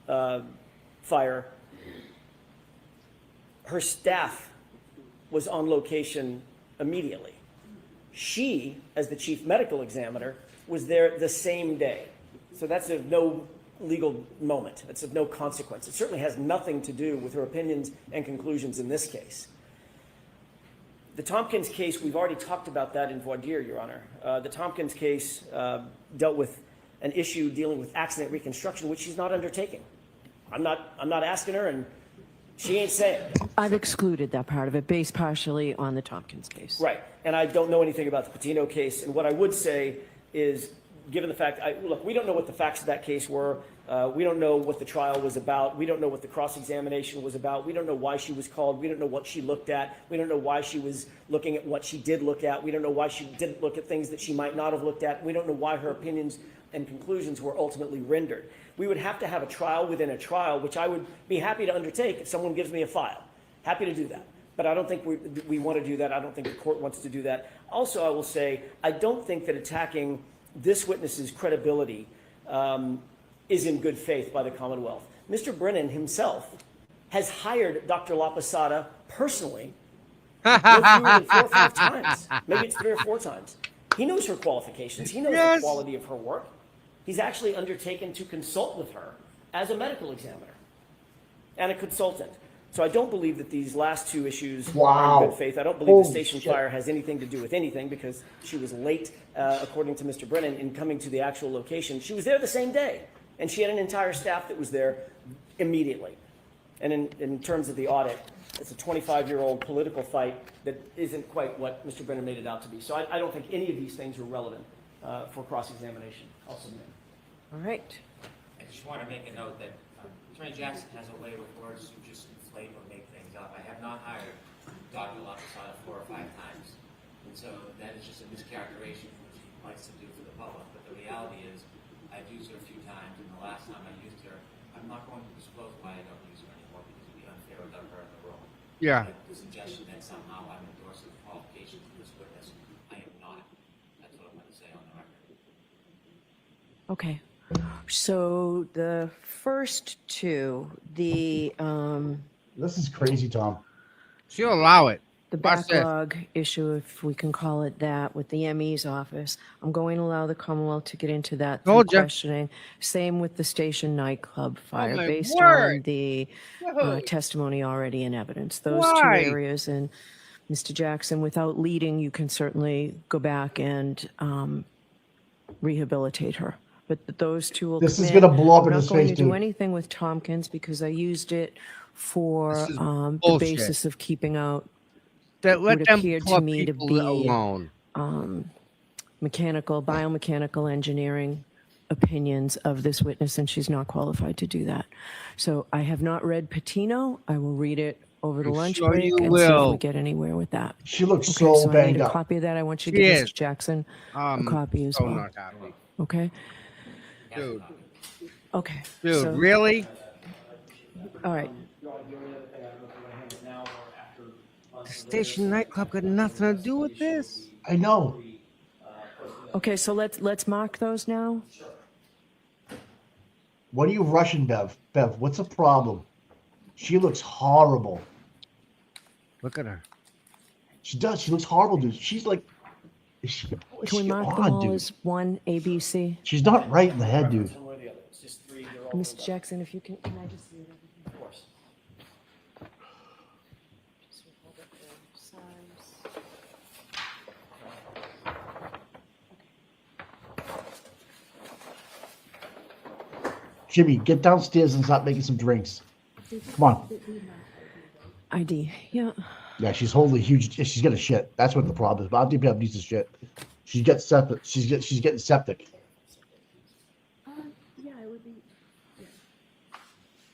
fire, her staff was on location immediately. She, as the chief medical examiner, was there the same day. So that's of no legal moment. It's of no consequence. It certainly has nothing to do with her opinions and conclusions in this case. The Tompkins case, we've already talked about that in voir dire, Your Honor. The Tompkins case dealt with an issue dealing with accident reconstruction, which she's not undertaking. I'm not asking her, and she ain't saying. I've excluded that part of it, based partially on the Tompkins case. Right, and I don't know anything about the Patino case, and what I would say is, given the fact, look, we don't know what the facts of that case were. We don't know what the trial was about. We don't know what the cross-examination was about. We don't know why she was called. We don't know what she looked at. We don't know why she was looking at what she did look at. We don't know why she didn't look at things that she might not have looked at. We don't know why her opinions and conclusions were ultimately rendered. We would have to have a trial within a trial, which I would be happy to undertake if someone gives me a file. Happy to do that. But I don't think we want to do that. I don't think the court wants to do that. Also, I will say, I don't think that attacking this witness's credibility is in good faith by the Commonwealth. Mr. Brennan himself has hired Dr. La Posada personally no fewer than 4 or 5 times. Maybe it's 3 or 4 times. He knows her qualifications. He knows the quality of her work. He's actually undertaken to consult with her as a medical examiner and a consultant. So I don't believe that these last 2 issues are in good faith. I don't believe the station fire has anything to do with anything, because she was late, according to Mr. Brennan, in coming to the actual location. She was there the same day, and she had an entire staff that was there immediately. And in terms of the audit, it's a 25-year-old political fight that isn't quite what Mr. Brennan made it out to be. So I don't think any of these things are relevant for cross-examination. I'll submit. All right. I just want to make a note that Attorney Jackson has a way with words to just inflate or make things up. I have not hired Dr. La Posada 4 or 5 times. And so that is just a mischaracterization, which he likes to do for the public. But the reality is, I've used her a few times, and the last time I used her, I'm not going to disclose why I don't use her anymore, because it would be unfair without her in the room. Yeah. The suggestion that somehow I'm endorsing the qualifications of this witness, I am not. That's what I'm going to say on the record. Okay. So the first 2, the This is crazy, Tom. She'll allow it. the Watch this. backlog issue, if we can call it that, with the ME's office, I'm going to allow the Commonwealth to get into that through Told ya. questioning. Same with the Station nightclub fire, my based on word. the Whoa. testimony already in evidence. Those Why? 2 areas, and Mr. Jackson, without leading, you can certainly go back and rehabilitate her. But those 2 will This come is in. gonna blow up in I'm his not going face, to do dude. anything with Tompkins, because I used it for This is the bullshit. basis of keeping out That let what them appeared to club me to people be alone. biomechanical engineering opinions of this witness, and she's not qualified to do that. So I have not read Patino. I will read it over the I'm lunch sure break you and see if will. we get anywhere with that. She looks Okay, so so I need banged a up. copy of that. I want you to She give is. Mr. Jackson a copy as so well. not happy. Okay. Dude, Okay. dude, so- really? All right. The Station nightclub got nothing to do with this. I know. Okay. So let's mark those now. What are you rushing, Bev? Bev, what's the problem? She looks horrible. Look at her. She does. She looks horrible, dude. She's like, is she, what is Can we she mark them on, all dude? as 1 ABC? She's not right in the head, dude. One way or the other. It's just 3. They're all Mr. Jackson, if you can I just see it? Of course. Just hold up the size. Jimmy, get downstairs and start making some drinks. Come on. ID. Yeah. Yeah, she's holding a huge. She's getting shit. That's what the problem is. But I don't think Bev needs to shit. She gets septic. She's getting septic. Yeah, it would be. Yeah.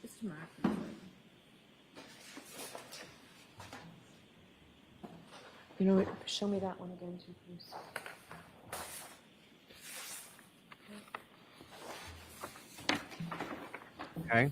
It's marked. You know what? Show me that one again, too, please. Okay.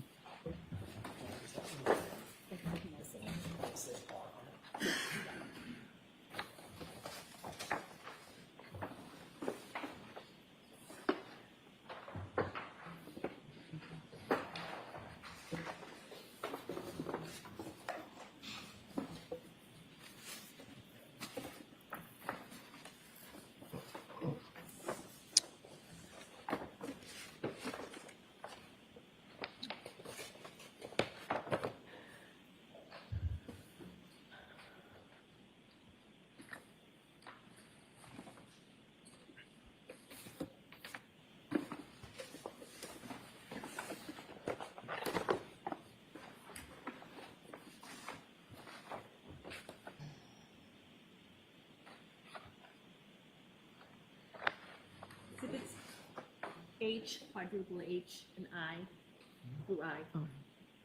H, quadruple H, and I, through I.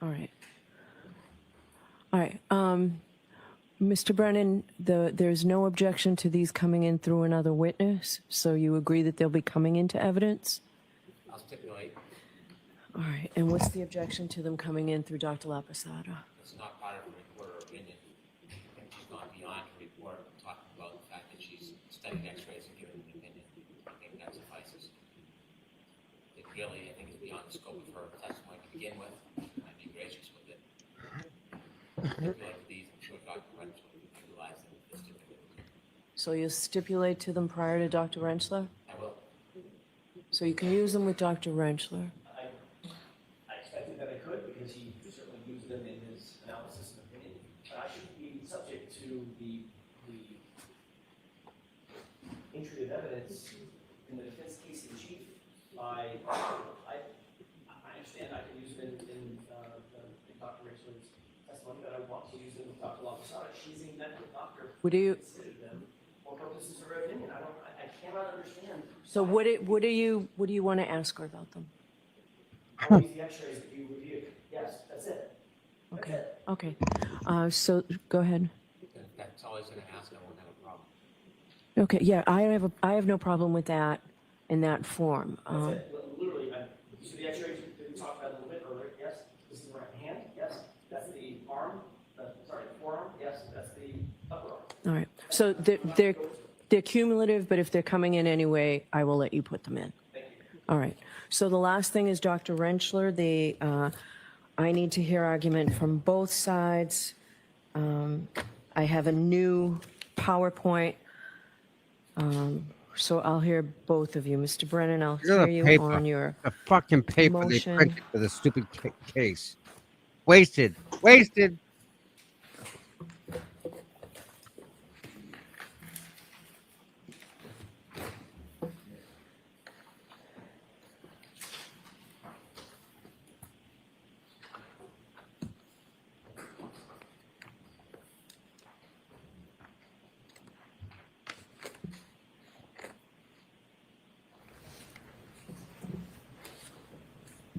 All right. All right. Mr. Brennan, there's no objection to these coming in through another witness, so you agree that they'll be coming into evidence? I'll stipulate All right. And what's the objection to them coming in through Dr. Laposada? it's not part of her report or opinion. And she's gone beyond her report, talking about the fact that she's studied x-rays and given an opinion. I think that suffices. It really, I think, is beyond the scope of her testimony to begin with. I'd be gracious with it. Stipulate these, I'm sure Dr. Wrench will utilize them with this stipulation. So you'll stipulate to them prior to Dr. Rentschler? I will. So you can use them with Dr. Rentschler? I expected that I could because he certainly used them in his analysis and opinion. But I should be subject to the entry of evidence in the defense case in chief by, I understand I can use them in Dr. Richard's testimony, but I want to use them with Dr. Laposada. She's a medical doctor. Would you? Considered them for purposes of her opinion. I cannot understand. So what do you want to ask her about them? I'll use the x-rays that you reviewed. Yes, that's it. That's Okay. it. Okay. So go ahead. If that's all he's going to ask, I won't have a problem. Okay. Yeah, I have no problem with that in that form. That's it. Literally, you see the x-rays that we talked about a little bit earlier? Yes. This is the right hand? Yes. That's the arm? Sorry, the forearm? Yes. That's the upper arm. All right. So they're cumulative, but if they're coming in anyway, I will let you put them in. Thank you. All right. So the last thing is Dr. Rentschler. I need to hear argument from both sides. I have a new PowerPoint. So I'll hear both of you. Mr. Brennan, I'll hear you on your the fucking paper motion. they printed for the stupid case. Wasted. Wasted.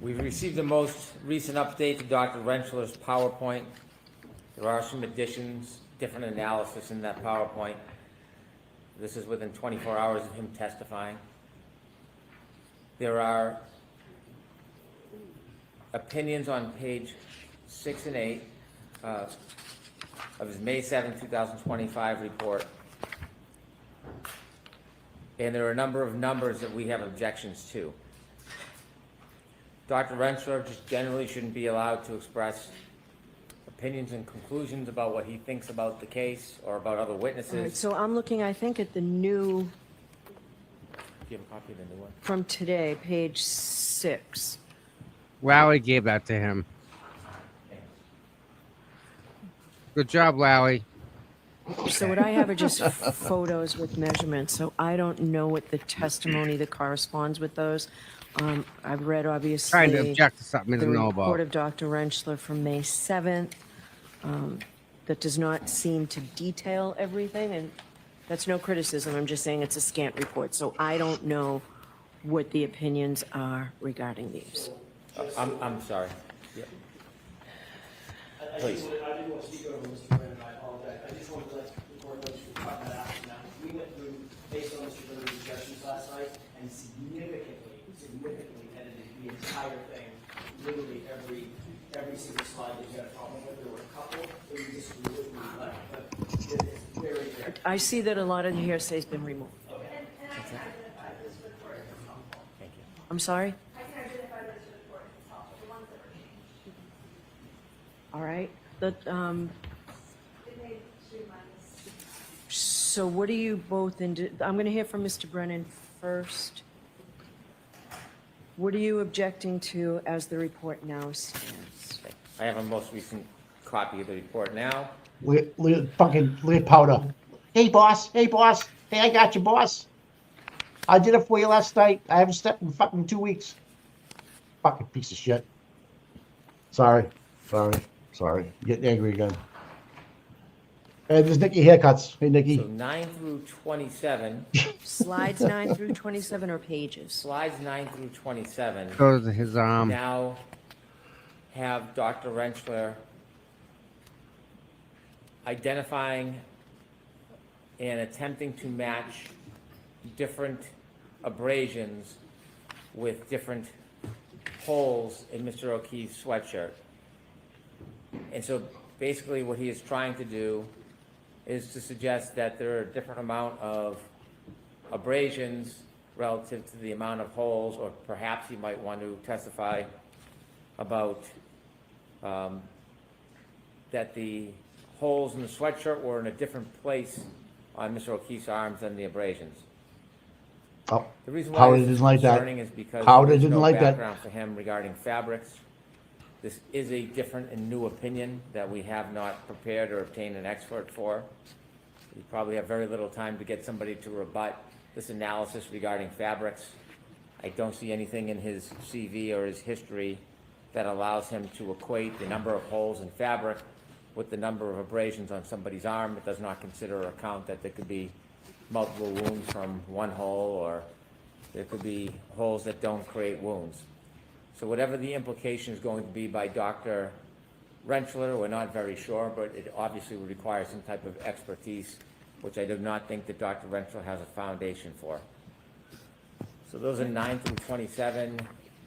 We've received the most recent update to Dr. Rentschler's PowerPoint. There are some additions, different analysis in that PowerPoint. This is within 24 hours of him testifying. There are opinions on page 6 and 8 of his May 7, 2025 report. And there are a number of numbers that we have objections to. Dr. Rentschler just generally shouldn't be allowed to express opinions and conclusions about what he thinks about the case or about other witnesses. All right, so I'm looking, I think, at the new, Do you have a copy of the new one? from today, page 6. Lally gave that to him. Good job, Lally. So what I have are just photos with measurements, so I don't know what the testimony that corresponds with those. I've read, obviously, Trying to object to something he the doesn't know report about. of Dr. Rentschler from May 7th. That does not seem to detail everything, and that's no criticism. I'm just saying it's a scant report, so I don't know what the opinions are regarding these. I'm sorry. Yeah. Please. I didn't want to speak over Mr. Brennan, I apologize. I just wanted to let the board know to talk that out now. We went through, based on Mr. Brennan's objections last night, and significantly edited the entire thing. Literally every single slide that you had a problem with. There were a couple that we disagreed with, we left, but it's very, very. I see that a lot of the hearsay has been removed. I'm sorry? All right. So what do you both, I'm going to hear from Mr. Brennan first. What are you objecting to as the report now stands? I have a most recent copy of the report now. Fucking lead powder. Hey, boss. Hey, boss. Hey, I got you, boss. I did it for you last night. I haven't stepped in fucking 2 weeks. Fucking piece of shit. Sorry. Getting angry again. Hey, this is Nikki Haircuts. Hey, So Nikki. 9 through 27, Slides 9 through 27 or pages? slides 9 through 27 Shows his now have Dr. Rentschler identifying and attempting to match different abrasions with different holes in Mr. O'Keefe's sweatshirt. And so basically what he is trying to do is to suggest that there are a different amount of abrasions relative to the amount of holes, or perhaps he might want to testify about that the holes in the sweatshirt were in a different place on Mr. O'Keefe's arms than the abrasions. Oh, The reason why Powder this is didn't like that. concerning is because Powder there's didn't no like that. background for him regarding fabrics. This is a different and new opinion that we have not prepared or obtained an expert for. You probably have very little time to get somebody to rebut this analysis regarding fabrics. I don't see anything in his CV or his history that allows him to equate the number of holes in fabric with the number of abrasions on somebody's arm. It does not consider or account that there could be multiple wounds from one hole, or there could be holes that don't create wounds. So whatever the implication is going to be by Dr. Rentschler, we're not very sure, but it obviously would require some type of expertise, which I do not think that Dr. Rentschler has a foundation for. So those are 9 through 27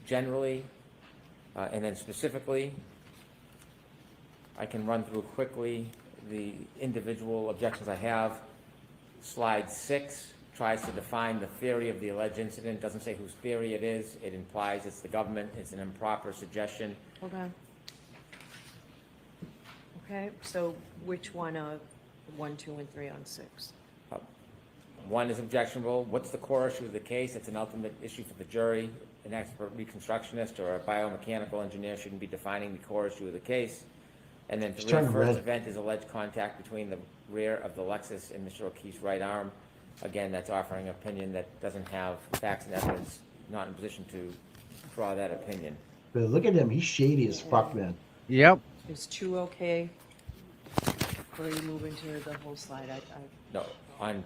generally, and then specifically, I can run through quickly the individual objections I have. Slide 6 tries to define the theory of the alleged incident. Doesn't say whose theory it is. It implies it's the government. It's an improper suggestion. Hold on. Okay, so which one of 1, 2, and 3 on 6? 1 is objectionable. What's the core issue of the case? It's an ultimate issue for the jury. An expert reconstructionist or a biomechanical engineer shouldn't be defining the core issue of the case. And then 3, turning first red. event is alleged contact between the rear of the Lexus and Mr. O'Keefe's right arm. Again, that's offering an opinion that doesn't have facts and evidence, not in a position to draw that opinion. But look at him. He's shady as fuck, man. Yep. Is 2 okay? Or are you moving to the whole slide? No, on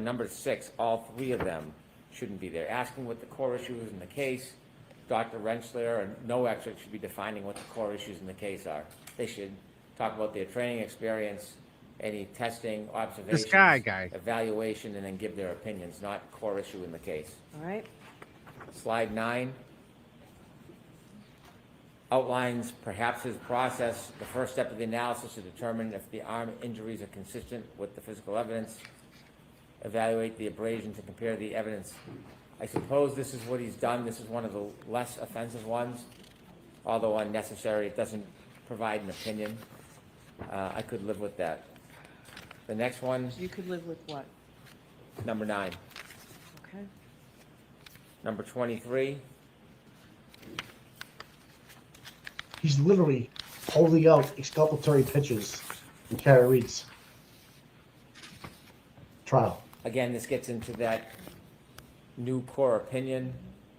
number 6, all 3 of them shouldn't be there. Asking what the core issue is in the case, Dr. Rentschler and no expert should be defining what the core issues in the case are. They should talk about their training experience, any testing, observations, This guy. evaluation, and then give their opinions, not core issue in the case. All right. Slide 9 outlines perhaps his process, the first step of the analysis to determine if the arm injuries are consistent with the physical evidence, evaluate the abrasions and compare the evidence. I suppose this is what he's done. This is one of the less offensive ones, although unnecessary. It doesn't provide an opinion. I could live with that. The next one, You could live with what? number 9. Okay. Number 23, He's literally holding out exculpatory pitches in Kara Reed's trial. again, this gets into that new core opinion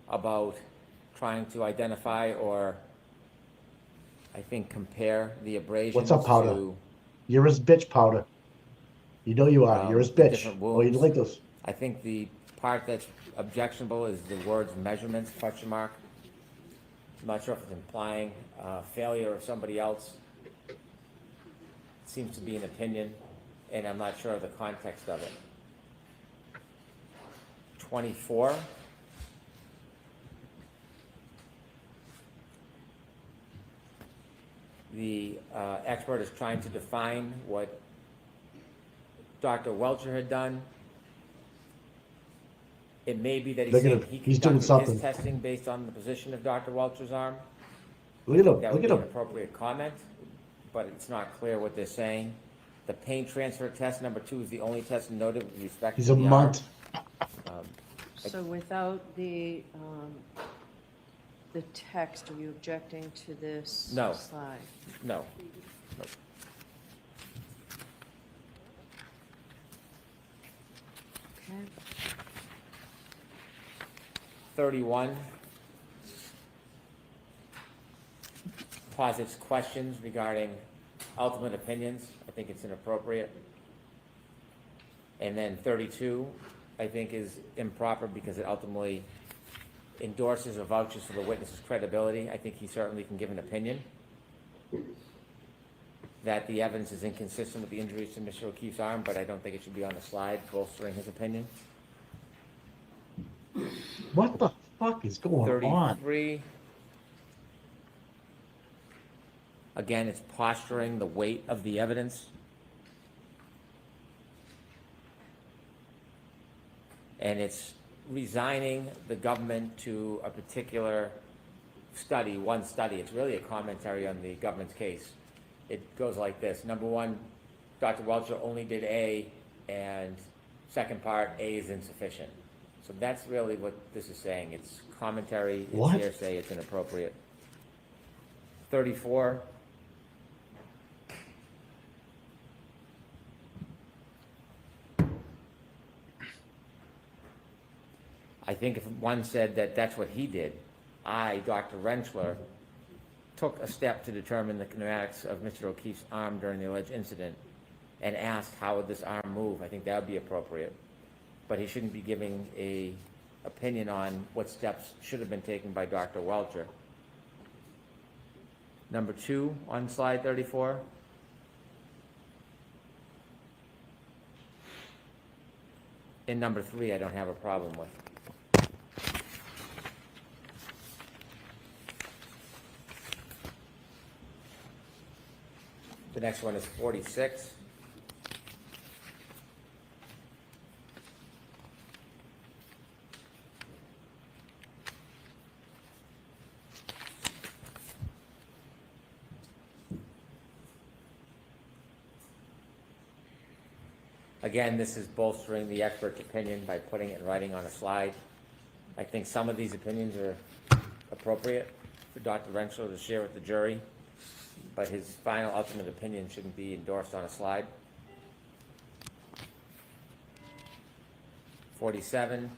about trying to identify or, I think, compare the abrasions What's up, Powder? to, You're his bitch, Powder. You know you are. You're his the bitch. different Oh, you wounds. like those? I think the part that's objectionable is the words measurements, question mark. I'm not sure if it's implying failure of somebody else. It seems to be an opinion, and I'm not sure of the context of it. 24. The expert is trying to define what Dr. Welcher had done. It may be that he's Look at saying him. he He's doing conducted something. his testing based on the position of Dr. Welcher's arm. Look at him. That Look would at be an him. appropriate comment, but it's not clear what they're saying. The pain transfer test, number 2, is the only test noted with respect He's to a the arm. munt. So without the text, are you objecting to this No. slide? No. No. Okay. 31 posits questions regarding ultimate opinions. I think it's inappropriate. And then 32, I think, is improper because it ultimately endorses or vouches for the witness's credibility. I think he certainly can give an opinion that the evidence is inconsistent with the injuries to Mr. O'Keefe's arm, but I don't think it should be on the slide bolstering his opinion. What the fuck is going on? 33. Again, it's posturing the weight of the evidence. And it's resigning the government to a particular study, one study. It's really a commentary on the government's case. It goes like this. Number one, Dr. Welcher only did A, and second part, A is insufficient. So that's really what this is saying. It's commentary, it's What? hearsay, it's inappropriate. 34. I think if one said that that's what he did, I, Dr. Rentschler, took a step to determine the kinematics of Mr. O'Keefe's arm during the alleged incident and asked how would this arm move. I think that would be appropriate. But he shouldn't be giving a opinion on what steps should have been taken by Dr. Welcher. Number 2 on slide 34. And number 3, I don't have a problem with. The next one is 46. Again, this is bolstering the expert's opinion by putting it in writing on a slide. I think some of these opinions are appropriate for Dr. Rentschler to share with the jury, but his final ultimate opinion shouldn't be endorsed on a slide. 47.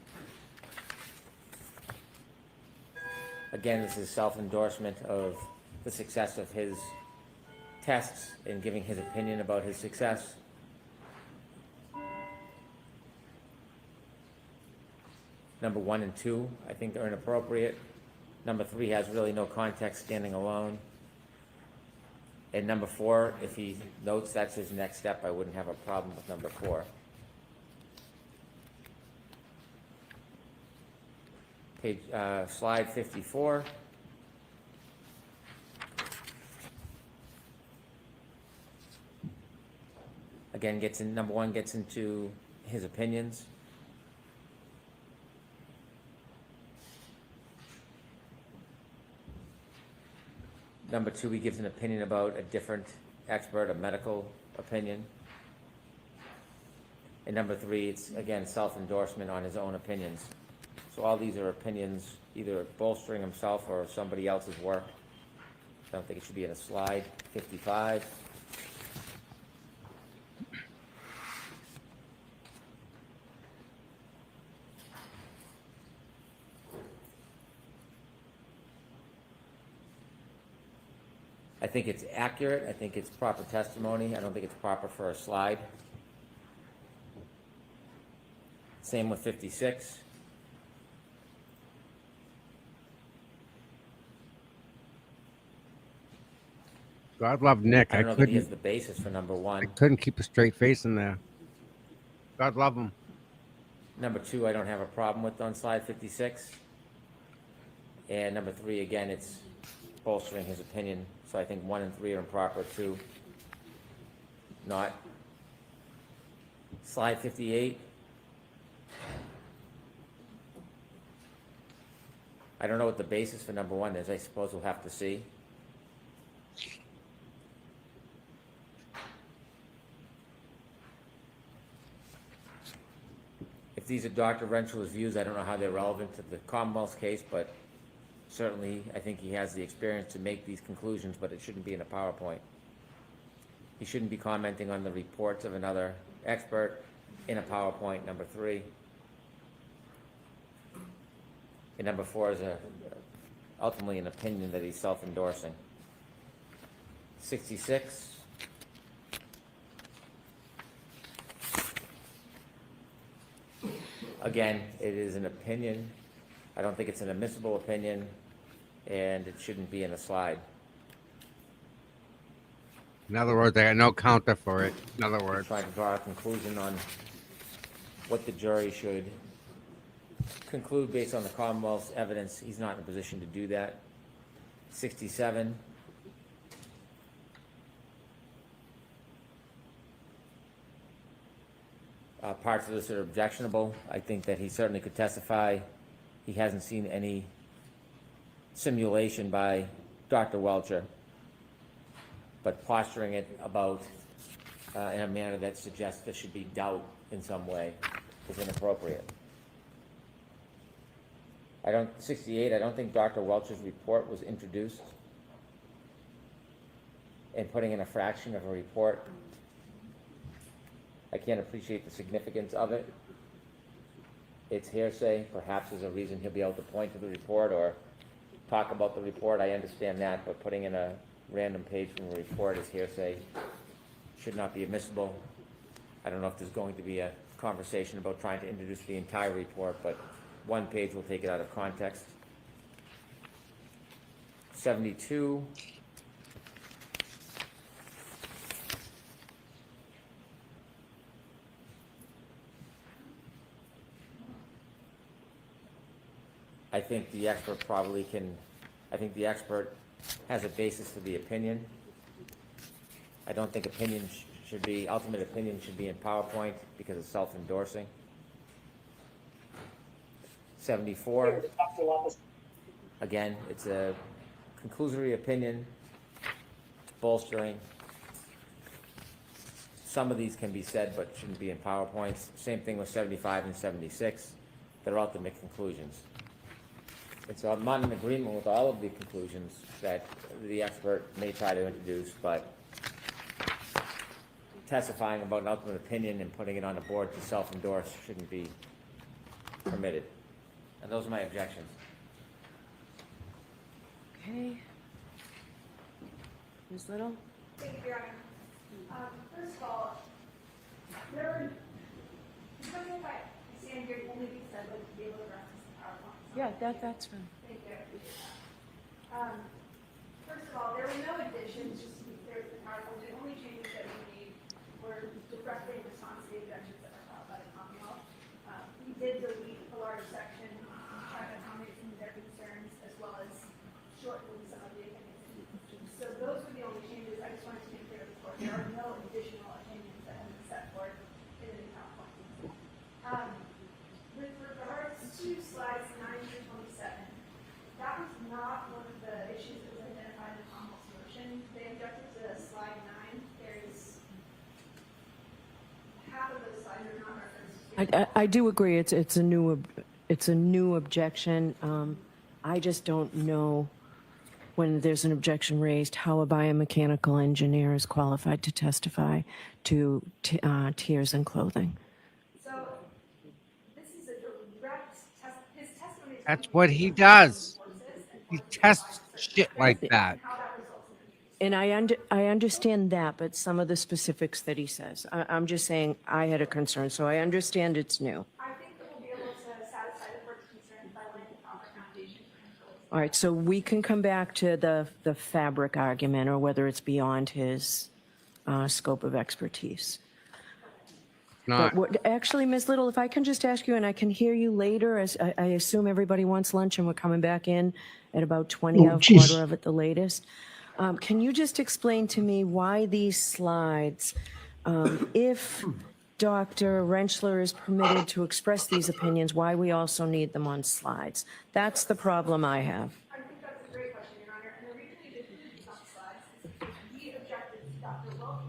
Again, this is self-endorsement of the success of his tests and giving his opinion about his success. Number 1 and 2, I think they're inappropriate. Number 3 has really no context standing alone. And number 4, if he notes that's his next step, I wouldn't have a problem with number 4. Slide 54. Again, number 1 gets into his opinions. Number 2, he gives an opinion about a different expert, a medical opinion. And number 3, it's, again, self-endorsement on his own opinions. So all these are opinions either bolstering himself or somebody else's work. I don't think it should be in a slide. 55. I think it's accurate. I think it's proper testimony. I don't think it's proper for a slide. Same with 56. God love Nick. I don't know that he has the basis for number 1. I couldn't keep a straight face in there. God love him. Number 2, I don't have a problem with on slide 56. And number 3, again, it's bolstering his opinion. So I think 1 and 3 are improper too. Not. Slide 58. I don't know what the basis for number 1 is. I suppose we'll have to see. If these are Dr. Rentschler's views, I don't know how they're relevant to the Commonwealth's case, but certainly I think he has the experience to make these conclusions, but it shouldn't be in a PowerPoint. He shouldn't be commenting on the reports of another expert in a PowerPoint, number 3. And number 4 is ultimately an opinion that he's self-endorsing. 66. Again, it is an opinion. I don't think it's an admissible opinion, and it shouldn't be in a slide. In other words, I got no counter for it. In other words, Trying to draw a conclusion on what the jury should conclude based on the Commonwealth's evidence. He's not in a position to do that. 67. Parts of this are objectionable. I think that he certainly could testify. He hasn't seen any simulation by Dr. Welcher, but posturing it about in a manner that suggests there should be doubt in some way is inappropriate. 68, I don't think Dr. Welcher's report was introduced, and putting in a fraction of a report, I can't appreciate the significance of it. It's hearsay. Perhaps there's a reason he'll be able to point to the report or talk about the report. I understand that, but putting in a random page from a report is hearsay. Should not be admissible. I don't know if there's going to be a conversation about trying to introduce the entire report, but one page will take it out of context. 72. I think the expert probably can, I think the expert has a basis for the opinion. I don't think opinion should be, ultimate opinion should be in PowerPoint because it's self-endorsing. 74. Again, it's a conclusory opinion, bolstering. Some of these can be said but shouldn't be in PowerPoints. Same thing with 75 and 76. They're ultimate conclusions. And so I'm not in agreement with all of the conclusions that the expert may try to introduce, but testifying about an ultimate opinion and putting it on the board to self-endorse shouldn't be permitted. And those are my objections. Okay. Ms. Little? Thank you, Your Honor. First of all, because if I stand here only because I would be able to reference the PowerPoint. Yeah, that's fine. Thank you. First of all, there were no additions, just to be clear with the PowerPoint. The only changes that we made were directly in response to the objections that were filed by the Commonwealth. We did delete a large section to try to accommodate some of their concerns, as well as shorten some of the opinions. So those were the only changes. I just wanted to make clear to the court, there are no additional opinions that have been set forth in the PowerPoint. With regards to slides 9 through 27, that was not one of the issues that was identified in the Commonwealth's motion. They objected to slide 9. There's half of those slides are not referenced. I do agree. It's a new objection. I just don't know when there's an objection raised how a biomechanical engineer is qualified to testify to tears and clothing. So this is a direct test. His testimony is that's what he does. He tests shit like that. And I understand that, but some of the specifics that he says, I'm just saying I had a concern, so I understand it's new. I think that we'll be able to satisfy the court's concerns by laying the proper foundation. All right, so we can come back to the fabric argument or whether it's beyond his scope of expertise. Not. Actually, Ms. Little, if I can just ask you, and I can hear you later, as I assume everybody wants lunch and we're coming back in at about 20 of quarter of at the latest. Can you just explain to me why these slides, if Dr. Rentschler is permitted to express these opinions, why we also need them on slides? That's the problem I have. I think that's a great question, Your Honor. And the reason we did these on slides is we objected to Dr. Wilk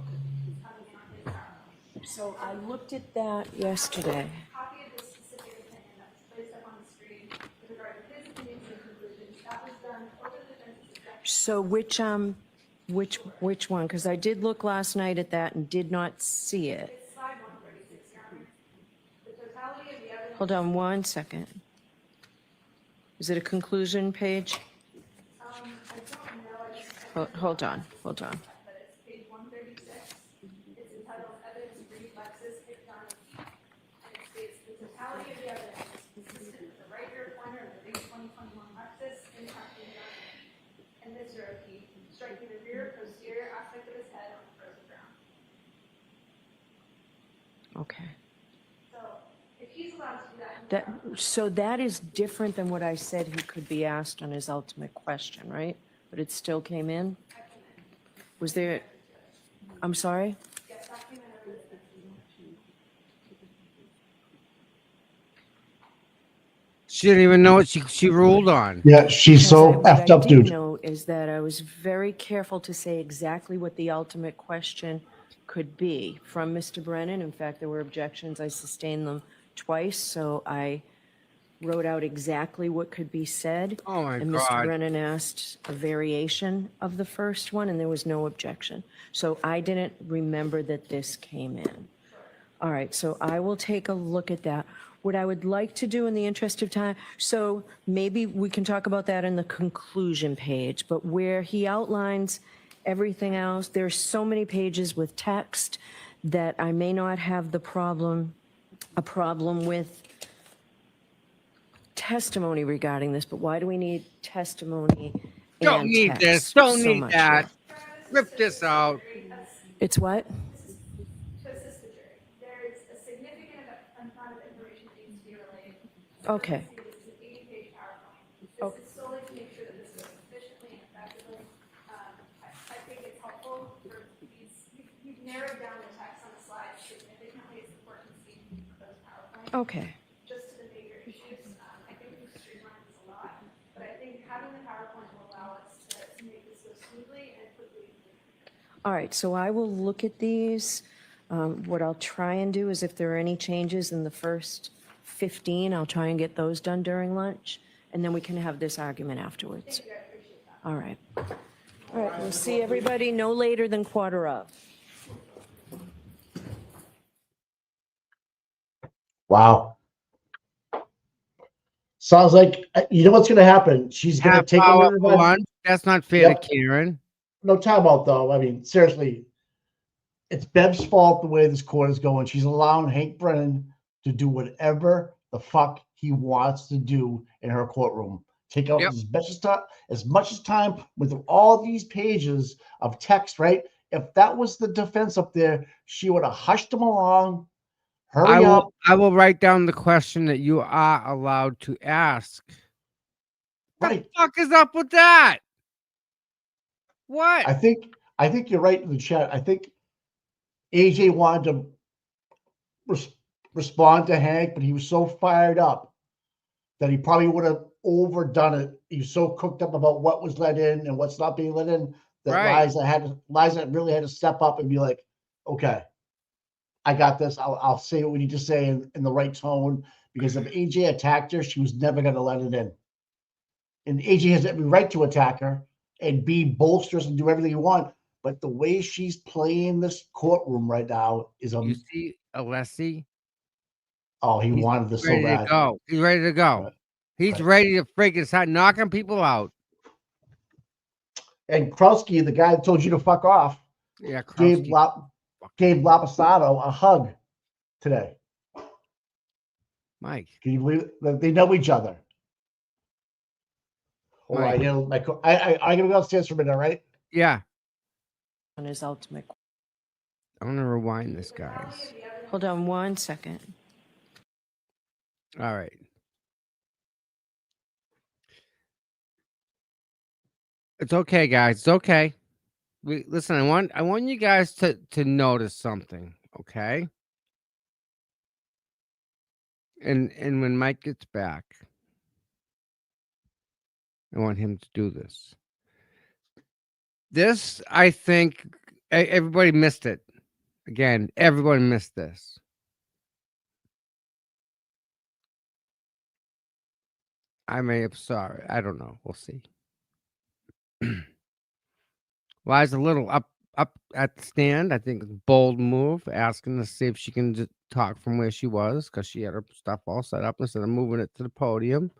coming in on his PowerPoint. So I looked at that yesterday. Copy of the specific opinion that's placed up on the screen with regard to his opinions and conclusions. That was done over the defense's objection. So which one? Because I did look last night at that and did not see it. It's slide 136, Your Honor. The totality of the evidence. Hold on one second. Is it a conclusion page? I don't know. Hold on. But it's page 136. It's entitled Evidence Reflexes Ictonic. And it states the totality of the evidence Okay. So if he's allowed to do that. So that is different than what I said he could be asked on his ultimate question, right? But it still came in? Was there, I'm sorry? She didn't even know what she ruled on. Yeah, she's so What effed I up, did dude. note is that I was very careful to say exactly what the ultimate question could be from Mr. Brennan. In fact, there were objections. I sustained them twice, so I wrote out exactly what could be said. Oh my And Mr. God. Brennan asked a variation of the first one, and there was no objection. So I didn't remember that this came in. All right, so I will take a look at that. What I would like to do in the interest of time, so maybe we can talk about that in the conclusion page, but where he outlines everything else, there's so many pages with text that I may not have a problem with testimony regarding this, but why do we need testimony Don't and need text this. Don't so need much that. here? Rip this out. It's what? To assist the jury, there is a significant amount of information that needs to be relayed. Okay. This is an 80-page PowerPoint. This is solely to make sure that this goes efficiently and effectively. I think it's helpful for you've narrowed down the text on the slide significantly. It's important to see those PowerPoints. Okay. Just to the major issues. I think we've streamlined this a lot, but I think having the PowerPoint will allow us to make this go smoothly and quickly. All right, so I will look at these. What I'll try and do is if there are any changes in the first 15, I'll try and get those done during lunch, and then we can have this argument afterwards. All right. All right, we'll see everybody no later than 1:15. Wow. Sounds like you know what's going to happen. She's going to Half take a hour minute. for lunch. That's not fair Yep. to Karen. No time out though. I mean, seriously, it's Bev's fault the way this court is going. She's allowing Hank Brennan to do whatever the fuck he wants to do in her courtroom. Take out Yep. as much time with all these pages of text, right? If that was the defense up there, she would have hushed them along. Hurry up. I will write down the question that you are allowed to ask. Right. The fuck is up with that? What? I think you're right in the chat. I think AJ wanted to respond to Hank, but he was so fired up that he probably would have overdone it. He was so cooked up about what was let in and what's not being let in that Right. Liza really had to step up and be like, okay, I got this. I'll say what we need to say in the right tone, because if AJ attacked her, she was never going to let it in. And AJ has every right to attack her and be bolsterous and do everything you want. But the way she's playing this courtroom right now is You see Alessi? oh, he wanted this so Ready to bad. go. He's ready to go. Right. He's Right. ready to freaking start knocking people out. And Krowski, the guy that told you to fuck off, Yeah, gave Krowski. Lapisato a hug today. Mike. Can you believe it? They know each other? All right, I gotta go upstairs for a minute, all right? Yeah. On his ultimate. I'm gonna rewind this, guys. Hold on 1 second. All right. It's okay, guys. It's okay. Listen, I want you guys to notice something, okay? And when Mike gets back, I want him to do this. This, I think, everybody missed it. Again, everyone missed this. I may have sorry. I don't know. We'll see. Liza Little up at the stand. I think it's a bold move, asking to see if she can just talk from where she was, because she had her stuff all set up instead of moving it to the podium.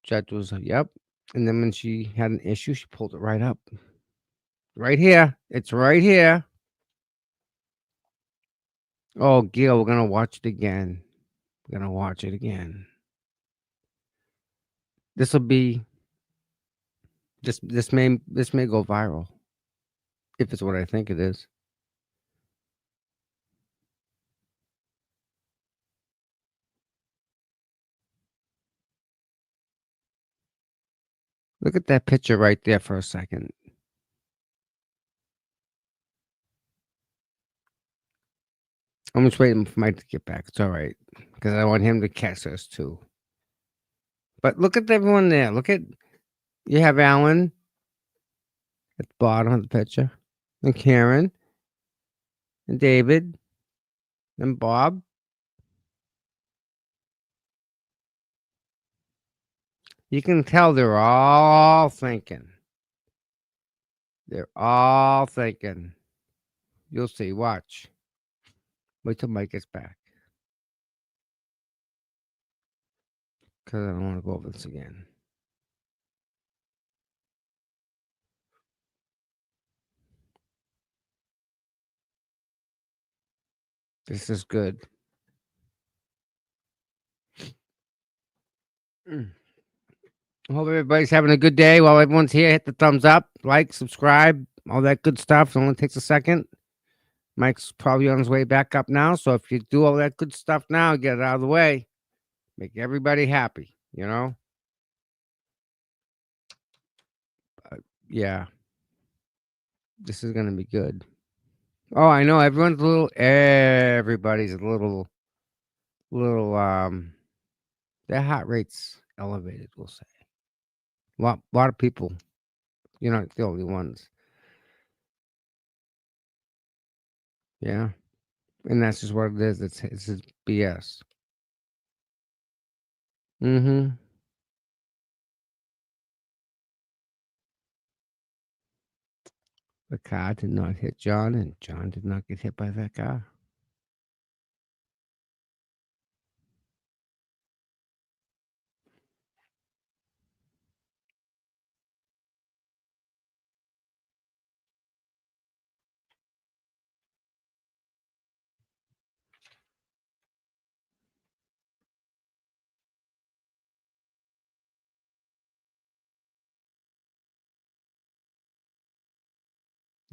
Judge was yep. And then when she had an issue, she pulled it right up. Right here. It's right here. Oh, Gil, we're gonna watch it again. We're gonna watch it again. This will be this may go viral. If it's what I think it is. Look at that picture right there for a second. I'm just waiting for Mike to get back. It's all right. Because I want him to catch us too. But look at everyone there. Look at, you have Alan at the bottom of the picture, and Karen, and David, and Bob. You can tell they're all thinking. They're all thinking. You'll see. Watch. Wait till Mike gets back. Because I don't want to go over this again. This is good. I hope everybody's having a good day. While everyone's here, hit the thumbs up, like, subscribe, all that good stuff. It only takes a second. Mike's probably on his way back up now. So if you do all that good stuff now, get it out of the way. Make everybody happy, you know? Yeah. This is going to be good. Oh, I know. Everybody's a little, their heart rate's elevated, we'll say. Lot of people. You're not the only ones. Yeah. And that's just what it is. It's just BS. Mm-hmm. The car did not hit John, and John did not get hit by that car.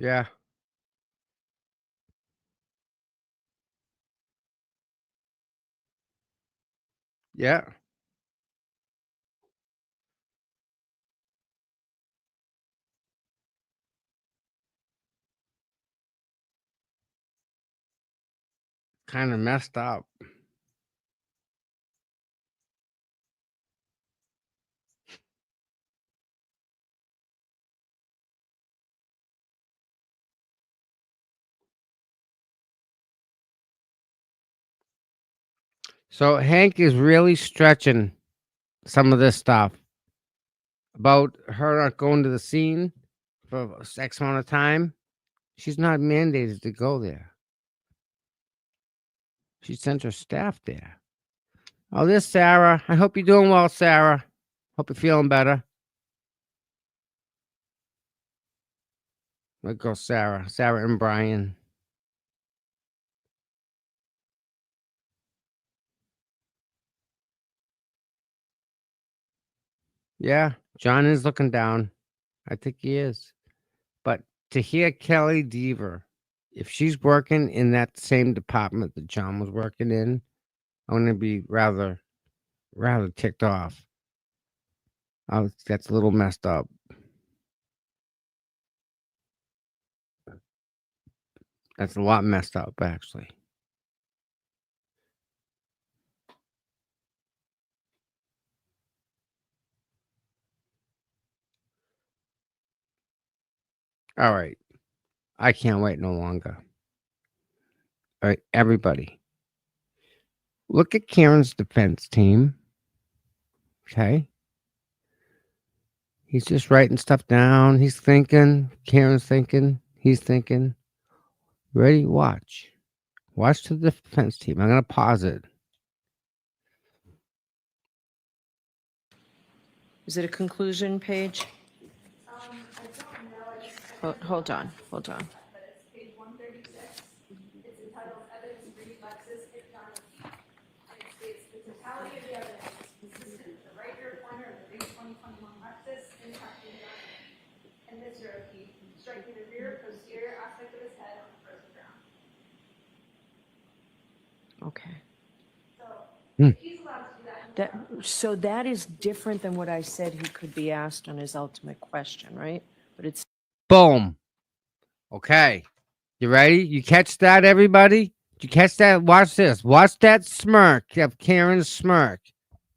Yeah. Yeah. Kind of messed up. So Hank is really stretching some of this stuff about her not going to the scene for X amount of time. She's not mandated to go there. She sent her staff there. Oh, this Sarah. I hope you're doing well, Sarah. Hope you're feeling better. Let's go, Sarah. Sarah and Brian. Yeah, John is looking down. I think he is. But to hear Kelly Deaver, if she's working in that same department that John was working in, I'm gonna be rather ticked off. That's a little messed up. That's a lot messed up, actually. All right. I can't wait no longer. All right, everybody. Look at Karen's defense team. Okay. He's just writing stuff down. He's thinking. Karen's thinking. He's thinking. Ready? Watch. Watch the defense team. I'm going to pause it. Is it a conclusion page? Hold on. But it's page 136. It's entitled Evidence Reflexes Acknowledged. And it states the totality of the evidence is consistent with the right rear corner of the big 2021 Lexus impacting the argument. And this rear key striking the rear posterior aspect of his head on the frozen ground. Okay. So if he's allowed to do that. So that is different than what I said he could be asked on his ultimate question, right? But it's Boom. Okay. You ready? You catch that, everybody? You catch that? Watch this. Watch that smirk of Karen's smirk.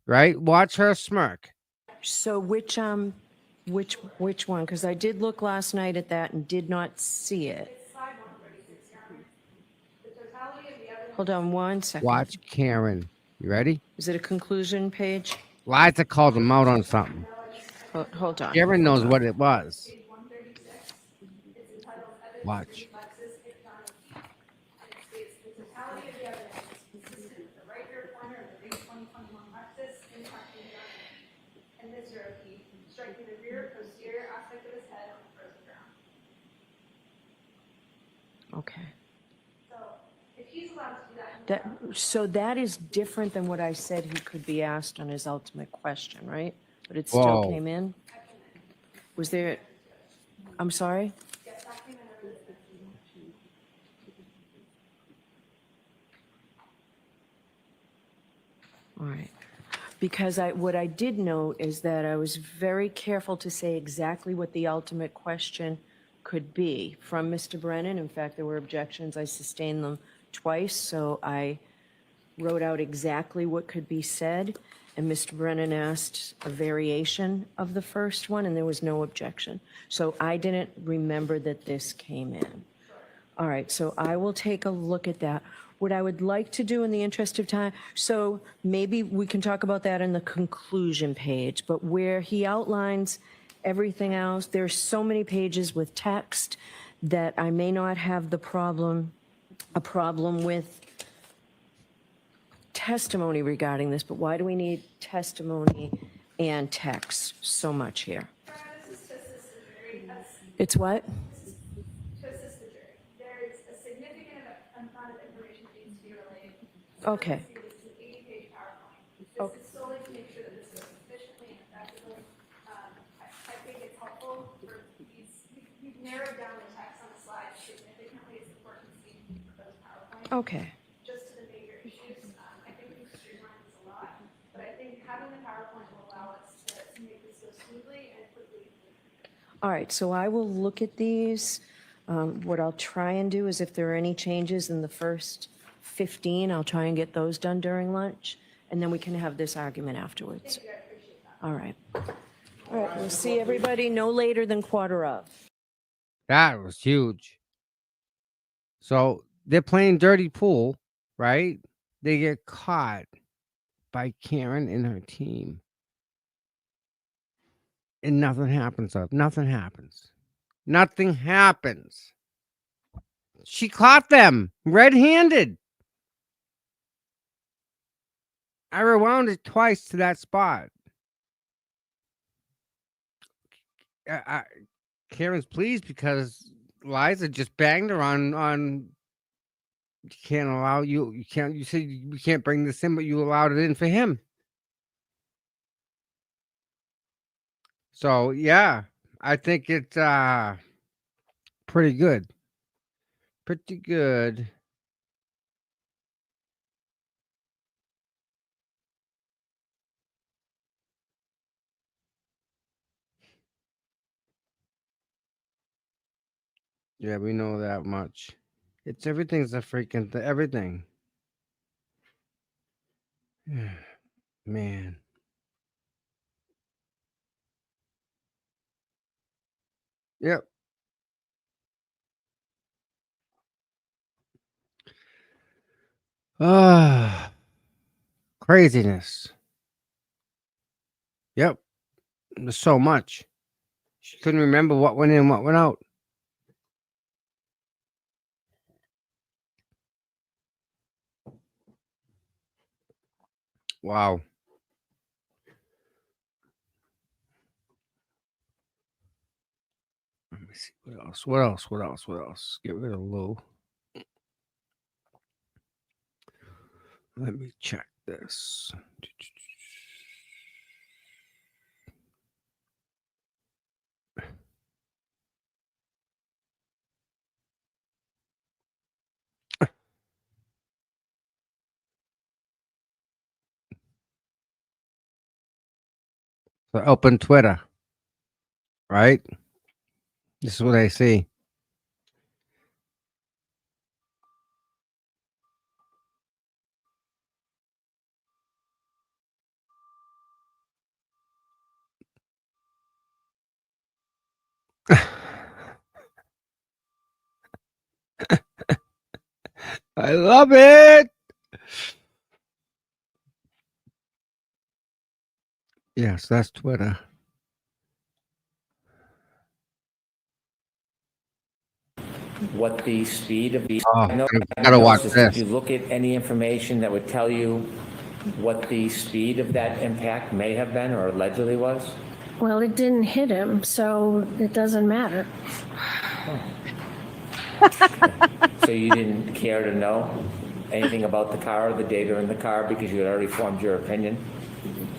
Right? Watch her smirk. so which one? Because I did look last night at that and did not see it. Hold on one second. Watch Karen. You ready? Is it a conclusion page? Liza called him out on something. Hold on. Karen knows hold on. what it was. Watch. And this rear key, striking the rear posterior aspect of his head on the frozen ground. Okay. So if he's allowed to do that. So that is different than what I said he could be asked on his ultimate question, right? But it still Whoa. came in? Was there, I'm sorry? All right. Because what I did note is that I was very careful to say exactly what the ultimate question could be from Mr. Brennan. In fact, there were objections. I sustained them twice, so I wrote out exactly what could be said. And Mr. Brennan asked a variation of the first one, and there was no objection. So I didn't remember that this came in. All right, so I will take a look at that. What I would like to do in the interest of time, so maybe we can talk about that in the conclusion page, but where he outlines everything else, there's so many pages with text that I may not have a problem with testimony regarding this, but why do we need testimony and text so much here? It's what? To assist the jury. There is a significant amount of information that needs to be relayed. Okay. This is an 80-page PowerPoint. This is solely to make sure that this goes efficiently and effectively. I think it's helpful for these, we've narrowed down the text on the slide significantly. It's important to see the proposed PowerPoint. Okay. Just to the major issues. I think we've streamlined this a lot, but I think having the PowerPoint will allow us to make this go smoothly and quickly. All right, so I will look at these. What I'll try and do is if there are any changes in the first 15, I'll try and get those done during lunch, and then we can have this argument afterwards. Thank you, I appreciate that. All right. All right, we'll see everybody no later than 1:15. That was huge. So they're playing dirty pool, right? They get caught by Karen and her team. And nothing happens. Nothing happens. Nothing happens. She caught them red-handed. I rewound it twice to that spot. Karen's pleased because Liza just banged her on you can't allow you can't you said you can't bring this in, but you allowed it in for him. So yeah, I think it's pretty good. Pretty good. Yeah, we know that much. It's everything's a freaking everything. Man. Yep. Craziness. Yep. There's so much. She couldn't remember what went in, what went out. Wow. Let me see. What else? What else? What else? What else? Get rid of Lou. Let me check this. So open Twitter, right? This is what I see. I love it. Yes, that's Twitter. What the speed of the Oh, gotta watch diagnosis, this. did you look at any information that would tell you what the speed of that impact may have been or allegedly was? Well, it didn't hit him, so it doesn't matter. So you didn't care to know anything about the car or the data in the car because you had already formed your opinion?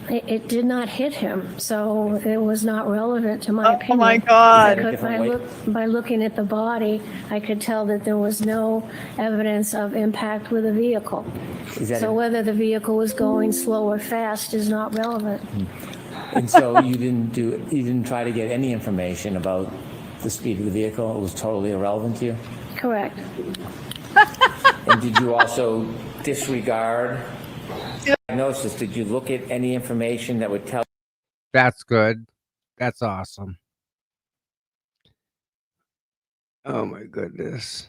It did not hit him, so it was not relevant to my opinion. my God. By looking at the body, I could tell that there was no evidence of impact with a vehicle. So whether the vehicle was going slow or fast is not relevant. And so you didn't try to get any information about the speed of the vehicle? It was totally irrelevant to you? Correct. And did you also disregard diagnosis? Did you look at any information that would tell? That's good. That's awesome. Oh my goodness.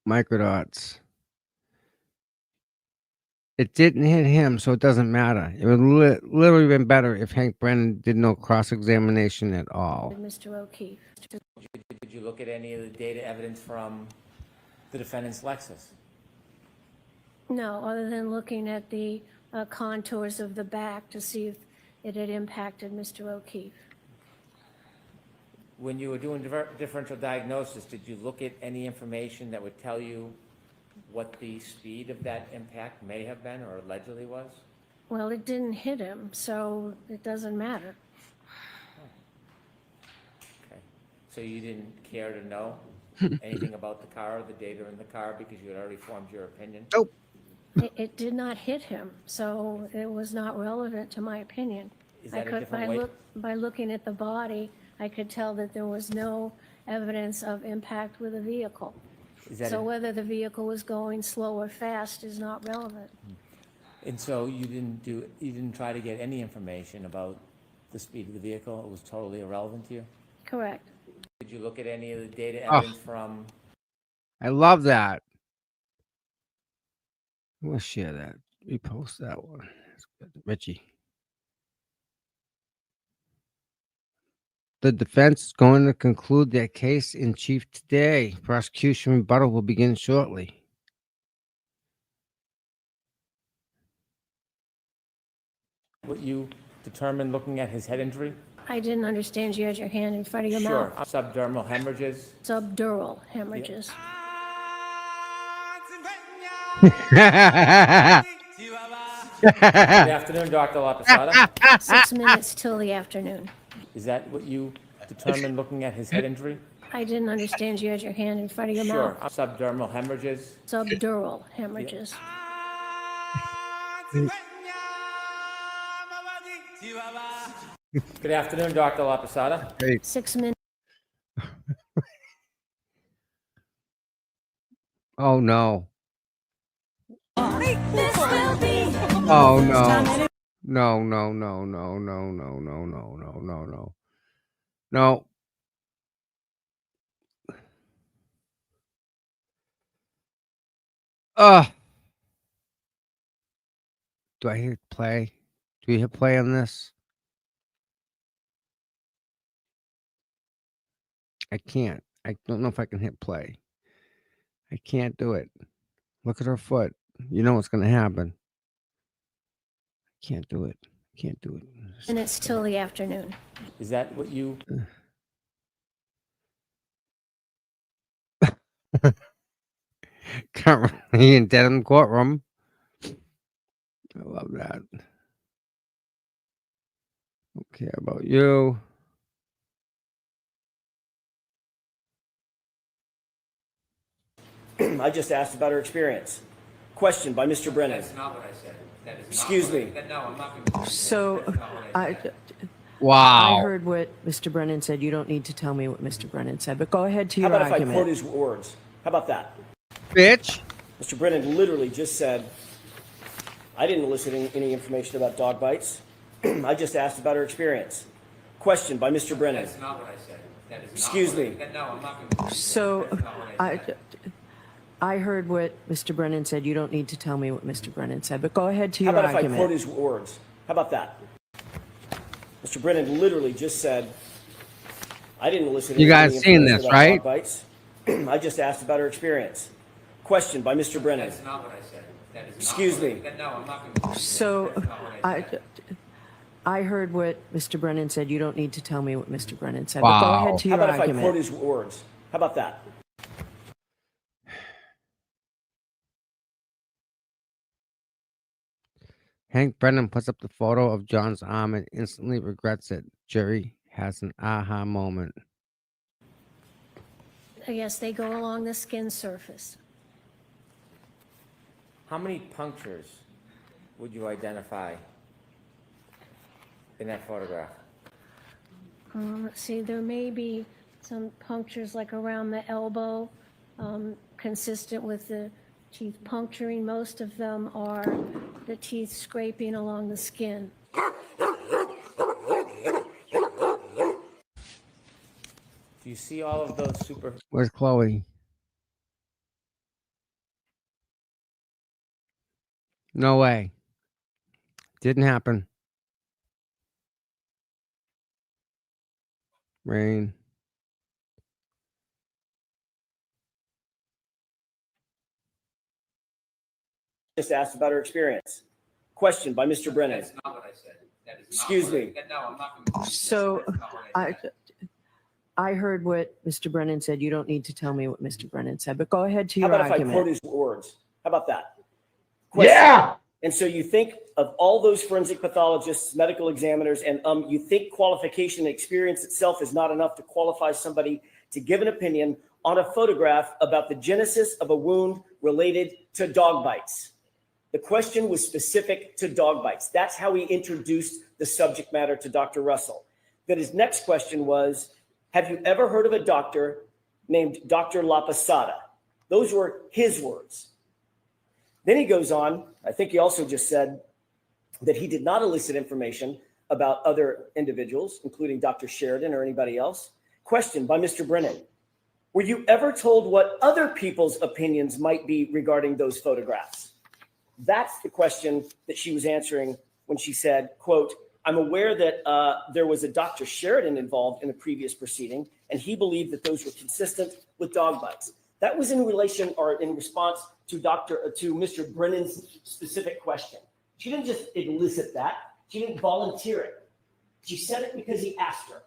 Microdots. It didn't hit him, so it doesn't matter. It would literally been better if Hank Brennan did no cross-examination at all. Mr. O'Keefe. Did you look at any of the data evidence from the defendant's Lexus? No, other than looking at the contours of the back to see if it had impacted Mr. O'Keefe. When you were doing differential diagnosis, did you look at any information that would tell you what the speed of that impact may have been or allegedly was? Well, it didn't hit him, so it doesn't matter. Okay. So you didn't care to know anything about the car or the data in the car because you had already formed your opinion? Nope. It did not hit him, so it was not relevant to my opinion. Is that a different way? By looking at the body, I could tell that there was no evidence of impact with a vehicle. So whether the vehicle was going slow or fast is not relevant. And so you didn't try to get any information about the speed of the vehicle? It was totally irrelevant to you? Correct. Did you look at any of the data evidence from? I love that. We'll share that. Repost that one. That's good. Richie. The defense is going to conclude their case in chief today. Prosecution rebuttal will begin shortly. What you determined looking at his head injury? I didn't understand you had your hand in front of your Sure. mouth. Subdermal hemorrhages. Subdural hemorrhages. Good afternoon, Dr. Laposada. 6 minutes till the afternoon. Is that what you determined looking at his head injury? I didn't understand you had your hand in front of your Sure. mouth. Subdermal hemorrhages. Subdural hemorrhages. Good afternoon, Dr. Laposada. Great. 6 minutes. Oh no. Oh no. No, no, no, no, no, no, no, no, no, no, no. No. Do I hit play? Do we hit play on this? I can't. I don't know if I can hit play. I can't do it. Look at her foot. You know what's going to happen. I can't do it. Can't do it. Minutes till the afternoon. Is that what you? Currently in Dedham courtroom. I love that. Don't care about you. I just asked about her experience. Question by Mr. Brennan. That's not what I said. That is Excuse me. No, I'm not going to. So I Wow. heard what Mr. Brennan said. You don't need to tell me what Mr. Brennan said, but go ahead to How your about if I argument. quote his words? How about that? Bitch. Mr. Brennan literally just said, I didn't elicit any information about dog bites. I just asked about her experience. Question by Mr. Brennan. That's not what I said. That is Excuse me. No, I'm not going to. So I heard what Mr. Brennan said. You don't need to tell me what Mr. Brennan said, but go ahead to How your about if I argument. quote his words? How about that? Mr. Brennan literally just said, I didn't elicit You any guys seen information this, about right? dog bites. I just asked about her experience. Question by Mr. Brennan. That's not what I said. That is Excuse me. No, I'm not going to. So I heard what Mr. Brennan said. You don't need to tell me what Mr. Brennan said, but go Wow. ahead to How your about if I argument. quote his words? How about that? Hank Brennan puts up the photo of John's arm and instantly regrets it. Jury has an aha moment. I guess they go along the skin surface. How many punctures would you identify in that photograph? Let's see, there may be some punctures like around the elbow, consistent with the teeth puncturing. Most of them are the teeth scraping along the skin. Do you see all of those super? Where's Chloe? No way. Didn't happen. Rain. Just asked about her experience. Question by Mr. Brennan. That's not what I said. That is Excuse me. No, I'm not going to. So I heard what Mr. Brennan said. You don't need to tell me what Mr. Brennan said, but go ahead to How your about if I argument. quote his words? How about that? Question. Yeah. And so you think of all those forensic pathologists, medical examiners, and you think qualification and experience itself is not enough to qualify somebody to give an opinion on a photograph about the genesis of a wound related to dog bites. The question was specific to dog bites. That's how he introduced the subject matter to Dr. Russell. Then his next question was, have you ever heard of a doctor named Dr. La Posada? Those were his words. Then he goes on, I think he also just said that he did not elicit information about other individuals, including Dr. Sheridan or anybody else. Question by Mr. Brennan. Were you ever told what other people's opinions might be regarding those photographs? That's the question that she was answering when she said, quote, I'm aware that there was a Dr. Sheridan involved in the previous proceeding, and he believed that those were consistent with dog bites. That was in relation or in response to Mr. Brennan's specific question. She didn't just elicit that. She didn't volunteer it. She said it because he asked her.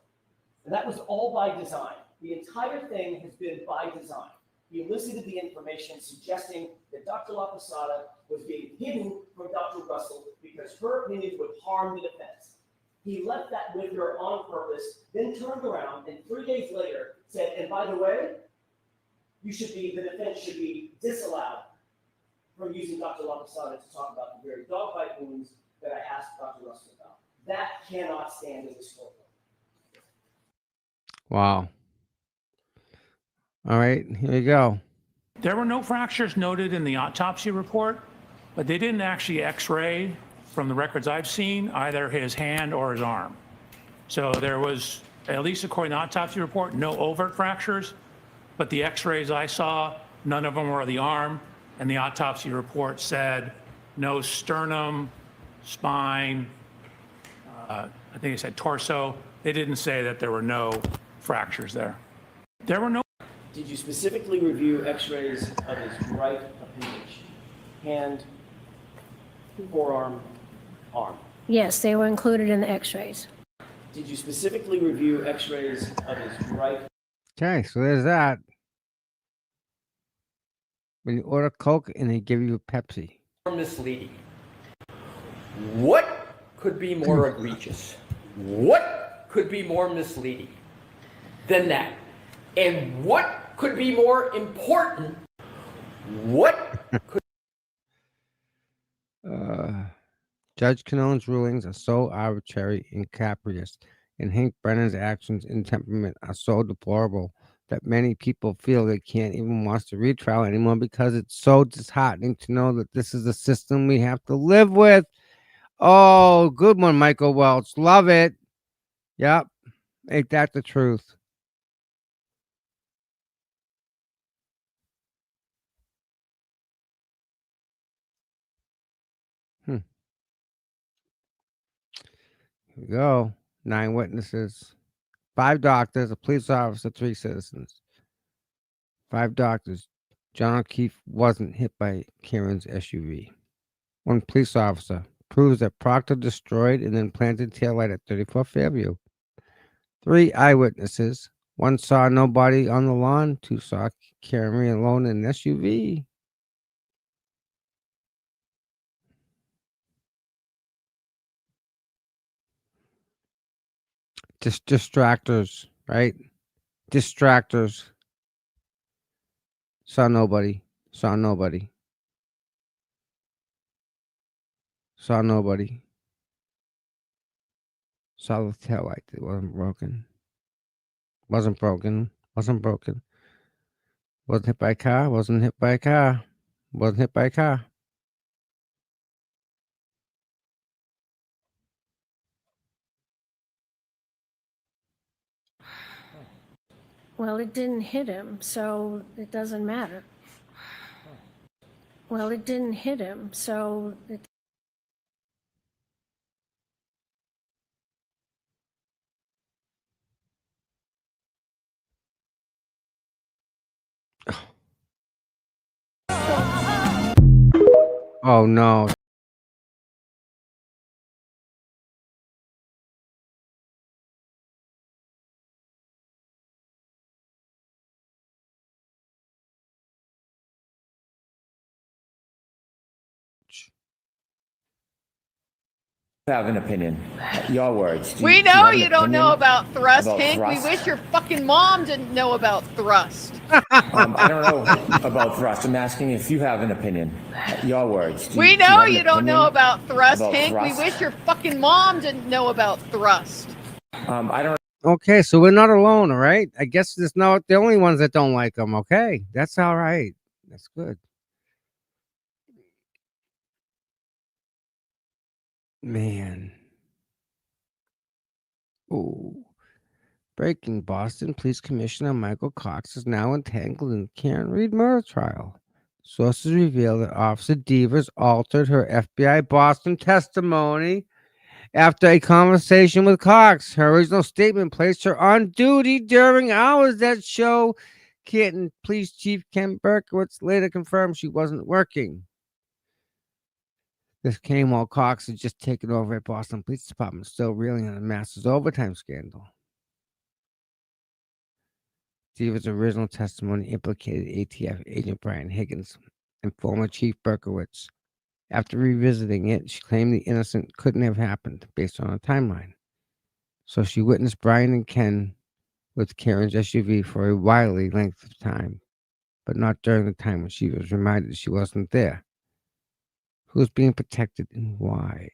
And that was all by design. The entire thing has been by design. He elicited the information suggesting that Dr. La Posada was being hidden from Dr. Russell because her opinion would harm the defense. He left that with her on purpose, then turned around and 3 days later said, and by the way, the defense should be disallowed from using Dr. La Posada to talk about the very dog bite wounds that I asked Dr. Russell about. That cannot stand in this courtroom. Wow. All right, here we go. There were no fractures noted in the autopsy report, but they didn't actually x-ray, from the records I've seen, either his hand or his arm. So there was, at least according to the autopsy report, no overt fractures, but the x-rays I saw, none of them were the arm, and the autopsy report said no sternum, spine, I think it said torso. They didn't say that there were no fractures there. There were no. Did you specifically review x-rays of his right appendage? Hand, forearm, arm? Yes, they were included in the x-rays. Did you specifically review x-rays of his right? Okay, so there's that. When you order Coke and they give you a Pepsi. Misleading. What could be more egregious? What could be more misleading than that? And what could be more important What? Judge Canone's rulings are so arbitrary and capricious, and Hank Brennan's actions and temperament are so deplorable that many people feel they can't even watch the retrial anymore because it's so disheartening to know that this is the system we have to live with. Oh, good one, Michael Welch. Love it. Yep. Ain't that the truth? Here we go. 9 witnesses, 5 doctors, a police officer, 3 citizens. 5 doctors. John O'Keefe wasn't hit by Karen's SUV. 1 police officer proves that Proctor destroyed and then planted taillight at 34 Fairview. 3 eyewitnesses. 1 saw nobody on the lawn. 2 saw Karen Marie alone in an SUV. Just distractors, right? Distractors. Saw nobody. Saw nobody. Saw nobody. Saw the taillight. It wasn't broken. Wasn't broken. Wasn't broken. Wasn't hit by a car. Wasn't hit by a car. Wasn't hit by a car. Well, it didn't hit him, so it doesn't matter. Well, it didn't hit him, so it. Oh no. Have an opinion. Your words. We do know have an you don't know opinion about thrust, about Hank. thrust? We wish your fucking mom didn't know about thrust. I don't know about thrust. I'm asking if you have an opinion. Your words. We do know have an you don't know opinion about thrust, about Hank. thrust? We wish your fucking mom didn't know about thrust. I don't. Okay, so we're not alone, all right? I guess it's not the only ones that don't like them. Okay, that's all right. That's good. Man. Ooh. Breaking: Boston Police Commissioner Michael Cox is now entangled in the Karen Reed murder trial. Sources reveal that Officer Devers altered her FBI Boston testimony after a conversation with Cox. Her original statement placed her on duty during hours that show Canton Police Chief Ken Berkowitz later confirmed she wasn't working. This came while Cox had just taken over at Boston Police Department, still reeling on the Masters overtime scandal. Steve's original testimony implicated ATF agent Brian Higgins and former Chief Berkowitz. After revisiting it, she claimed the incident couldn't have happened based on a timeline. So she witnessed Brian and Ken with Karen's SUV for a wily length of time, but not during the time when she was reminded she wasn't there. Who's being protected and why?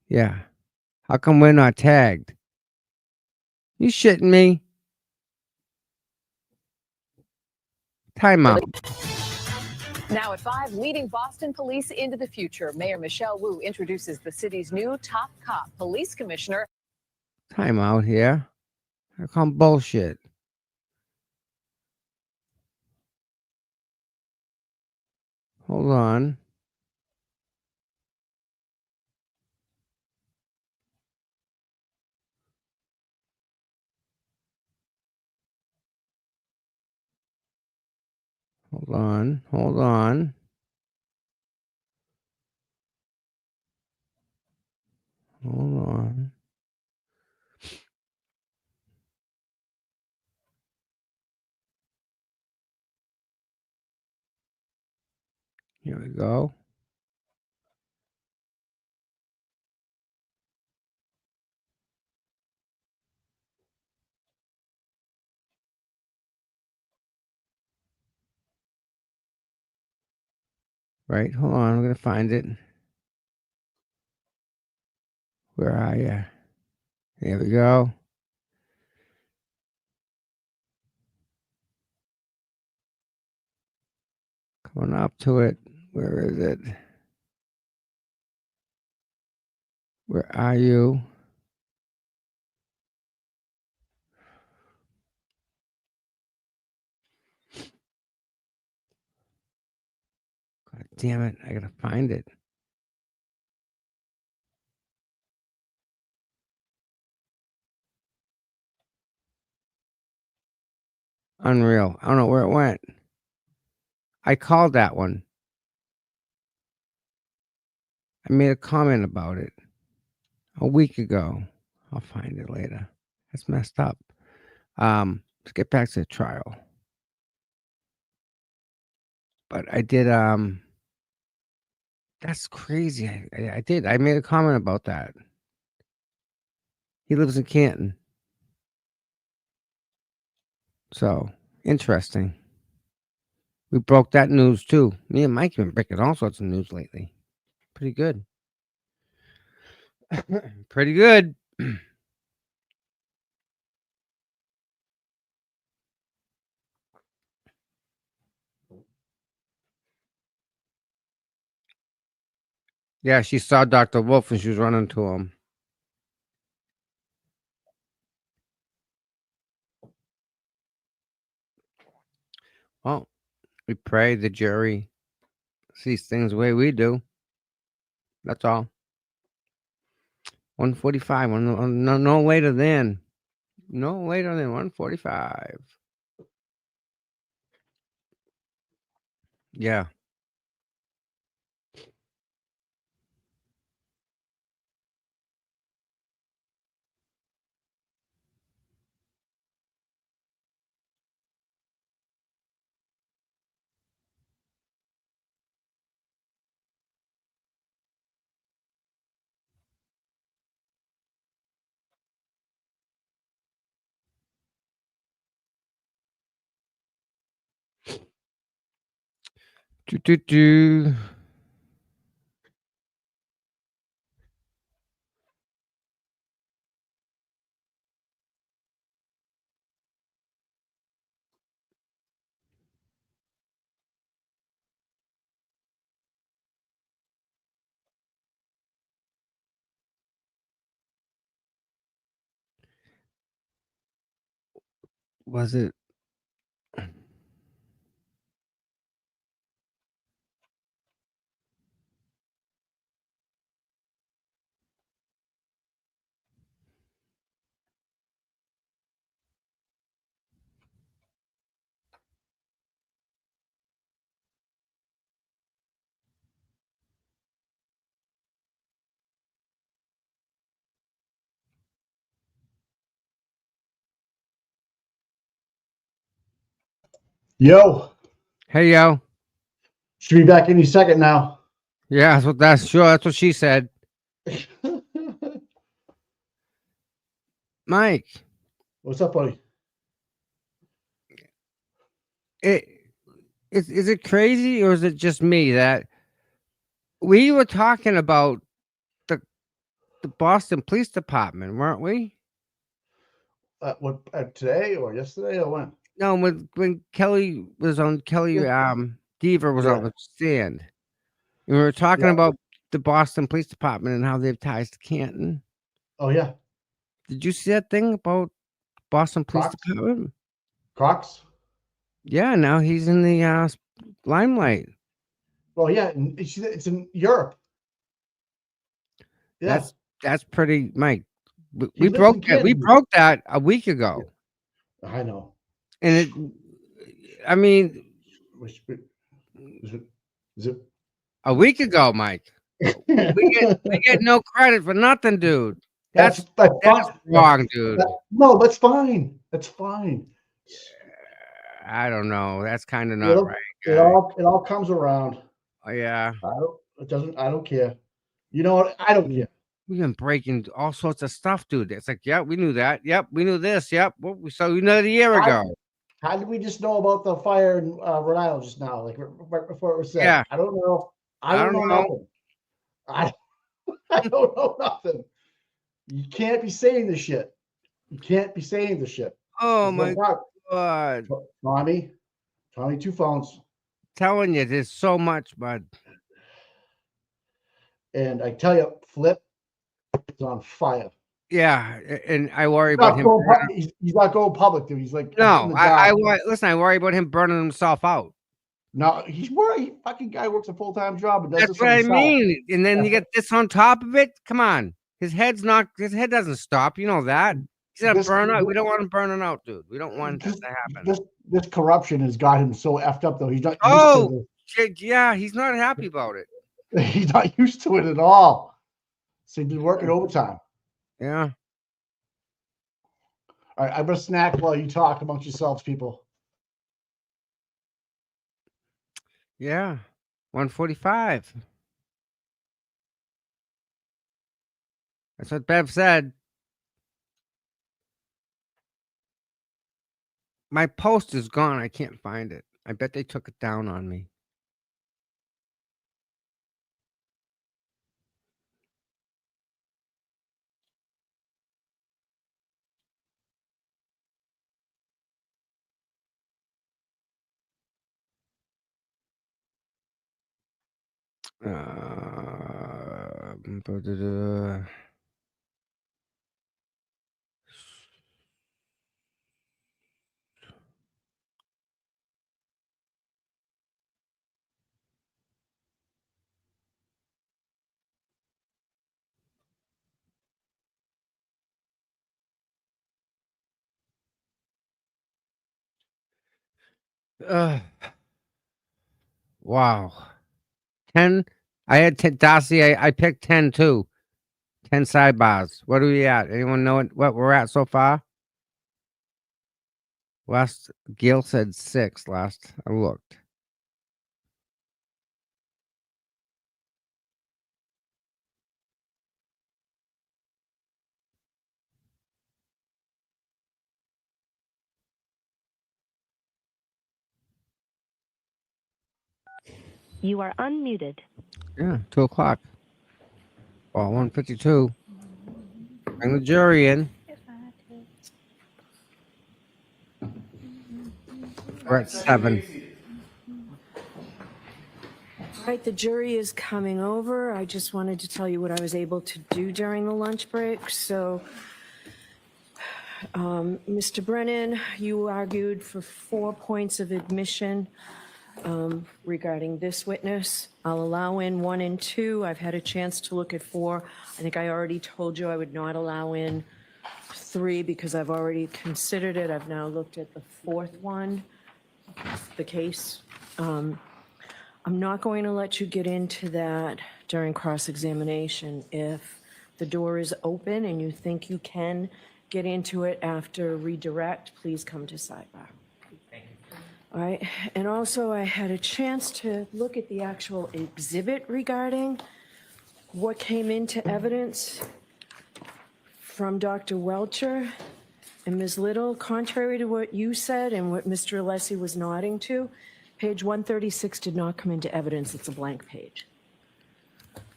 Yeah. How come we're not tagged? You shitting me? Timeout. Now at 5, leading Boston police into the future. Mayor Michelle Wu introduces the city's new top cop police commissioner. Timeout here. I call bullshit. Hold on. Hold on. Hold on. Hold on. Here we go. Right? Hold on, I'm gonna find it. Where are you? There we go. Coming up to it. Where is it? Where are you? God damn it. I gotta find it. Unreal. I don't know where it went. I called that one. I made a comment about it a week ago. I'll find it later. That's messed up. Let's get back to the trial. But I did that's crazy. I did. I made a comment about that. He lives in Canton. So interesting. We broke that news too. Me and Mike have been breaking all sorts of news lately. Pretty good. Pretty good. Yeah, she saw Dr. Wolf and she was running to him. Well, we pray the jury sees things the way we do. That's all. 145. No later than. No later than 145. Yeah. Do. Was it? Yo, Hey, yo. should be back any second now. Yeah, that's what she said. Mike, What's up, buddy? Is it crazy or is it just me that we were talking about the Boston Police Department, weren't we? What today or yesterday or when? No, when Kelly was on Deaver was on Yeah. the stand. And we were talking Yeah. about the Boston Police Department and how they have ties to Canton. Oh yeah. Did you see that thing about Boston Police Cox? Department? Cox? Yeah, now he's in the limelight. Well, yeah, it's in Europe. Yeah. That's pretty, Mike. We He lives broke in that. We Canton. broke that a week ago. I know. And I mean, Is it a week ago, Mike. we get no credit for nothing, dude. That's wrong, dude. No, that's fine. That's fine. I don't know. That's kind of not right. It all comes around. Oh yeah. I don't care. You know what? I don't care. We've been breaking all sorts of stuff, dude. It's like, yeah, we knew that. Yep, we knew this. Yep. Well, we saw you know a year ago. How did we just know about the fire in Rhode Island just now? Like right before it was said. Yeah. I don't know. I don't know nothing. I don't know nothing. You can't be saying this shit. You can't be saying this shit. Oh my God. Tommy, 2 phones. Telling you, there's so much, bud. And I tell you, Flip is on fire. Yeah, and I worry about him. He's not going public, dude. He's like, No, listen, I worry about him burning himself out. No, he's worried. Fucking guy works a full-time job and does That's this what I himself. mean. And then you get this on top of it. Come on, his head doesn't stop. You know that. He's gonna burn out. We don't want him burning out, dude. We don't want that to happen. This corruption has got him so effed up, though. He's not. Yeah, he's not happy about it. He's not used to it at all. So he's been working overtime. Yeah. All right, I'm gonna snack while you talk amongst yourselves, people. Yeah, 145. That's what Bev said. My post is gone. I can't find it. I bet they took it down on me. Wow. 10. I had 10. Darcy, I picked 10 too. 10 sidebars. What are we at? Anyone know what we're at so far? Gail said 6 last I looked. You are unmuted. Yeah, 2 o'clock. Well, 1:52. Bring the jury in. We're at 7. All right, the jury is coming over. I just wanted to tell you what I was able to do during the lunch break. So, Mr. Brennan, you argued for 4 points of admission regarding this witness. I'll allow in 1 and 2. I've had a chance to look at 4. I think I already told you I would not allow in 3 because I've already considered it. I've now looked at the 4th one, the case. I'm not going to let you get into that during cross-examination. If the door is open and you think you can get into it after redirect, please come to sidebar. All right, and also I had a chance to look at the actual exhibit regarding what came into evidence from Dr. Welcher and Ms. Little. Contrary to what you said and what Mr. Alessi was nodding to, page 136 did not come into evidence. It's a blank page.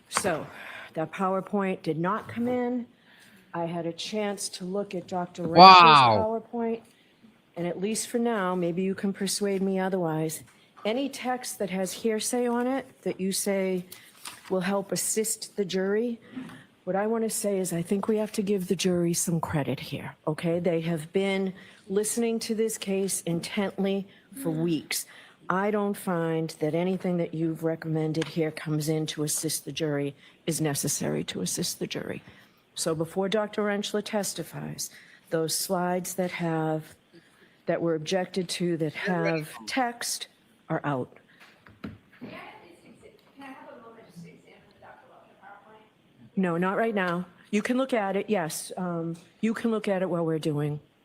So that PowerPoint did not come in. I had a chance to look at Dr. Wrench's PowerPoint. And at least for now, maybe you can persuade me otherwise, any text that has hearsay on it that you say will help assist the jury, what I want to say is I think we have to give the jury some credit here, okay? They have been listening to this case intently for weeks. I don't find that anything that you've recommended here comes in to assist the jury is necessary to assist the jury. So before Dr. Wrenchler testifies, those slides that were objected to that have text are out. No, not right now. You can look at it, yes. You can look at it while we're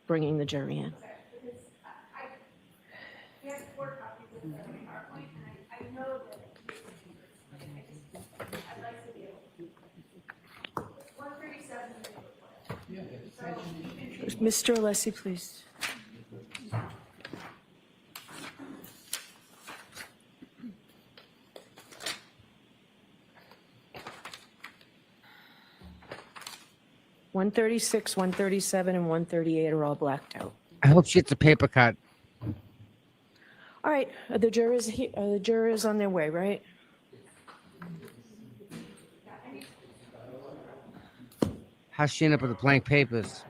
bringing the jury in. Mr. Alessi, please. 136, 137, and 138 are all blacked out. I hope she gets a paper cut. All right, are the jurors on their way, right? How's she end up with the blank papers?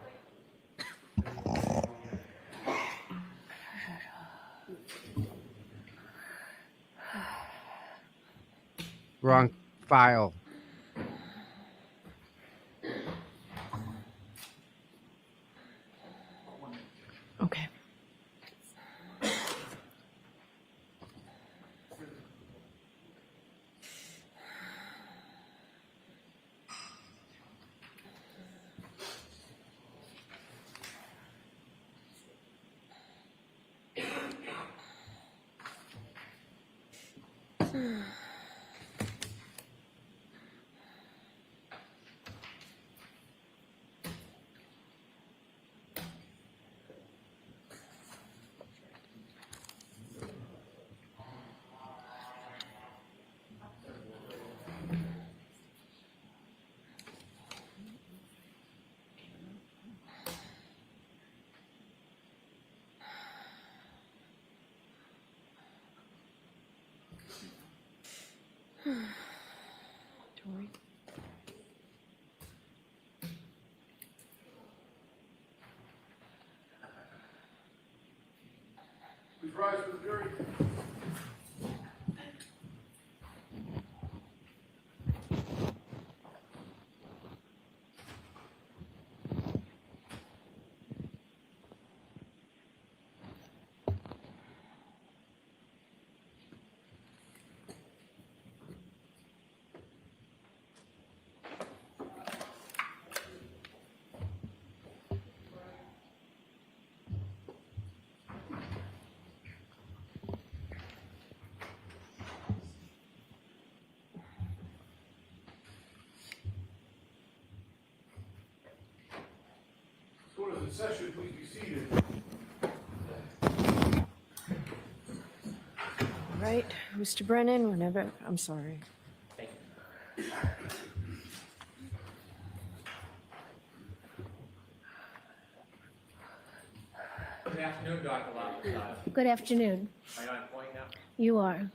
Wrong file. Okay. Tori? Please rise for the jury. Court is in session. Please be seated. All right, Mr. Brennan, whenever, I'm sorry. Good afternoon, Dr. Lopez. Good afternoon. Am I on point now? You are.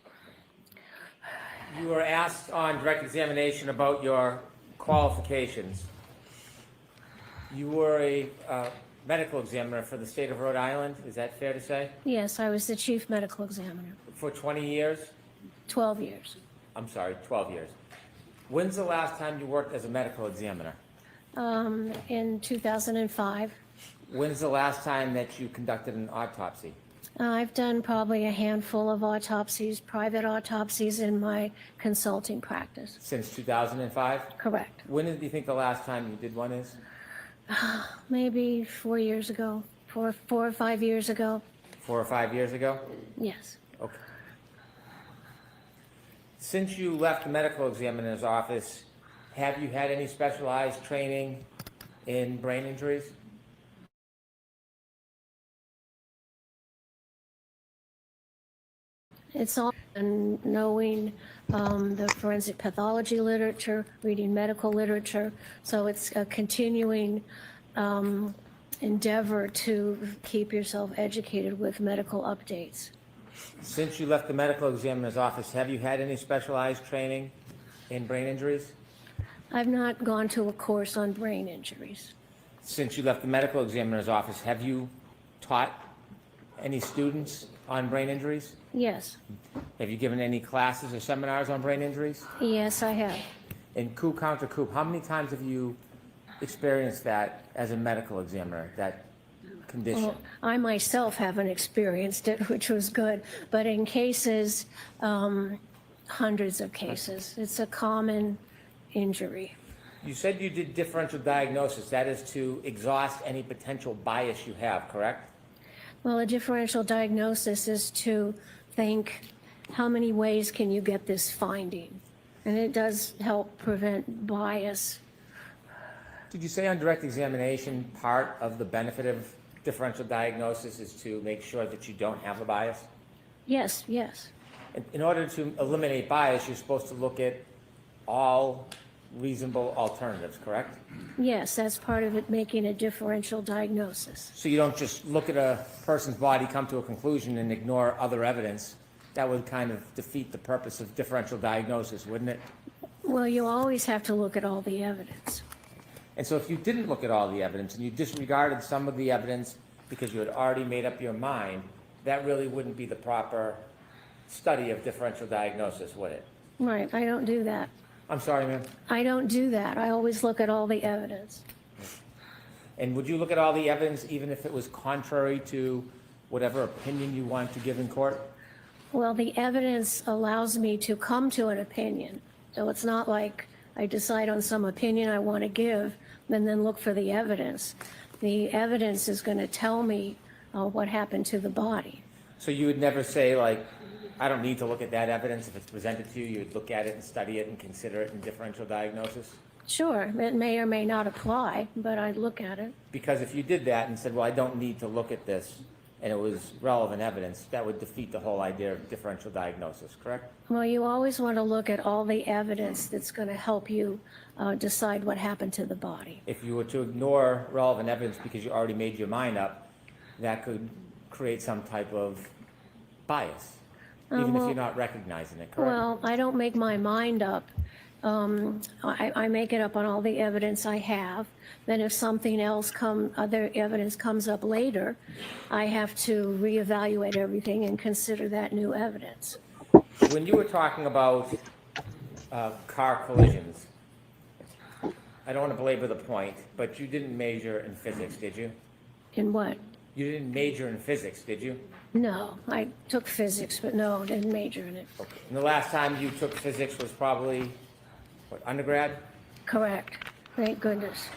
You were asked on direct examination about your qualifications. You were a medical examiner for the state of Rhode Island, is that fair to say? Yes, I was the chief medical examiner. For 20 years? 12 years. I'm sorry, 12 years. When's the last time you worked as a medical examiner? In 2005. When's the last time that you conducted an autopsy? I've done probably a handful of autopsies, private autopsies in my consulting practice. Since 2005? Correct. When do you think the last time you did one is? Maybe 4 years ago, four or 5 years ago. 4 or 5 years ago? Yes. Okay. Since you left the medical examiner's office, have you had any specialized training in brain injuries? It's all in knowing the forensic pathology literature, reading medical literature. So it's a continuing endeavor to keep yourself educated with medical updates. Since you left the medical examiner's office, have you had any specialized training in brain injuries? I've not gone to a course on brain injuries. Since you left the medical examiner's office, have you taught any students on brain injuries? Yes. Have you given any classes or seminars on brain injuries? Yes, I have. And coup counter coup, how many times have you experienced that as a medical examiner, that condition? Well, I myself haven't experienced it, which was good, but in cases, hundreds of cases, it's a common injury. You said you did differential diagnosis. That is to exhaust any potential bias you have, correct? Well, a differential diagnosis is to think, how many ways can you get this finding? And it does help prevent bias. Did you say on direct examination part of the benefit of differential diagnosis is to make sure that you don't have a bias? Yes, yes. In order to eliminate bias, you're supposed to look at all reasonable alternatives, correct? Yes, that's part of it, making a differential diagnosis. So you don't just look at a person's body, come to a conclusion, and ignore other evidence. That would kind of defeat the purpose of differential diagnosis, wouldn't it? Well, you always have to look at all the evidence. And so if you didn't look at all the evidence and you disregarded some of the evidence because you had already made up your mind, that really wouldn't be the proper study of differential diagnosis, would it? Right, I don't do that. I'm sorry, ma'am. I don't do that. I always look at all the evidence. And would you look at all the evidence even if it was contrary to whatever opinion you want to give in court? Well, the evidence allows me to come to an opinion. So it's not like I decide on some opinion I want to give and then look for the evidence. The evidence is going to tell me what happened to the body. So you would never say, like, I don't need to look at that evidence. If it's presented to you, you'd look at it and study it and consider it in differential diagnosis? Sure, it may or may not apply, but I'd look at it. Because if you did that and said, well, I don't need to look at this, and it was relevant evidence, that would defeat the whole idea of differential diagnosis, correct? Well, you always want to look at all the evidence that's going to help you decide what happened to the body. If you were to ignore relevant evidence because you already made your mind up, that could create some type of bias, even if you're not recognizing it, correct? Well, I don't make my mind up. I make it up on all the evidence I have. Then if something else other evidence comes up later, I have to reevaluate everything and consider that new evidence. When you were talking about car collisions, I don't want to belabor the point, but you didn't major in physics, did you? In what? You didn't major in physics, did you? No, I took physics, but no, didn't major in it. Okay. And the last time you took physics was probably, what, undergrad? Correct. Thank goodness.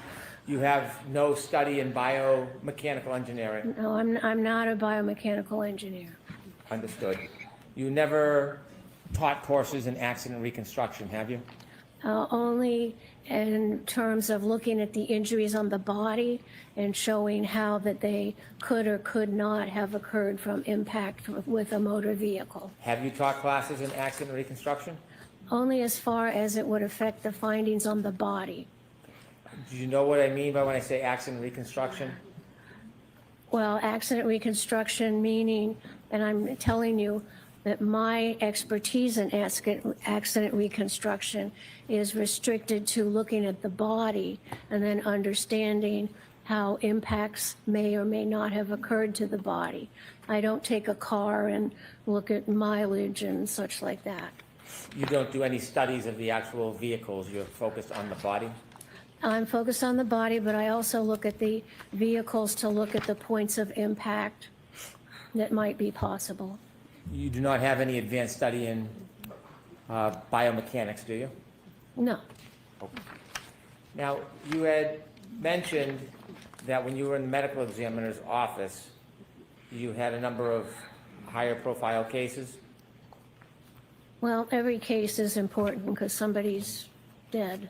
You have no study in biomechanical engineering? No, I'm not a biomechanical engineer. Understood. You never taught courses in accident reconstruction, have you? Only in terms of looking at the injuries on the body and showing how that they could or could not have occurred from impact with a motor vehicle. Have you taught classes in accident reconstruction? Only as far as it would affect the findings on the body. Do you know what I mean by when I say accident reconstruction? Well, accident reconstruction meaning, and I'm telling you that my expertise in accident reconstruction is restricted to looking at the body and then understanding how impacts may or may not have occurred to the body. I don't take a car and look at mileage and such like that. You don't do any studies of the actual vehicles, you're focused on the body? I'm focused on the body, but I also look at the vehicles to look at the points of impact that might be possible. You do not have any advanced study in biomechanics, do you? No. Now, you had mentioned that when you were in the medical examiner's office, you had a number of higher profile cases. Well, every case is important because somebody's dead.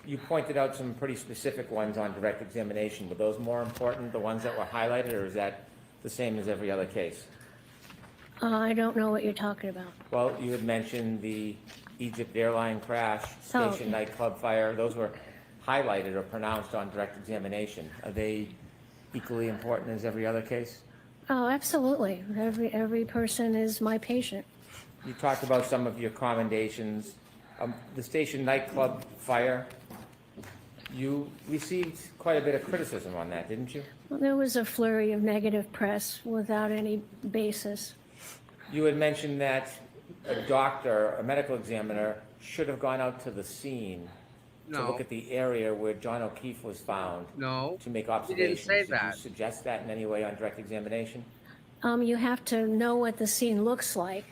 You pointed out some pretty specific ones on direct examination. Were those more important, the ones that were highlighted, or is that the same as every other case? I don't know what you're talking about. Well, you had mentioned the Egypt airline crash, station nightclub fire. Those were highlighted or pronounced on direct examination. Are they equally important as every other case? Oh, absolutely. Every person is my patient. You talked about some of your commendations. The station nightclub fire, you received quite a bit of criticism on that, didn't you? Well, there was a flurry of negative press without any basis. You had mentioned that a doctor, a medical examiner, should have gone out to the scene to look at the area where John O'Keefe was found to make observations. You didn't say that. Did you suggest that in any way on direct examination? You have to know what the scene looks like,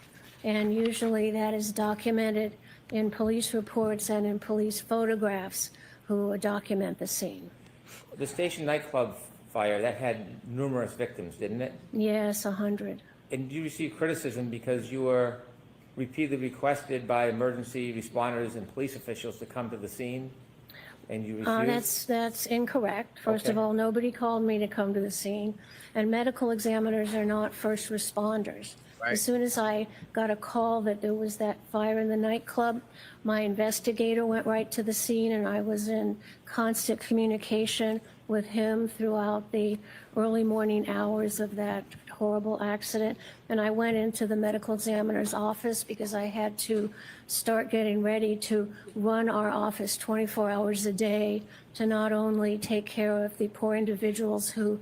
and usually that is documented in police reports and in police photographs who document the scene. The station nightclub fire, that had numerous victims, didn't it? Yes, 100. And you received criticism because you were repeatedly requested by emergency responders and police officials to come to the scene, and you refused? That's incorrect. First of all, nobody called me to come to the scene, and medical examiners are not first responders. As soon as I got a call that there was that fire in the nightclub, my investigator went right to the scene, and I was in constant communication with him throughout the early morning hours of that horrible accident. And I went into the medical examiner's office because I had to start getting ready to run our office 24 hours a day to not only take care of the poor individuals who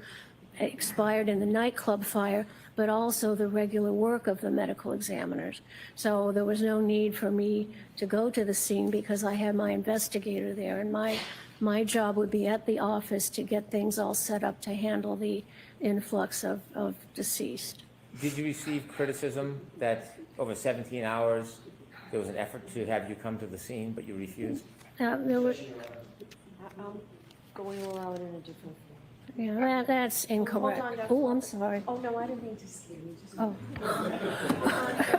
expired in the nightclub fire, but also the regular work of the medical examiners. So there was no need for me to go to the scene because I had my investigator there, and my job would be at the office to get things all set up to handle the influx of deceased. Did you receive criticism that over 17 hours there was an effort to have you come to the scene, but you refused? There were, I'm going to allow it in a different form. yeah, that's incorrect. Hold on, Oh, I'm sorry. Oh, no, I didn't mean to scare you. Just Oh.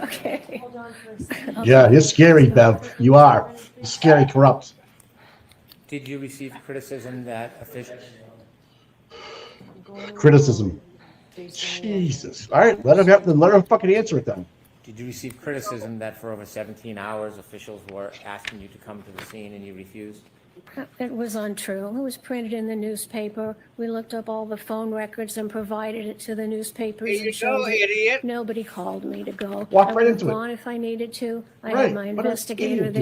Okay. Hold on for a second. Yeah, you're scary, Bev. You are. You're scary, corrupt. Did you receive criticism that officials? Criticism. Jesus. All right, let him fucking answer it then. Did you receive criticism that for over 17 hours officials were asking you to come to the scene and you refused? It was untrue. It was printed in the newspaper. We looked up all the phone records and provided it to the newspapers. Here you and showed go, it. idiot. Nobody called me to go. Walk I right would have into it. gone if I needed to. I Right. had my What does investigator idiot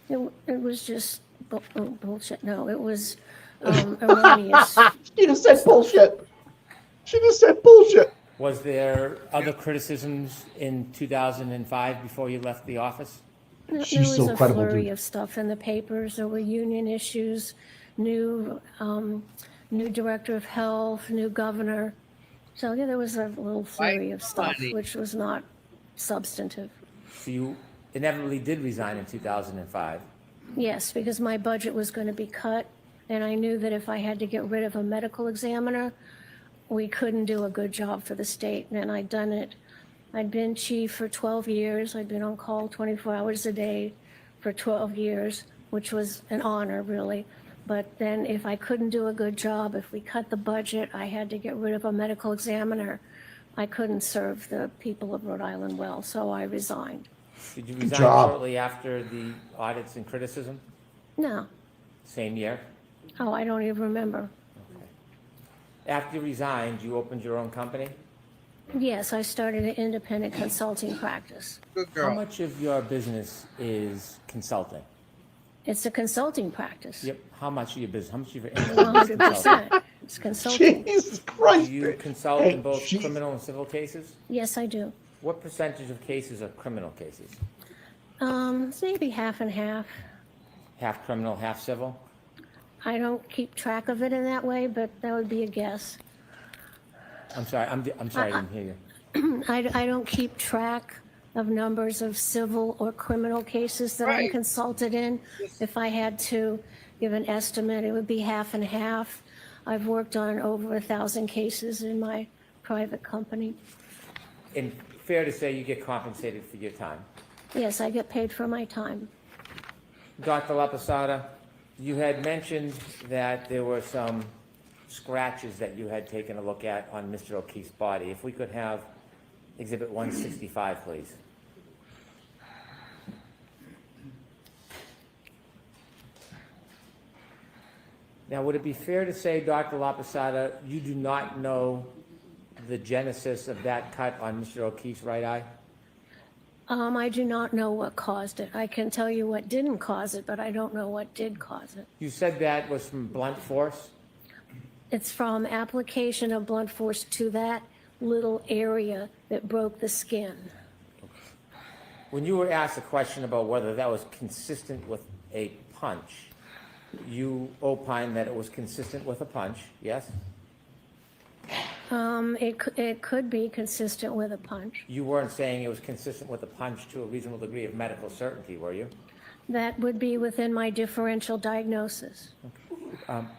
do? there. It was just bullshit. No, it was erroneous. She just said bullshit. She just said bullshit. Was there other criticisms in 2005 before you left the office? There She's was so a credible, flurry dude. of stuff in the papers. There were union issues, new director of health, new governor. So yeah, there was a little flurry of stuff, which was not substantive. So you inevitably did resign in 2005. Yes, because my budget was going to be cut, and I knew that if I had to get rid of a medical examiner, we couldn't do a good job for the state, and I'd done it. I'd been chief for 12 years. I'd been on call 24 hours a day for 12 years, which was an honor, really. But then if I couldn't do a good job, if we cut the budget, I had to get rid of a medical examiner. I couldn't serve the people of Rhode Island well, so I resigned. Did you resign job. shortly after the audits and criticism? No. Same year? Oh, I don't even remember. After you resigned, you opened your own company? Yes, I started an independent consulting practice. How much of your business is consulting? It's a consulting practice. Yep. How much of your business? How much of your income is consulting? 100%. It's consulting. Jesus Christ. Do you consult Hey, in both jeez. criminal and civil cases? Yes, I do. What percentage of cases are criminal cases? It's maybe half and half. Half criminal, half civil? I don't keep track of it in that way, but that would be a guess. I'm sorry, I'm sorry, I didn't hear you. I don't keep track of numbers of civil or criminal cases that I'm consulted in. If I had to give an estimate, it would be half and half. I've worked on over 1,000 cases in my private company. And fair to say you get compensated for your time. Yes, I get paid for my time. Dr. LaPosada, you had mentioned that there were some scratches that you had taken a look at on Mr. O'Keefe's body. If we could have Exhibit 165, please. Now, would it be fair to say, Dr. LaPosada, you do not know the genesis of that cut on Mr. O'Keefe's right eye? I do not know what caused it. I can tell you what didn't cause it, but I don't know what did cause it. You said that was from blunt force? It's from application of blunt force to that little area that broke the skin. When you were asked a question about whether that was consistent with a punch, you opined that it was consistent with a punch, yes? It could be consistent with a punch. You weren't saying it was consistent with a punch to a reasonable degree of medical certainty, were you? That would be within my differential diagnosis.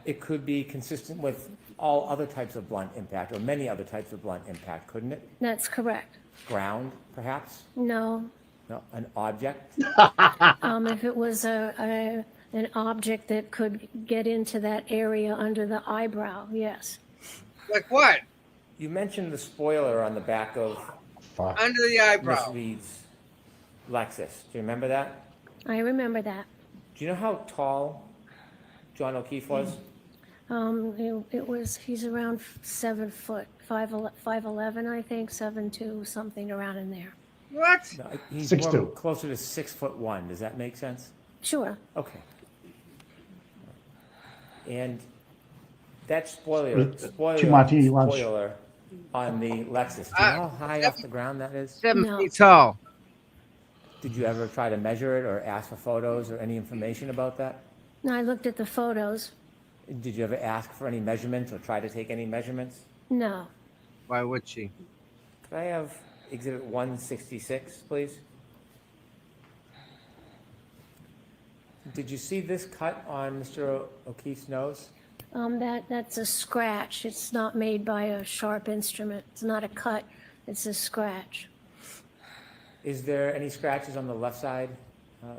It could be consistent with all other types of blunt impact, or many other types of blunt impact, couldn't it? That's correct. Ground, perhaps? No. No, an object? If it was an object that could get into that area under the eyebrow, yes. Like what? You mentioned the spoiler on the back of Fuck. Under the eyebrow. misreads Lexus. Do you remember that? I remember that. Do you know how tall John O'Keefe was? He's around 7 foot, 5'11", I think, 7'2", something around in there. What? No, he's 6'2". more closer to 6'1". Does that make sense? Sure. Okay. And that spoiler Two martini lunch. on the Lexus. Do you know how high off the ground that is? 7 No. feet tall. Did you ever try to measure it or ask for photos or any information about that? I looked at the photos. Did you ever ask for any measurements or try to take any measurements? No. Why would she? Could I have Exhibit 166, please? Did you see this cut on Mr. O'Keefe's nose? That's a scratch. It's not made by a sharp instrument. It's not a cut. It's a scratch. Is there any scratches on the left side? Do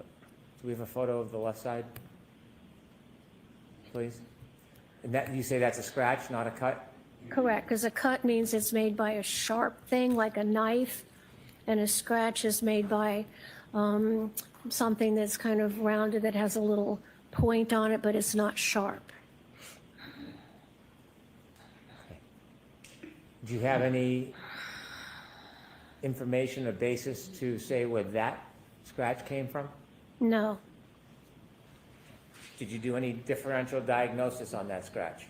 we have a photo of the left side? Please. And that, you say that's a scratch, not a cut? Correct, because a cut means it's made by a sharp thing like a knife, and a scratch is made by something that's kind of rounded that has a little point on it, but it's not sharp. Do you have any information or basis to say where that scratch came from? No. Did you do any differential diagnosis on that scratch?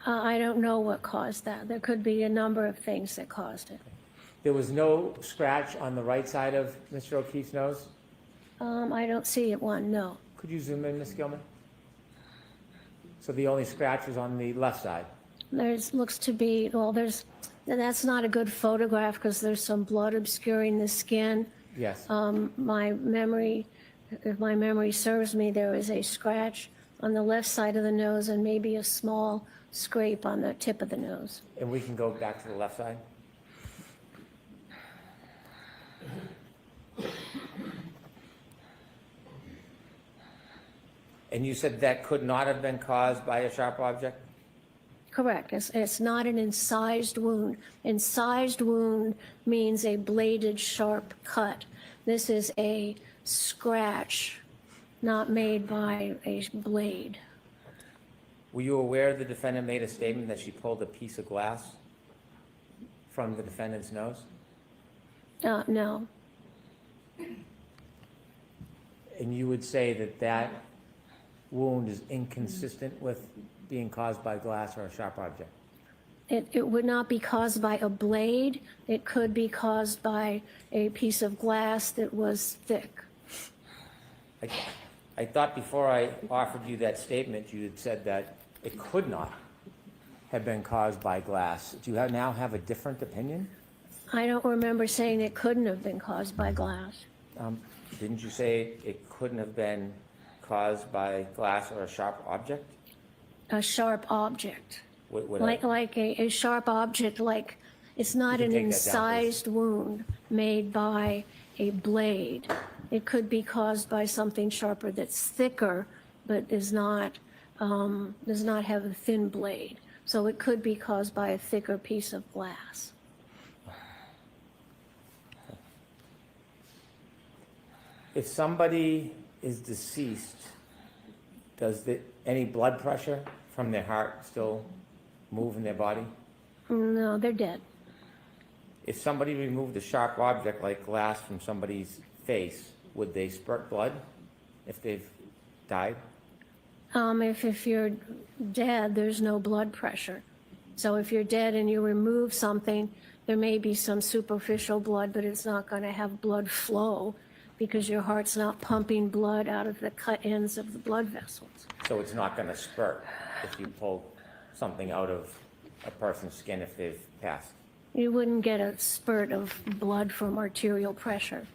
I don't know what caused that. There could be a number of things that caused it. There was no scratch on the right side of Mr. O'Keefe's nose? I don't see it one, no. Could you zoom in, Ms. Gilman? So the only scratch was on the left side? Looks to be, that's not a good photograph because there's some blood obscuring the skin. Yes. If my memory serves me, there is a scratch on the left side of the nose and maybe a small scrape on the tip of the nose. And we can go back to the left side? And you said that could not have been caused by a sharp object? Correct. It's not an incised wound. Incised wound means a bladed sharp cut. This is a scratch, not made by a blade. Were you aware the defendant made a statement that she pulled a piece of glass from the defendant's nose? No. And you would say that that wound is inconsistent with being caused by glass or a sharp object? It would not be caused by a blade. It could be caused by a piece of glass that was thick. I thought before I offered you that statement, you had said that it could not have been caused by glass. Do you now have a different opinion? I don't remember saying it couldn't have been caused by glass. Didn't you say it couldn't have been caused by glass or a sharp object? A sharp object. Would Like a sharp object, like it's not You an can take that down, please. incised wound made by a blade. It could be caused by something sharper that's thicker, but does not have a thin blade. So it could be caused by a thicker piece of glass. If somebody is deceased, does any blood pressure from their heart still move in their body? No, they're dead. If somebody removed a sharp object like glass from somebody's face, would they spurt blood if they've died? If you're dead, there's no blood pressure. So if you're dead and you remove something, there may be some superficial blood, but it's not going to have blood flow because your heart's not pumping blood out of the cut ends of the blood vessels. So it's not going to spurt if you pull something out of a person's skin if they've passed? You wouldn't get a spurt of blood from arterial pressure.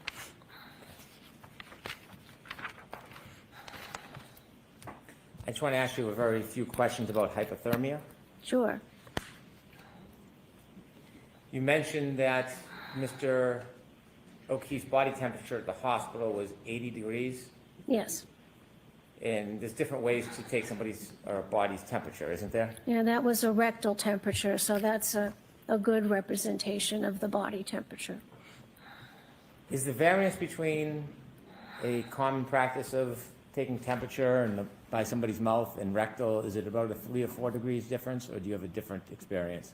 I just want to ask you a very few questions about hypothermia. Sure. You mentioned that Mr. O'Keefe's body temperature at the hospital was 80 degrees, Yes. and there's different ways to take somebody's or a body's temperature, isn't there? Yeah, that was a rectal temperature, so that's a good representation of the body temperature. Is the variance between a common practice of taking temperature by somebody's mouth and rectal, is it about a 3 or 4 degrees difference, or do you have a different experience?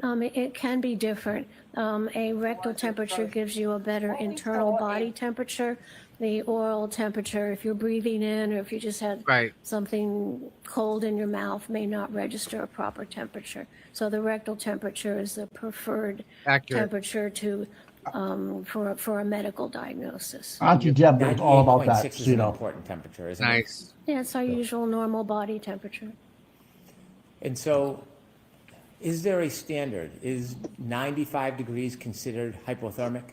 It can be different. A rectal temperature gives you a better internal body temperature. The oral temperature, if you're breathing in or if you just had Right. something cold in your mouth, may not register a proper temperature. So the rectal temperature is the preferred Accurate. temperature to for a medical diagnosis. Auntie Deb knows all about that, 98.6 so is you an know. important temperature, isn't it? Nice. Yeah, it's our usual normal body temperature. And so, is there a standard? Is 95 degrees considered hypothermic?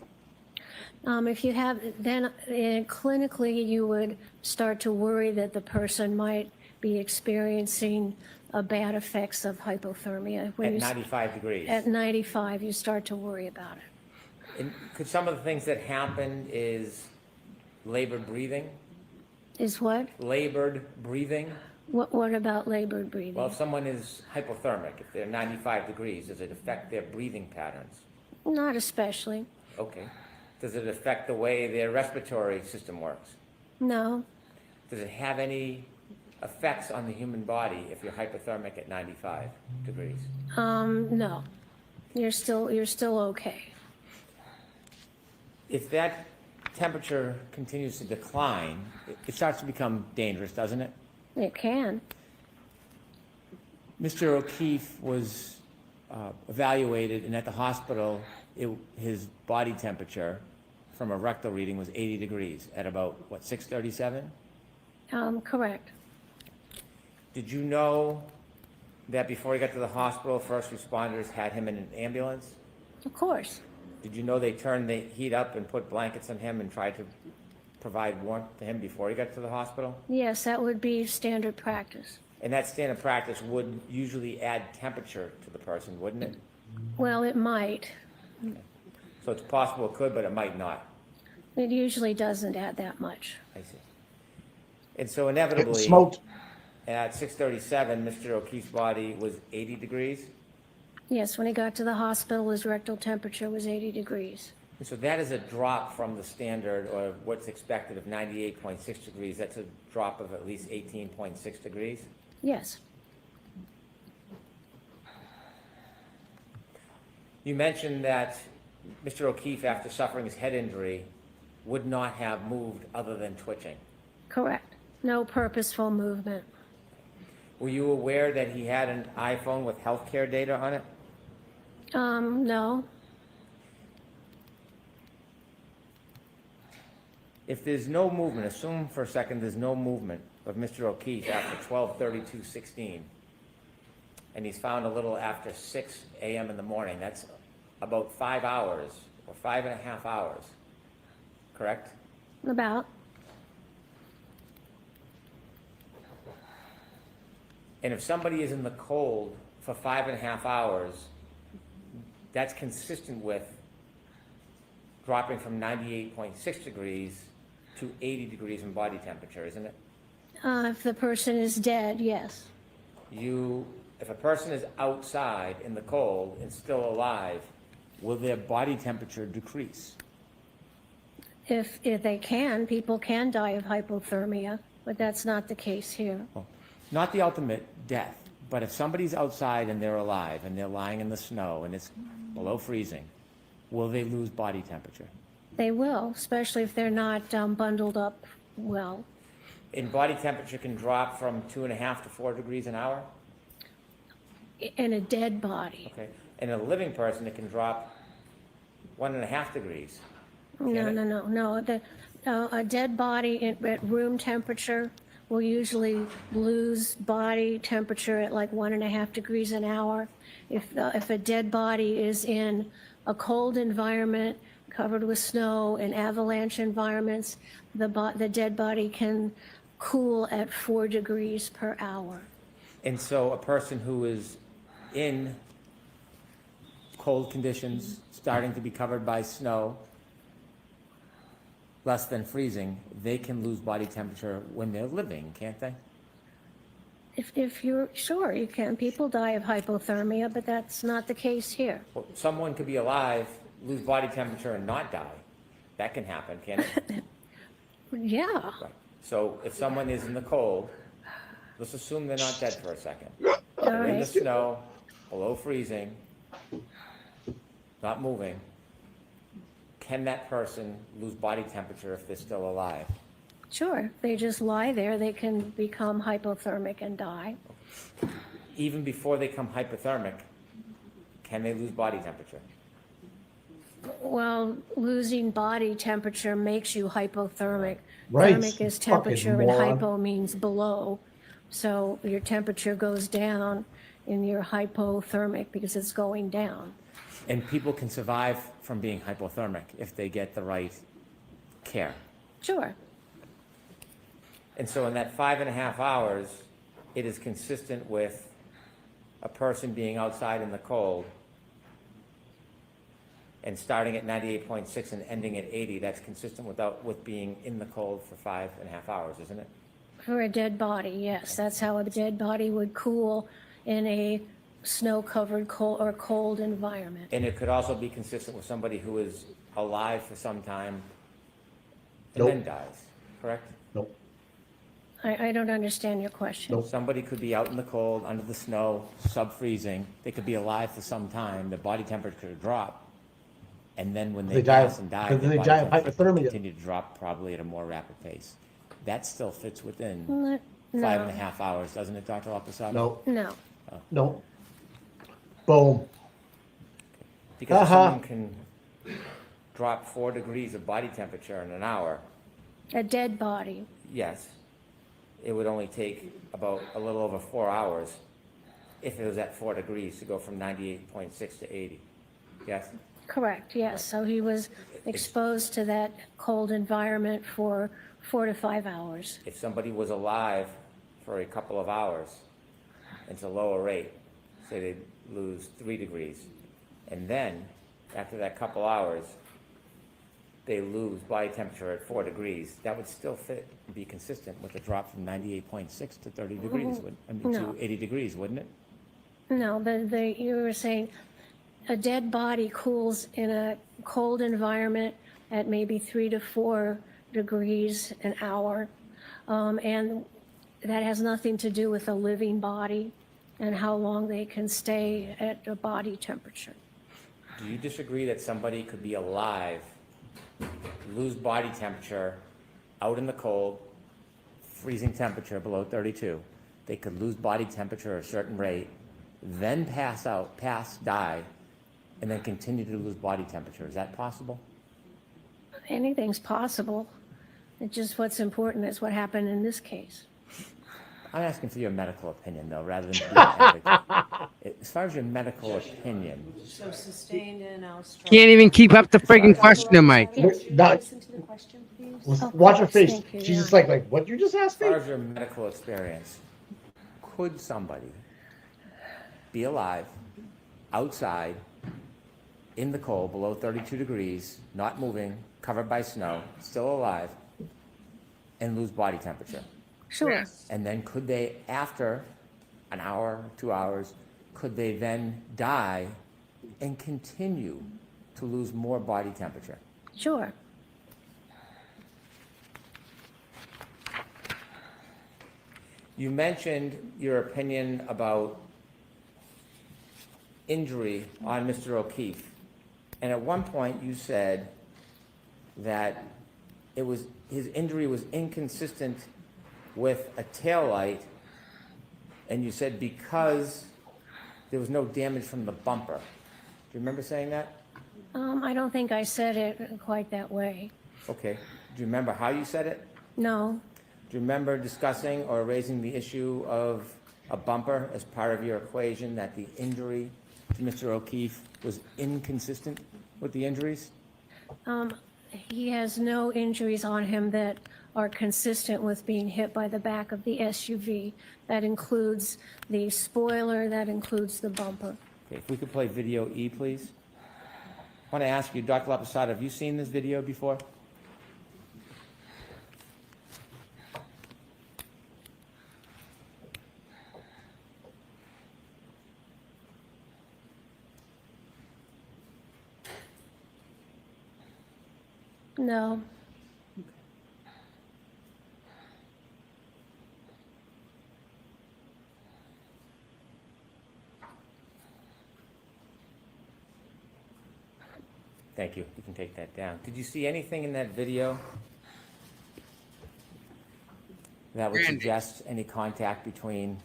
If you have, then clinically you would start to worry that the person might be experiencing bad effects of hypothermia. At 95 degrees? At 95, you start to worry about it. And could some of the things that happen is labored breathing? Is what? Labored breathing? What about labored breathing? Well, if someone is hypothermic, if they're 95 degrees, does it affect their breathing patterns? Not especially. Okay. Does it affect the way their respiratory system works? No. Does it have any effects on the human body if you're hypothermic at 95 degrees? No. You're still okay. If that temperature continues to decline, it starts to become dangerous, doesn't it? It can. Mr. O'Keefe was evaluated, and at the hospital, his body temperature from a rectal reading was 80 degrees at about, what, 6:37? Correct. Did you know that before he got to the hospital, first responders had him in an ambulance? Of course. Did you know they turned the heat up and put blankets on him and tried to provide warmth to him before he got to the hospital? Yes, that would be standard practice. And that standard practice would usually add temperature to the person, wouldn't it? Well, it might. So it's possible it could, but it might not. It usually doesn't add that much. I see. And so inevitably, Smoked. at 6:37, Mr. O'Keefe's body was 80 degrees. Yes, when he got to the hospital, his rectal temperature was 80 degrees. And so that is a drop from the standard, or what's expected, of 98.6 degrees. That's a drop of at least 18.6 degrees. Yes. You mentioned that Mr. O'Keefe, after suffering his head injury, would not have moved other than twitching. Correct. No purposeful movement. Were you aware that he had an iPhone with healthcare data on it? No. If there's no movement, assume for a second there's no movement of Mr. O'Keefe after 12/32/16, and he's found a little after 6 a.m. in the morning. That's about 5 hours, or 5.5 hours, correct? About. And if somebody is in the cold for 5.5 hours, that's consistent with dropping from 98.6 degrees to 80 degrees in body temperature, isn't it? If the person is dead, yes. If a person is outside in the cold and still alive, will their body temperature decrease? If they can, people can die of hypothermia, but that's not the case here. Not the ultimate death, but if somebody's outside and they're alive and they're lying in the snow and it's below freezing, will they lose body temperature? They will, especially if they're not bundled up well. And body temperature can drop from 2.5 to 4 degrees an hour? In a dead body. Okay. In a living person, it can drop 1.5 degrees. No. A dead body at room temperature will usually lose body temperature at like 1.5 degrees an hour. If a dead body is in a cold environment covered with snow and avalanche environments, the dead body can cool at 4 degrees per hour. And so a person who is in cold conditions, starting to be covered by snow, less than freezing, they can lose body temperature when they're living, can't they? If you're sure, you can. People die of hypothermia, but that's not the case here. Well, someone could be alive, lose body temperature, and not die. That can happen, can't it? Yeah. Right. So if someone is in the cold, let's assume they're not dead for a second. All They're in the right. snow, below freezing, not moving. Can that person lose body temperature if they're still alive? Sure. They just lie there. They can become hypothermic and die. Even before they become hypothermic, can they lose body temperature? Well, losing body temperature makes you hypothermic. Right. Thermic is Fucking temperature and moron. hypo means below. So your temperature goes down and you're hypothermic because it's going down. And people can survive from being hypothermic if they get the right care. Sure. And so in that 5.5 hours, it is consistent with a person being outside in the cold and starting at 98.6 and ending at 80. That's consistent with being in the cold for 5.5 hours, isn't it? For a dead body, yes. That's how a dead body would cool in a snow-covered cold environment. And it could also be consistent with somebody who is alive for some time and Nope. then dies, correct? Nope. I don't understand your question. Somebody could be out in the cold, under the snow, sub-freezing. They could be alive for some time. Their body temperature could drop. And then when they pass and die, Then their they body die of temperature hypothermia. continue to drop probably at a more rapid pace. That still fits within No. 5.5 hours, doesn't it, Dr. Lapasada? No. No. No. Boom. Because if Uh-huh. someone can drop 4 degrees of body temperature in an hour, A dead body. yes, it would only take about a little over 4 hours if it was at 4 degrees to go from 98.6 to 80. Yes? Correct, yes. So he was exposed to that cold environment for 4 to 5 hours. If somebody was alive for a couple of hours, it's a lower rate, say they lose 3 degrees, and then after that couple hours, they lose body temperature at 4 degrees, that would still fit and be consistent with a drop from 98.6 to 30 degrees, No. to 80 degrees, wouldn't it? No, you were saying a dead body cools in a cold environment at maybe 3 to 4 degrees an hour. And that has nothing to do with a living body and how long they can stay at a body temperature. Do you disagree that somebody could be alive, lose body temperature, out in the cold, freezing temperature below 32, they could lose body temperature at a certain rate, then pass out, die, and then continue to lose body temperature? Is that possible? Anything's possible. It's just what's important is what happened in this case. I'm asking for your medical opinion, though, rather than being an advocate. As far as your medical opinion, So sustained and outstretched. Can't even keep up the friggin' question, Mike. Listen to the question, please. Watch her face. Thank you, She's yeah. just like, what you just asked as far me? as your medical experience, could somebody be alive, outside, in the cold, below 32 degrees, not moving, covered by snow, still alive, and lose body temperature? Sure. And then could they, after an hour, 2 hours, could they then die and continue to lose more body temperature? Sure. You mentioned your opinion about injury on Mr. O'Keefe. And at one point you said that his injury was inconsistent with a taillight, and you said because there was no damage from the bumper. Do you remember saying that? I don't think I said it quite that way. Okay. Do you remember how you said it? No. Do you remember discussing or raising the issue of a bumper as part of your equation, that the injury to Mr. O'Keefe was inconsistent with the injuries? He has no injuries on him that are consistent with being hit by the back of the SUV. That includes the spoiler, that includes the bumper. Okay, if we could play video E, please. I want to ask you, Dr. Lapasada, have you seen this video before? No. Thank you. You can take that down. Did you see anything in that video that would Randy. suggest any contact between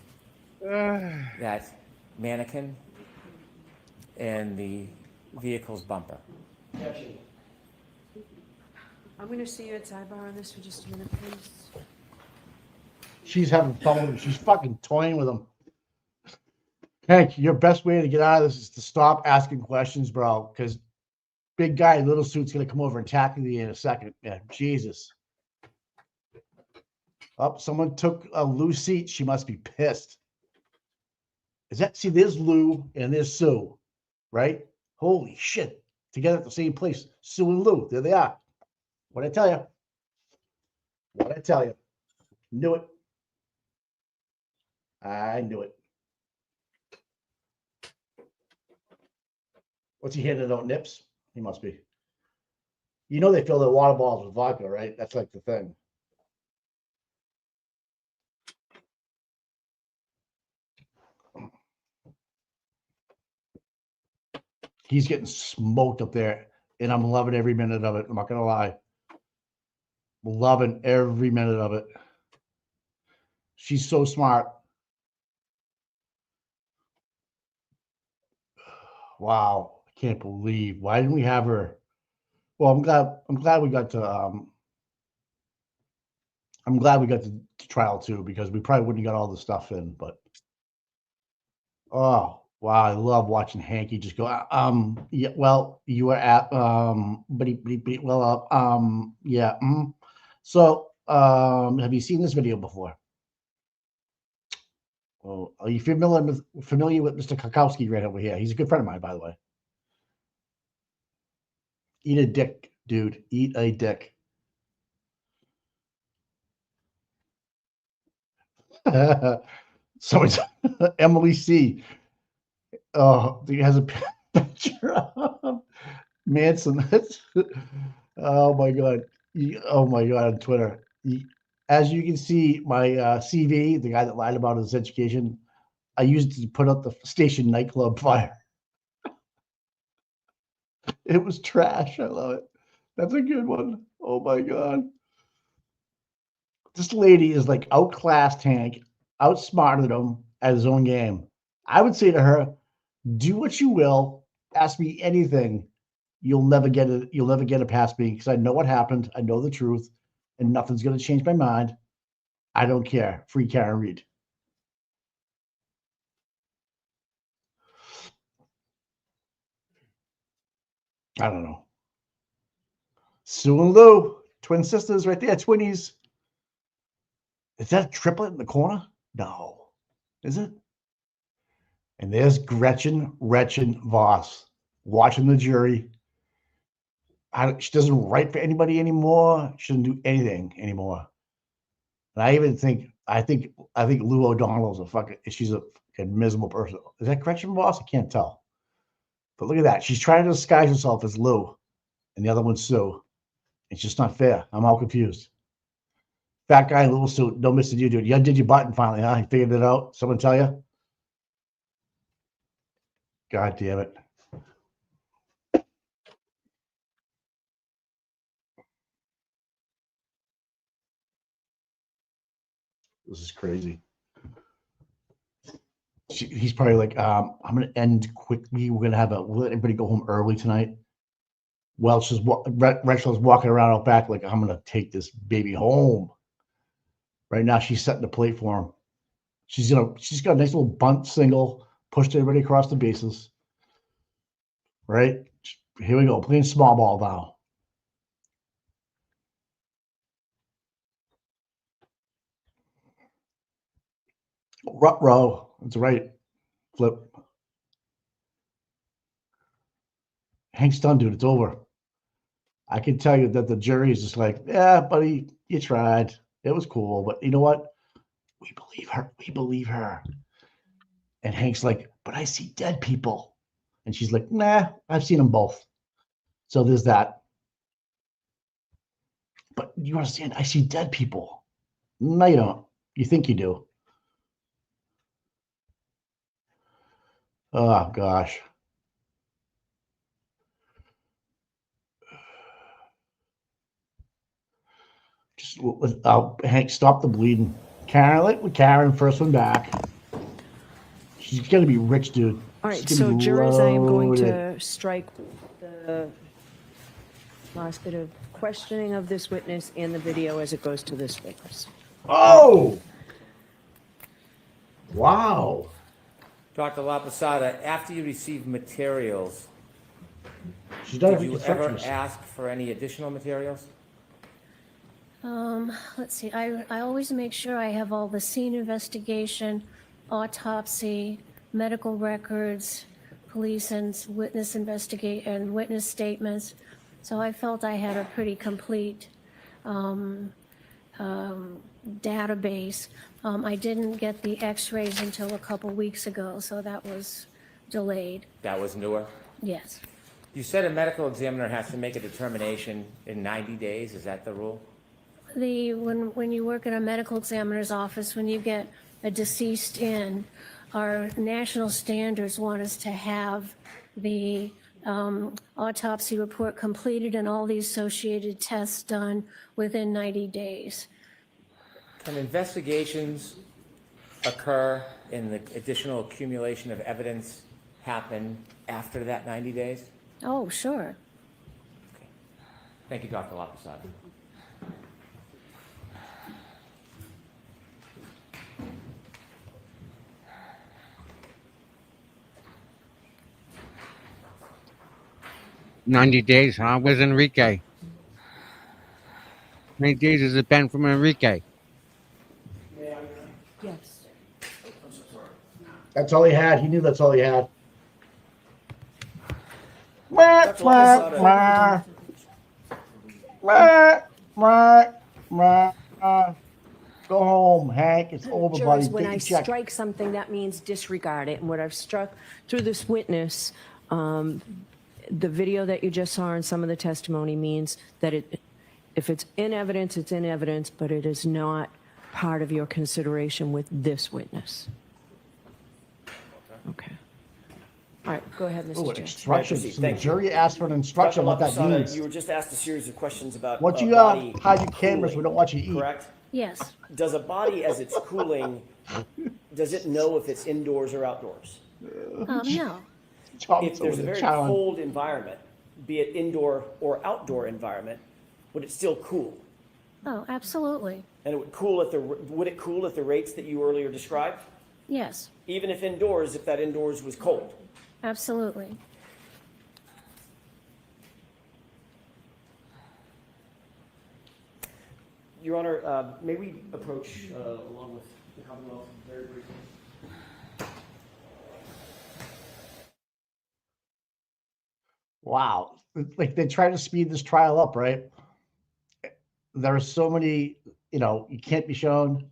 that mannequin and the vehicle's bumper? Objection. I'm going to see you at Sidebar on this for just a minute, please. She's having fun with him. She's fucking toying with him. Hank, your best way to get out of this is to stop asking questions, bro, because big guy in little suit's going to come over and tackle you in a second. Yeah, Jesus. Oh, someone took a Lou's seat. She must be pissed. Is that, see, there's Lou and there's Sue, right? Holy shit. Together at the same place. Sue and Lou, there they are. What'd I tell you? What'd I tell you? Knew it. I knew it. What's he handing out, nips? He must be. You know they fill their water bottles with vodka, right? That's like the thing. He's getting smoked up there, and I'm loving every minute of it. I'm not gonna lie. Loving every minute of it. She's so smart. Wow, I can't believe. Why didn't we have her? Well, I'm glad we got to I'm glad we got to trial too, because we probably wouldn't have got all the stuff in, but oh wow, I love watching Hanky just go, yeah, well, you were at yeah. So have you seen this video before? Oh, are you familiar with Mr. Kakowski right over here? He's a good friend of mine, by the way. Eat a dick, dude. Eat a dick. So it's Emily C. Oh, he has a picture of Manson. Oh my God. Oh my God, on Twitter. As you can see, my CV, the guy that lied about his education, I used it to put out the station nightclub fire. It was trash. I love it. That's a good one. Oh my God. This lady is like outclassed Hank, outsmarted him at his own game. I would say to her, do what you will, ask me anything. You'll never get it. You'll never get it past me because I know what happened. I know the truth, and nothing's going to change my mind. I don't care. Free Karen Reed. I don't know. Sue and Lou, twin sisters right there, twinnies. Is that a triplet in the corner? No. Is it? And there's Gretchen Voss watching the jury. She doesn't write for anybody anymore. She doesn't do anything anymore. And I think Lou O'Donnell's she's a fucking miserable person. Is that Gretchen Voss? I can't tell. But look at that. She's trying to disguise herself as Lou, and the other one's Sue. It's just not fair. I'm all confused. Fat guy in little suit. No, Mr. You, dude. You undid your button finally, huh? You figured it out? Someone tell you? God damn it. This is crazy. He's probably like, I'm going to end quickly. We'll let everybody go home early tonight. Rachel's walking around out back like, I'm going to take this baby home. Right now, she's setting the plate for him. She's got a nice little bunt single, pushed everybody across the bases. Right? Here we go. Playing small ball now. Row. That's right. Flip. Hank's done, dude. It's over. I can tell you that the jury is just like, yeah, buddy, you tried. It was cool. But you know what? We believe her. We believe her. And Hank's like, but I see dead people. And she's like, nah, I've seen them both. So there's that. But you understand, I see dead people. No, you don't. You think you do. Oh, gosh. Just Hank, stop the bleeding. Karen, first one back. She's going to be rich, dude. All right, She's gonna so be jurors, I am going loaded. to strike the last bit of questioning of this witness and the video as it goes to this witness. Oh! Wow. Dr. LaPosada, after you received materials, She's done a did you ever reconstructionist. ask for any additional materials? Let's see, I always make sure I have all the scene investigation, autopsy, medical records, police and witness investigate and witness statements. So I felt I had a pretty complete database. I didn't get the x-rays until a couple weeks ago, so that was delayed. That was newer? Yes. You said a medical examiner has to make a determination in 90 days. Is that the rule? When you work at a medical examiner's office, when you get a deceased in, our national standards want us to have the autopsy report completed and all the associated tests done within 90 days. Can investigations occur and the additional accumulation of evidence happen after that 90 days? Oh, sure. Thank you, Dr. LaPosada. $90 days, huh? Where's Enrique? How many days has it been from Enrique? Yes. That's all he had. He knew that's all he had. Go home, Hank. It's over, buddy. Jurors, when Take I your check. strike something, that means disregard it. And what I've struck through this witness, the video that you just saw and some of the testimony means that if it's in evidence, it's in evidence, but it is not part of your consideration with this witness. Okay. All right, go ahead, Mr. Oh, Chair. instructions. The jury asked for an instruction what that LaPosada, means. you were just asked a series of questions about Once you body hide your cameras, we cooling, don't want you to eat. correct? Yes. Does a body, as it's cooling, does it know if it's indoors or outdoors? No. If there's a very cold environment, be it indoor or outdoor environment, would it still cool? Oh, absolutely. And it would cool at would it cool at the rates that you earlier described? Yes, Even if indoors, if that indoors was cold? absolutely. Your Honor, may we approach along with the Commonwealth very briefly? Wow. Like they try to speed this trial up, right? There are so many, you can't be shown.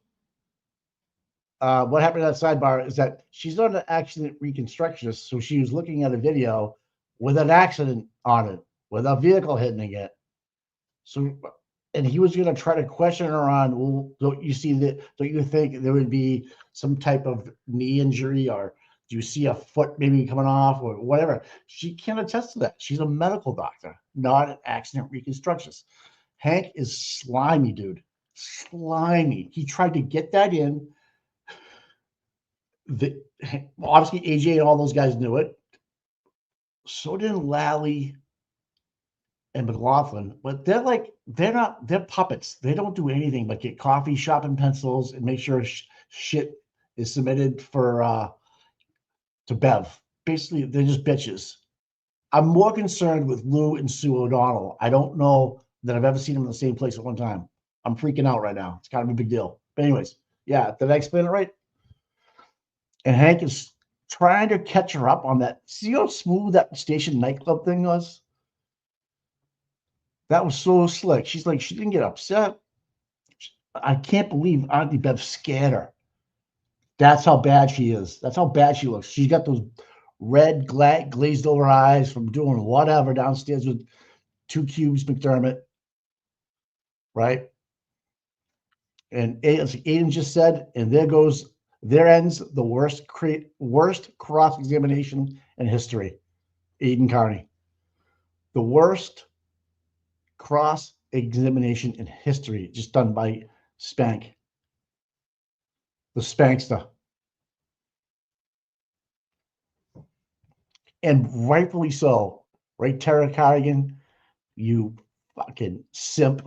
What happened at that sidebar is that she's not an accident reconstructionist, so she was looking at a video with an accident on it, with a vehicle hitting it. So, and he was going to try to question her on, well, don't you think there would be some type of knee injury, or do you see a foot maybe coming off, or whatever? She can't attest to that. She's a medical doctor, not an accident reconstructionist. Hank is slimy, dude. Slimy. He tried to get that in. Obviously, AJ and all those guys knew it. So did Lally and McLaughlin, but they're puppets. They don't do anything but get coffee, shopping pencils, and make sure shit is submitted for to Bev. Basically, they're just bitches. I'm more concerned with Lou and Sue O'Donnell. I don't know that I've ever seen them in the same place at one time. I'm freaking out right now. It's kind of a big deal. But anyways, yeah, did I explain it right? And Hank is trying to catch her up on that. See how smooth that station nightclub thing was? That was so slick. She's like, she didn't get upset. I can't believe Auntie Bev scared her. That's how bad she is. That's how bad she looks. She's got those red glazed over eyes from doing whatever downstairs with 2 Cubes McDermott. right? And Aiden just said, and there ends the worst cross-examination in history. Aiden Carney. The worst cross-examination in history, just done by Spank. The Spankster. And rightfully so. Right, Tara Carrigan? You fucking simp.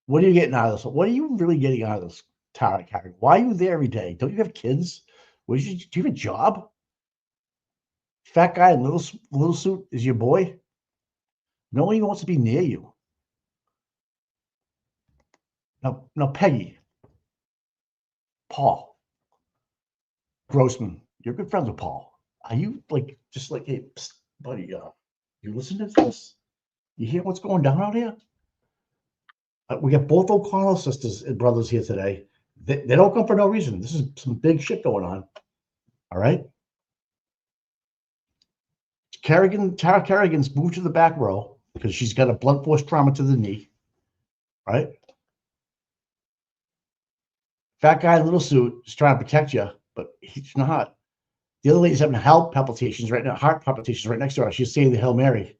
What are you getting out of this? What are you really getting out of this, Tara Carrigan? Why are you there every day? Don't you have kids? Do you have a job? Fat guy in little suit is your boy? No one even wants to be near you. Now, Peggy, Paul, Grossman, you're good friends with Paul. Are you just like, hey, psst, buddy, you listen to this? You hear what's going down out here? We got both O'Connell sisters and brothers here today. They don't come for no reason. This is some big shit going on. All right? Tara Kerrigan's moved to the back row because she's got a blunt force trauma to the knee. Right? Fat guy in little suit is trying to protect you, but he's not. The other lady's having heart palpitations right next to her. She's saying the Hail Mary.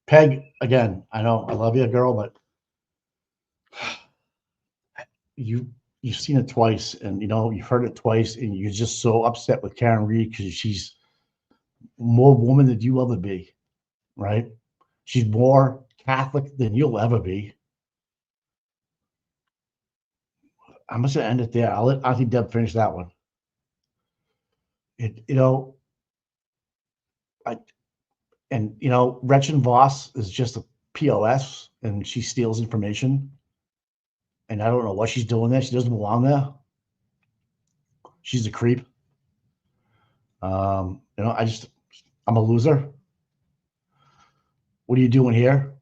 Peg, again, I know I love you, girl, but you've seen it twice, and you've heard it twice, and you're just so upset with Karen Reed because she's more woman than you'll ever be, right? She's more Catholic than you'll ever be. I'm just gonna end it there. I'll let Auntie Deb finish that one. Gretchen Voss is just a POS, and she steals information. And I don't know what she's doing there. She doesn't belong there. She's a creep. I'm a loser. What are you doing here?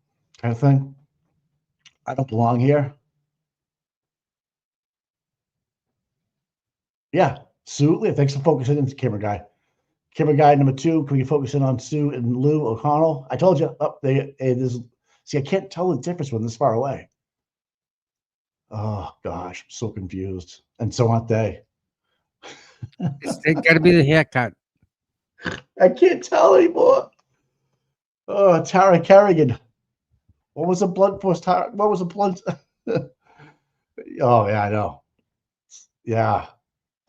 Kind of thing. I don't belong here. Yeah, Sue, thanks for focusing in, camera guy. Camera guy number 2, can we focus in on Sue and Lou O'Connell? I told you, see, I can't tell the difference when this far away. Oh, gosh, I'm so confused. And so aren't they. It's got to be the haircut. I can't tell anymore. Oh, Tara Kerrigan. What was a blunt force? What was a blunt? Oh, yeah, I know. Yeah.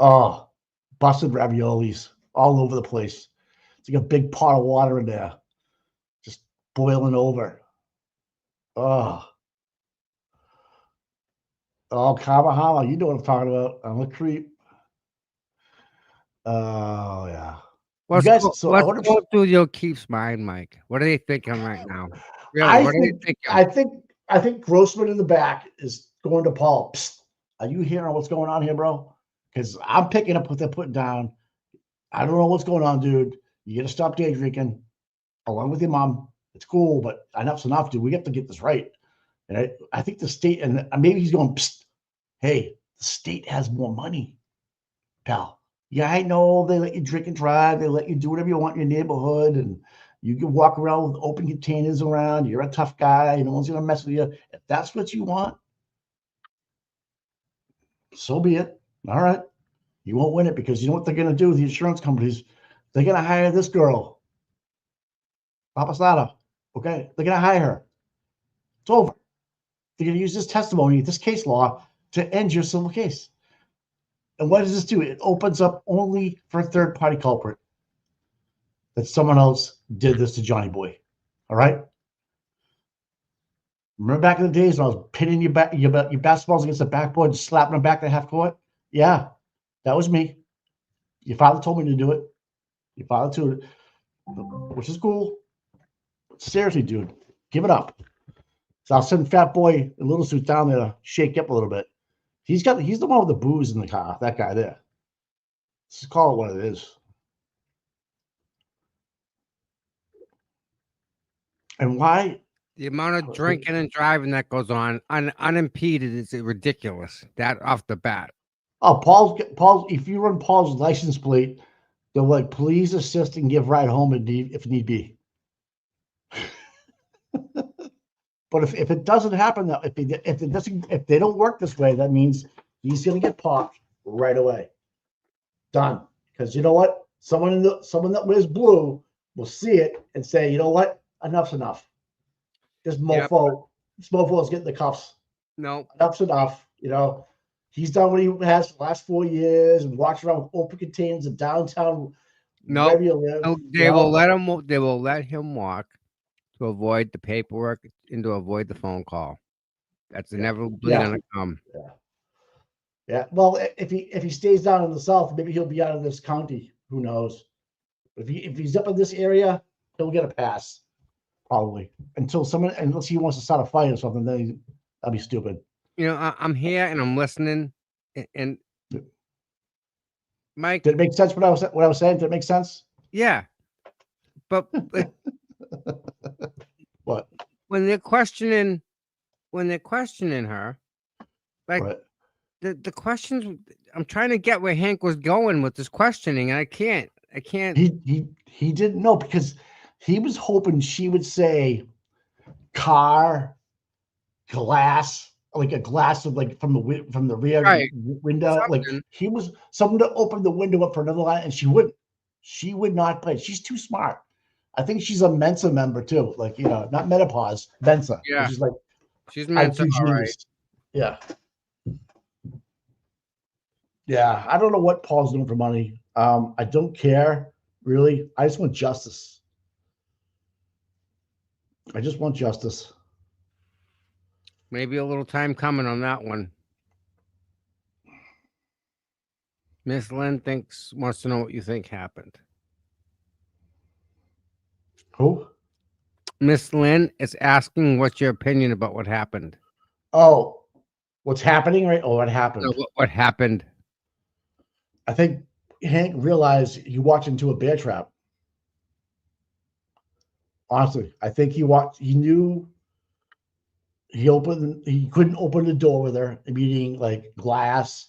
Oh, busted raviolis all over the place. It's like a big pot of water in there, just boiling over. Oh, Kamahama, you know what I'm talking about. I'm a creep. Oh, yeah. Let's go through your Keith's mind, Mike. What are they thinking right now? Really, what are they thinking? I think Grossman in the back is going to Paul. Psst, are you hearing what's going on here, bro? Because I'm picking up what they're putting down. I don't know what's going on, dude. You got to stop day drinking along with your mom. It's cool, but enough's enough, dude. We have to get this right. And I think the state, and maybe he's going, psst, hey, the state has more money, pal. Yeah, I know they let you drink and drive. They let you do whatever you want in your neighborhood, and you can walk around with open containers around. You're a tough guy. No one's going to mess with you. If that's what you want, so be it. All right. You won't win it because you know what they're going to do with the insurance companies? They're going to hire this girl, Papasada. Okay? They're going to hire her. It's over. They're going to use this testimony, this case law, to end your civil case. And what does this do? It opens up only for a third-party culprit that someone else did this to Johnny Boy. All right? Remember back in the days when I was pinning your basketballs against the backboard and slapping them back to half court? Yeah, that was me. Your father told me to do it. Your father too, which is cool. But seriously, dude, give it up. So I'll send Fat Boy in Little Suit down there to shake up a little bit. He's the one with the booze in the car. That guy there. Let's just call it what it is. And why? The amount of drinking and driving that goes on unimpeded is ridiculous. That off the bat. Oh, Paul. If you run Paul's license plate, they're like, please assist and give ride home if need be. But if it doesn't happen, though, if they don't work this way, that means he's gonna get popped right away. Done. Because you know what? Someone that wears blue will see it and say, you know what? Enough's enough. This mofo is getting the cuffs. No. Enough's enough. You know, he's done what he has for the last 4 years and walks around with open containers in downtown. No, wherever you live, they will let him. They will let him walk to avoid the paperwork and to avoid the phone call. That's inevitably going to come. Yeah. Well, if he stays down in the south, maybe he'll be out of this county. Who knows? If he's up in this area, he'll get a pass, probably unless he wants to start a fight or something. Then that'd be stupid. You know, I'm here and I'm listening, and Mike, did it make sense what I was saying? Did it make sense? Yeah, but what? When they're questioning her, like the questions, I'm trying to get where Hank was going with this questioning, and I can't. He didn't know because he was hoping she would say car, glass, like a glass of like from the rear window. Something. Like he was someone to open the window up for another line, and she wouldn't. She would not play. She's too smart. I think she's a Mensa member too. Like, you know, not menopause, Mensa. Yeah. She's like she's Mensa, all right. Yeah. Yeah. I don't know what Paul's doing for money. I don't care really. I just want justice. I just want justice. Maybe a little time coming on that one. Miss Lynn wants to know what you think happened. Who? Miss Lynn is asking what's your opinion about what happened. Oh, what's happening, right? Oh, what happened? No, what happened? I think Hank realized he walked into a bear trap. Honestly, I think he knew he couldn't open the door with her, meaning like glass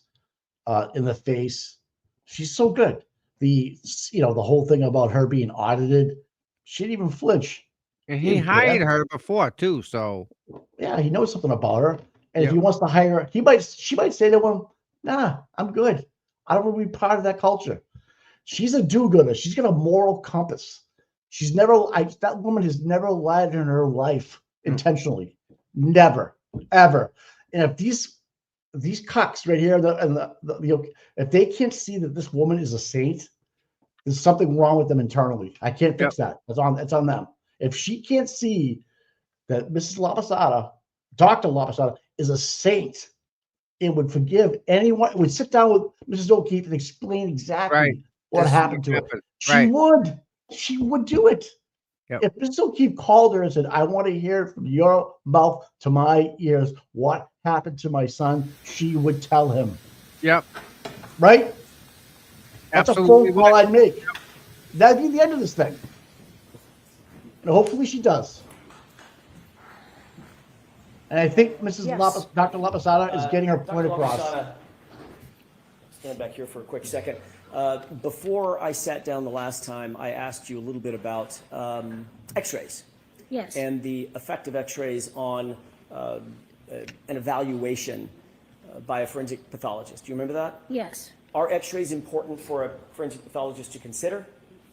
in the face. She's so good. The whole thing about her being audited, she didn't even flinch. And he hired her before too, so yeah, he knows something about her. And if he wants to hire her, she might say to him, "Nah, I'm good. I don't want to be part of that culture." She's a do-gooder. She's got a moral compass. That woman has never lied in her life intentionally. Never, ever. And if these cucks right here, if they can't see that this woman is a saint, there's something wrong with them internally. I can't fix that. It's on them. If she can't see that Mrs. Labasada, Dr. Labasada, is a saint and would forgive anyone, would sit down with Mrs. O'Keefe and explain exactly what happened to her. She would do it. Yep. If Mrs. O'Keefe called her and said, "I want to hear from your mouth to my ears what happened to my son," she would tell him. Yep. Right? That's Absolutely a phone call I'd make. Yep. That'd be the end of this thing. And hopefully she does. And I think Dr. Labasada is getting her point across. Stand back here for a quick second. Before I sat down the last time, I asked you a little bit about x-rays. Yes. And the effect of x-rays on an evaluation by a forensic pathologist. Do you remember that? Yes. Are x-rays important for a forensic pathologist to consider?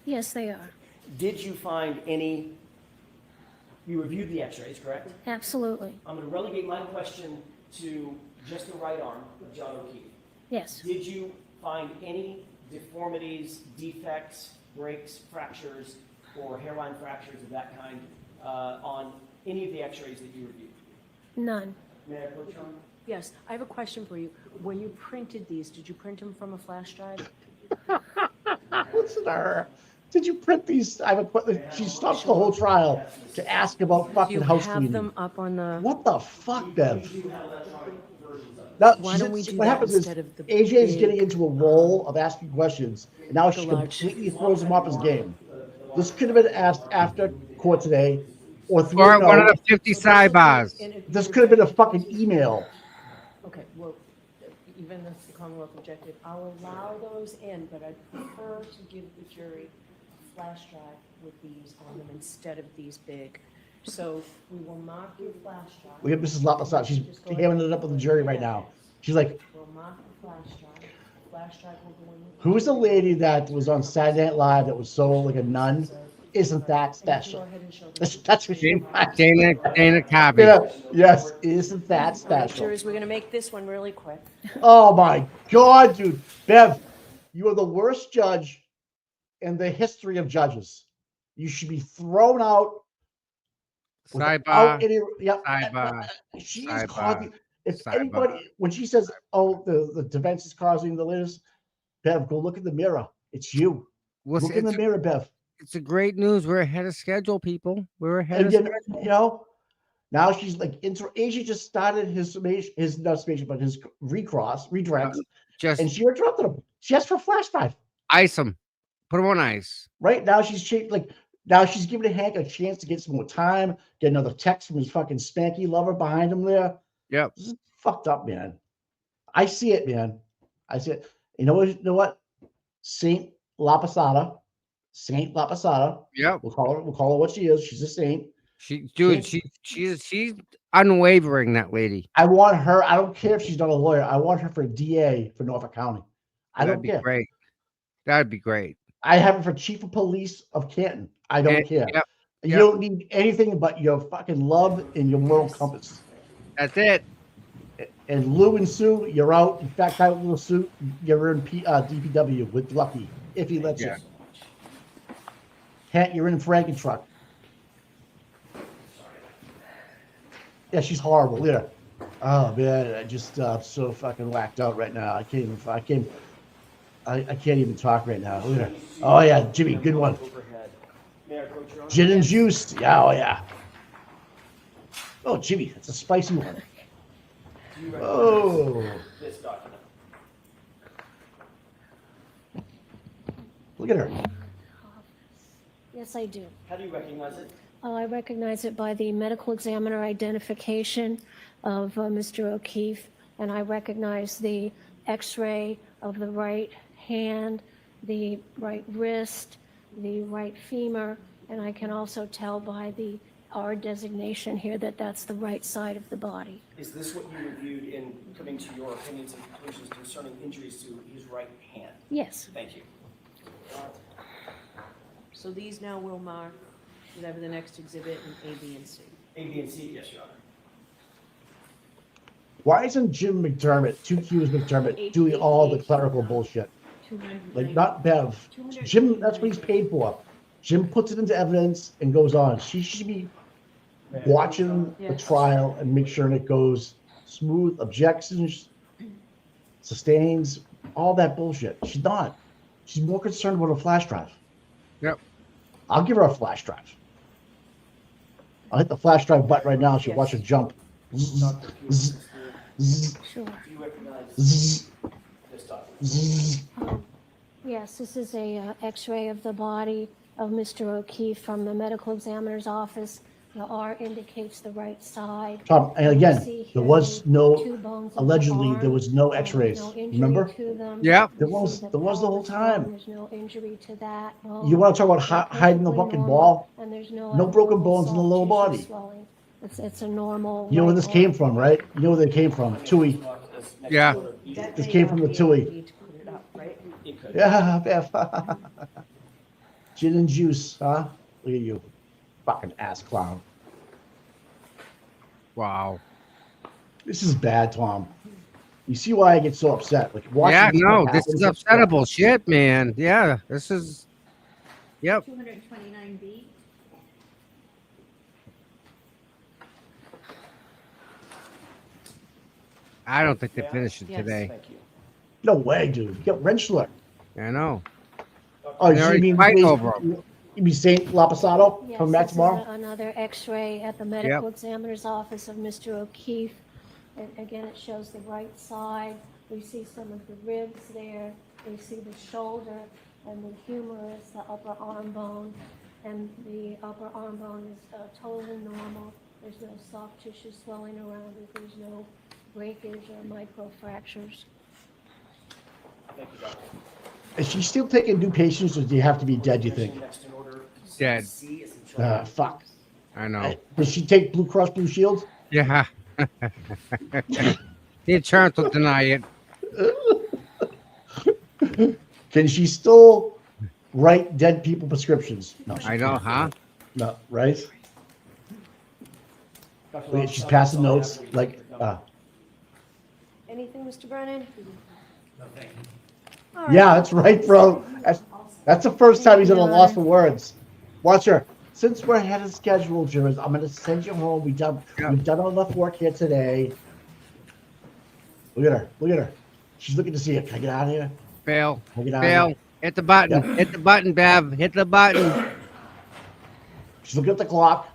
Yes, they are. Did you find any? You reviewed the x-rays, correct? Absolutely. I'm going to relegate my question to just the right arm of John O'Keefe. Yes. Did you find any deformities, defects, breaks, fractures, or hairline fractures of that kind on any of the x-rays that you reviewed? None. May I approach you? Yes, I have a question for you. When you printed these, did you print them from a flash drive? Listen to her. Did you print these? She stops the whole trial to ask about fucking house cleaning. Have them up on the. What the fuck, Bev? Now, Why don't we do what that happens is instead of the AJ is big- getting into a role of asking questions, and now she completely throws him off his game. This could have been asked after court today, or through one of the 50 sidebars. This could have been a fucking email. Okay, well, even if the Commonwealth objected, I'll allow those in, but I'd prefer to give the jury a flash drive with these on them instead of these big So we will mark your flash drive. We have Mrs. Lapasat. She's hamming it up with the jury right now. She's like, We'll mark the flash drive. Flash drive will go in the. who's the lady that was on Saturday Night Live that was so like a nun? Isn't that special? That's what she Dana Copy. Yeah, yes, isn't that special? Jurors, we're gonna make this one really quick. Oh my God, dude. Bev, you are the worst judge in the history of judges. You should be thrown out. Sidebar. Yep. Sidebar. She is Sidebar. causing. If Sidebar. anybody, when she says, "Oh, the defense is causing the latest," Bev, go look in the mirror. It's you. Well, Look in the mirror, Bev. It's a great news. We're ahead of schedule, people. We're ahead And of you schedule. know, now she's like, Asia just started his summation, not summation, but his redress, and she interrupted him. She asked for a flash drive. Ice him. Put him on ice. Right now, she's now she's giving Hank a chance to get some more time, get another text from his fucking spanky lover behind him there. Yep. This is fucked up, man. I see it, man. I see it. You know what? Saint Lapasada. Yep. We'll call her what she is. She's a saint. She's unwavering, that lady. I want her. I don't care if she's not a lawyer. I want her for a DA for Norfolk County. That'd be great. That'd be great. I have her for chief of police of Canton. I don't care. Yep. You don't need anything but your fucking love and your moral compass. That's it. And Lou and Sue, you're out. In fact, I will Sue, you're in DPW with Lucky if he lets you. Cat, you're in Franken-Truck. Yeah, she's horrible. Look at her. Oh man, I just so fucking whacked out right now. I can't even talk right now. Look at her. Oh yeah, Jimmy, good one. Gin and juice. Yeah, oh yeah. Oh, Jimmy, that's a spicy one. Oh. This document. Look at her. Yes, I do. How do you recognize it? I recognize it by the medical examiner identification of Mr. O'Keefe, and I recognize the x-ray of the right hand, the right wrist, the right femur, and I can also tell by the R designation here that that's the right side of the body. Is this what you reviewed in coming to your opinions and conclusions concerning injuries to his right hand? Yes. Thank you. So these now will mark whatever the next exhibit in A, B, and C. A, B, and C, yes, Your Honor. Why isn't Jim McDermott, 2Q's McDermott, doing all the clerical bullshit? Like, not Bev. Jim, that's what he's paid for. Jim puts it into evidence and goes on. She should be watching the trial and make sure it goes smooth, objections, sustains, all that bullshit. She's not. She's more concerned about a flash drive. Yep. I'll give her a flash drive. I'll hit the flash drive button right now. She'll watch her jump. Sure. Do you recognize this document? Yes, this is a x-ray of the body of Mr. O'Keefe from the medical examiner's office. The R indicates the right side. Tom, and again, there was two no, bones of the allegedly, arm. there was no x-rays. No injury Remember? to them. Yeah. There was the whole time. There's no injury to that. You want to talk about hiding the fucking ball? And there's no broken abnormal bones in the soft lower tissue body. swelling. It's a normal. You know where right this came arm. from, right? You know where they came from? Tui. Yeah. This came from the Tui. Yeah, Bev. Gin and juice, huh? Look at you. Fucking ass clown. Wow. This is bad, Tom. You see why I get so upset? Like, watching Yeah, no, stuff this is happen, upsettable shit, man. Yeah, this is. Yep. 229B. I don't think they finished it today. Thank you. No way, dude. You got Rentschler. I know. Oh, They you already mean fighting over 'em. you mean Saint Lapasado Yes, coming back this is tomorrow? another x-ray at the medical examiner's office of Mr. O'Keefe. And again, it shows the right side. We see some of the ribs there. We see the shoulder and the humerus, the upper arm bone. And the upper arm bone is totally normal. There's no soft tissue swelling around it. There's no breakage or microfractures. Thank you, Doctor. Is she still taking new patients, or do you have to be dead, you think? Next in order. Dead. C is in charge. Fuck. I know. Does she take Blue Cross Blue Shield? Yeah. The insurance will deny it. Can she still write dead people prescriptions? No, I know, huh? No, right? Dr. Wait, Love, she's that's passing all I have notes for you. like. Anything, Mr. Brennan? No, thank you. Yeah, that's right, bro. That's the first time he's at a loss for words. Watch her. Since we're ahead of schedule, jurors, I'm going to send you home. We've done enough work here today. Look at her. Look at her. She's looking to see it. Can I get out of here? Fail. Can I get out of Fail. here? Hit the button. Yeah. Hit the button, Bev. Hit the button. She's looking at the clock.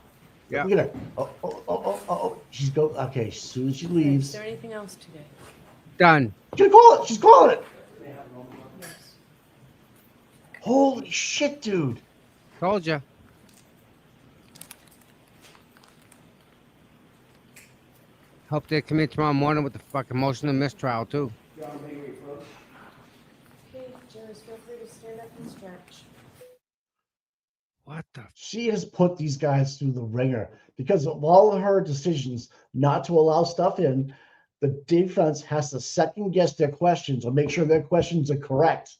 Yeah. Look at her. Oh. She's go. Okay, as soon as she Is leaves. there anything else today? Done. She's gonna call it. She's calling it. Holy shit, dude. Told you. Hope they come in tomorrow morning with the fucking motion of mistrial, too. Okay, jurors, feel free to stand up and stretch. What the? She has put these guys through the ringer because of all of her decisions not to allow stuff in. The defense has to second guess their questions or make sure their questions are correct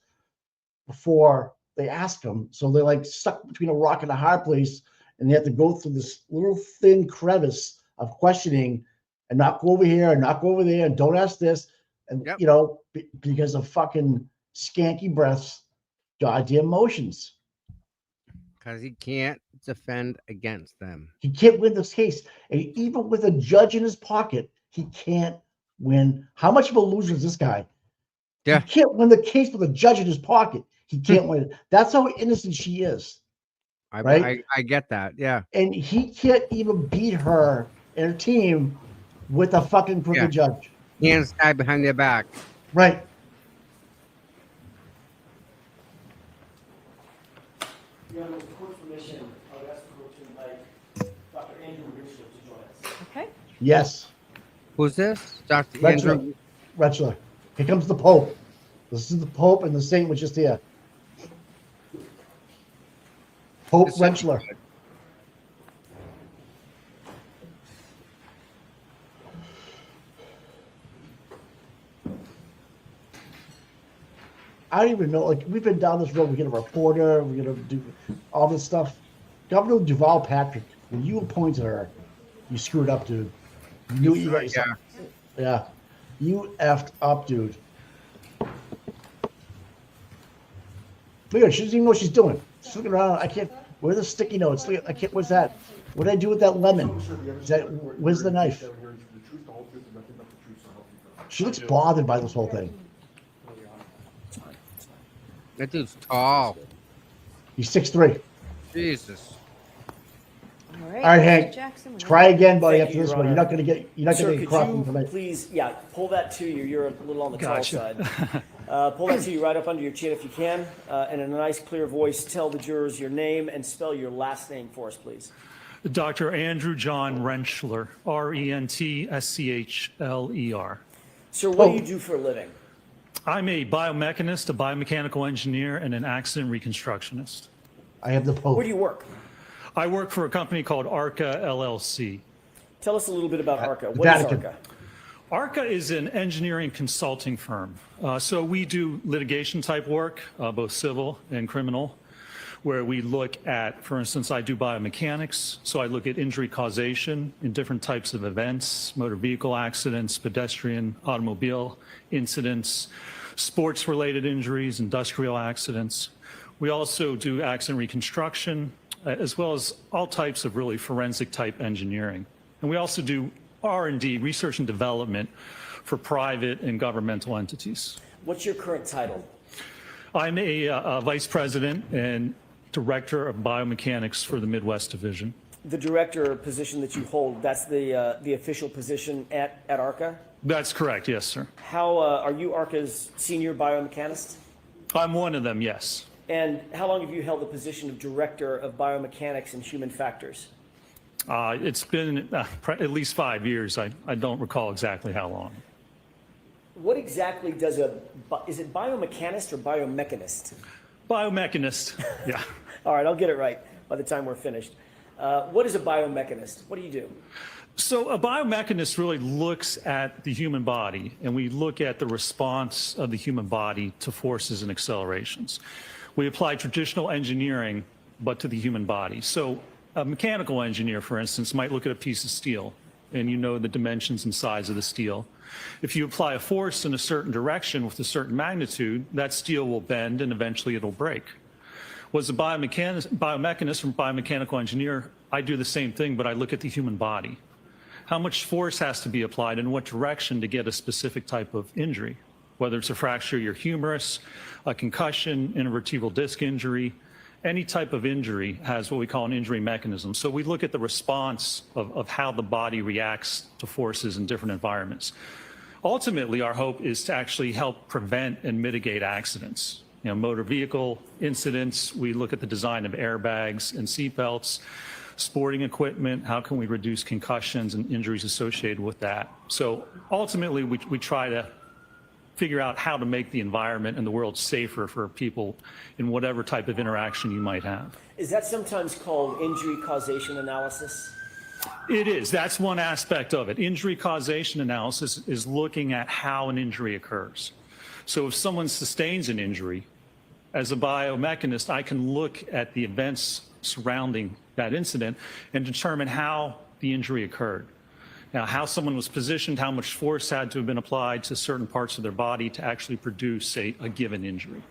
before they ask them. So they're like stuck between a rock and a hard place, and they have to go through this little thin crevice of questioning and not go over here and not go over there and don't ask this. And, because of fucking skanky breaths, goddamn motions. Because he can't defend against them. He can't win this case. And even with a judge in his pocket, he can't win. How much of a loser is this guy? Yeah. He can't win the case with a judge in his pocket. He can't win it. That's how innocent she is. Right? I get that. Yeah. And he can't even beat her and her team with a fucking crooked judge. Hands tied behind their back. Right. Your Honor, with the court's permission, I would ask the court to invite Dr. Andrew Richard to join us. Okay. Yes. Who's this? Dr. Andrew? Retschler. Here comes the Pope. This is the Pope, and the saint was just here. Pope Retschler. I don't even know. Like, we've been down this road. We get a reporter. We're gonna do all this stuff. Governor Duval Patrick, when you appointed her, you screwed up, dude. You knew you got yourself. Yeah, you effed up, dude. Look at her. She doesn't even know what she's doing. She's looking around. I can't. Where are the sticky notes? Look, I can't. What's that? What did I do with that lemon? Is that? Where's the knife? She looks bothered by this whole thing. That dude's tall. He's 6'3". Jesus. All All right, Hank. Jackson, Try again, buddy. Thank After you, this Your one, you're Honor. not gonna get. You're not Sir, gonna get could crossed you from tonight. please, pull that to you. You're a little on the tall Gotcha. side. Pull that to you right up under your chin if you can, and in a nice, clear voice, tell the jurors your name and spell your last name for us, please. Dr. Andrew John Rentschler, Rentschler. Sir, what do you do for a living? I'm a biomechanist, a biomechanical engineer, and an accident reconstructionist. I have the Pope. Where do you work? I work for a company called ARCA LLC. Tell us a little bit about ARCA. What is ARCA? ARCA is an engineering consulting firm. So we do litigation type work, both civil and criminal, where we look at, for instance, I do biomechanics. So I look at injury causation in different types of events, motor vehicle accidents, pedestrian, automobile incidents, sports related injuries, industrial accidents. We also do accident reconstruction, as well as all types of really forensic type engineering. And we also do R&D, research and development, for private and governmental entities. What's your current title? I'm a vice president and director of biomechanics for the Midwest Division. The director position that you hold, that's the official position at ARCA? That's correct, yes, sir. How are you ARCA's senior biomechanist? I'm one of them, yes. And how long have you held the position of director of biomechanics and human factors? It's been at least 5 years. I don't recall exactly how long. What exactly does is it biomechanist or biomechanist? Biomechanist, yeah. All right, I'll get it right by the time we're finished. What is a biomechanist? What do you do? So a biomechanist really looks at the human body, and we look at the response of the human body to forces and accelerations. We apply traditional engineering, but to the human body. So a mechanical engineer, for instance, might look at a piece of steel, and you know the dimensions and size of the steel. If you apply a force in a certain direction with a certain magnitude, that steel will bend and eventually it'll break. Was a biomechanist or biomechanical engineer, I do the same thing, but I look at the human body. How much force has to be applied in what direction to get a specific type of injury, whether it's a fracture of your humerus, a concussion, intervertebral disc injury. Any type of injury has what we call an injury mechanism. So we look at the response of how the body reacts to forces in different environments. Ultimately, our hope is to actually help prevent and mitigate accidents. You know, motor vehicle incidents, we look at the design of airbags and seatbelts, sporting equipment, how can we reduce concussions and injuries associated with that. So ultimately, we try to figure out how to make the environment and the world safer for people in whatever type of interaction you might have. Is that sometimes called injury causation analysis? It is. That's one aspect of it. Injury causation analysis is looking at how an injury occurs. So if someone sustains an injury, as a biomechanist, I can look at the events surrounding that incident and determine how the injury occurred. Now, how someone was positioned, how much force had to have been applied to certain parts of their body to actually produce a given injury.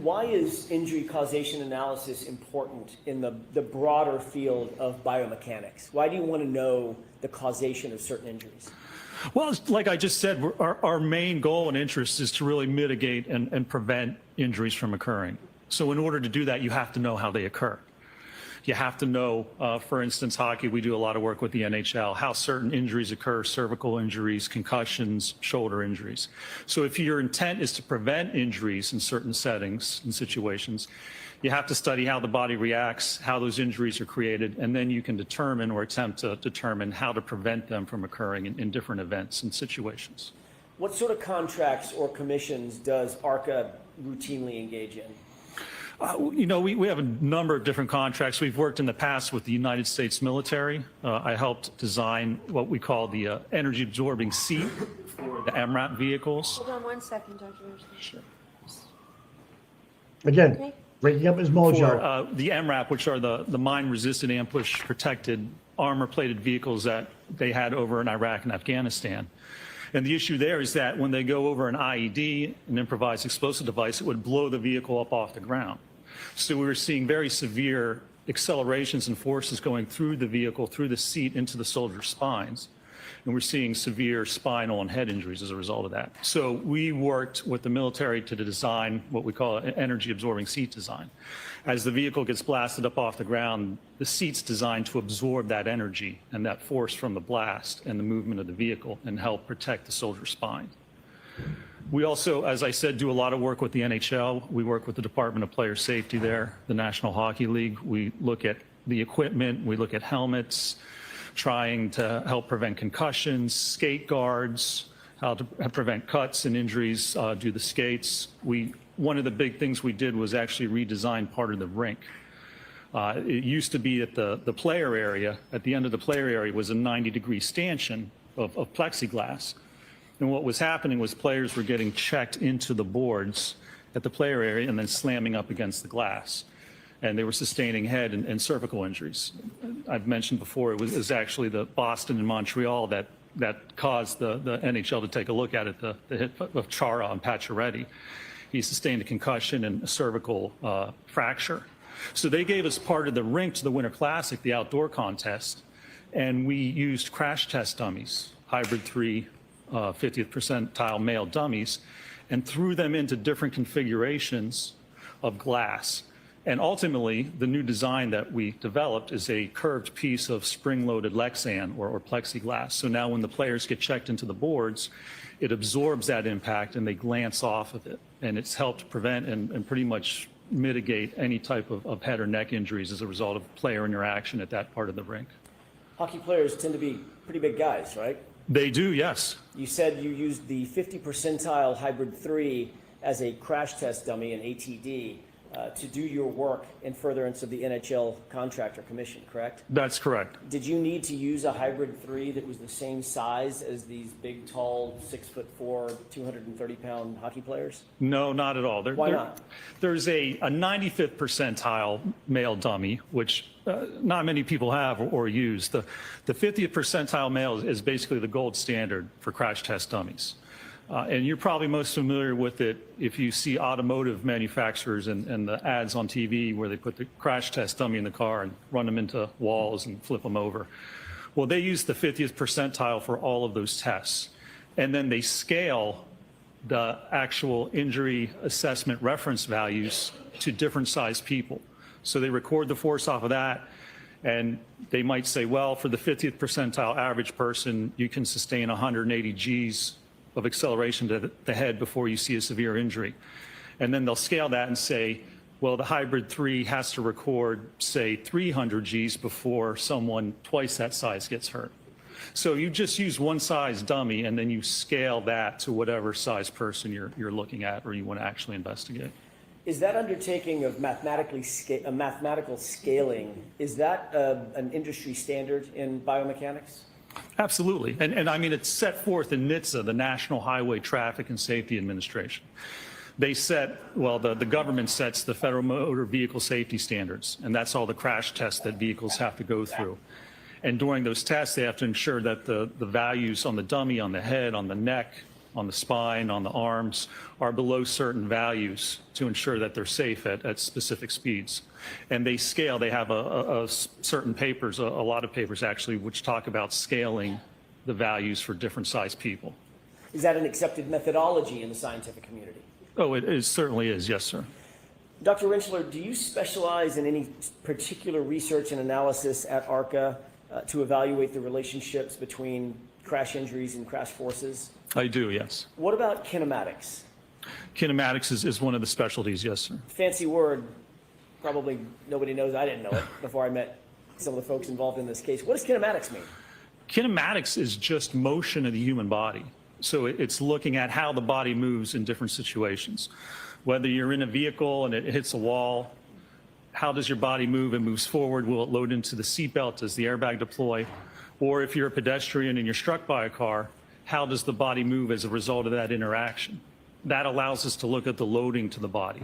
Why is injury causation analysis important in the broader field of biomechanics? Why do you want to know the causation of certain injuries? Well, like I just said, our main goal and interest is to really mitigate and prevent injuries from occurring. So in order to do that, you have to know how they occur. You have to know, for instance, hockey, we do a lot of work with the NHL, how certain injuries occur, cervical injuries, concussions, shoulder injuries. So if your intent is to prevent injuries in certain settings and situations, you have to study how the body reacts, how those injuries are created, and then you can determine or attempt to determine how to prevent them from occurring in different events and situations. What sort of contracts or commissions does ARCA routinely engage in? You know, we have a number of different contracts. We've worked in the past with the United States military. I helped design what we call the energy absorbing seat for the MRAP vehicles. Hold on 1 second, Dr. Sure. Again, Okay. breaking up his mojo. For the MRAP, which are the mine-resistant, ambush-protected, armor-plated vehicles that they had over in Iraq and Afghanistan. And the issue there is that when they go over an IED, an improvised explosive device, it would blow the vehicle up off the ground. So we were seeing very severe accelerations and forces going through the vehicle, through the seat, into the soldiers' spines. And we're seeing severe spinal and head injuries as a result of that. So we worked with the military to design what we call an energy absorbing seat design. As the vehicle gets blasted up off the ground, the seat's designed to absorb that energy and that force from the blast and the movement of the vehicle and help protect the soldier's spine. We also, as I said, do a lot of work with the NHL. We work with the Department of Player Safety there, the National Hockey League. We look at the equipment, we look at helmets, trying to help prevent concussions, skate guards, how to prevent cuts and injuries due to the skates. One of the big things we did was actually redesign part of the rink. It used to be at the player area. At the end of the player area was a 90-degree stanchion of plexiglass. And what was happening was players were getting checked into the boards at the player area and then slamming up against the glass. And they were sustaining head and cervical injuries. I've mentioned before, it was actually the Boston and Montreal that caused the NHL to take a look at it, the hit of Chara and Pacioretty. He sustained a concussion and a cervical fracture. So they gave us part of the rink to the Winter Classic, the outdoor contest, and we used crash test dummies, hybrid 3, 50th percentile male dummies, and threw them into different configurations of glass. And ultimately, the new design that we developed is a curved piece of spring-loaded Lexan or plexiglass. So now when the players get checked into the boards, it absorbs that impact and they glance off of it. And it's helped prevent and pretty much mitigate any type of head or neck injuries as a result of player interaction at that part of the rink. Hockey players tend to be pretty big guys, right? They do, yes. You said you used the 50 percentile hybrid 3 as a crash test dummy, an ATD. to do your work in furtherance of the NHL contractor commission, correct? That's correct. Did you need to use a hybrid 3 that was the same size as these big, tall, 6'4", 230-pound hockey players? No, not at all. Why not? There's a 95th percentile male dummy, which not many people have or use. The 50th percentile male is basically the gold standard for crash test dummies. And you're probably most familiar with it if you see automotive manufacturers and the ads on TV where they put the crash test dummy in the car and run them into walls and flip them over. Well, they use the 50th percentile for all of those tests. And then they scale the actual injury assessment reference values to different size people. So they record the force off of that, and they might say, well, for the 50th percentile average person, you can sustain 180 Gs of acceleration to the head before you see a severe injury. And then they'll scale that and say, well, the hybrid 3 has to record, say, 300 Gs before someone twice that size gets hurt. So you just use one size dummy, and then you scale that to whatever size person you're looking at or you want to actually investigate. Is that undertaking of mathematical scaling, is that an industry standard in biomechanics? Absolutely. And I mean, it's set forth in NHTSA, the National Highway Traffic and Safety Administration. They set, well, the government sets the Federal Motor Vehicle Safety Standards, and that's all the crash tests that vehicles have to go through. And during those tests, they have to ensure that the values on the dummy, on the head, on the neck, on the spine, on the arms are below certain values to ensure that they're safe at specific speeds. And they scale, they have a certain papers, a lot of papers actually, which talk about scaling the values for different size people. Is that an accepted methodology in the scientific community? Oh, it certainly is, yes, sir. Dr. Rentschler, do you specialize in any particular research and analysis at ARCA to evaluate the relationships between crash injuries and crash forces? I do, yes. What about kinematics? Kinematics is one of the specialties, yes, sir. Fancy word, probably nobody knows. I didn't know it before I met some of the folks involved in this case. What does kinematics mean? Kinematics is just motion of the human body. So it's looking at how the body moves in different situations. Whether you're in a vehicle and it hits a wall, how does your body move? It moves forward. Will it load into the seatbelt? Does the airbag deploy? Or if you're a pedestrian and you're struck by a car, how does the body move as a result of that interaction? That allows us to look at the loading to the body.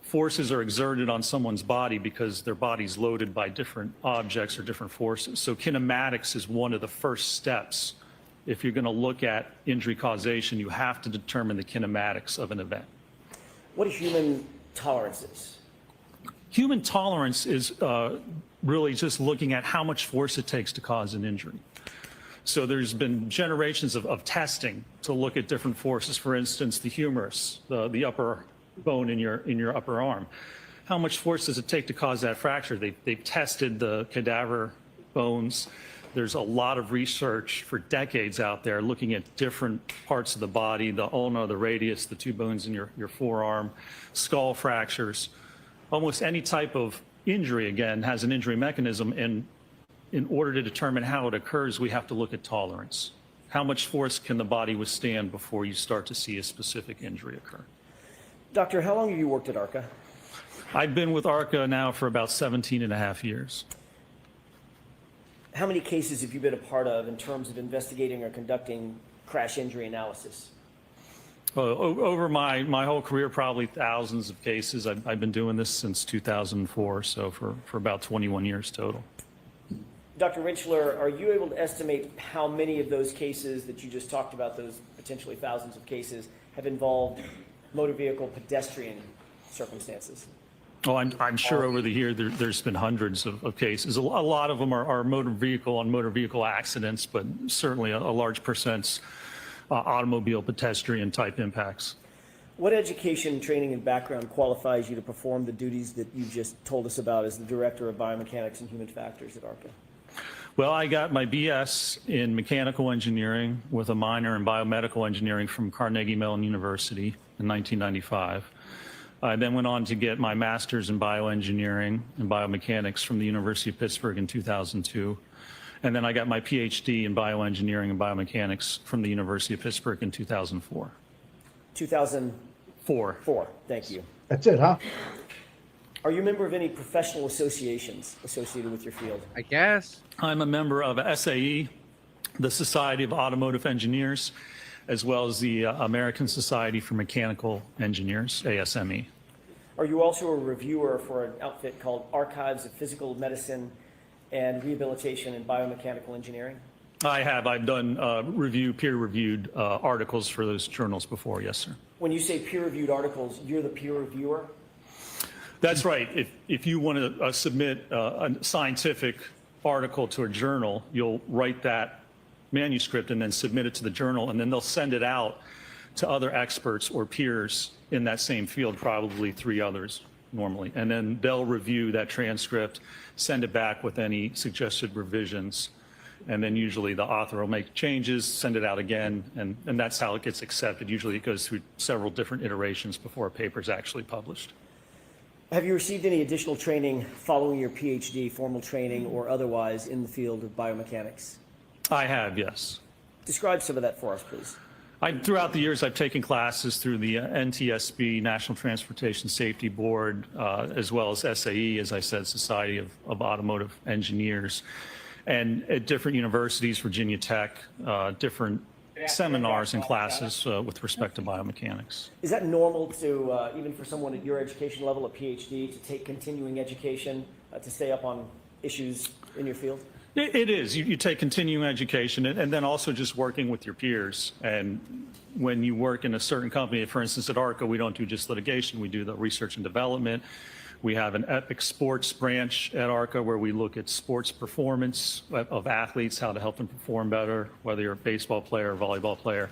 Forces are exerted on someone's body because their body's loaded by different objects or different forces. So kinematics is one of the first steps. If you're going to look at injury causation, you have to determine the kinematics of an event. What are human tolerances? Human tolerance is really just looking at how much force it takes to cause an injury. So there's been generations of testing to look at different forces. For instance, the humerus, the upper bone in your upper arm. How much force does it take to cause that fracture? They've tested the cadaver bones. There's a lot of research for decades out there looking at different parts of the body, the ulna, the radius, the two bones in your forearm, skull fractures. Almost any type of injury, again, has an injury mechanism, and in order to determine how it occurs, we have to look at tolerance. How much force can the body withstand before you start to see a specific injury occur? Doctor, how long have you worked at ARCA? I've been with ARCA now for about 17 and a half years. How many cases have you been a part of in terms of investigating or conducting crash injury analysis? Over my whole career, probably thousands of cases. I've been doing this since 2004, so for about 21 years total. Dr. Rentschler, are you able to estimate how many of those cases that you just talked about, those potentially thousands of cases, have involved motor vehicle pedestrian circumstances? Oh, I'm sure over the year there's been hundreds of cases. A lot of them are motor vehicle accidents, but certainly a large percent's automobile pedestrian type impacts. What education, training, and background qualifies you to perform the duties that you just told us about as the Director of Biomechanics and Human Factors at ARCA? Well, I got my BS in mechanical engineering with a minor in biomedical engineering from Carnegie Mellon University in 1995. I then went on to get my master's in bioengineering and biomechanics from the University of Pittsburgh in 2002. And then I got my PhD in bioengineering and biomechanics from the University of Pittsburgh in 2004. 2004. Thank you. That's it, huh? Are you a member of any professional associations associated with your field? I guess. I'm a member of SAE, the Society of Automotive Engineers, as well as the American Society for Mechanical Engineers, ASME. Are you also a reviewer for an outfit called Archives of Physical Medicine and Rehabilitation in Biomechanical Engineering? I have. I've done peer-reviewed articles for those journals before. Yes, sir. When you say peer-reviewed articles, you're the peer reviewer? That's right. If you want to submit a scientific article to a journal, you'll write that manuscript and then submit it to the journal, and then they'll send it out to other experts or peers in that same field, probably 3 others normally. And then they'll review that transcript, send it back with any suggested revisions. And then usually the author will make changes, send it out again, and that's how it gets accepted. Usually it goes through several different iterations before a paper is actually published. Have you received any additional training following your PhD, formal training or otherwise, in the field of biomechanics? I have, yes. Describe some of that for us, please. Throughout the years, I've taken classes through the NTSB, National Transportation Safety Board, as well as SAE, as I said, Society of Automotive Engineers, and at different universities, Virginia Tech, different seminars and classes with respect to biomechanics. Is that normal to, even for someone at your education level, a PhD, to take continuing education to stay up on issues in your field? It is. You take continuing education and then also just working with your peers. And when you work in a certain company, for instance, at ARCA, we don't do just litigation. We do the research and development. We have an epic sports branch at ARCA where we look at sports performance of athletes, how to help them perform better, whether you're a baseball player or volleyball player.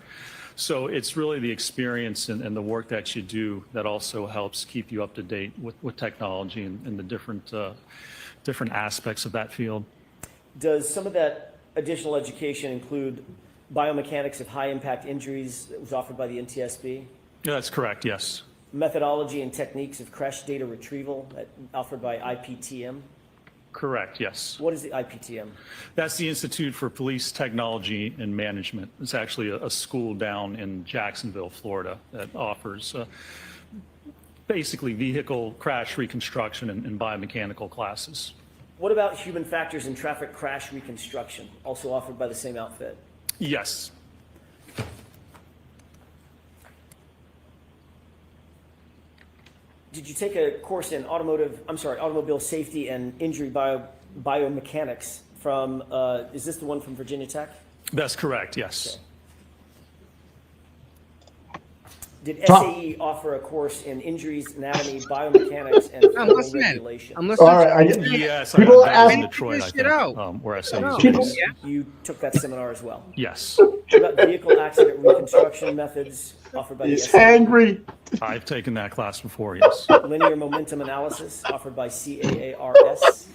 So it's really the experience and the work that you do that also helps keep you up to date with technology and the different aspects of that field. Does some of that additional education include biomechanics of high impact injuries that was offered by the NTSB? Yeah, that's correct, yes. Methodology and techniques of crash data retrieval offered by IPTM? Correct, yes. What is the IPTM? That's the Institute for Police Technology and Management. It's actually a school down in Jacksonville, Florida, that offers basically vehicle crash reconstruction and biomechanical classes. What about human factors in traffic crash reconstruction, also offered by the same outfit? Yes. Did you take a course in automobile safety and injury biomechanics from, is this the one from Virginia Tech? That's correct, yes. Okay. Did SAE offer a course in injuries, anatomy, biomechanics, and regulation? I'm listening. All right. Yes, People I ask in Detroit, I think, where SAE is People- based. You took that seminar as well? Yes. What about vehicle accident reconstruction methods offered by the He's SAE? angry. I've taken that class before, yes. Linear momentum analysis offered by CAARS?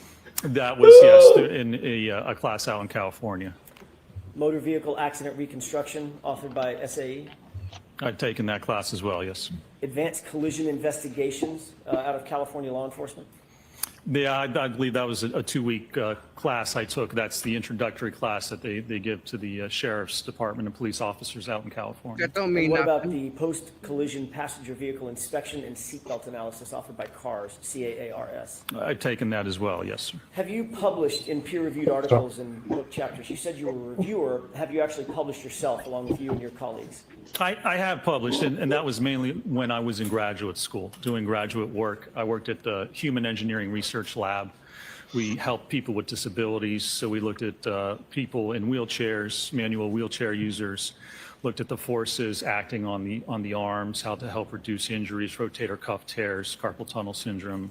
That was, yes, in a class out in California. Motor vehicle accident reconstruction offered by SAE? I've taken that class as well, yes. Advanced collision investigations out of California law enforcement? Yeah, I believe that was a 2-week class I took. That's the introductory class that they give to the sheriff's department and police officers out in California. That don't mean What nothing. about the post-collision passenger vehicle inspection and seatbelt analysis offered by CARS, CAARS? I've taken that as well, yes, sir. Have you published in peer-reviewed articles and book chapters? You said you were a reviewer. Have you actually published yourself along with you and your colleagues? I have published, and that was mainly when I was in graduate school doing graduate work. I worked at the Human Engineering Research Lab. We helped people with disabilities, so we looked at people in wheelchairs, manual wheelchair users, looked at the forces acting on the arms, how to help reduce injuries, rotator cuff tears, carpal tunnel syndrome,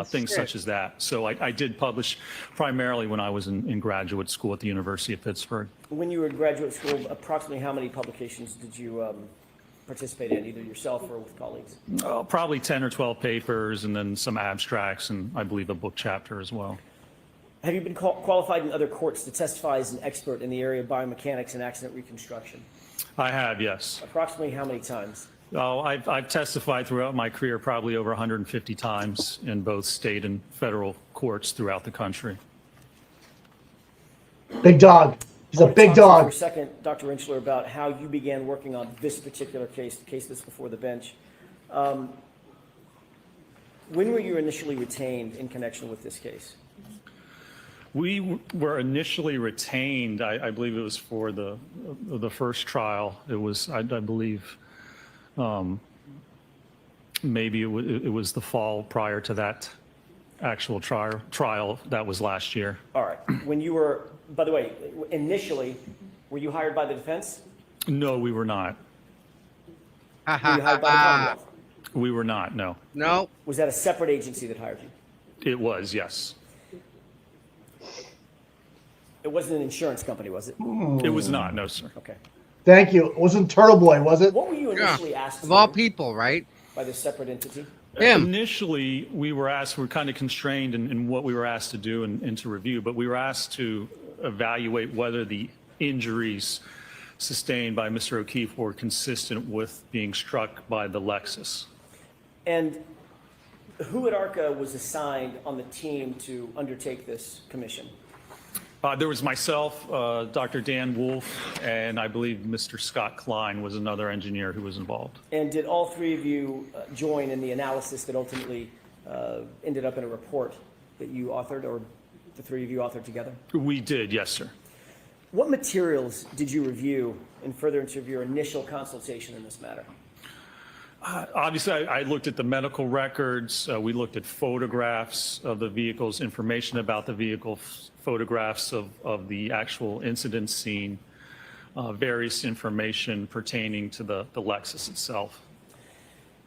things such as that. So I did publish primarily when I was in graduate school at the University of Pittsburgh. When you were in graduate school, approximately how many publications did you participate in, either yourself or with colleagues? Probably 10 or 12 papers, and then some abstracts, and I believe a book chapter as well. Have you been qualified in other courts to testify as an expert in the area of biomechanics and accident reconstruction? I have, yes. Approximately how many times? Oh, I've testified throughout my career probably over 150 times in both state and federal courts throughout the country. Big dog. He's a big For dog. a second, Dr. Rentschler, about how you began working on this particular case, the case that's before the bench. When were you initially retained in connection with this case? We were initially retained, I believe it was for the first trial. It was, I believe, maybe it was the fall prior to that actual trial that was last year. All right. When you were, by the way, initially, were you hired by the defense? No, we were not. Were you hired by the Commonwealth? We were not, no. No. Was that a separate agency that hired you? It was, yes. It wasn't an insurance company, was it? It was not, no, sir. Okay. Thank you. It wasn't Turtle Boy, was it? What were you initially asked Of to all do people, right? by this separate entity? Initially, we were kind of constrained in what we were asked to do and to review, but we were asked to evaluate whether the injuries sustained by Mr. O'Keefe were consistent with being struck by the Lexus. And who at ARCA was assigned on the team to undertake this commission? There was myself, Dr. Dan Wolf, and I believe Mr. Scott Klein was another engineer who was involved. And did all three of you join in the analysis that ultimately ended up in a report that you authored, or the three of you authored together? We did, yes, sir. What materials did you review in furtherance of your initial consultation in this matter? Obviously, I looked at the medical records. We looked at photographs of the vehicles, information about the vehicle, photographs of the actual incident scene, various information pertaining to the Lexus itself.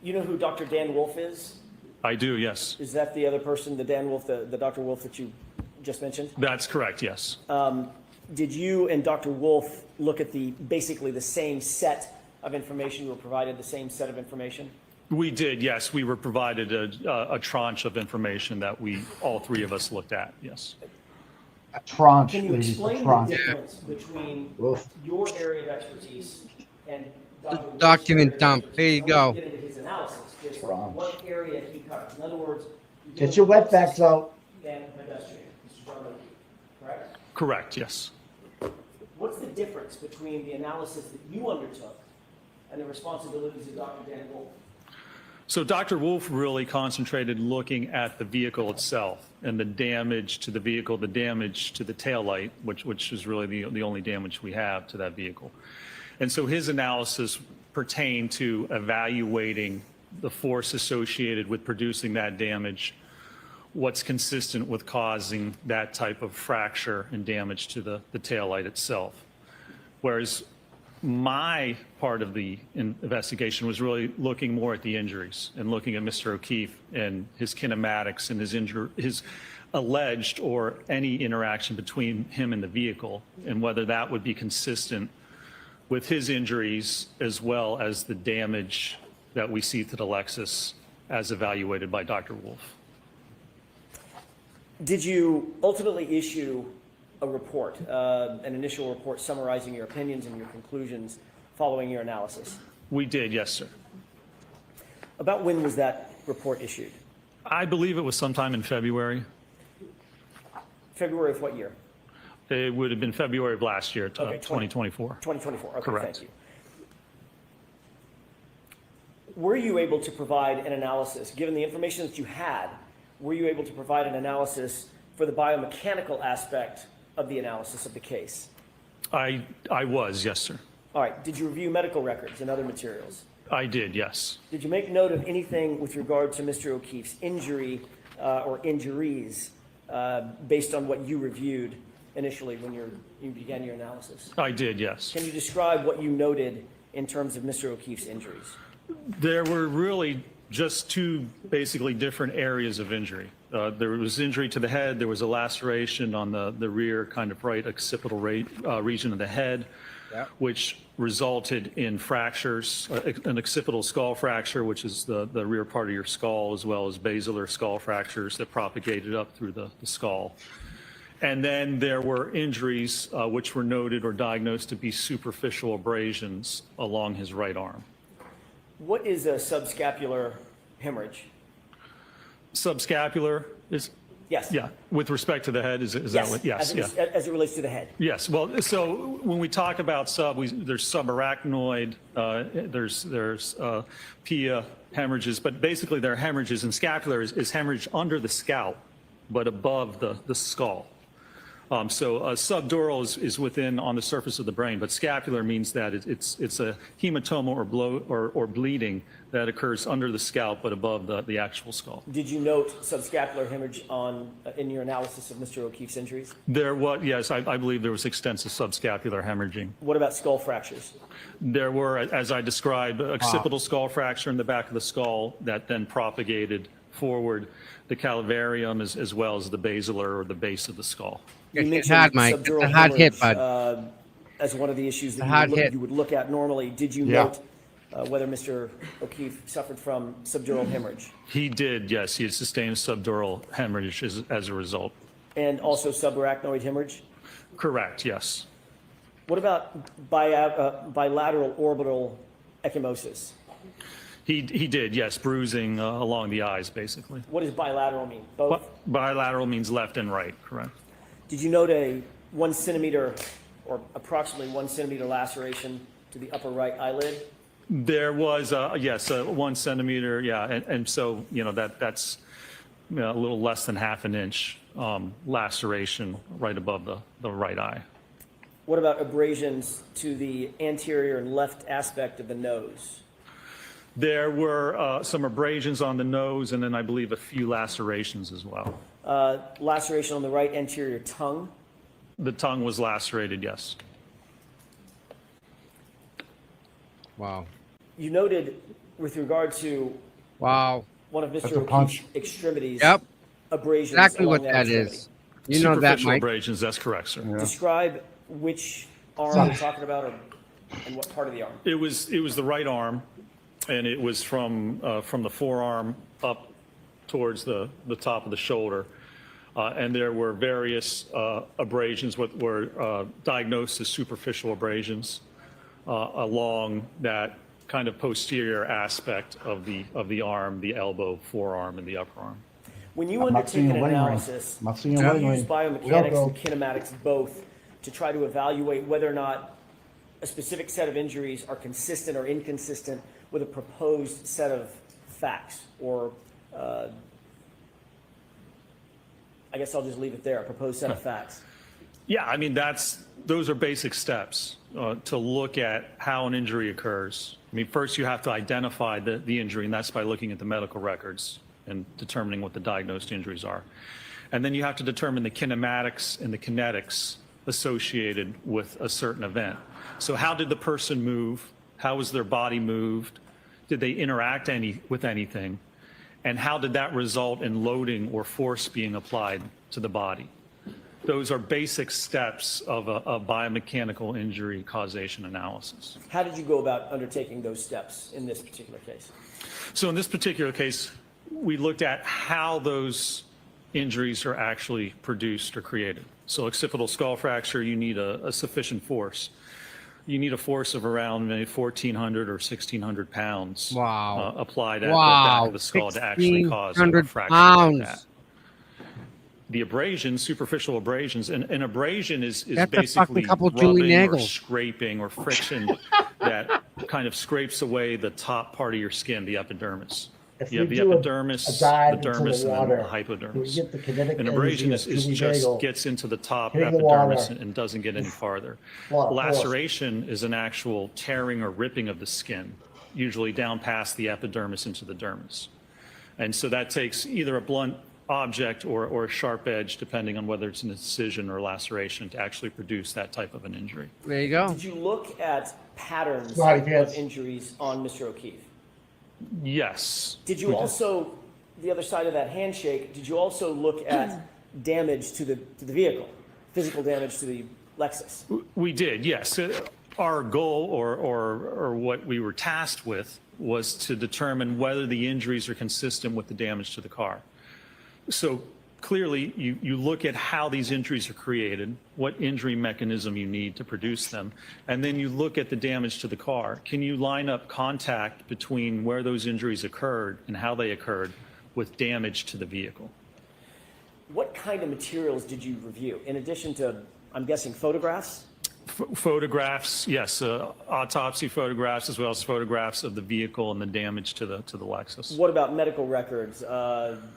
You know who Dr. Dan Wolf is? I do, yes. Is that the other person, the Dan Wolf, the Dr. Wolf that you just mentioned? That's correct, yes. Did you and Dr. Wolf look at basically the same set of information? You were provided the same set of information? We did, yes. We were provided a tranche of information that all three of us looked at, yes. A tranche. Can you ladies, a explain the tranche. difference between your area of expertise and Dr. Wolf's Document area dump. of There you expertise? I go. want to get into his analysis, just what area he covers. In other words, you Get deal your with wetbacks out. and pedestrian, Mr. John O'Keefe, correct? Correct, yes. What's the difference between the analysis that you undertook and the responsibilities of Dr. Dan Wolf? So Dr. Wolf really concentrated looking at the vehicle itself and the damage to the vehicle, the damage to the taillight, which is really the only damage we have to that vehicle. And so his analysis pertained to evaluating the force associated with producing that damage, what's consistent with causing that type of fracture and damage to the taillight itself. Whereas my part of the investigation was really looking more at the injuries and looking at Mr. O'Keefe and his kinematics and his alleged or any interaction between him and the vehicle, and whether that would be consistent with his injuries as well as the damage that we see to the Lexus as evaluated by Dr. Wolf. Did you ultimately issue a report, an initial report summarizing your opinions and your conclusions following your analysis? We did, yes, sir. About when was that report issued? I believe it was sometime in February. February of what year? It would have been February of last year, Okay, 2024. 2024, okay, Correct. thank you. Were you able to provide an analysis, given the information that you had, were you able to provide an analysis for the biomechanical aspect of the analysis of the case? I was, yes, sir. All right, did you review medical records and other materials? I did, yes. Did you make note of anything with regard to Mr. O'Keefe's injury or injuries based on what you reviewed initially when you began your analysis? I did, yes. Can you describe what you noted in terms of Mr. O'Keefe's injuries? There were really just two basically different areas of injury. There was injury to the head. There was a laceration on the rear kind of right occipital region of the head, which resulted in fractures, an occipital skull fracture, which is the rear part of your skull, as well as basilar skull fractures that propagated up through the skull. And then there were injuries which were noted or diagnosed to be superficial abrasions along his right arm. What is a subscapular hemorrhage? Subscapular is Yes. Yeah, with respect to the head, is that what? Yes, as it relates to the head. Yes, well, so when we talk about there's subarachnoid, there's PIA hemorrhages, but basically they're hemorrhages, and scapular is hemorrhage under the scalp, but above the skull. So subdural is within on the surface of the brain, but scapular means that it's a hematoma or bleeding that occurs under the scalp but above the actual skull. Did you note subscapular hemorrhage in your analysis of Mr. O'Keefe's injuries? There was, yes, I believe there was extensive subscapular hemorrhaging. What about skull fractures? There were, as I described, occipital skull fracture in the back of the skull that then propagated forward the calvarium as well as the basilar or the base of the skull. You It's mentioned hard, Mike. subdural It's a hard hit, hemorrhage, bud. as one of the issues It's a that hard hit. you would look at normally. Did you Yeah. note whether Mr. O'Keefe suffered from subdural hemorrhage? He did, yes. He had sustained subdural hemorrhage as a result. And also subarachnoid hemorrhage? Correct, yes. What about bilateral orbital ecchymosis? He did, yes, bruising along the eyes, basically. What does bilateral mean? Both? Bilateral means left and right, correct. Did you note a 1 centimeter or approximately 1 centimeter laceration to the upper right eyelid? There was, yes, 1 centimeter, yeah, and so, that's a little less than half an inch laceration right above the right eye. What about abrasions to the anterior and left aspect of the nose? There were some abrasions on the nose, and then I believe a few lacerations as well. Laceration on the right anterior tongue? The tongue was lacerated, yes. Wow. You noted with regard to Wow. one of That's Mr. a punch. O'Keefe's extremities, Yep. abrasions. Exactly along what that extremity. is. You know that, Superficial Mike. abrasions, that's correct, sir. Describe which arm you're talking about and what part of the arm. It was the right arm, and it was from the forearm up towards the top of the shoulder. And there were various abrasions, what were diagnosed as superficial abrasions along that kind of posterior aspect of the arm, the elbow, forearm, and the upper arm. When you undertake an analysis, you use biomechanics and kinematics both to try to evaluate whether or not a specific set of injuries are consistent or inconsistent with a proposed set of facts, or I guess I'll just leave it there, a proposed set of facts. Yeah, I mean, those are basic steps to look at how an injury occurs. I mean, first you have to identify the injury, and that's by looking at the medical records and determining what the diagnosed injuries are. And then you have to determine the kinematics and the kinetics associated with a certain event. So how did the person move? How was their body moved? Did they interact with anything? And how did that result in loading or force being applied to the body? Those are basic steps of a biomechanical injury causation analysis. How did you go about undertaking those steps in this particular case? So in this particular case, we looked at how those injuries are actually produced or created. So occipital skull fracture, you need a sufficient force. You need a force of around maybe 1,400 or 1,600 pounds applied at the back of the skull to actually cause a fracture like that. The abrasions, superficial abrasions, and abrasion is basically rubbing or scraping or friction that kind of scrapes away the top part of your skin, the epidermis. You have the epidermis, the dermis, and then the hypodermis. An abrasion is just gets into the top epidermis and doesn't get any farther. Laceration is an actual tearing or ripping of the skin, usually down past the epidermis into the dermis. And so that takes either a blunt object or a sharp edge, depending on whether it's an incision or laceration, to actually produce that type of an injury. There you go. Did you look at patterns of injuries on Mr. O'Keefe? Yes. Did you also, the other side of that handshake, did you also look at damage to the vehicle, physical damage to the Lexus? We did, yes. Our goal or what we were tasked with was to determine whether the injuries are consistent with the damage to the car. So clearly, you look at how these injuries are created, what injury mechanism you need to produce them, and then you look at the damage to the car. Can you line up contact between where those injuries occurred and how they occurred with damage to the vehicle? What kind of materials did you review? In addition to, I'm guessing, photographs? Photographs, yes, autopsy photographs, as well as photographs of the vehicle and the damage to the Lexus. What about medical records,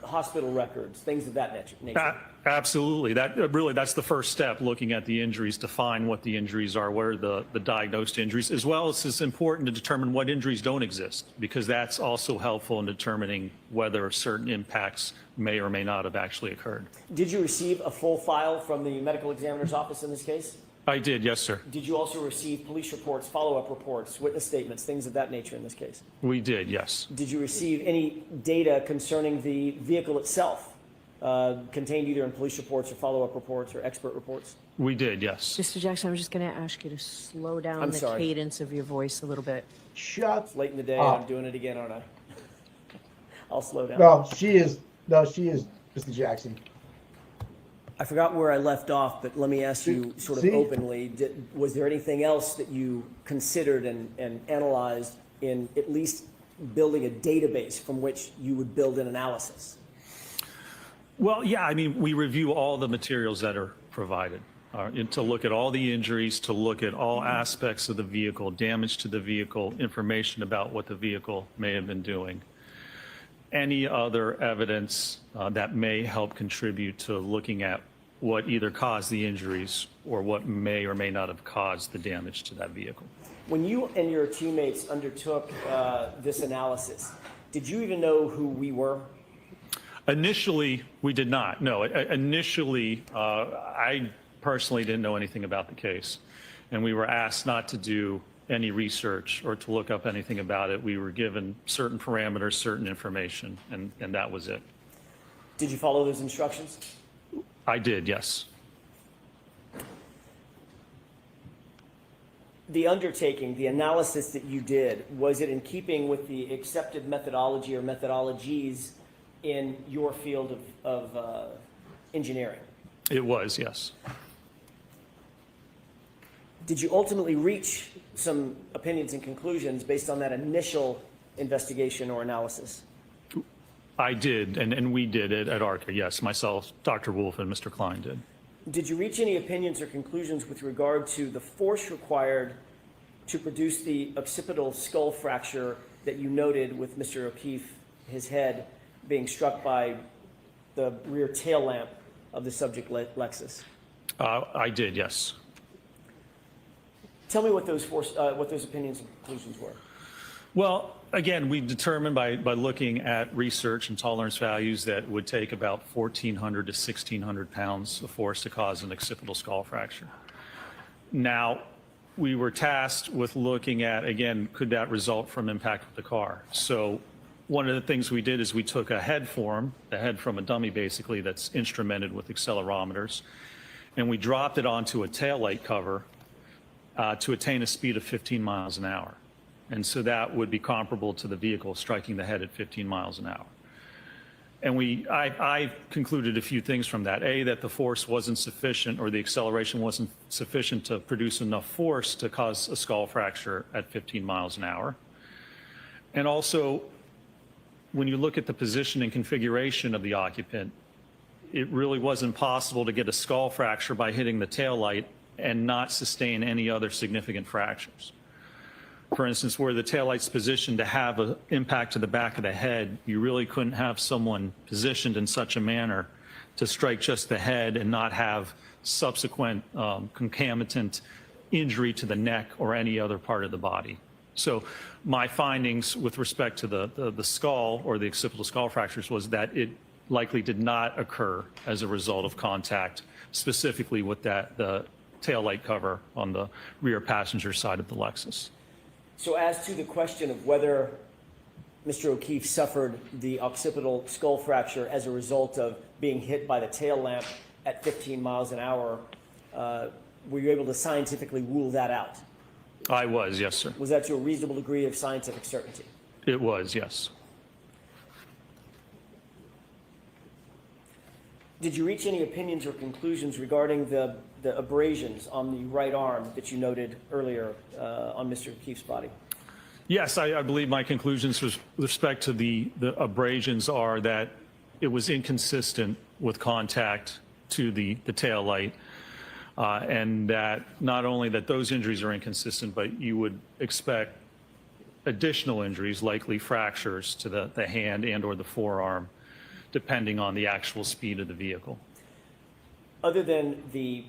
hospital records, things of that nature? Absolutely. That's the first step, looking at the injuries to find what the injuries are, what are the diagnosed injuries, as well as it's important to determine what injuries don't exist, because that's also helpful in determining whether certain impacts may or may not have actually occurred. Did you receive a full file from the medical examiner's office in this case? I did, yes, sir. Did you also receive police reports, follow-up reports, witness statements, things of that nature in this case? We did, yes. Did you receive any data concerning the vehicle itself, contained either in police reports or follow-up reports or expert reports? We did, yes. Mr. Jackson, I'm just going to ask you to slow down the sorry. cadence of your voice a little bit. Shut It's late in the day, up. I'm doing it again, aren't I? I'll slow down. No, she is, Mr. Jackson. I forgot where I left off, but let me ask you sort of See? openly, was there anything else that you considered and analyzed in at least building a database from which you would build an analysis? Well, yeah, I mean, we review all the materials that are provided to look at all the injuries, to look at all aspects of the vehicle, damage to the vehicle, information about what the vehicle may have been doing. Any other evidence that may help contribute to looking at what either caused the injuries or what may or may not have caused the damage to that vehicle. When you and your teammates undertook this analysis, did you even know who we were? Initially, we did not. No, initially, I personally didn't know anything about the case. And we were asked not to do any research or to look up anything about it. We were given certain parameters, certain information, and that was it. Did you follow those instructions? I did, yes. The undertaking, the analysis that you did, was it in keeping with the accepted methodology or methodologies in your field of engineering? It was, yes. Did you ultimately reach some opinions and conclusions based on that initial investigation or analysis? I did, and we did it at ARCA, yes. Myself, Dr. Wolf, and Mr. Klein did. Did you reach any opinions or conclusions with regard to the force required to produce the occipital skull fracture that you noted with Mr. O'Keefe, his head being struck by the rear tail lamp of the subject Lexus? I did, yes. Tell me what those opinions and conclusions were. Well, again, we determined by looking at research and tolerance values that would take about 1,400 to 1,600 pounds of force to cause an occipital skull fracture. Now, we were tasked with looking at, again, could that result from impact with the car? So one of the things we did is we took a head form, the head from a dummy basically that's instrumented with accelerometers, and we dropped it onto a taillight cover to attain a speed of 15 miles an hour. And so that would be comparable to the vehicle striking the head at 15 miles an hour. And I concluded a few things from that. A, that the force wasn't sufficient, or the acceleration wasn't sufficient to produce enough force to cause a skull fracture at 15 miles an hour. And also, when you look at the position and configuration of the occupant, it really wasn't possible to get a skull fracture by hitting the taillight and not sustain any other significant fractures. For instance, where the taillight's positioned to have an impact to the back of the head, you really couldn't have someone positioned in such a manner to strike just the head and not have subsequent concomitant injury to the neck or any other part of the body. So my findings with respect to the skull or the occipital skull fractures was that it likely did not occur as a result of contact, specifically with the taillight cover on the rear passenger side of the Lexus. So as to the question of whether Mr. O'Keefe suffered the occipital skull fracture as a result of being hit by the tail lamp at 15 miles an hour, were you able to scientifically rule that out? I was, yes, sir. Was that to a reasonable degree of scientific certainty? It was, yes. Did you reach any opinions or conclusions regarding the abrasions on the right arm that you noted earlier on Mr. O'Keefe's body? Yes, I believe my conclusions with respect to the abrasions are that it was inconsistent with contact to the tail light. And that not only that those injuries are inconsistent, but you would expect additional injuries, likely fractures to the hand and or the forearm, depending on the actual speed of the vehicle. Other than the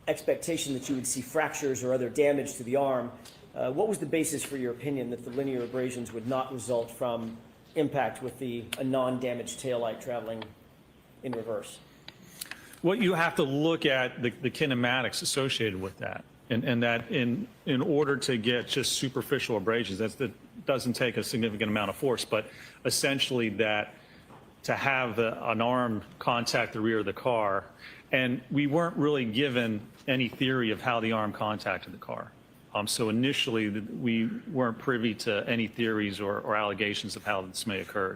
expectation that you would see fractures or other damage to the arm, what was the basis for your opinion that the linear abrasions would not result from impact with a non-damaged taillight traveling in reverse? What you have to look at the kinematics associated with that, and that in order to get just superficial abrasions, that doesn't take a significant amount of force, but essentially that to have an arm contact the rear of the car, and we weren't really given any theory of how the arm contacted the car. So initially, we weren't privy to any theories or allegations of how this may occur.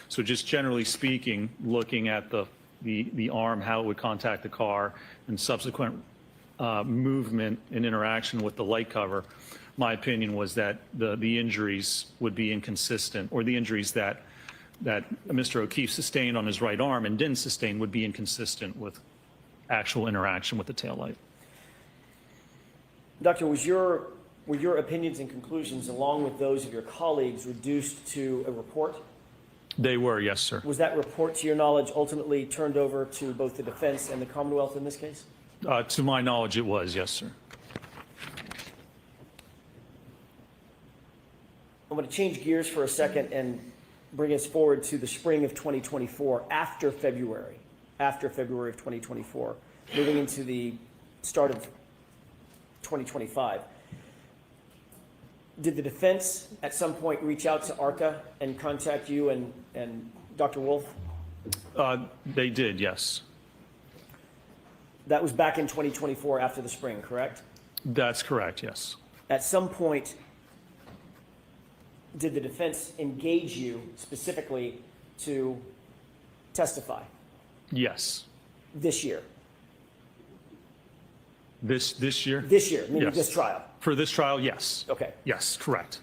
So just generally speaking, looking at the arm, how it would contact the car, and subsequent movement and interaction with the light cover, my opinion was that the injuries would be inconsistent, or the injuries that Mr. O'Keefe sustained on his right arm and didn't sustain would be inconsistent with actual interaction with the taillight. Doctor, were your opinions and conclusions, along with those of your colleagues, reduced to a report? They were, yes, sir. Was that report, to your knowledge, ultimately turned over to both the defense and the Commonwealth in this case? To my knowledge, it was, yes, sir. I'm going to change gears for a second and bring us forward to the spring of 2024, after February of 2024, moving into the start of 2025. Did the defense at some point reach out to ARCA and contact you and Dr. Wolf? They did, yes. That was back in 2024 after the spring, correct? That's correct, yes. At some point, did the defense engage you specifically to testify? Yes. This year? This year? This year, meaning Yes. this trial? For this trial, yes. Okay. Yes, correct.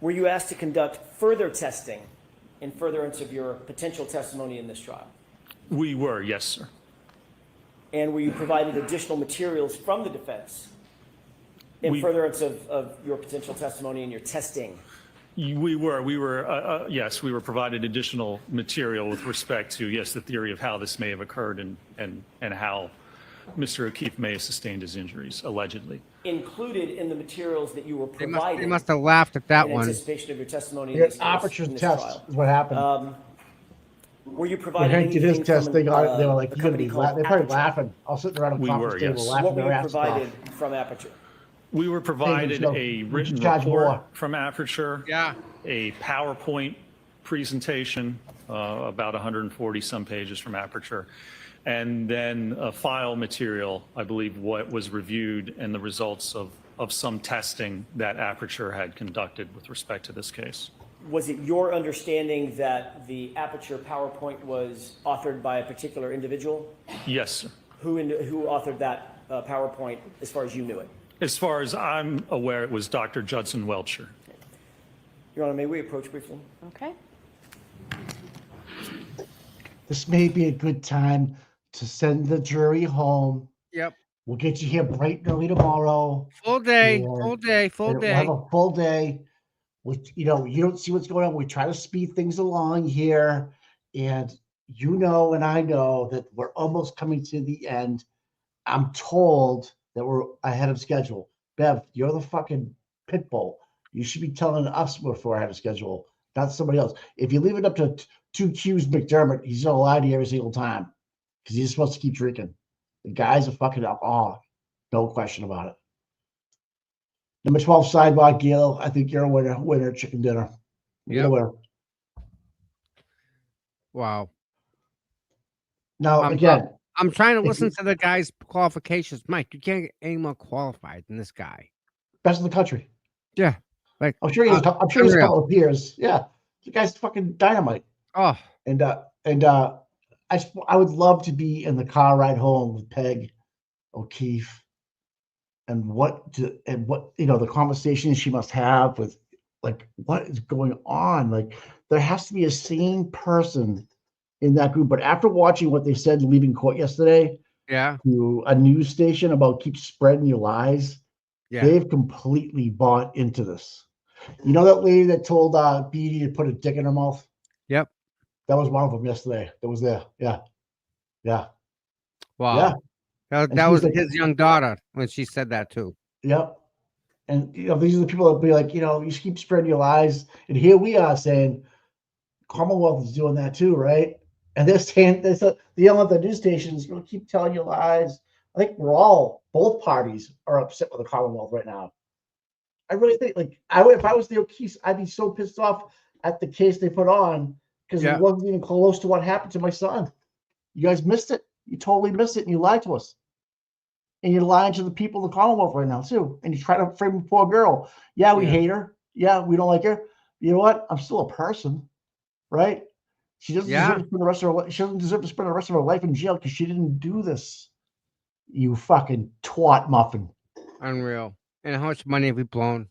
Were you asked to conduct further testing in furtherance of your potential testimony in this trial? We were, yes, sir. And were you provided additional materials from the defense in furtherance of your potential testimony and your testing? We were, yes, we were provided additional material with respect to, yes, the theory of how this may have occurred and how Mr. O'Keefe may have sustained his injuries, allegedly. Included in the materials that you were provided. They must have laughed at that in one. anticipation of your testimony in Yeah, this case, aperture in this test trial. is what happened. Were you When provided Hank did his anything test, from they were like, a "You're gonna company be called they're probably Aperture? laughing." I'll sit around a We conference were, table yes. laughing What were their you asses off. provided from Aperture? We were provided so a we written should charge report more. from Aperture. Yeah. A PowerPoint presentation, about 140 some pages from Aperture. And then a file material, I believe, what was reviewed and the results of some testing that Aperture had conducted with respect to this case. Was it your understanding that the Aperture PowerPoint was authored by a particular individual? Yes, sir. Who authored that PowerPoint as far as you knew it? As far as I'm aware, it was Dr. Judson Welcher. Your Honor, may we approach briefly? Okay. This may be a good time to send the jury home. Yep. We'll get you here bright and early tomorrow. Full day, and- full day, full and day. We'll have a full day. Which, you don't see what's going on. We try to speed things along here. And you know, and I know that we're almost coming to the end. I'm told that we're ahead of schedule. Bev, you're the fucking pit bull. You should be telling us we're ahead of schedule, not somebody else. If you leave it up to 2Q's McDermott, he's gonna lie to you every single time because he's supposed to keep drinking. The guy's a fucking alcoholic, no question about it. Number 12, Sidebar, Gil. I think you're a winner. Winner, chicken dinner. You're a winner. Wow. Now, again, I'm trying to if listen you- to the guy's qualifications. Mike, you can't get any more qualified than this guy. best in the country. Yeah. Like, I'm sure he has, I'm sure he has a unreal. couple of peers. Yeah. The guy's fucking dynamite. Oh. And I would love to be in the car ride home with Peg O'Keefe and what the conversations she must have with Like, what is going on? Like, there has to be a sane person in that group. But after watching what they said leaving court yesterday Yeah. to a news station about keep spreading your lies, Yeah. they've completely bought into this. You know that lady that told Beatty to put a dick in her mouth? Yep. That was one of them yesterday. That was there. Yeah. Yeah. Wow. Yeah. That, And that she was was like, his young daughter when she said that too. yep. And these are the people that be like, you keep spreading your lies. And here we are saying Commonwealth is doing that too, right? And they're saying the yelling at the news stations, keep telling your lies. I think both parties are upset with the Commonwealth right now. I really think, like, if I was the O'Keefe's, I'd be so pissed off at the case they put on because Yeah. it wasn't even close to what happened to my son. You guys missed it. You totally missed it, and you lied to us. And you're lying to the people of the Commonwealth right now too. And you try to frame a poor girl. Yeah, we hate her. Yeah, we don't like her. You know what? I'm still a person, right? She doesn't deserve to spend the rest of her life. She doesn't deserve to spend the rest of her life in jail because she didn't do this. You fucking twat muffin. Unreal. And how much money have we blown?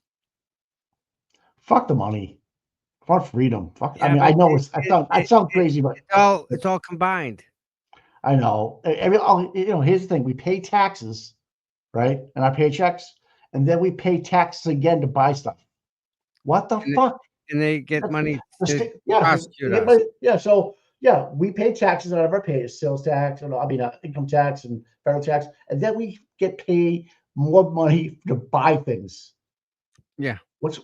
Fuck the money. Fuck freedom. Fuck. Yeah, I mean, I know I sound crazy, but it's all combined. I know. Here's the thing: we pay taxes, right, and our paychecks, and then we pay taxes again to buy stuff. What the fuck? And they get money to yeah, prosecute they get us. money- yeah. So yeah, we pay taxes out of our pay, sales tax, income tax and federal tax, and then we get paid more money to buy things. Yeah. What's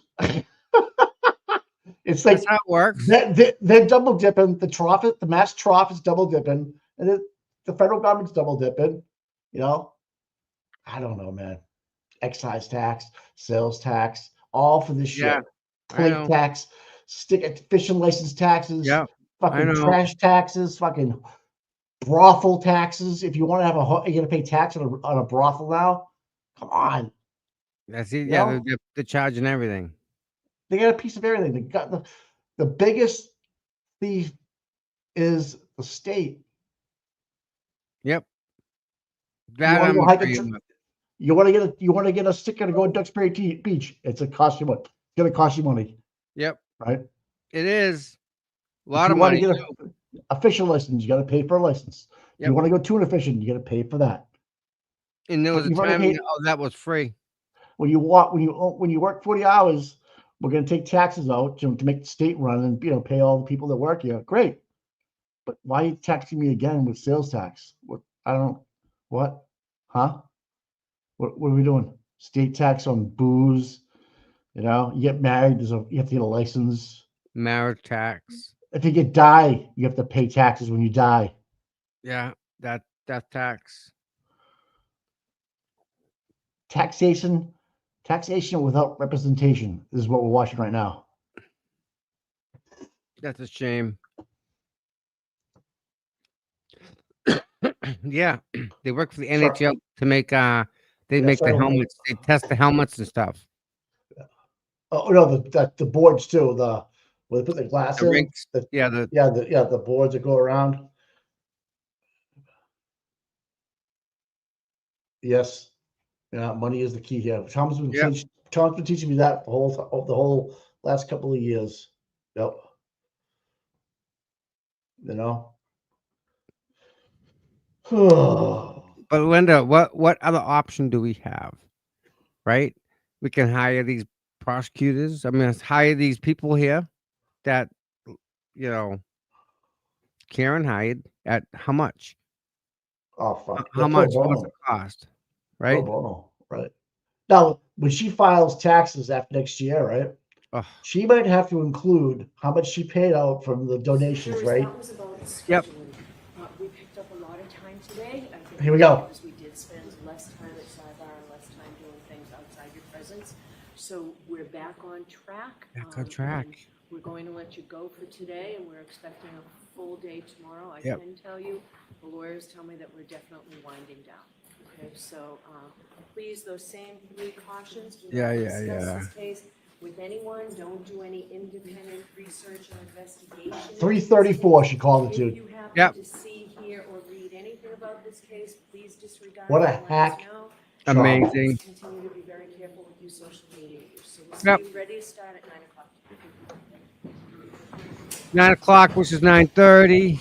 it's like That's how it works. They're double dipping. The mass trough is double dipping, and then the federal government's double dipping. I don't know, man. Excise tax, sales tax, all for this Yeah, shit. I Plate know. tax, fishing license taxes, Yeah, I fucking know. trash taxes, fucking brothel taxes. If you want to have you got to pay tax on a brothel now. Come on, That's it. You Yeah, know? they're charging everything. they got a piece of everything. They got the biggest thief is the state. Yep. You That want to I'm go hike a agreeing with. You want to get a sticker to go to Duxbury Beach. It's a cost you what? It's gonna cost you money, Yep. right? It is a If lot you of want money. to get a fishing license, you got to pay for a license. If you Yep. want to go tuna fishing, you got to pay for that. And there was a You've already time paid- that was free. When you work 40 hours, we're going to take taxes out to make the state run and pay all the people that work here. Great, but why are you taxing me again with sales tax? What? Huh? What are we doing? State tax on booze. You get married. You have to get a license. Marriage tax. If you die, you have to pay taxes when you die. Yeah, that tax. Taxation without representation is what we're watching right now. That's a shame. Yeah, they work for the NHL to make they make the helmets. They test the helmets and stuff. Oh no, the boards too. Where they put the glass The in. rinks. The boards that go around. Yes. Yeah, money is the key here. Tom's been teaching me that the whole last couple of years. Yep. But Linda, what other option do we have? Right? We can hire these prosecutors. I mean, let's hire these people here that Karen hired at how much? Oh fuck. How much? What's the cost? Right? Pro bono. Right. Now, when she files taxes after next year, right? She might have to include how much she paid out from the donations, right? That was about Yep. scheduling. We picked up a lot of time today. I think Here we go. because we did spend less time at Sidebar and less time doing things outside your presence. So we're back on track. Back on track. And we're going to let you go for today, and we're expecting a full day tomorrow. I Yep. can tell you, the lawyers tell me that we're definitely winding down. Okay, so please, those same 3 cautions. Do not discuss this case with anyone. Don't do any independent research or investigation. 334, she called it If to. you happen Yep. to see, hear, or read anything about this case, please disregard. What a it and let us hack know. Amazing. Continue to be very careful with your social media use. So we'll Yep. see you ready to start at 9 o'clock. 9 o'clock, which is 9:30.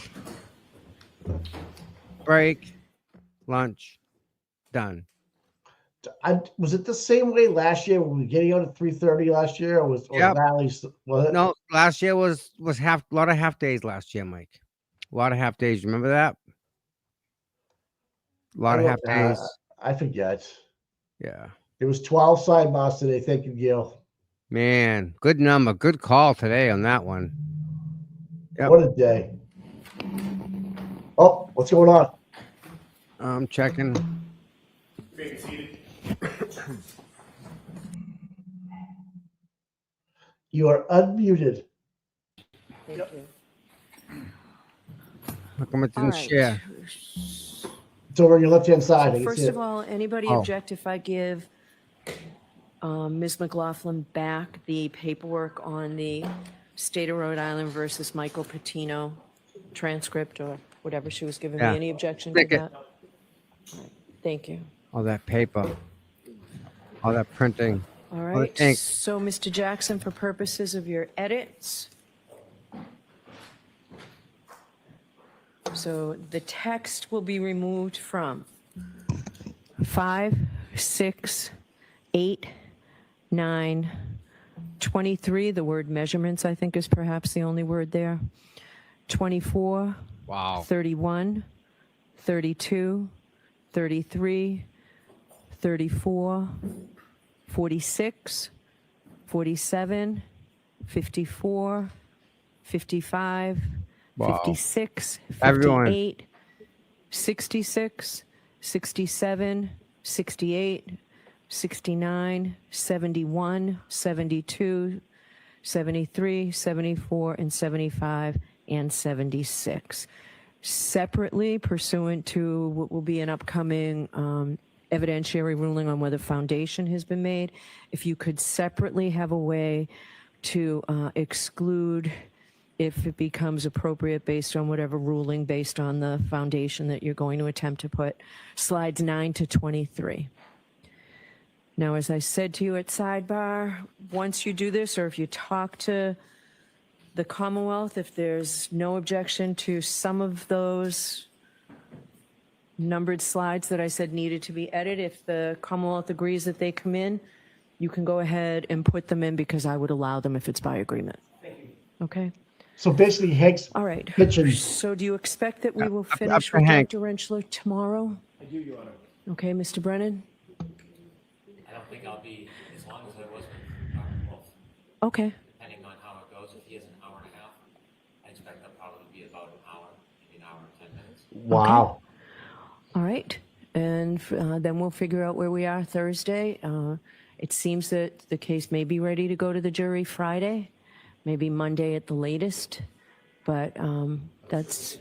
Break. Lunch. Done. Was it the same way last year when we were getting out at 3:30 last year, or was Yep. Valley's? Was it? No, last year was a lot of half days last year, Mike. A lot of half days. Remember that? A lot of half days. I forget. Yeah. It was 12 sidebars today. Thank you, Gil. Man, good number. Good call today on that one. Yep. What a day. Oh, what's going on? I'm checking. You are unmuted. Thank you. How come it All didn't right. share? It's over on your left-hand side. I can First see of it. all, anybody Oh. object if I give Ms. McLaughlin back the paperwork on the State of Rhode Island versus Michael Patino transcript or whatever she was giving Yeah. me? Any objection to Stick it. that? All right. Thank you. All that paper. All that printing. All All the right. ink. So, Mr. Jackson, for purposes of your edits, so the text will be removed from 5, 6, 8, 9, 23. The word measurements, I think, is perhaps the only word there. 24, Wow. 31, 32, 33, 34, 46, 47, 54, 55, Wow. 56, Everyone. 58, 66, 67, 68, 69, 71, 72, 73, 74, and 75, and 76. Separately, pursuant to what will be an upcoming evidentiary ruling on whether foundation has been made, if you could separately have a way to exclude, if it becomes appropriate based on whatever ruling, based on the foundation that you're going to attempt to put, slides 9 to 23. Now, as I said to you at sidebar, once you do this, or if you talk to the Commonwealth, if there's no objection to some of those numbered slides that I said needed to be edited, if the Commonwealth agrees that they come in, you can go ahead and put them in because I would allow them if it's by agreement. Okay? So basically, Hank's All right. pitching. So do you expect that we will up finish to with Hank. Dr. Rentschler tomorrow? I do, Your Honor. Okay, Mr. Brennan? I don't think I'll be as long as I was with Dr. Wolf. Okay. Depending on how it goes, if he has an hour and a half, I expect that'll probably be about an hour, maybe an hour and 10 minutes. Wow. All right. And then we'll figure out where we are Thursday. It seems that the case may be ready to go to the jury Friday, maybe Monday at the latest. But that's,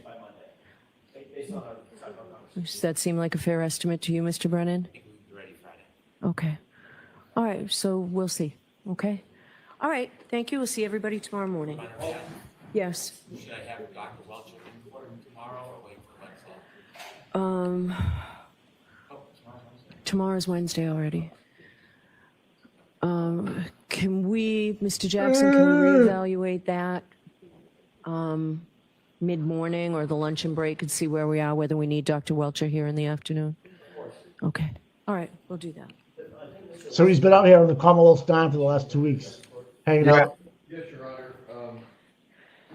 does that seem like a fair estimate to you, Mr. Brennan? I think we'll be ready Friday. Okay. All right. So we'll see. Okay. All right. Thank you. We'll see everybody tomorrow morning. Yes. Should I have Dr. Welch in for tomorrow or wait for Wednesday? Tomorrow's Wednesday already. Can we, Mr. Jackson, can we reevaluate that mid-morning or the luncheon break and see where we are, whether we need Dr. Welcher here in the afternoon? Okay. All right. We'll do that. So he's been out here on the Commonwealth's dime for the last 2 weeks, hanging out. Yes, Your Honor.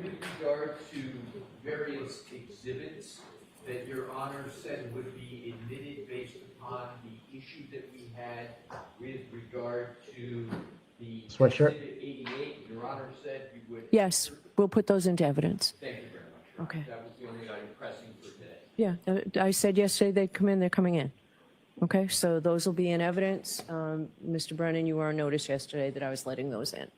With regard to various exhibits that Your Honor said would be admitted based upon the issue that we had with regard to the Sweatshirt? Exhibit 88, Your Honor said you would. Yes. We'll put those into evidence. Thank you very much. Okay. That was the only item pressing for today. Yeah. I said yesterday they'd come in. They're coming in. Okay. So those will be in evidence. Mr. Brennan, you were on notice yesterday that I was letting those in.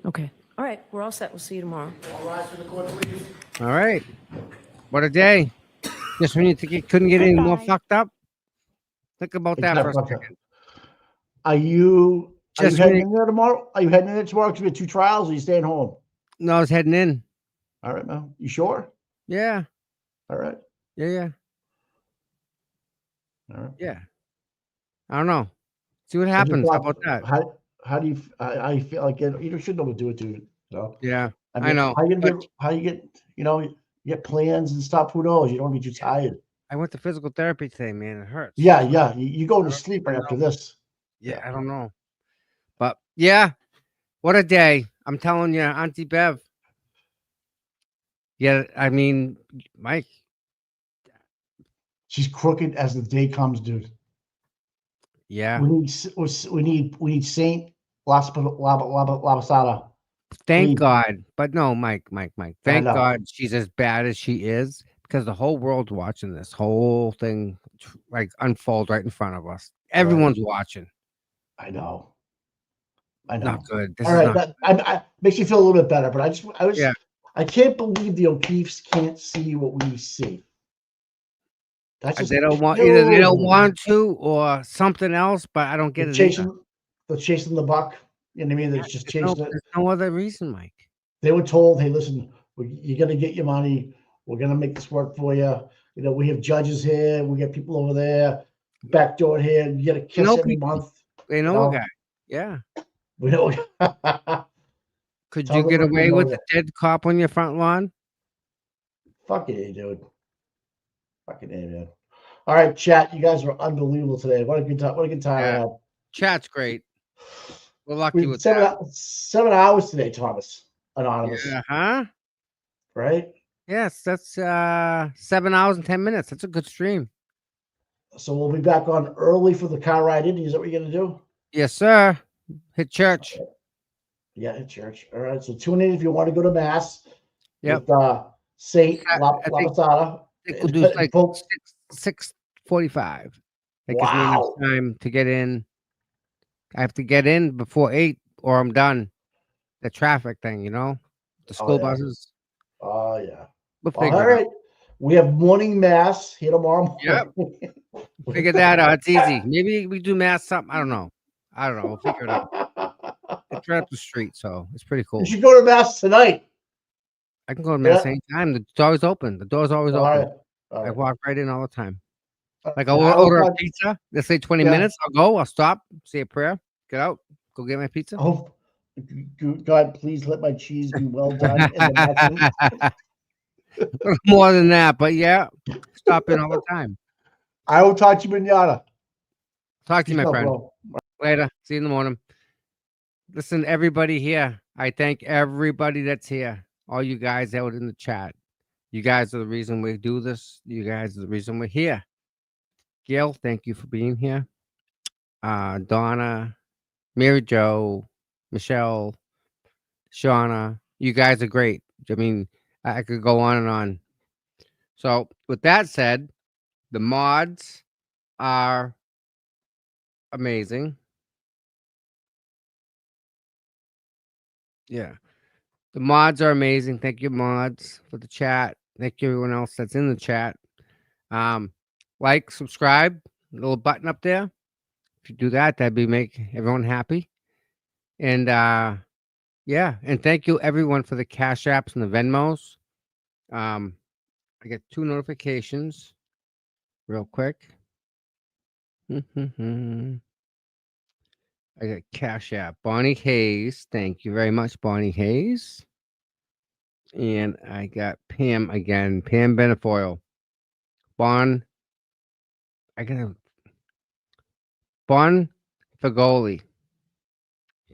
Okay. All right. We're all set. We'll see you tomorrow. All rise for the court, please. All right. What a day. Just when you think it couldn't get any more fucked up. Think about that for a second. Are you Just heading when in there tomorrow? Are you heading in there tomorrow because we have 2 trials, or are you staying home? No, I was heading in. All right, man. You sure? Yeah. All right. Yeah. All right. Yeah. I don't know. See what I just happens. How thought, about that? How do you? I feel like you should know what to do it, dude. No. Yeah. I I mean, know, how you get, you get plans and stuff. Who knows? You don't get too tired. I went to physical therapy today, man. It hurts. Yeah, yeah. You go to sleep right after this. Yeah, I don't know. But yeah, what a day. I'm telling you, Auntie Bev. Yeah, I mean, Mike. She's crooked as the day comes, dude. Yeah. We need Saint Labasada. Thank Please. God. But no, Mike. Thank know. God she's as bad as she is, because the whole world's watching this whole thing like unfold right in front of us. Everyone's watching. I know. I know. Not good. This All is right, not. I makes you feel a little bit better, but Yeah. I can't believe the O'Keefes can't see what we see. That's just They don't want either. They don't terrible. want to, or something else. But I don't get They're it either. chasing the buck. You know what I mean? They're just chasing it. There's no other reason, Mike. They were told, "Hey, listen, you're gonna get your money. We're gonna make this work for you. You know, we have judges here. We get people over there. Backdoor here. You get a kiss every month. They know a guy. Yeah. We know. Could Tell you get them we away know with you. a dead cop on your front lawn? Fucking A, dude. Fucking A, man. All right, chat. You guys were unbelievable today. What a good time. What a good time I Yeah. had. Chat's great. We're lucky We with seven, that. 7 hours today, Thomas. Anonymous. Yeah, huh? Right? Yes, that's 7 hours and 10 minutes. That's a good stream. So we'll be back on early for the car ride in. Is that what you're gonna do? Yes, sir. Hit church. Yeah, at church. All right. So tune in if you want to go to mass. Yep. With Saint I think Lapasada. we'll do like 6:45. That gives me enough time to get in. I have to get in before 8 or I'm done. The traffic thing, the school buses. Oh yeah. We'll All figure it right. We have morning mass here tomorrow morning. Yep. Figure that out. It's easy. Maybe we do mass something. I don't know. We'll figure it out. It's right up the street, so it's pretty cool. You should go to mass tonight. I can go to mass anytime. The door's open. The door's always All open. right. All I right. walk right in all the time. Like I I'll will order a talk- pizza. Let's say 20 Yeah. minutes. I'll go. I'll stop. Say a prayer. Get out. Go get my pizza. Oh, God, please let my cheese be well done. In the bathroom. More than that, but yeah, stop in all the time. I will talk to you manana. Talk to you, my Peace out, friend. bro. Later. See you in the morning. Listen, everybody here. I thank everybody that's here. All you guys out in the chat. You guys are the reason we do this. You guys are the reason we're here. Gail, thank you for being here. Donna, Mary Jo, Michelle, Shauna, you guys are great. I mean, I could go on and on. So, with that said, the mods are amazing. Yeah. The mods are amazing. Thank you, mods, for the chat. Thank you, everyone else that's in the chat. Like, subscribe, little button up there. If you do that, that'd be make everyone happy. And yeah, and thank you everyone for the Cash Apps and the Venmos. I get 2 notifications real quick. I got Cash App. Bonnie Hayes. Thank you very much, Bonnie Hayes. And I got Pam again. Pam Benefoil. Bon Fagoli.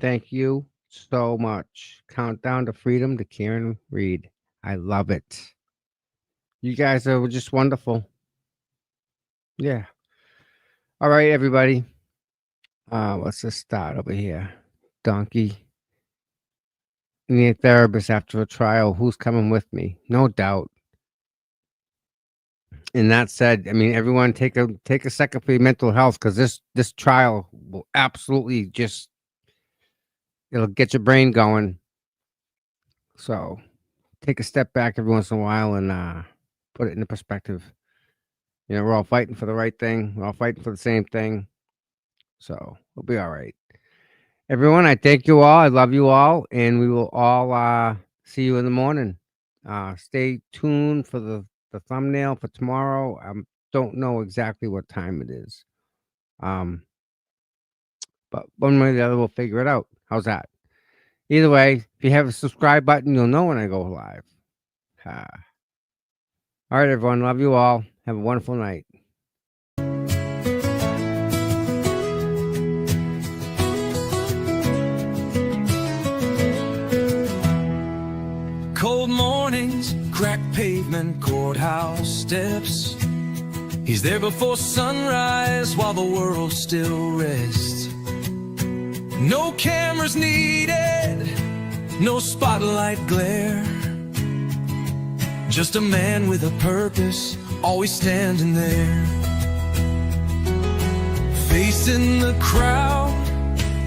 Thank you so much. Countdown to Freedom to Karen Reed. I love it. You guys are just wonderful. Yeah. All right, everybody. Let's just start over here. Donkey. Need a therapist after a trial. Who's coming with me? No doubt. And that said, I mean, everyone take a second for your mental health, because this trial will absolutely it'll get your brain going. So take a step back every once in a while and put it into perspective. We're all fighting for the right thing. We're all fighting for the same thing. So we'll be all right. Everyone, I thank you all. I love you all. And we will all see you in the morning. Stay tuned for the thumbnail for tomorrow. I don't know exactly what time it is. But one way or the other, we'll figure it out. How's that? Either way, if you have a subscribe button, you'll know when I go live. All right, everyone. Love you all. Have a wonderful night. Cold mornings, cracked pavement, courthouse steps. He's there before sunrise while the world still rests. No cameras needed, no spotlight glare. Just a man with a purpose, always standing there. Facing the crowd,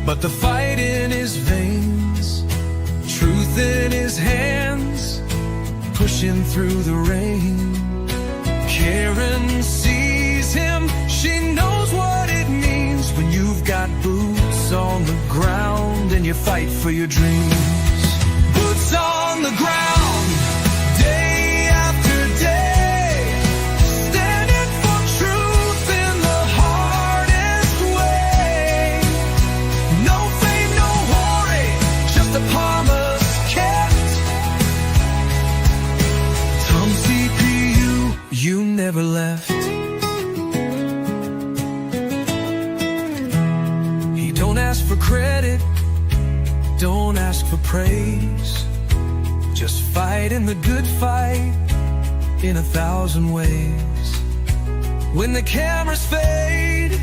but the fight in his veins. Truth in his hands, pushing through the rain. Karen sees him, she knows what it means when you've got boots on the ground and you fight for your dreams. Boots on the ground, day after day, standing for truth in the hardest way. No fame, no glory, just a promise kept. Tom CPU, you never left. He don't ask for credit, don't ask for praise. Just fighting the good fight in 1,000 ways. When the cameras fade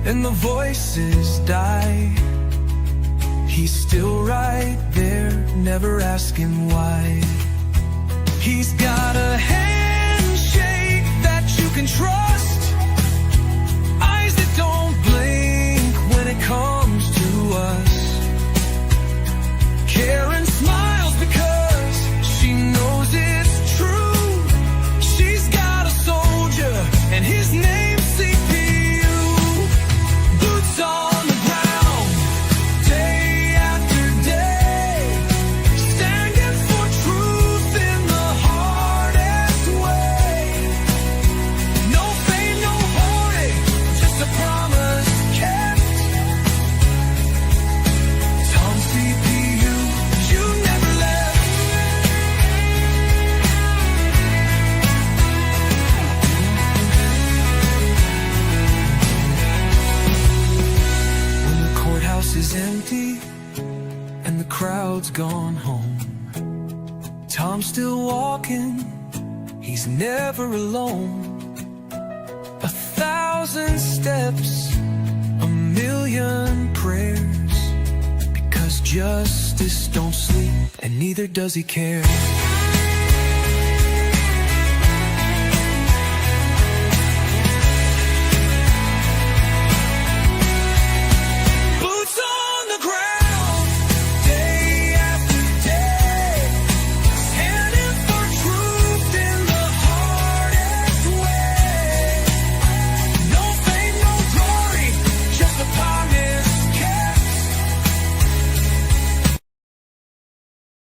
and the voices die, he's still right there, never asking why. He's got a handshake that you can trust, eyes that don't blink when it comes to us. Karen smiles because she knows it's true. She's got a soldier and his name's CPU. Boots on the ground, day after day, standing for truth in the hardest way. No fame, no glory, just a promise kept. Tom CPU, you never left. When the courthouse is empty and the crowd's gone home, Tom's still walking, he's never alone. 1,000 steps, a million prayers, because justice don't sleep and neither does he care.